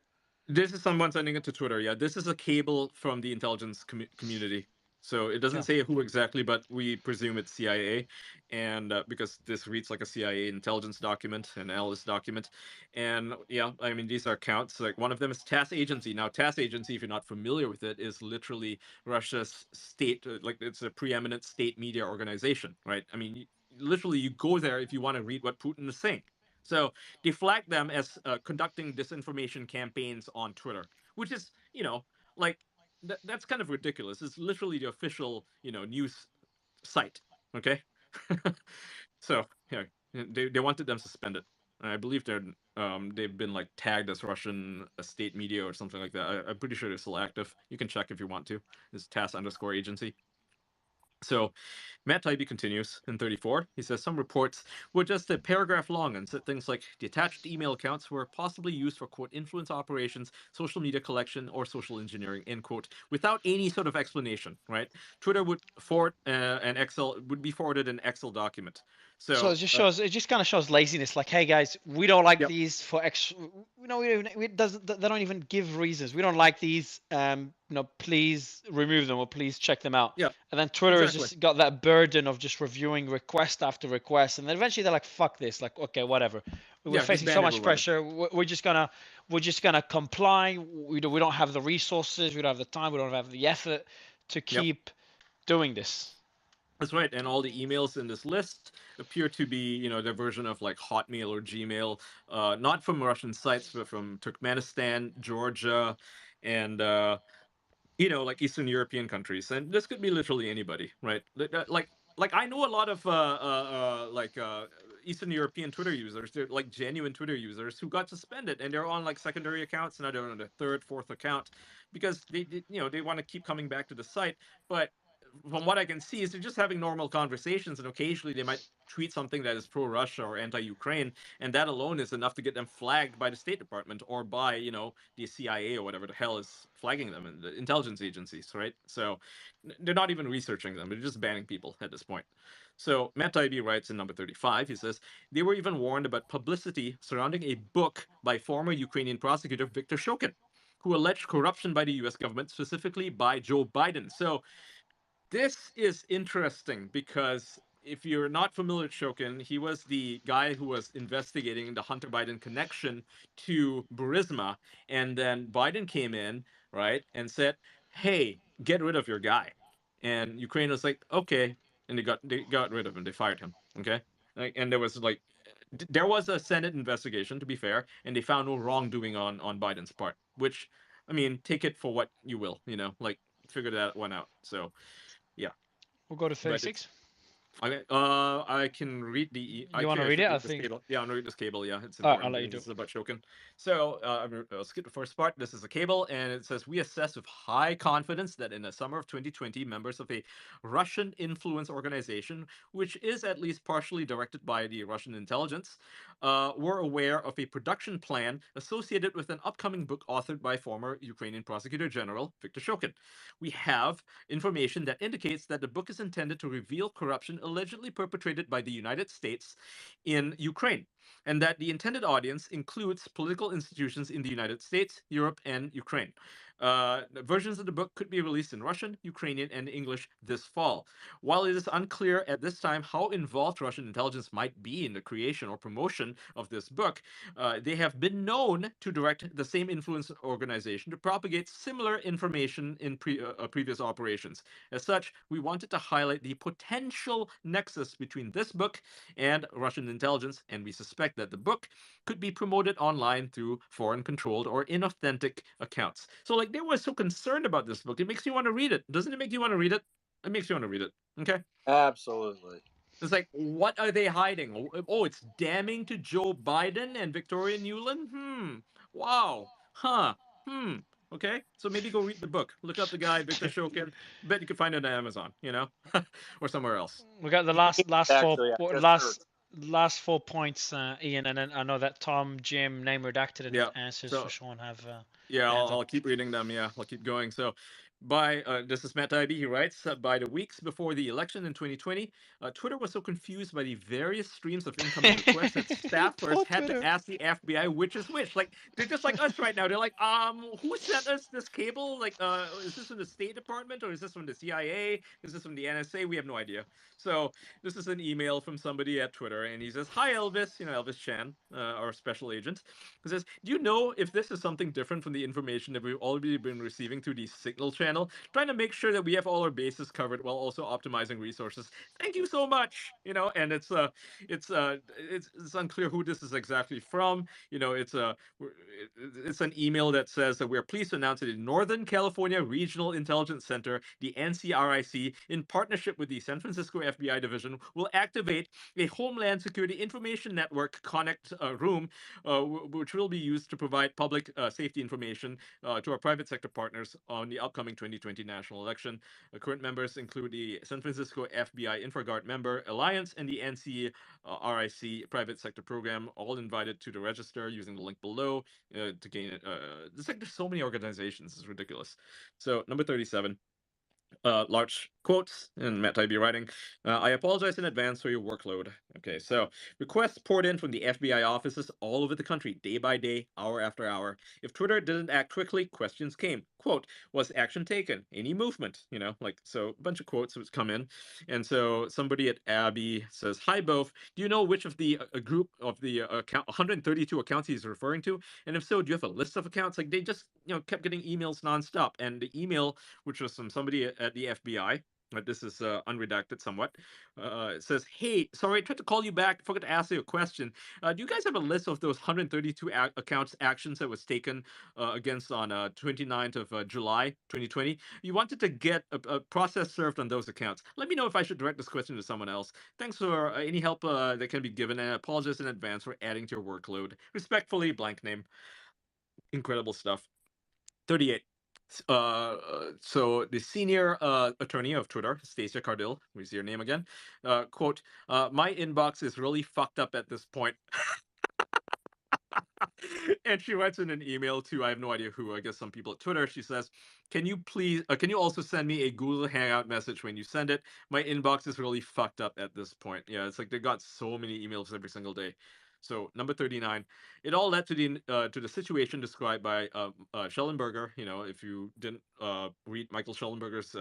This is someone sending it to Twitter. Yeah, this is a cable from the intelligence community. So it doesn't say who exactly, but we presume it's CIA, and because this reads like a CIA intelligence document, an analyst document, and yeah, these are accounts. Like one of them is TASS agency. Now, TASS agency, if you're not familiar with it, is literally Russia's state, like it's a preeminent state media organization, right? Literally, you go there if you want to read what Putin is saying. So they flag them as conducting disinformation campaigns on Twitter, which is, that's kind of ridiculous. It's literally the official, news site. Okay. So yeah, they wanted them suspended. And I believe they've been like tagged as Russian state media or something like that. I'm pretty sure they're still active. You can check if you want to. It's TASS_agency. So Matt Taibbi continues in 34. He says some reports were just a paragraph long and said things like the attached email accounts were possibly used for, quote, influence operations, social media collection, or social engineering, end quote, without any sort of explanation, right? Twitter would be forwarded an Excel document. So it just kind of shows laziness. Like, hey guys, we don't like these for extra. They don't even give reasons. We don't like these. Please remove them or please check them out. Yeah. And then Twitter has just got that burden of just reviewing request after request, and then eventually they're like, "Fuck this!" Like, okay, whatever. We're facing so much pressure. We're just gonna comply. We don't have the resources. We don't have the time. We don't have the effort to keep doing this. That's right, and all the emails in this list appear to be, their version of like Hotmail or Gmail, not from Russian sites, but from Turkmenistan, Georgia, and like Eastern European countries. And this could be literally anybody, right? Like I know a lot of Eastern European Twitter users. They're like genuine Twitter users who got suspended, and they're on like secondary accounts, and they're on their third, fourth account because they want to keep coming back to the site, but from what I can see, is they're just having normal conversations, and occasionally they might tweet something that is pro-Russia or anti-Ukraine, and that alone is enough to get them flagged by the State Department or by, the CIA or whatever the hell is flagging them, and the intelligence agencies, right? So they're not even researching them; they're just banning people at this point. So Matt Taibbi writes in number 35. He says they were even warned about publicity surrounding a book by former Ukrainian prosecutor Viktor Shokin, who alleged corruption by the U.S. government, specifically by Joe Biden. So this is interesting because if you're not familiar with Shokin, he was the guy who was investigating the Hunter Biden connection to Burisma, and then Biden came in, right, and said, "Hey, get rid of your guy," and Ukraine was like, "Okay," and they got rid of him. They fired him. Okay, and there was a Senate investigation, to be fair, and they found no wrongdoing on Biden's part. Which, take it for what you will, figure that one out. So. Yeah. We'll go to 36. Okay. I can read the. You want to read it? I think. Cable. Yeah, I'm gonna read this cable. Yeah, it's important. I'll let you do. This is about Shokin. So I'll skip the first part. This is a cable, and it says we assess with high confidence that in the summer of 2020, members of a Russian influence organization, which is at least partially directed by the Russian intelligence, were aware of a production plan associated with an upcoming book authored by former Ukrainian Prosecutor General Viktor Shokin. We have information that indicates that the book is intended to reveal corruption allegedly perpetrated by the United States in Ukraine. and that the intended audience includes political institutions in the United States, Europe, and Ukraine. Versions of the book could be released in Russian, Ukrainian, and English this fall. While it is unclear at this time how involved Russian intelligence might be in the creation or promotion of this book, they have been known to direct the same influence organization to propagate similar information in previous operations. As such, we wanted to highlight the potential nexus between this book and Russian intelligence, and we suspect that the book could be promoted online through foreign-controlled or inauthentic accounts. So, like, they were so concerned about this book, it makes you want to read it. Doesn't it make you want to read it? It makes you want to read it. Okay. Absolutely. It's like, what are they hiding? Oh, it's damning to Joe Biden and Victoria Nuland? Wow. Huh. Okay. So maybe go read the book. Look up the guy, Victor Shokin. Bet you can find it on Amazon, or somewhere else. We got the last Actually, I just last 4 points, Ian, and then I know that Tom, Jim, name redacted, and Yeah, answers so- for Sean have. Yeah, hands I'll up. keep reading them. Yeah, I'll keep going. So, this is Matt Taibbi. He writes, by the weeks before the election in 2020, Twitter was so confused by the various streams of incoming requests that staffers had to ask the FBI which is which. Like, they're just like us right now. They're like, who sent us this cable? Like, is this from the State Department or is this from the CIA? Is this from the NSA? We have no idea. So this is an email from somebody at Twitter, and he says, "Hi, Elvis. Elvis Chan, our special agent." He says, "Do you know if this is something different from the information that we've already been receiving through the Signal channel? Trying to make sure that we have all our bases covered while also optimizing resources. Thank you so much." And it's unclear who this is exactly from. It's an email that says that we're pleased to announce that the Northern California Regional Intelligence Center, the NCRIC, in partnership with the San Francisco FBI Division, will activate a Homeland Security Information Network Connect room, which will be used to provide public safety information to our private sector partners on the upcoming 2020 national election. Current members include the San Francisco FBI InfraGuard Member Alliance and the NCRIC Private Sector Program, all invited to the register using the link below to gain it. There's so many organizations, it's ridiculous. So, number 37. Large quotes, and Matt Taibbi writing, "I apologize in advance for your workload." Okay, so requests poured in from the FBI offices all over the country, day by day, hour after hour. If Twitter didn't act quickly, questions came. Quote, "Was action taken? Any movement?" So a bunch of quotes would come in. And so somebody at Abby says, "Hi, both. Do you know which of the group of the 132 accounts he's referring to? And if so, do you have a list of accounts?" Like, they just, kept getting emails nonstop. And the email, which was from somebody at the FBI. This is unredacted somewhat. It says, "Hey, sorry, I tried to call you back. Forgot to ask you a question. Do you guys have a list of those 132 accounts actions that was taken against on 29th of July 2020? You wanted to get a process served on those accounts. Let me know if I should direct this question to someone else. Thanks for any help that can be given, and I apologize in advance for adding to your workload. Respectfully, blank name." Incredible stuff. 38. So the senior attorney of Twitter, Stacia Cardill, we see her name again, quote, "My inbox is really fucked up at this point." And she writes in an email to, I have no idea who, I guess some people at Twitter. She says, can you also send me a Google Hangout message when you send it? My inbox is really fucked up at this point. Yeah, it's like they got so many emails every single day. So number 39, it all led to the situation described by Schellenberger. If you didn't read Michael Schellenberger's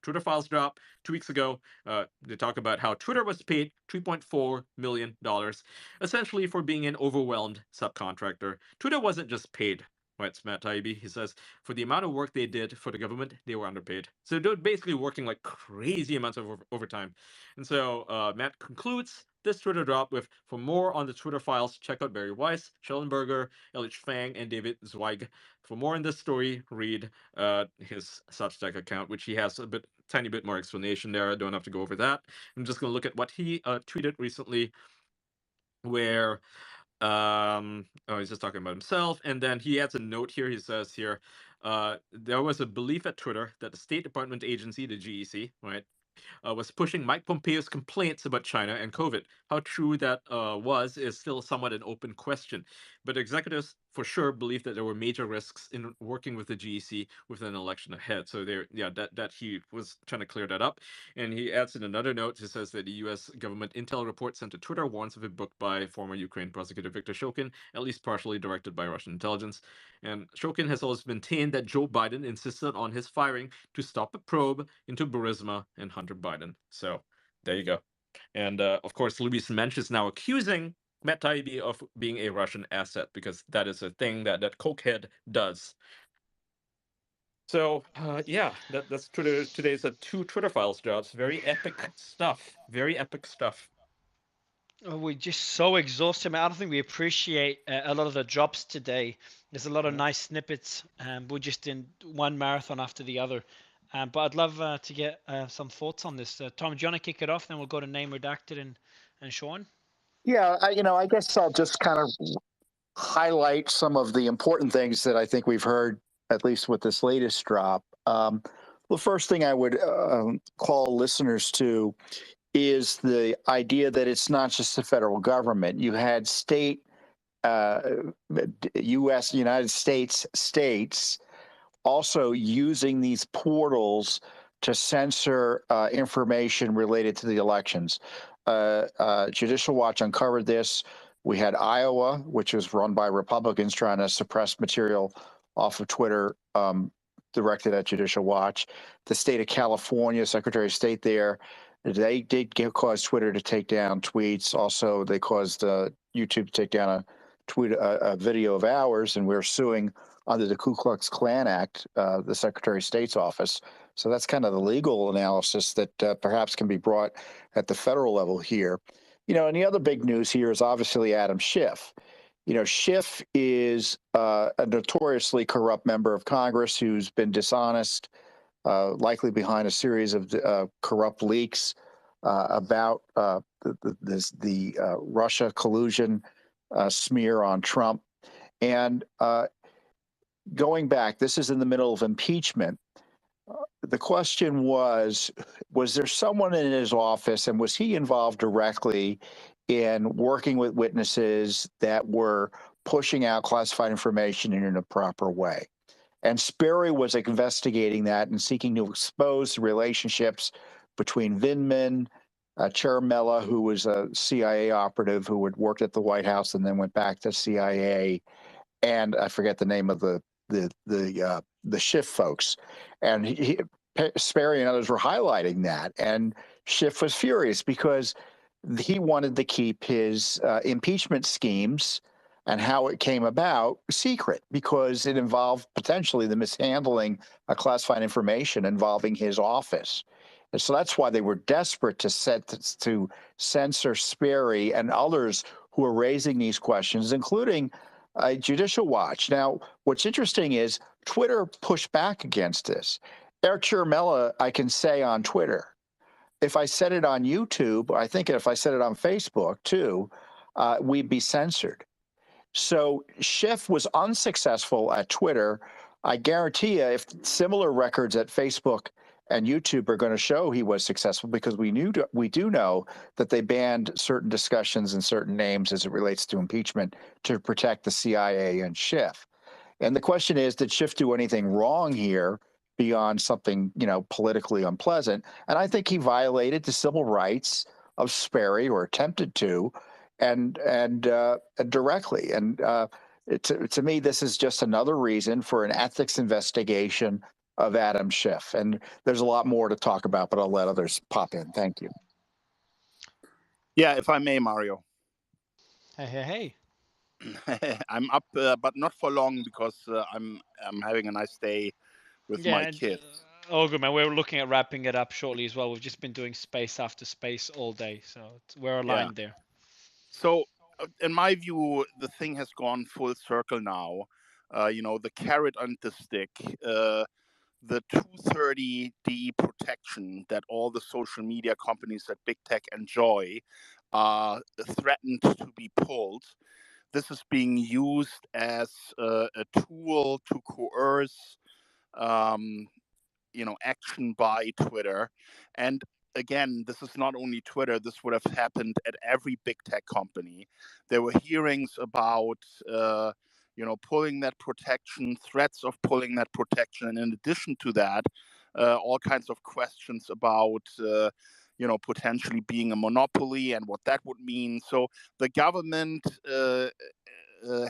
Twitter files drop 2 weeks ago, they talk about how Twitter was paid $3.4 million, essentially for being an overwhelmed subcontractor. Twitter wasn't just paid. Writes Matt Taibbi. He says, for the amount of work they did for the government, they were underpaid. So they're basically working like crazy amounts of overtime. And so Matt concludes this Twitter drop with, for more on the Twitter files, check out Barry Weiss, Schellenberger, Elliot Fang, and David Zweig. For more on this story, read his Substack account, which he has a tiny bit more explanation there. I don't have to go over that. I'm just going to look at what he tweeted recently, where he's just talking about himself, and then he adds a note here. He says here, there was a belief at Twitter that the State Department agency, the GEC, right, was pushing Mike Pompeo's complaints about China and COVID. How true that was is still somewhat an open question. But executives for sure believe that there were major risks in working with the GEC with an election ahead. So that he was trying to clear that up. And he adds in another note, he says that the U.S. government intel report sent to Twitter warns of a book by former Ukraine prosecutor Viktor Shokin, at least partially directed by Russian intelligence. And Shokin has always maintained that Joe Biden insisted on his firing to stop a probe into Burisma and Hunter Biden. So there you go. And of course, Luis Mensch is now accusing Matt Taibbi of being a Russian asset, because that is a thing that cokehead does. So yeah, that's today's two Twitter Files jobs. Very epic stuff. Very epic stuff. We're just so exhausted, man. I don't think we appreciate a lot of the drops today. There's a lot of nice snippets, we're just in one marathon after the other. But I'd love to get some thoughts on this. Tom, do you want to kick it off? Then we'll go to Name Redacted and Sean. Yeah, I guess I'll just kind of highlight some of the important things that I think we've heard, at least with this latest drop. The first thing I would call listeners to is the idea that it's not just the federal government. You had United States states also using these portals to censor information related to the elections. Judicial Watch uncovered this. We had Iowa, which was run by Republicans, trying to suppress material off of Twitter directed at Judicial Watch. The state of California, Secretary of State there, they did cause Twitter to take down tweets. Also, they caused YouTube to take down a video of ours, and we're suing under the Ku Klux Klan Act, the Secretary of State's office. So that's kind of the legal analysis that perhaps can be brought at the federal level here. And the other big news here is obviously Adam Schiff. Schiff is a notoriously corrupt member of Congress who's been dishonest, likely behind a series of corrupt leaks about the Russia collusion smear on Trump. And going back, this is in the middle of impeachment. The question was there someone in his office, and was he involved directly in working with witnesses that were pushing out classified information in a proper way? And Sperry was investigating that and seeking to expose the relationships between Vindman, Ciaramella, who was a CIA operative who had worked at the White House and then went back to CIA, and I forget the name of the Schiff folks. And Sperry and others were highlighting that, and Schiff was furious because he wanted to keep his impeachment schemes and how it came about secret, because it involved potentially the mishandling of classified information involving his office. And so that's why they were desperate to censor Sperry and others who are raising these questions, including Judicial Watch. Now, what's interesting is Twitter pushed back against this. Eric Ciaramella, I can say on Twitter. If I said it on YouTube, I think if I said it on Facebook too, we'd be censored. So Schiff was unsuccessful at Twitter. I guarantee you, if similar records at Facebook and YouTube are going to show he was successful, because we do know that they banned certain discussions and certain names as it relates to impeachment to protect the CIA and Schiff. And the question is, did Schiff do anything wrong here beyond something, politically unpleasant? And I think he violated the civil rights of Sperry, or attempted to, and directly. And to me, this is just another reason for an ethics investigation of Adam Schiff. And there's a lot more to talk about, but I'll let others pop in. Thank you. Yeah, if I may, Mario. Hey. I'm up, but not for long, because I'm having a nice day with my kids. Oh, good, man. We're looking at wrapping it up shortly as well. We've just been doing space after space all day, so we're aligned there. So, in my view, the thing has gone full circle now. The carrot and the stick, the 230 DE protection that all the social media companies at big tech enjoy are threatened to be pulled. This is being used as a tool to coerce, action by Twitter. And again, this is not only Twitter. This would have happened at every big tech company. There were hearings about, pulling that protection, threats of pulling that protection, and in addition to that, all kinds of questions about, potentially being a monopoly and what that would mean. So the government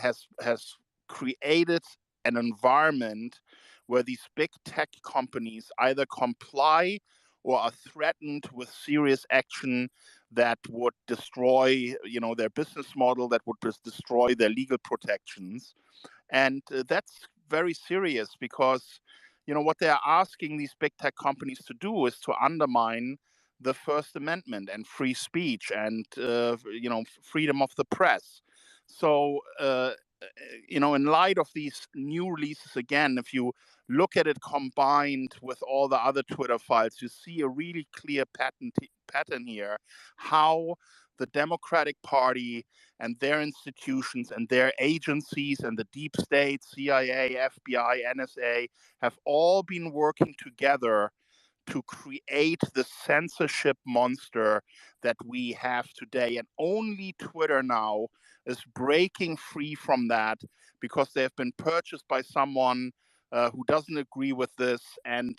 has created an environment where these big tech companies either comply or are threatened with serious action that would destroy, their business model, that would destroy their legal protections. And that's very serious because, what they're asking these big tech companies to do is to undermine the First Amendment and free speech and, freedom of the press. So, in light of these new releases, again, if you look at it combined with all the other Twitter files, you see a really clear pattern here, how the Democratic Party and their institutions and their agencies and the deep state, CIA, FBI, NSA, have all been working together to create the censorship monster that we have today. And only Twitter now is breaking free from that because they have been purchased by someone who doesn't agree with this. And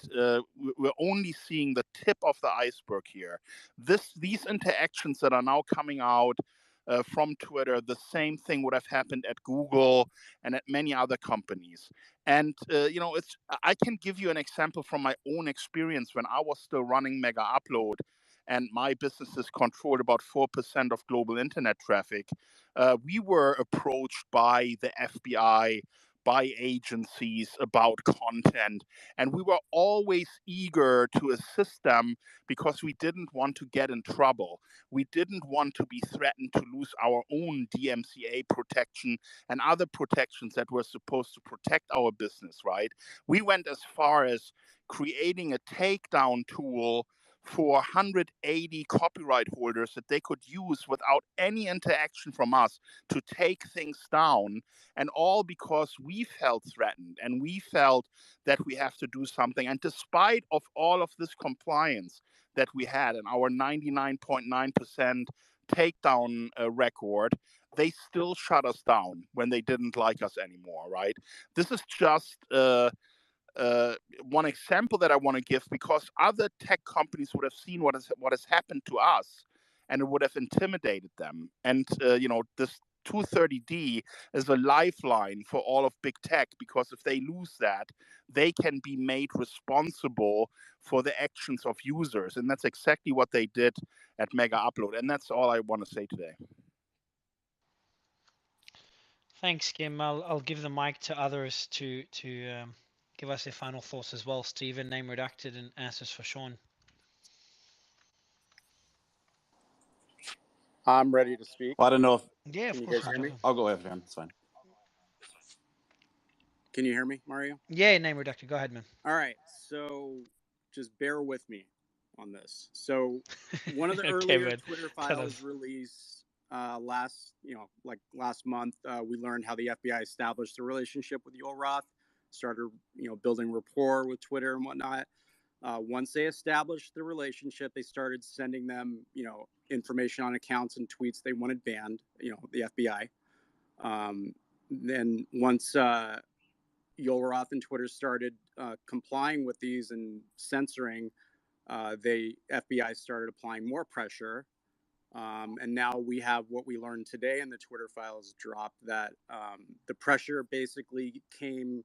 we're only seeing the tip of the iceberg here. These interactions that are now coming out from Twitter, the same thing would have happened at Google and at many other companies. And I can give you an example from my own experience when I was still running Mega Upload, and my businesses controlled about 4% of global internet traffic. We were approached by the FBI, by agencies about content, and we were always eager to assist them because we didn't want to get in trouble. We didn't want to be threatened to lose our own DMCA protection and other protections that were supposed to protect our business, right? We went as far as creating a takedown tool for 180 copyright holders that they could use without any interaction from us to take things down, and all because we felt threatened and we felt that we have to do something. And despite of all of this compliance that we had and our 99.9% takedown record, they still shut us down when they didn't like us anymore, right? This is just one example that I want to give, because other tech companies would have seen what has happened to us, and it would have intimidated them. And this 230D is a lifeline for all of big tech, because if they lose that, they can be made responsible for the actions of users, and that's exactly what they did at Mega Upload. And that's all I want to say today. Thanks, Kim. I'll give the mic to others to give us their final thoughts as well. Stephen, name redacted, and answers for Sean. I'm ready to speak. Well, I don't know if... Yeah, of course. Can you guys hear me? I'll go ahead, man. It's fine. Can you hear me, Mario? Yeah, name redacted. Go ahead, man. All right. So just bear with me on this. So one of the earlier Twitter files released last month, we learned how the FBI established a relationship with Yoel Roth, started, building rapport with Twitter and whatnot. Once they established the relationship, they started sending them, information on accounts and tweets they wanted banned, the FBI. Then once Yoel Roth and Twitter started complying with these and censoring, the FBI started applying more pressure. And now we have what we learned today in the Twitter files drop, that the pressure basically came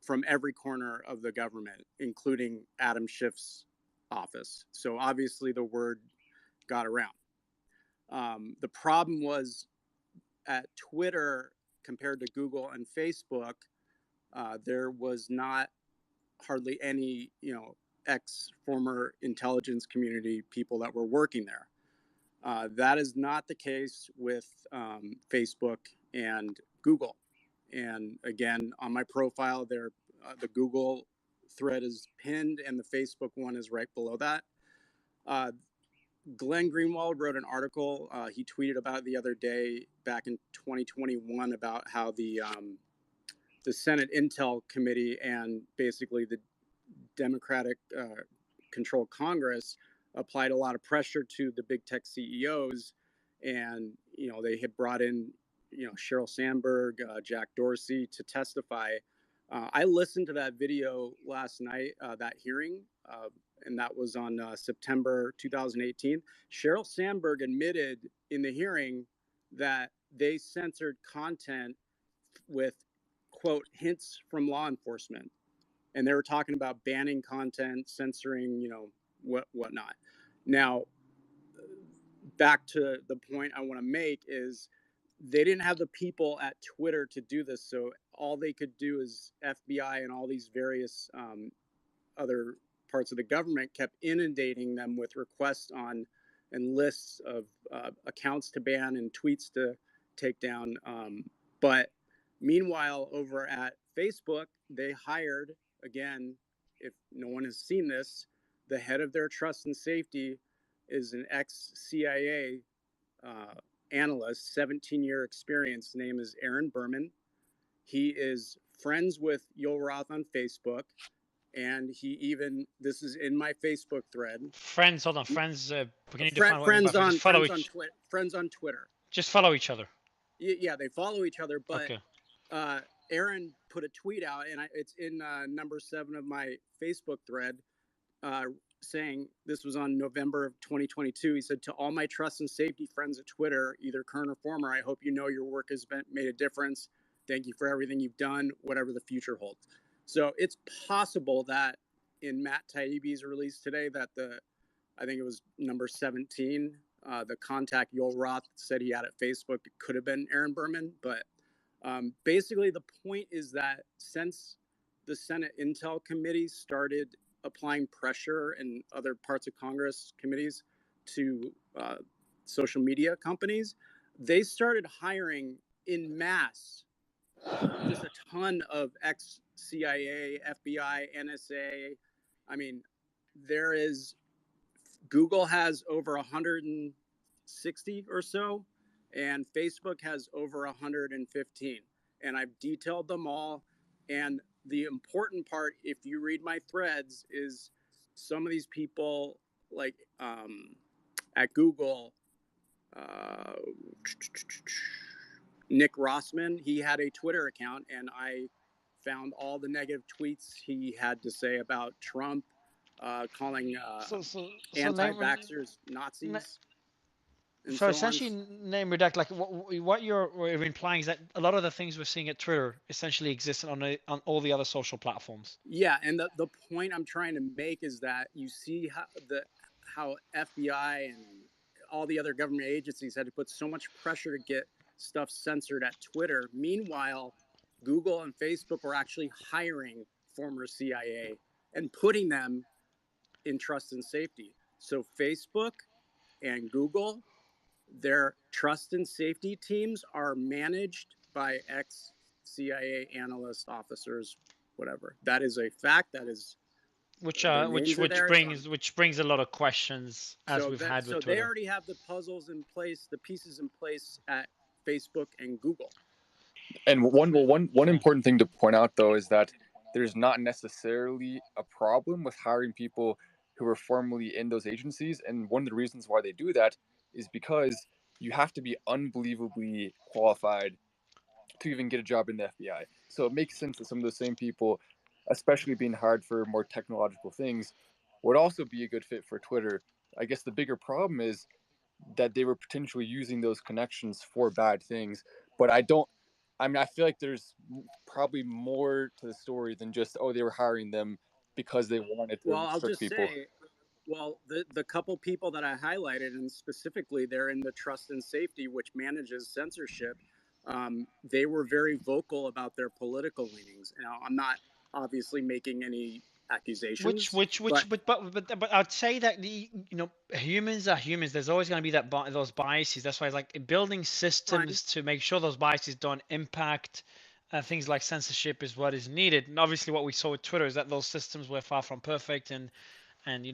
from every corner of the government, including Adam Schiff's office. So obviously the word got around. The problem was at Twitter, compared to Google and Facebook, there was not hardly any, ex-former intelligence community people that were working there. That is not the case with Facebook and Google. And again, on my profile there, the Google thread is pinned and the Facebook one is right below that. Glenn Greenwald wrote an article he tweeted about the other day back in 2021 about how the Senate Intel Committee and basically the Democratic control Congress applied a lot of pressure to the big tech CEOs, and they had brought in Sheryl Sandberg, Jack Dorsey to testify. I listened to that video last night, that hearing, and that was on September 2018. Sheryl Sandberg admitted in the hearing that they censored content with, quote, hints from law enforcement. And they were talking about banning content, censoring, whatnot. Now, back to the point I want to make is they didn't have the people at Twitter to do this. So all they could do is FBI and all these various other parts of the government kept inundating them with requests on and lists of accounts to ban and tweets to take down. But meanwhile, over at Facebook, they hired, again, if no one has seen this, the head of their trust and safety is an ex-CIA analyst, 17-year experience. His name is Aaron Berman. He is friends with Yoel Roth on Facebook. And he even, this is in my Facebook thread. Friends, hold on. Friends, can you define what you mean by friends? Friends on Twitter. Just follow each other. Yeah, they follow each other. But okay. Aaron put a tweet out, and it's in number 7 of my Facebook thread, saying, this was on November of 2022. He said, to all my trust and safety friends at Twitter, either current or former, I hope you know your work has made a difference. Thank you for everything you've done, whatever the future holds. So it's possible that in Matt Taibbi's release today that I think it was number 17, the contact Yoel Roth said he had at Facebook, it could have been Aaron Berman. But basically the point is that since the Senate Intel Committee started applying pressure and other parts of Congress committees to social media companies, they started hiring in mass just a ton of ex-CIA, FBI, NSA. I mean, Google has over 160 or so, and Facebook has over 115. And I've detailed them all. And the important part, if you read my threads, is some of these people, like at Google, Nick Rossman, he had a Twitter account, and I found all the negative tweets he had to say about Trump, calling anti-vaxxers Nazis. So essentially, name redact, like what you're implying is that a lot of the things we're seeing at Twitter essentially exist on all the other social platforms. Yeah, and the point I'm trying to make is that you see how FBI and all the other government agencies had to put so much pressure to get stuff censored at Twitter. Meanwhile, Google and Facebook were actually hiring former CIA and putting them in trust and safety. So Facebook and Google, their trust and safety teams are managed by ex-CIA analyst officers, whatever. That is a fact. That is which brings a lot of questions as we've had with Twitter. So they already have the puzzles in place, the pieces in place at Facebook and Google. And one important thing to point out, though, is that there's not necessarily a problem with hiring people who were formerly in those agencies. And one of the reasons why they do that is because you have to be unbelievably qualified to even get a job in the FBI. So it makes sense that some of those same people, especially being hired for more technological things, would also be a good fit for Twitter. I guess the bigger problem is that they were potentially using those connections for bad things. But I feel like there's probably more to the story than just, they were hiring them because they wanted to restrict people. Well, the couple people that I highlighted, and specifically they're in the trust and safety, which manages censorship, they were very vocal about their political leanings. Now, I'm not obviously making any accusations. But I'd say that humans are humans. There's always going to be those biases. That's why it's like building systems to make sure those biases don't impact things like censorship is what is needed. And obviously, what we saw with Twitter is that those systems were far from perfect, and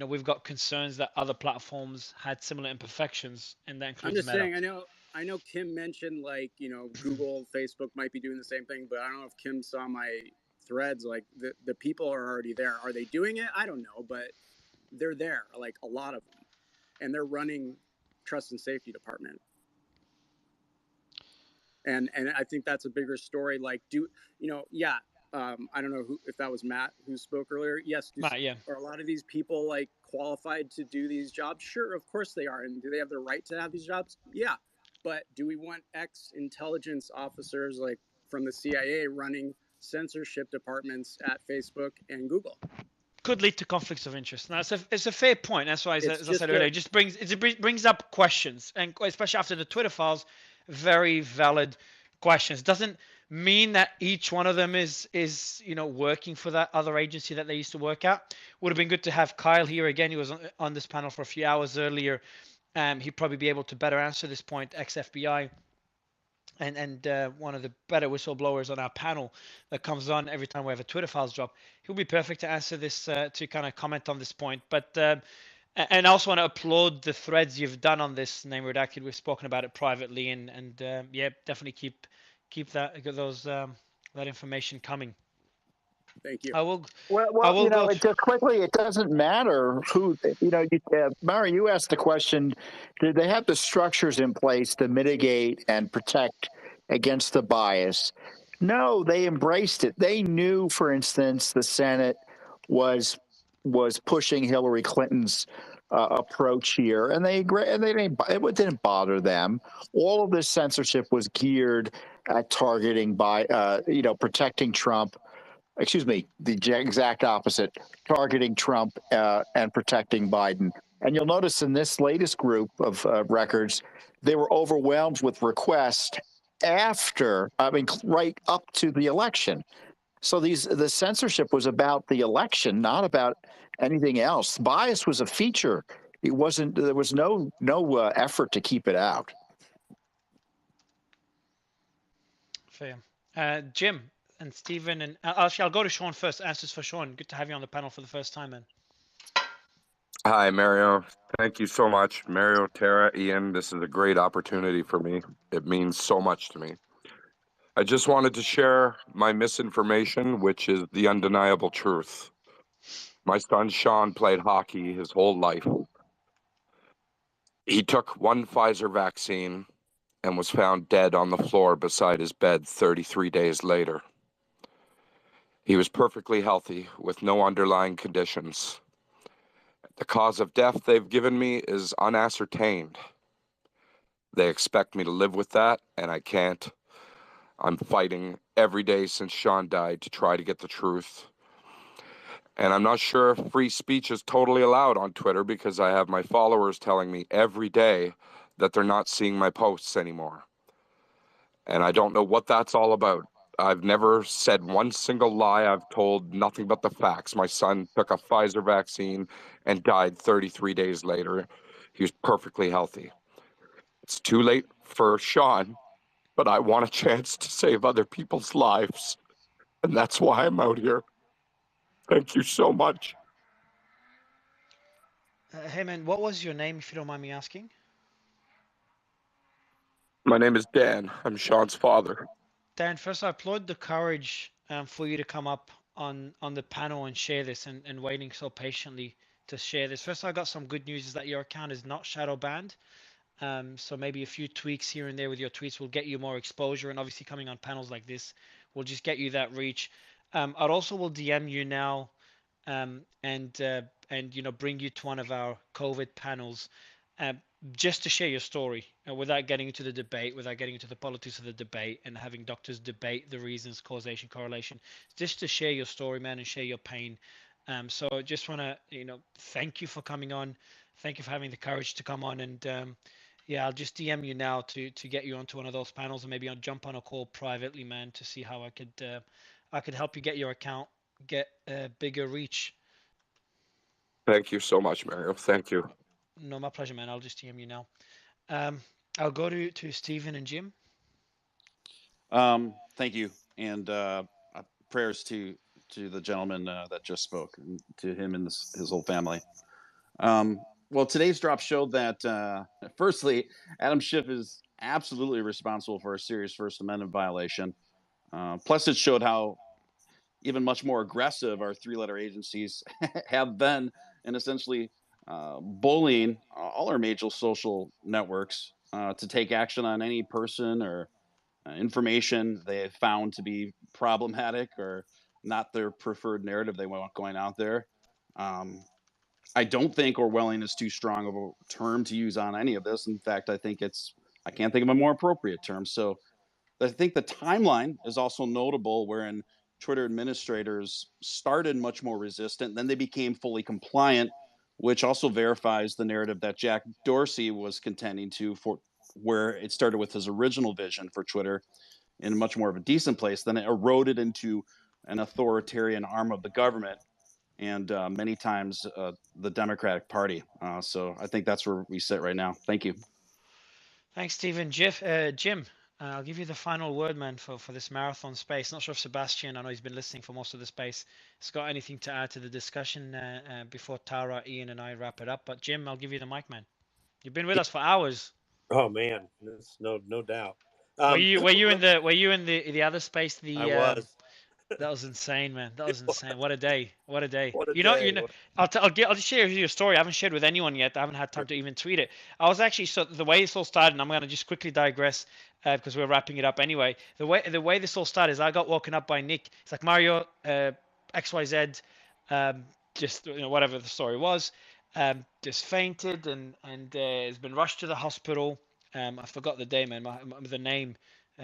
we've got concerns that other platforms had similar imperfections, and that includes Meta. I'm just saying, I know Kim mentioned Google, Facebook might be doing the same thing, but I don't know if Kim saw my threads. Like the people are already there. Are they doing it? I don't know, but they're there, like a lot of them, and they're running trust and safety department. And I think that's a bigger story. Like, yeah. I don't know if that was Matt who spoke earlier. Yes, Matt, yeah. Are a lot of these people like qualified to do these jobs? Sure, of course they are. And do they have the right to have these jobs? Yeah. But do we want ex-intelligence officers like from the CIA running censorship departments at Facebook and Google? Could lead to conflicts of interest. Now, it's a fair point. That's why, as I said earlier, it brings up questions, and especially after the Twitter files, very valid questions. Doesn't mean that each one of them is working for that other agency that they used to work at. Would have been good to have Kyle here again. He was on this panel for a few hours earlier. He'd probably be able to better answer this point, ex-FBI. And one of the better whistleblowers on our panel that comes on every time we have a Twitter files drop. He'll be perfect to answer this, to kind of comment on this point. But and I also want to applaud the threads you've done on this, Name Redacted. We've spoken about it privately, and yeah, definitely keep that information coming. Thank you. I will go. Just quickly, it doesn't matter who, Mary, you asked the question, did they have the structures in place to mitigate and protect against the bias? No, they embraced it. They knew, for instance, the Senate was pushing Hillary Clinton's approach here, and it didn't bother them. All of this censorship was geared at targeting protecting Trump. Excuse me, the exact opposite, targeting Trump and protecting Biden. And you'll notice in this latest group of records, they were overwhelmed with requests right up to the election. So the censorship was about the election, not about anything else. Bias was a feature. There was no effort to keep it out. Fair. Jim and Stephen, and actually I'll go to Sean first. Answers for Sean. Good to have you on the panel for the first time, man. Hi, Mario. Thank you so much. Mario, Tara, Ian, this is a great opportunity for me. It means so much to me. I just wanted to share my misinformation, which is the undeniable truth. My son Sean played hockey his whole life. He took one Pfizer vaccine and was found dead on the floor beside his bed 33 days later. He was perfectly healthy with no underlying conditions. The cause of death they've given me is unascertained. They expect me to live with that, and I can't. I'm fighting every day since Sean died to try to get the truth. And I'm not sure if free speech is totally allowed on Twitter because I have my followers telling me every day that they're not seeing my posts anymore. And I don't know what that's all about. I've never said one single lie. I've told nothing but the facts. My son took a Pfizer vaccine and died 33 days later. He was perfectly healthy. It's too late for Sean, but I want a chance to save other people's lives. And that's why I'm out here. Thank you so much. Hey, man, what was your name, if you don't mind me asking? My name is Dan. I'm Sean's father. Dan, first I applaud the courage for you to come up on the panel and share this and waiting so patiently to share this. First, I got some good news is that your account is not shadow banned. So maybe a few tweaks here and there with your tweets will get you more exposure, and obviously coming on panels like this will just get you that reach. I also will DM you now and bring you to one of our COVID panels just to share your story without getting into the debate, without getting into the politics of the debate and having doctors debate the reasons, causation, correlation, just to share your story, man, and share your pain. So I just want to, thank you for coming on. Thank you for having the courage to come on. And yeah, I'll just DM you now to get you onto one of those panels, and maybe I'll jump on a call privately, man, to see how I could help you get your account get a bigger reach. Thank you so much, Mario. Thank you. No, my pleasure, man. I'll just DM you now. I'll go to Stephen and Jim. Thank you, and prayers to the gentleman that just spoke, and to him and his whole family. Well, today's drop showed that, firstly, Adam Schiff is absolutely responsible for a serious First Amendment violation. Plus, it showed how even much more aggressive our three-letter agencies have been and essentially bullying all our major social networks to take action on any person or information they have found to be problematic or not their preferred narrative they want going out there. I don't think Orwellian is too strong of a term to use on any of this. In fact, I can't think of a more appropriate term. So I think the timeline is also notable, wherein Twitter administrators started much more resistant, then they became fully compliant, which also verifies the narrative that Jack Dorsey was contending to, for where it started with his original vision for Twitter in much more of a decent place. Then it eroded into an authoritarian arm of the government and many times the Democratic Party. So I think that's where we sit right now. Thank you. Thanks, Stephen. Jim, I'll give you the final word, man, for this marathon space. Not sure if Sebastian, I know he's been listening for most of the space, has got anything to add to the discussion before Tara, Ian, and I wrap it up. But Jim, I'll give you the mic, man. You've been with us for hours. Oh man, that's no doubt. Were you in the other space? I was. That was insane, man. That was insane. What a day. What a day. What a You know, day. I'll just share with you a story. I haven't shared with anyone yet. I haven't had time to even tweet it. I was actually, so the way this all started, and I'm going to just quickly digress because we're wrapping it up anyway. The way this all started is I got woken up by Nick. It's like, Mario, XYZ, just, whatever the story was, just fainted and has been rushed to the hospital. I forgot the day, man, the name.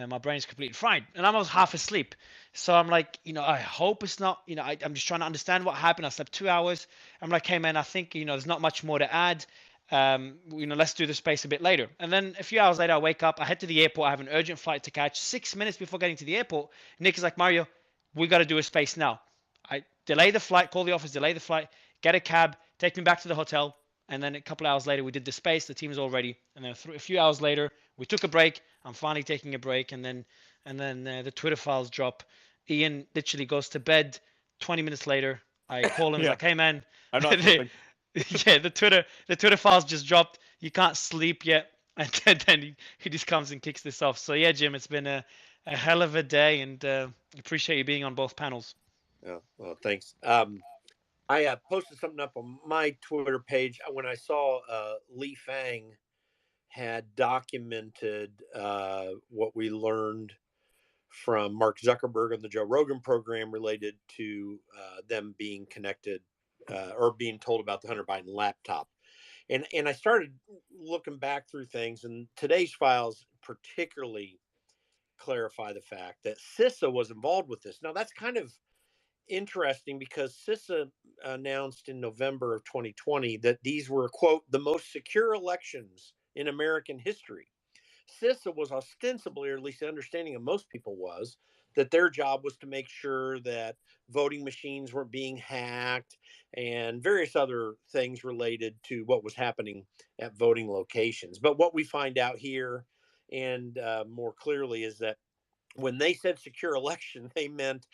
My brain's completely fried, and I was half asleep. So I'm like, I hope it's not, I'm just trying to understand what happened. I slept 2 hours. I'm like, hey, man, I think, there's not much more to add. Let's do the space a bit later. And then a few hours later, I wake up, I head to the airport. I have an urgent flight to catch. 6 minutes before getting to the airport, Nick is like, Mario, we got to do a space now. I delay the flight, call the office, delay the flight, get a cab, take me back to the hotel. And then a couple of hours later, we did the space. The team's all ready. And then a few hours later, we took a break. I'm finally taking a break. And then the Twitter files drop. Ian literally goes to bed. 20 minutes later, I call him. He's like, hey, man. I'm not sleeping. Yeah, the Twitter files just dropped. You can't sleep yet. And then he just comes and kicks this off. So, yeah, Jim, it's been a hell of a day. And appreciate you being on both panels. Yeah, well, thanks. I posted something up on my Twitter page when I saw Li Fang had documented what we learned from Mark Zuckerberg on the Joe Rogan program related to them being connected or being told about the Hunter Biden laptop. And I started looking back through things, and today's files particularly clarify the fact that CISA was involved with this. Now, that's kind of interesting because CISA announced in November of 2020 that these were, quote, the most secure elections in American history. CISA was ostensibly, or at least the understanding of most people was, that their job was to make sure that voting machines weren't being hacked and various other things related to what was happening at voting locations. But what we find out here and more clearly is that when they said secure election, they meant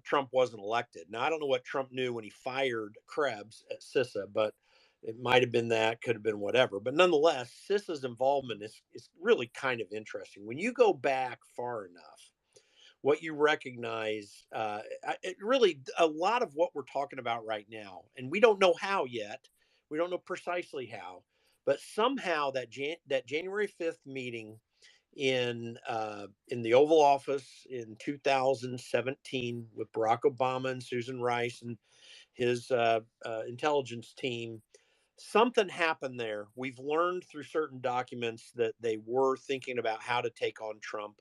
Trump wasn't elected. Now, I don't know what Trump knew when he fired Krebs at CISA, but it might have been that, could have been whatever. But nonetheless, CISA's involvement is really kind of interesting. When you go back far enough, what you recognize, it really, a lot of what we're talking about right now, and we don't know how yet, we don't know precisely how, but somehow that January 5th meeting in the Oval Office in 2017 with Barack Obama and Susan Rice and his intelligence team, something happened there. We've learned through certain documents that they were thinking about how to take on Trump.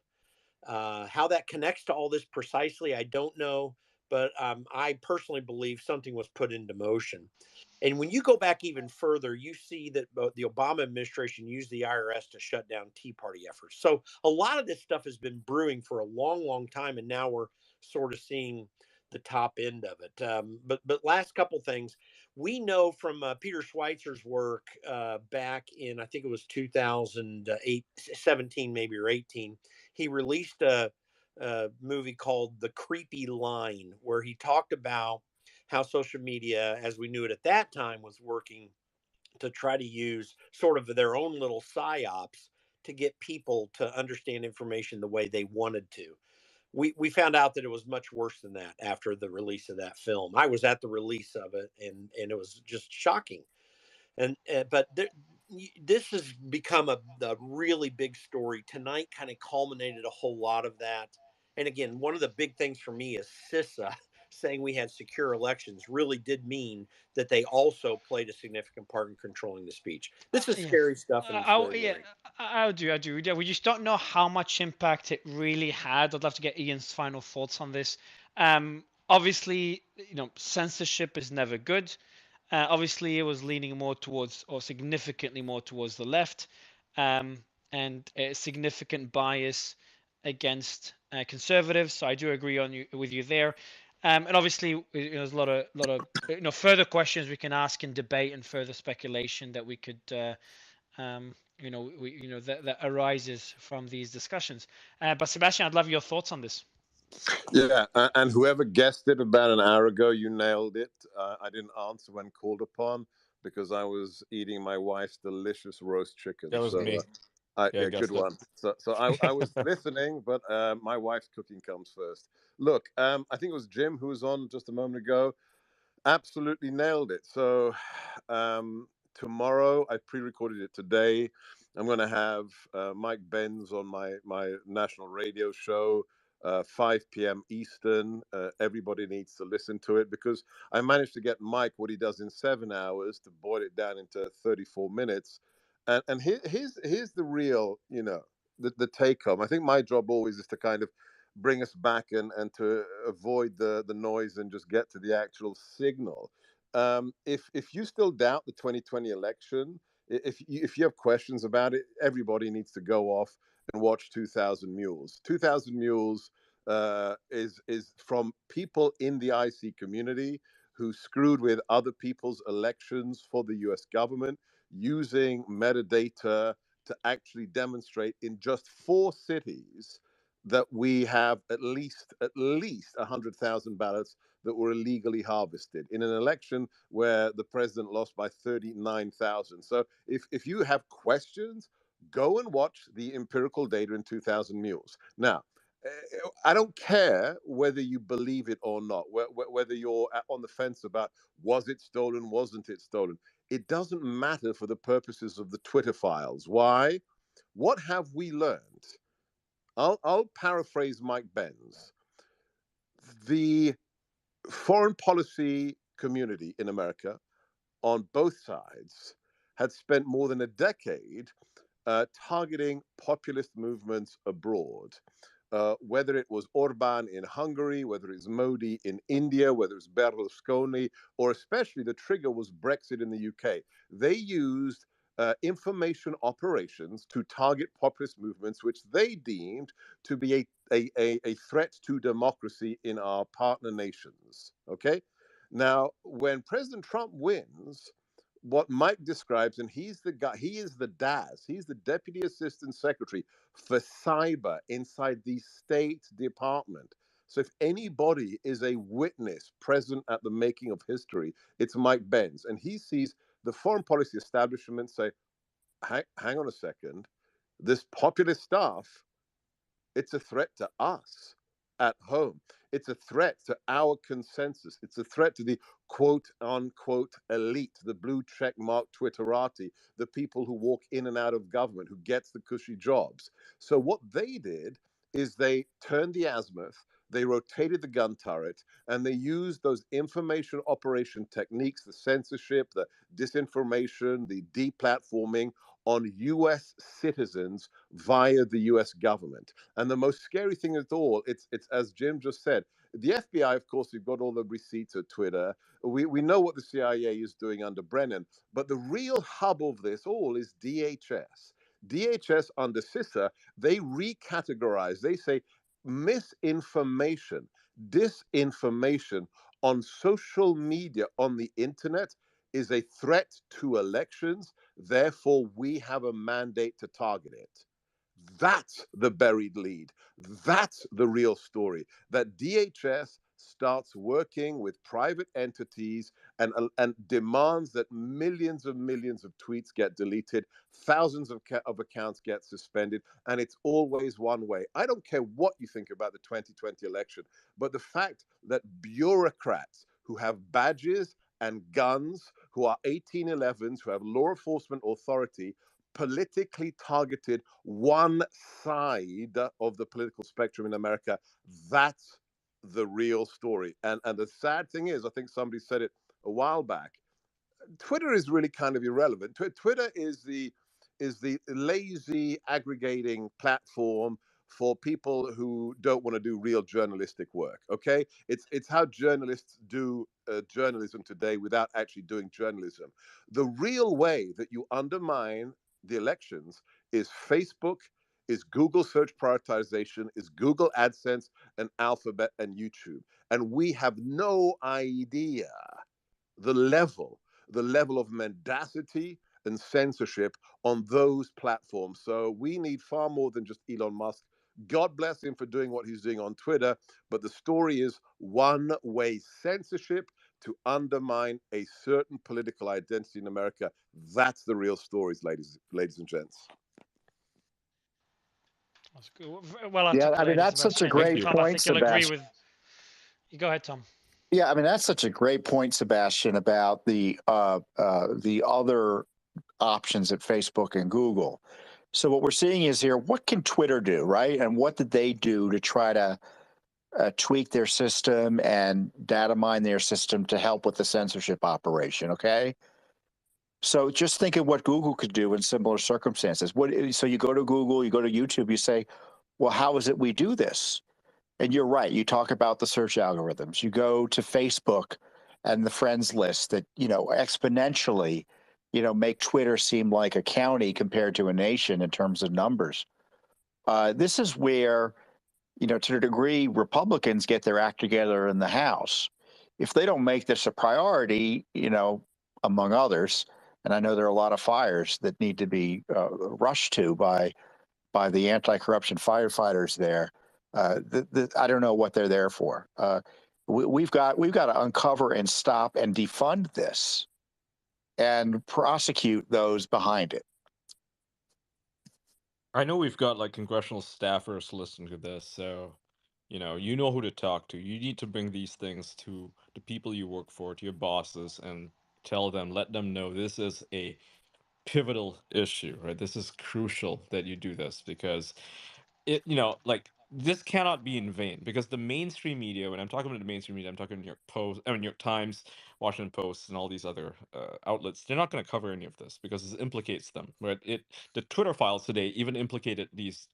How that connects to all this precisely, I don't know, but I personally believe something was put into motion. And when you go back even further, you see that the Obama administration used the IRS to shut down Tea Party efforts. So a lot of this stuff has been brewing for a long, long time, and now we're sort of seeing the top end of it. But last couple things, we know from Peter Schweizer's work back in, I think it was 2008, 17 maybe, or 18, he released a movie called The Creepy Line, where he talked about how social media, as we knew it at that time, was working to try to use sort of their own little psyops to get people to understand information the way they wanted to. we found out that it was much worse than that after the release of that film. I was at the release of it, and it was just shocking. But this has become a really big story. Tonight kind of culminated a whole lot of that. And again, one of the big things for me is CISA saying we had secure elections really did mean that they also played a significant part in controlling the speech. This is scary stuff, and it's very worrying. I do. Yeah, we just don't know how much impact it really had. I'd love to get Ian's final thoughts on this. Obviously, censorship is never good. Obviously, it was leaning more towards, or significantly more towards the left, and a significant bias against conservatives. So I do agree with you there. And obviously, there's a lot of further questions we can ask and debate and further speculation that we could, that arises from these discussions. But Sebastian, I'd love your thoughts on this. Yeah, and whoever guessed it about an hour ago, you nailed it. I didn't answer when called upon because I was eating my wife's delicious roast chicken. That was me. Yeah, good one. So I was listening, but my wife's cooking comes first. Look, I think it was Jim who was on just a moment ago. Absolutely nailed it. So tomorrow, I pre-recorded it today. I'm going to have Mike Benz on my national radio show, 5 p.m. Eastern. Everybody needs to listen to it because I managed to get Mike what he does in 7 hours to boil it down into 34 minutes. And here's the real, the take home. I think my job always is to kind of bring us back and to avoid the noise and just get to the actual signal. If you still doubt the 2020 election, if you have questions about it, everybody needs to go off and watch 2000 Mules. 2000 Mules is from people in the IC community who screwed with other people's elections for the US government using metadata to actually demonstrate in just 4 cities that we have at least 100,000 ballots that were illegally harvested in an election where the president lost by 39,000. So if you have questions, go and watch the empirical data in 2000 Mules. Now, I don't care whether you believe it or not, whether you're on the fence about was it stolen, wasn't it stolen. It doesn't matter for the purposes of the Twitter files. Why? What have we learned? I'll paraphrase Mike Benz. The foreign policy community in America on both sides had spent more than a decade targeting populist movements abroad. Whether it was Orban in Hungary, whether it's Modi in India, whether it's Berlusconi, or especially the trigger was Brexit in the UK. They used information operations to target populist movements, which they deemed to be a threat to democracy in our partner nations. Okay? Now, when President Trump wins, what Mike describes, and he's the guy, he is the DAS, he's the Deputy Assistant Secretary for Cyber inside the State Department. So if anybody is a witness present at the making of history, it's Mike Benz. And he sees the foreign policy establishment say, hang on a second, this populist stuff, it's a threat to us at home. It's a threat to our consensus. It's a threat to the quote unquote elite, the blue check mark Twitterati, the people who walk in and out of government, who gets the cushy jobs. So what they did is they turned the azimuth, they rotated the gun turret, and they used those information operation techniques, the censorship, the disinformation, the deplatforming on US citizens via the US government. And the most scary thing of all, it's as Jim just said, the FBI, of course, we've got all the receipts at Twitter. We know what the CIA is doing under Brennan, but the real hub of this all is DHS. DHS under CISA, they recategorize, they say misinformation, disinformation on social media, on the internet, is a threat to elections. Therefore, we have a mandate to target it. That's the buried lead. That's the real story. That DHS starts working with private entities and demands that millions of tweets get deleted, thousands of accounts get suspended, and it's always one way. I don't care what you think about the 2020 election, but the fact that bureaucrats who have badges and guns, who are 1811s, who have law enforcement authority, politically targeted one side of the political spectrum in America, that's the real story. And the sad thing is, I think somebody said it a while back, Twitter is really kind of irrelevant. Twitter is the lazy aggregating platform for people who don't want to do real journalistic work. Okay, it's how journalists do journalism today without actually doing journalism. The real way that you undermine the elections is Facebook, is Google search prioritization, is Google AdSense and Alphabet and YouTube. And we have no idea the level of mendacity and censorship on those platforms. So we need far more than just Elon Musk. God bless him for doing what he's doing on Twitter, but the story is one-way censorship to undermine a certain political identity in America. That's the real stories, ladies and gents. That's good. Well Yeah, I mean, articulated, that's such a Sebastian. great Tom, I point, think you'll agree Sebastian. with. You go ahead, Tom. Yeah, I mean, that's such a great point, Sebastian, about the other options at Facebook and Google. So what we're seeing is here, what can Twitter do, right? And what did they do to try to tweak their system and data mine their system to help with the censorship operation, okay? So just think of what Google could do in similar circumstances. So you go to Google, you go to YouTube, you say, well, how is it we do this? And you're right. You talk about the search algorithms. You go to Facebook and the friends list that, exponentially, make Twitter seem like a county compared to a nation in terms of numbers. This is where, to a degree, Republicans get their act together in the House. If they don't make this a priority, among others, and I know there are a lot of fires that need to be rushed to by the anti-corruption firefighters there. I don't know what they're there for. We've got to uncover and stop and defund this, and prosecute those behind it. I know we've got like congressional staffers listening to this, so you know who to talk to. You need to bring these things to the people you work for, to your bosses, and tell them, let them know this is a pivotal issue, right? This is crucial that you do this, because it, like, this cannot be in vain, because the mainstream media, when I'm talking about the mainstream media, I'm talking New York Times, Washington Post, and all these other outlets. They're not going to cover any of this because it implicates them, right? The Twitter files today even implicated these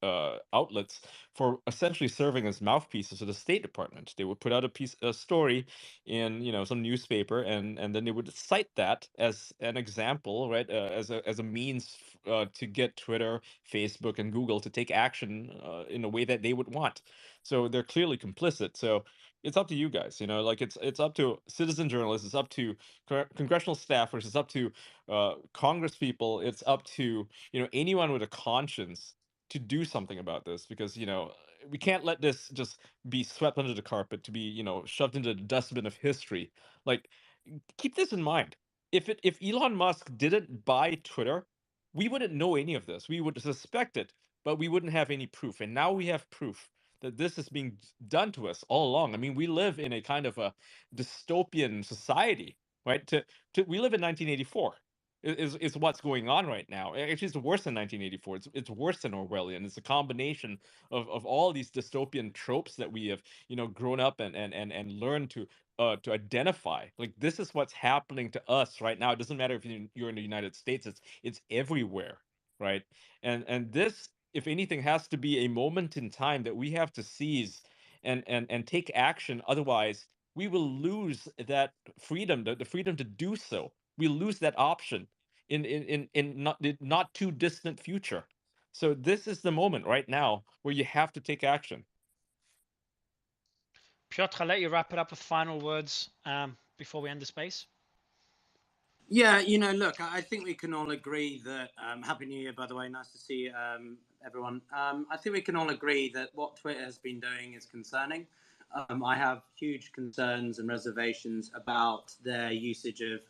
outlets for essentially serving as mouthpieces of the State Department. They would put out a story in some newspaper, and then they would cite that as an example, right, as a means to get Twitter, Facebook, and Google to take action in a way that they would want. So they're clearly complicit. So it's up to you guys. Like, it's up to citizen journalists. It's up to congressional staffers. It's up to Congress people. It's up to anyone with a conscience to do something about this, because we can't let this just be swept under the carpet, to be shoved into the dustbin of history. Like, keep this in mind. If Elon Musk didn't buy Twitter, we wouldn't know any of this. We would suspect it, but we wouldn't have any proof. And now we have proof that this is being done to us all along. I mean, we live in a kind of a dystopian society, right? We live in 1984. Is what's going on right now. Actually, it's worse than 1984. It's worse than Orwellian. It's a combination of all these dystopian tropes that we have grown up and learned to identify. Like, this is what's happening to us right now. It doesn't matter if you're in the United States. It's everywhere, right? And this, if anything, has to be a moment in time that we have to seize and take action. Otherwise, we will lose that freedom, the freedom to do so. We lose that option in not too distant future. So this is the moment right now where you have to take action. Piotr, I'll let you wrap it up with final words before we end the space. Yeah, look, I think we can all agree that, Happy New Year, by the way, nice to see everyone. I think we can all agree that what Twitter has been doing is concerning. I have huge concerns and reservations about their usage of,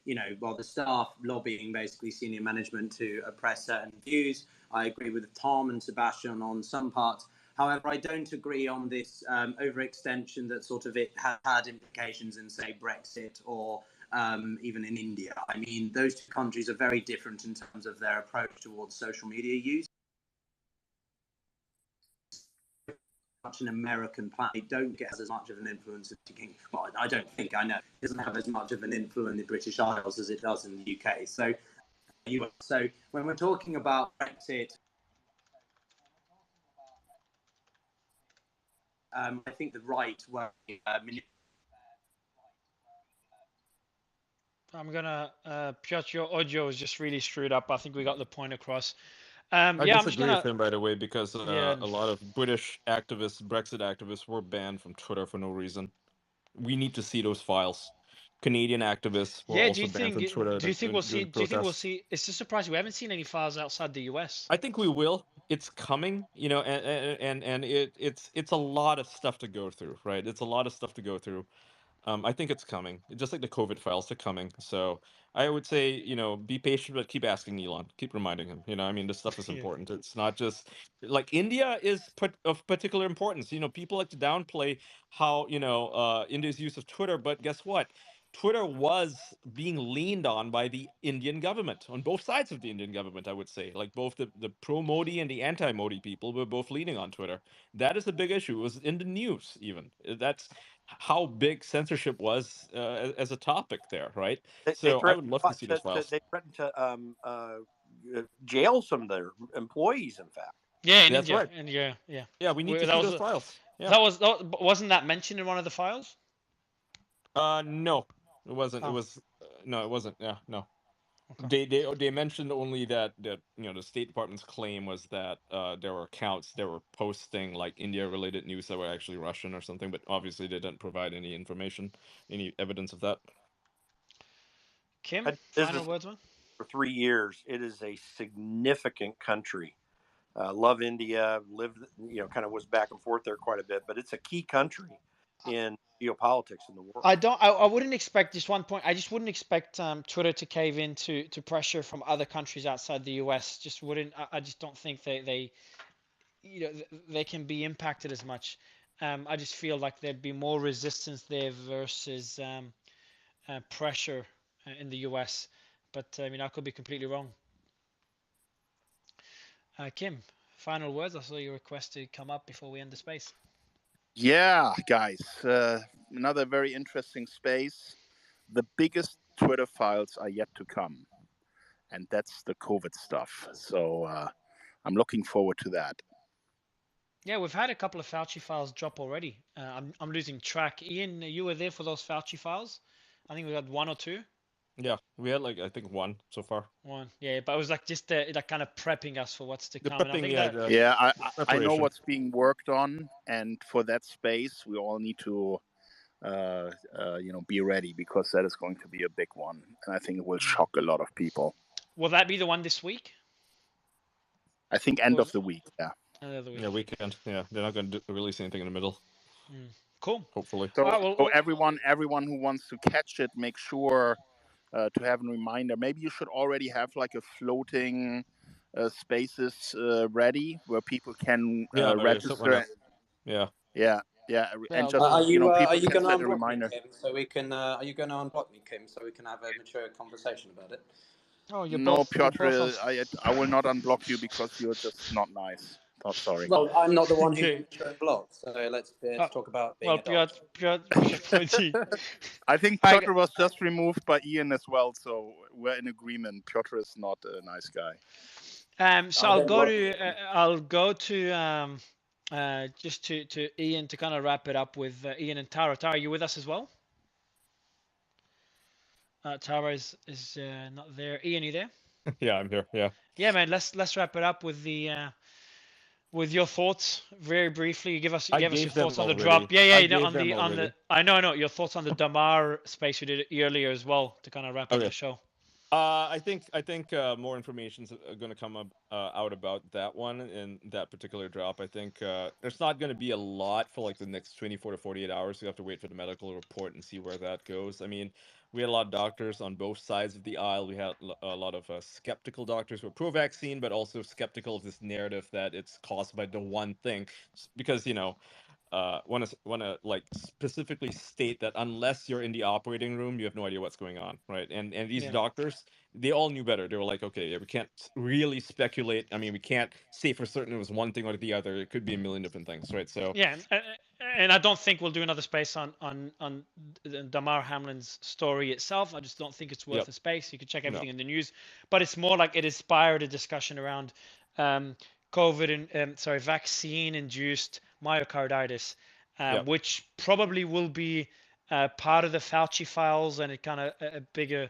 the staff lobbying basically senior management to oppress certain views. I agree with Tom and Sebastian on some parts. However, I don't agree on this overextension that sort of it has had implications in, say, Brexit or even in India. I mean, those two countries are very different in terms of their approach towards social media use. Much an American planet, don't get as much of an influence as you think. Well, I don't think, I know it doesn't have as much of an influence in the British Isles as it does in the UK. So when we're talking about Brexit, I think the right were I'm gonna Piotr, your audio is just really screwed up. I think we got the point across. I I'm just disagree with gonna him, by the way, because yeah. a lot of British activists, Brexit activists, were banned from Twitter for no reason. We need to see those files. Canadian activists were Yeah, also banned from Twitter do you think we'll see during protests. it's just surprising we haven't seen any files outside the US. I think we will. It's coming, and it's a lot of stuff to go through, right? It's a lot of stuff to go through. I think it's coming, just like the COVID files are coming. So I would say, be patient, but keep asking Elon, keep reminding him. I mean, this stuff is Yeah. important. It's not just like India is of particular importance. People like to downplay how India's use of Twitter, but guess what? Twitter was being leaned on by the Indian government, on both sides of the Indian government, I would say. Like both the pro-Modi and the anti-Modi people were both leaning on Twitter. That is a big issue. It was in the news even. That's how big censorship was as a topic there, right? They So I would love to see those files. they threatened to jail some of their employees, in fact. Yeah, in That's India. right. And yeah. Yeah, we need to That see was those files. Yeah. wasn't that mentioned in one of the files? No, it wasn't. It Oh. was no, it wasn't. Yeah, no. Okay. They mentioned only that the State Department's claim was that there were accounts that were posting like India related news that were actually Russian or something, but obviously they didn't provide any information, any evidence of that. Kim, final words, man. For 3 years, it is a significant country. Love India, lived, kind of was back and forth there quite a bit, but it's a key country in geopolitics in the world. I wouldn't expect, just one point, I just wouldn't expect Twitter to cave in to pressure from other countries outside the US. Just wouldn't. I just don't think they they can be impacted as much. I just feel like there'd be more resistance there versus pressure in the US. But I mean, I could be completely wrong. Kim, final words. I saw your request to come up before we end the space. Yeah, guys, another very interesting space. The biggest Twitter files are yet to come, and that's the COVID stuff. So I'm looking forward to that. Yeah, we've had a couple of Fauci files drop already. I'm losing track. Ian, you were there for those Fauci files? I think we had 1 or 2. Yeah, we had I think 1 so far. 1, yeah, but it was like just like kind of prepping us for what's to come. The prepping, I know what's being worked on, and for that space, we all need to, be ready, because that is going to be a big one, and I think it will shock a lot of people. Will that be the one this week? I think end of the week. Yeah. End of the week. Yeah, weekend. Yeah, they're not going to release anything in the middle. Cool. Hopefully. So everyone who wants to catch it, make sure to have a reminder. Maybe you should already have like a floating spaces ready where people can register. Yeah. And just are you people going to can set a unblock reminder. me, Kim, so we can? Are you going to unblock me, Kim, so we can have a mature conversation about it? Oh, No, Piotr, I will not unblock you because you're just not nice. Oh, sorry. Well, I'm not the one who's blocked, so let's talk about being adults. I think Piotr was just removed by Ian as well, so we're in agreement. Piotr is not a nice guy. So I'll go to just to Ian to kind of wrap it up with Ian and Tara. Tara, are you with us as well? Tara is not there. Ian, you there? Yeah, I'm here. Yeah. Yeah, man. Let's wrap it up with the with your thoughts very briefly. Give us your thoughts on the drop. Yeah, on the I know your thoughts on the Damar space we did earlier as well to kind of wrap up the show. I think more information's going to come up, out about that one in that particular drop. I think there's not going to be a lot for like the next 24 to 48 hours. We have to wait for the medical report and see where that goes. I mean, we had a lot of doctors on both sides of the aisle. We had a lot of skeptical doctors who are pro-vaccine, but also skeptical of this narrative that it's caused by the one thing, because want to like specifically state that unless you're in the operating room, you have no idea what's going on, right? And these Yeah. doctors, they all knew better. They were like, okay, yeah, we can't really speculate. I mean, we can't say for certain it was one thing or the other. It could be a million different things, right? So Yeah, and I don't think we'll do another space on Damar Hamlin's story itself. I just don't think it's worth yep, a space. You can check no, everything in the news, but it's more like it inspired a discussion around COVID and vaccine-induced myocarditis, yep. which probably will be part of the Fauci files and a kind of a bigger,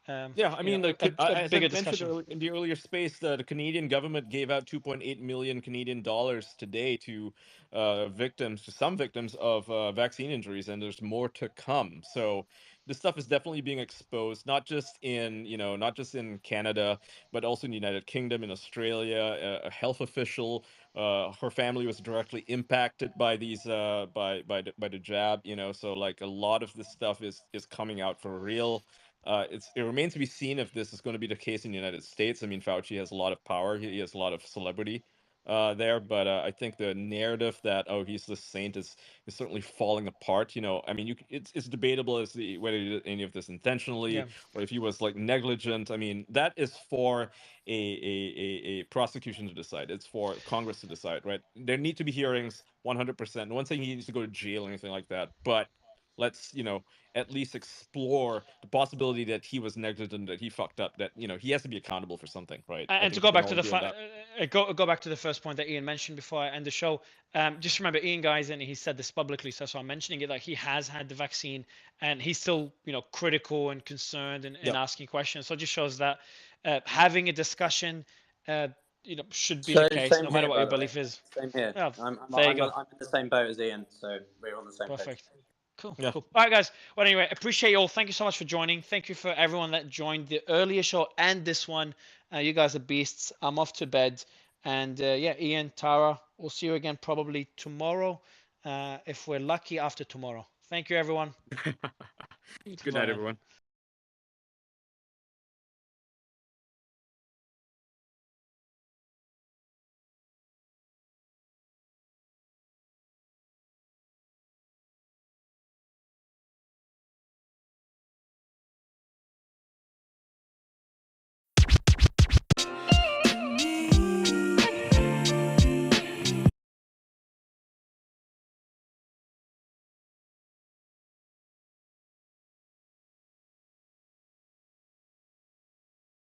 Yeah, I mean, a as I bigger mentioned discussion. in the earlier space, the Canadian government gave out 2.8 million Canadian dollars today to some victims of vaccine injuries, and there's more to come. So this stuff is definitely being exposed, not just in Canada, but also in the United Kingdom, in Australia. A health official, her family was directly impacted by these by the jab. So like a lot of this stuff is coming out for real. It remains to be seen if this is going to be the case in the United States. I mean, Fauci has a lot of power. He has a lot of celebrity there, but I think the narrative that he's the saint is certainly falling apart. I mean, it's debatable as to whether he did any of this intentionally Yeah. or if he was like negligent. I mean, that is for a prosecution to decide. It's for Congress to decide, right? There need to be hearings, 100%. No one's saying he needs to go to jail or anything like that, but let's at least explore the possibility that he was negligent, that he fucked up, that he has to be accountable for something, right? I And to think we go can back all to the agree on that. go back to the first point that Ian mentioned before I end the show, just remember Ian, guys, and he said this publicly, so I'm mentioning it. Like, he has had the vaccine, and he's still critical and concerned and Yep. asking questions. So it just shows that having a discussion, should be the So case, same no matter here, what by your the way. belief is. Same here. Yeah, I'm there you I'm, go. I'm in the same boat as Ian, so we're on the same page. Perfect. Cool. Yeah. Cool. All right, guys. Well, anyway, appreciate you all. Thank you so much for joining. Thank you for everyone that joined the earlier show and this one. You guys are beasts. I'm off to bed. And yeah, Ian, Tara, we'll see you again probably tomorrow, if we're lucky, after tomorrow. Thank you, everyone. Good Bye, night, man. everyone.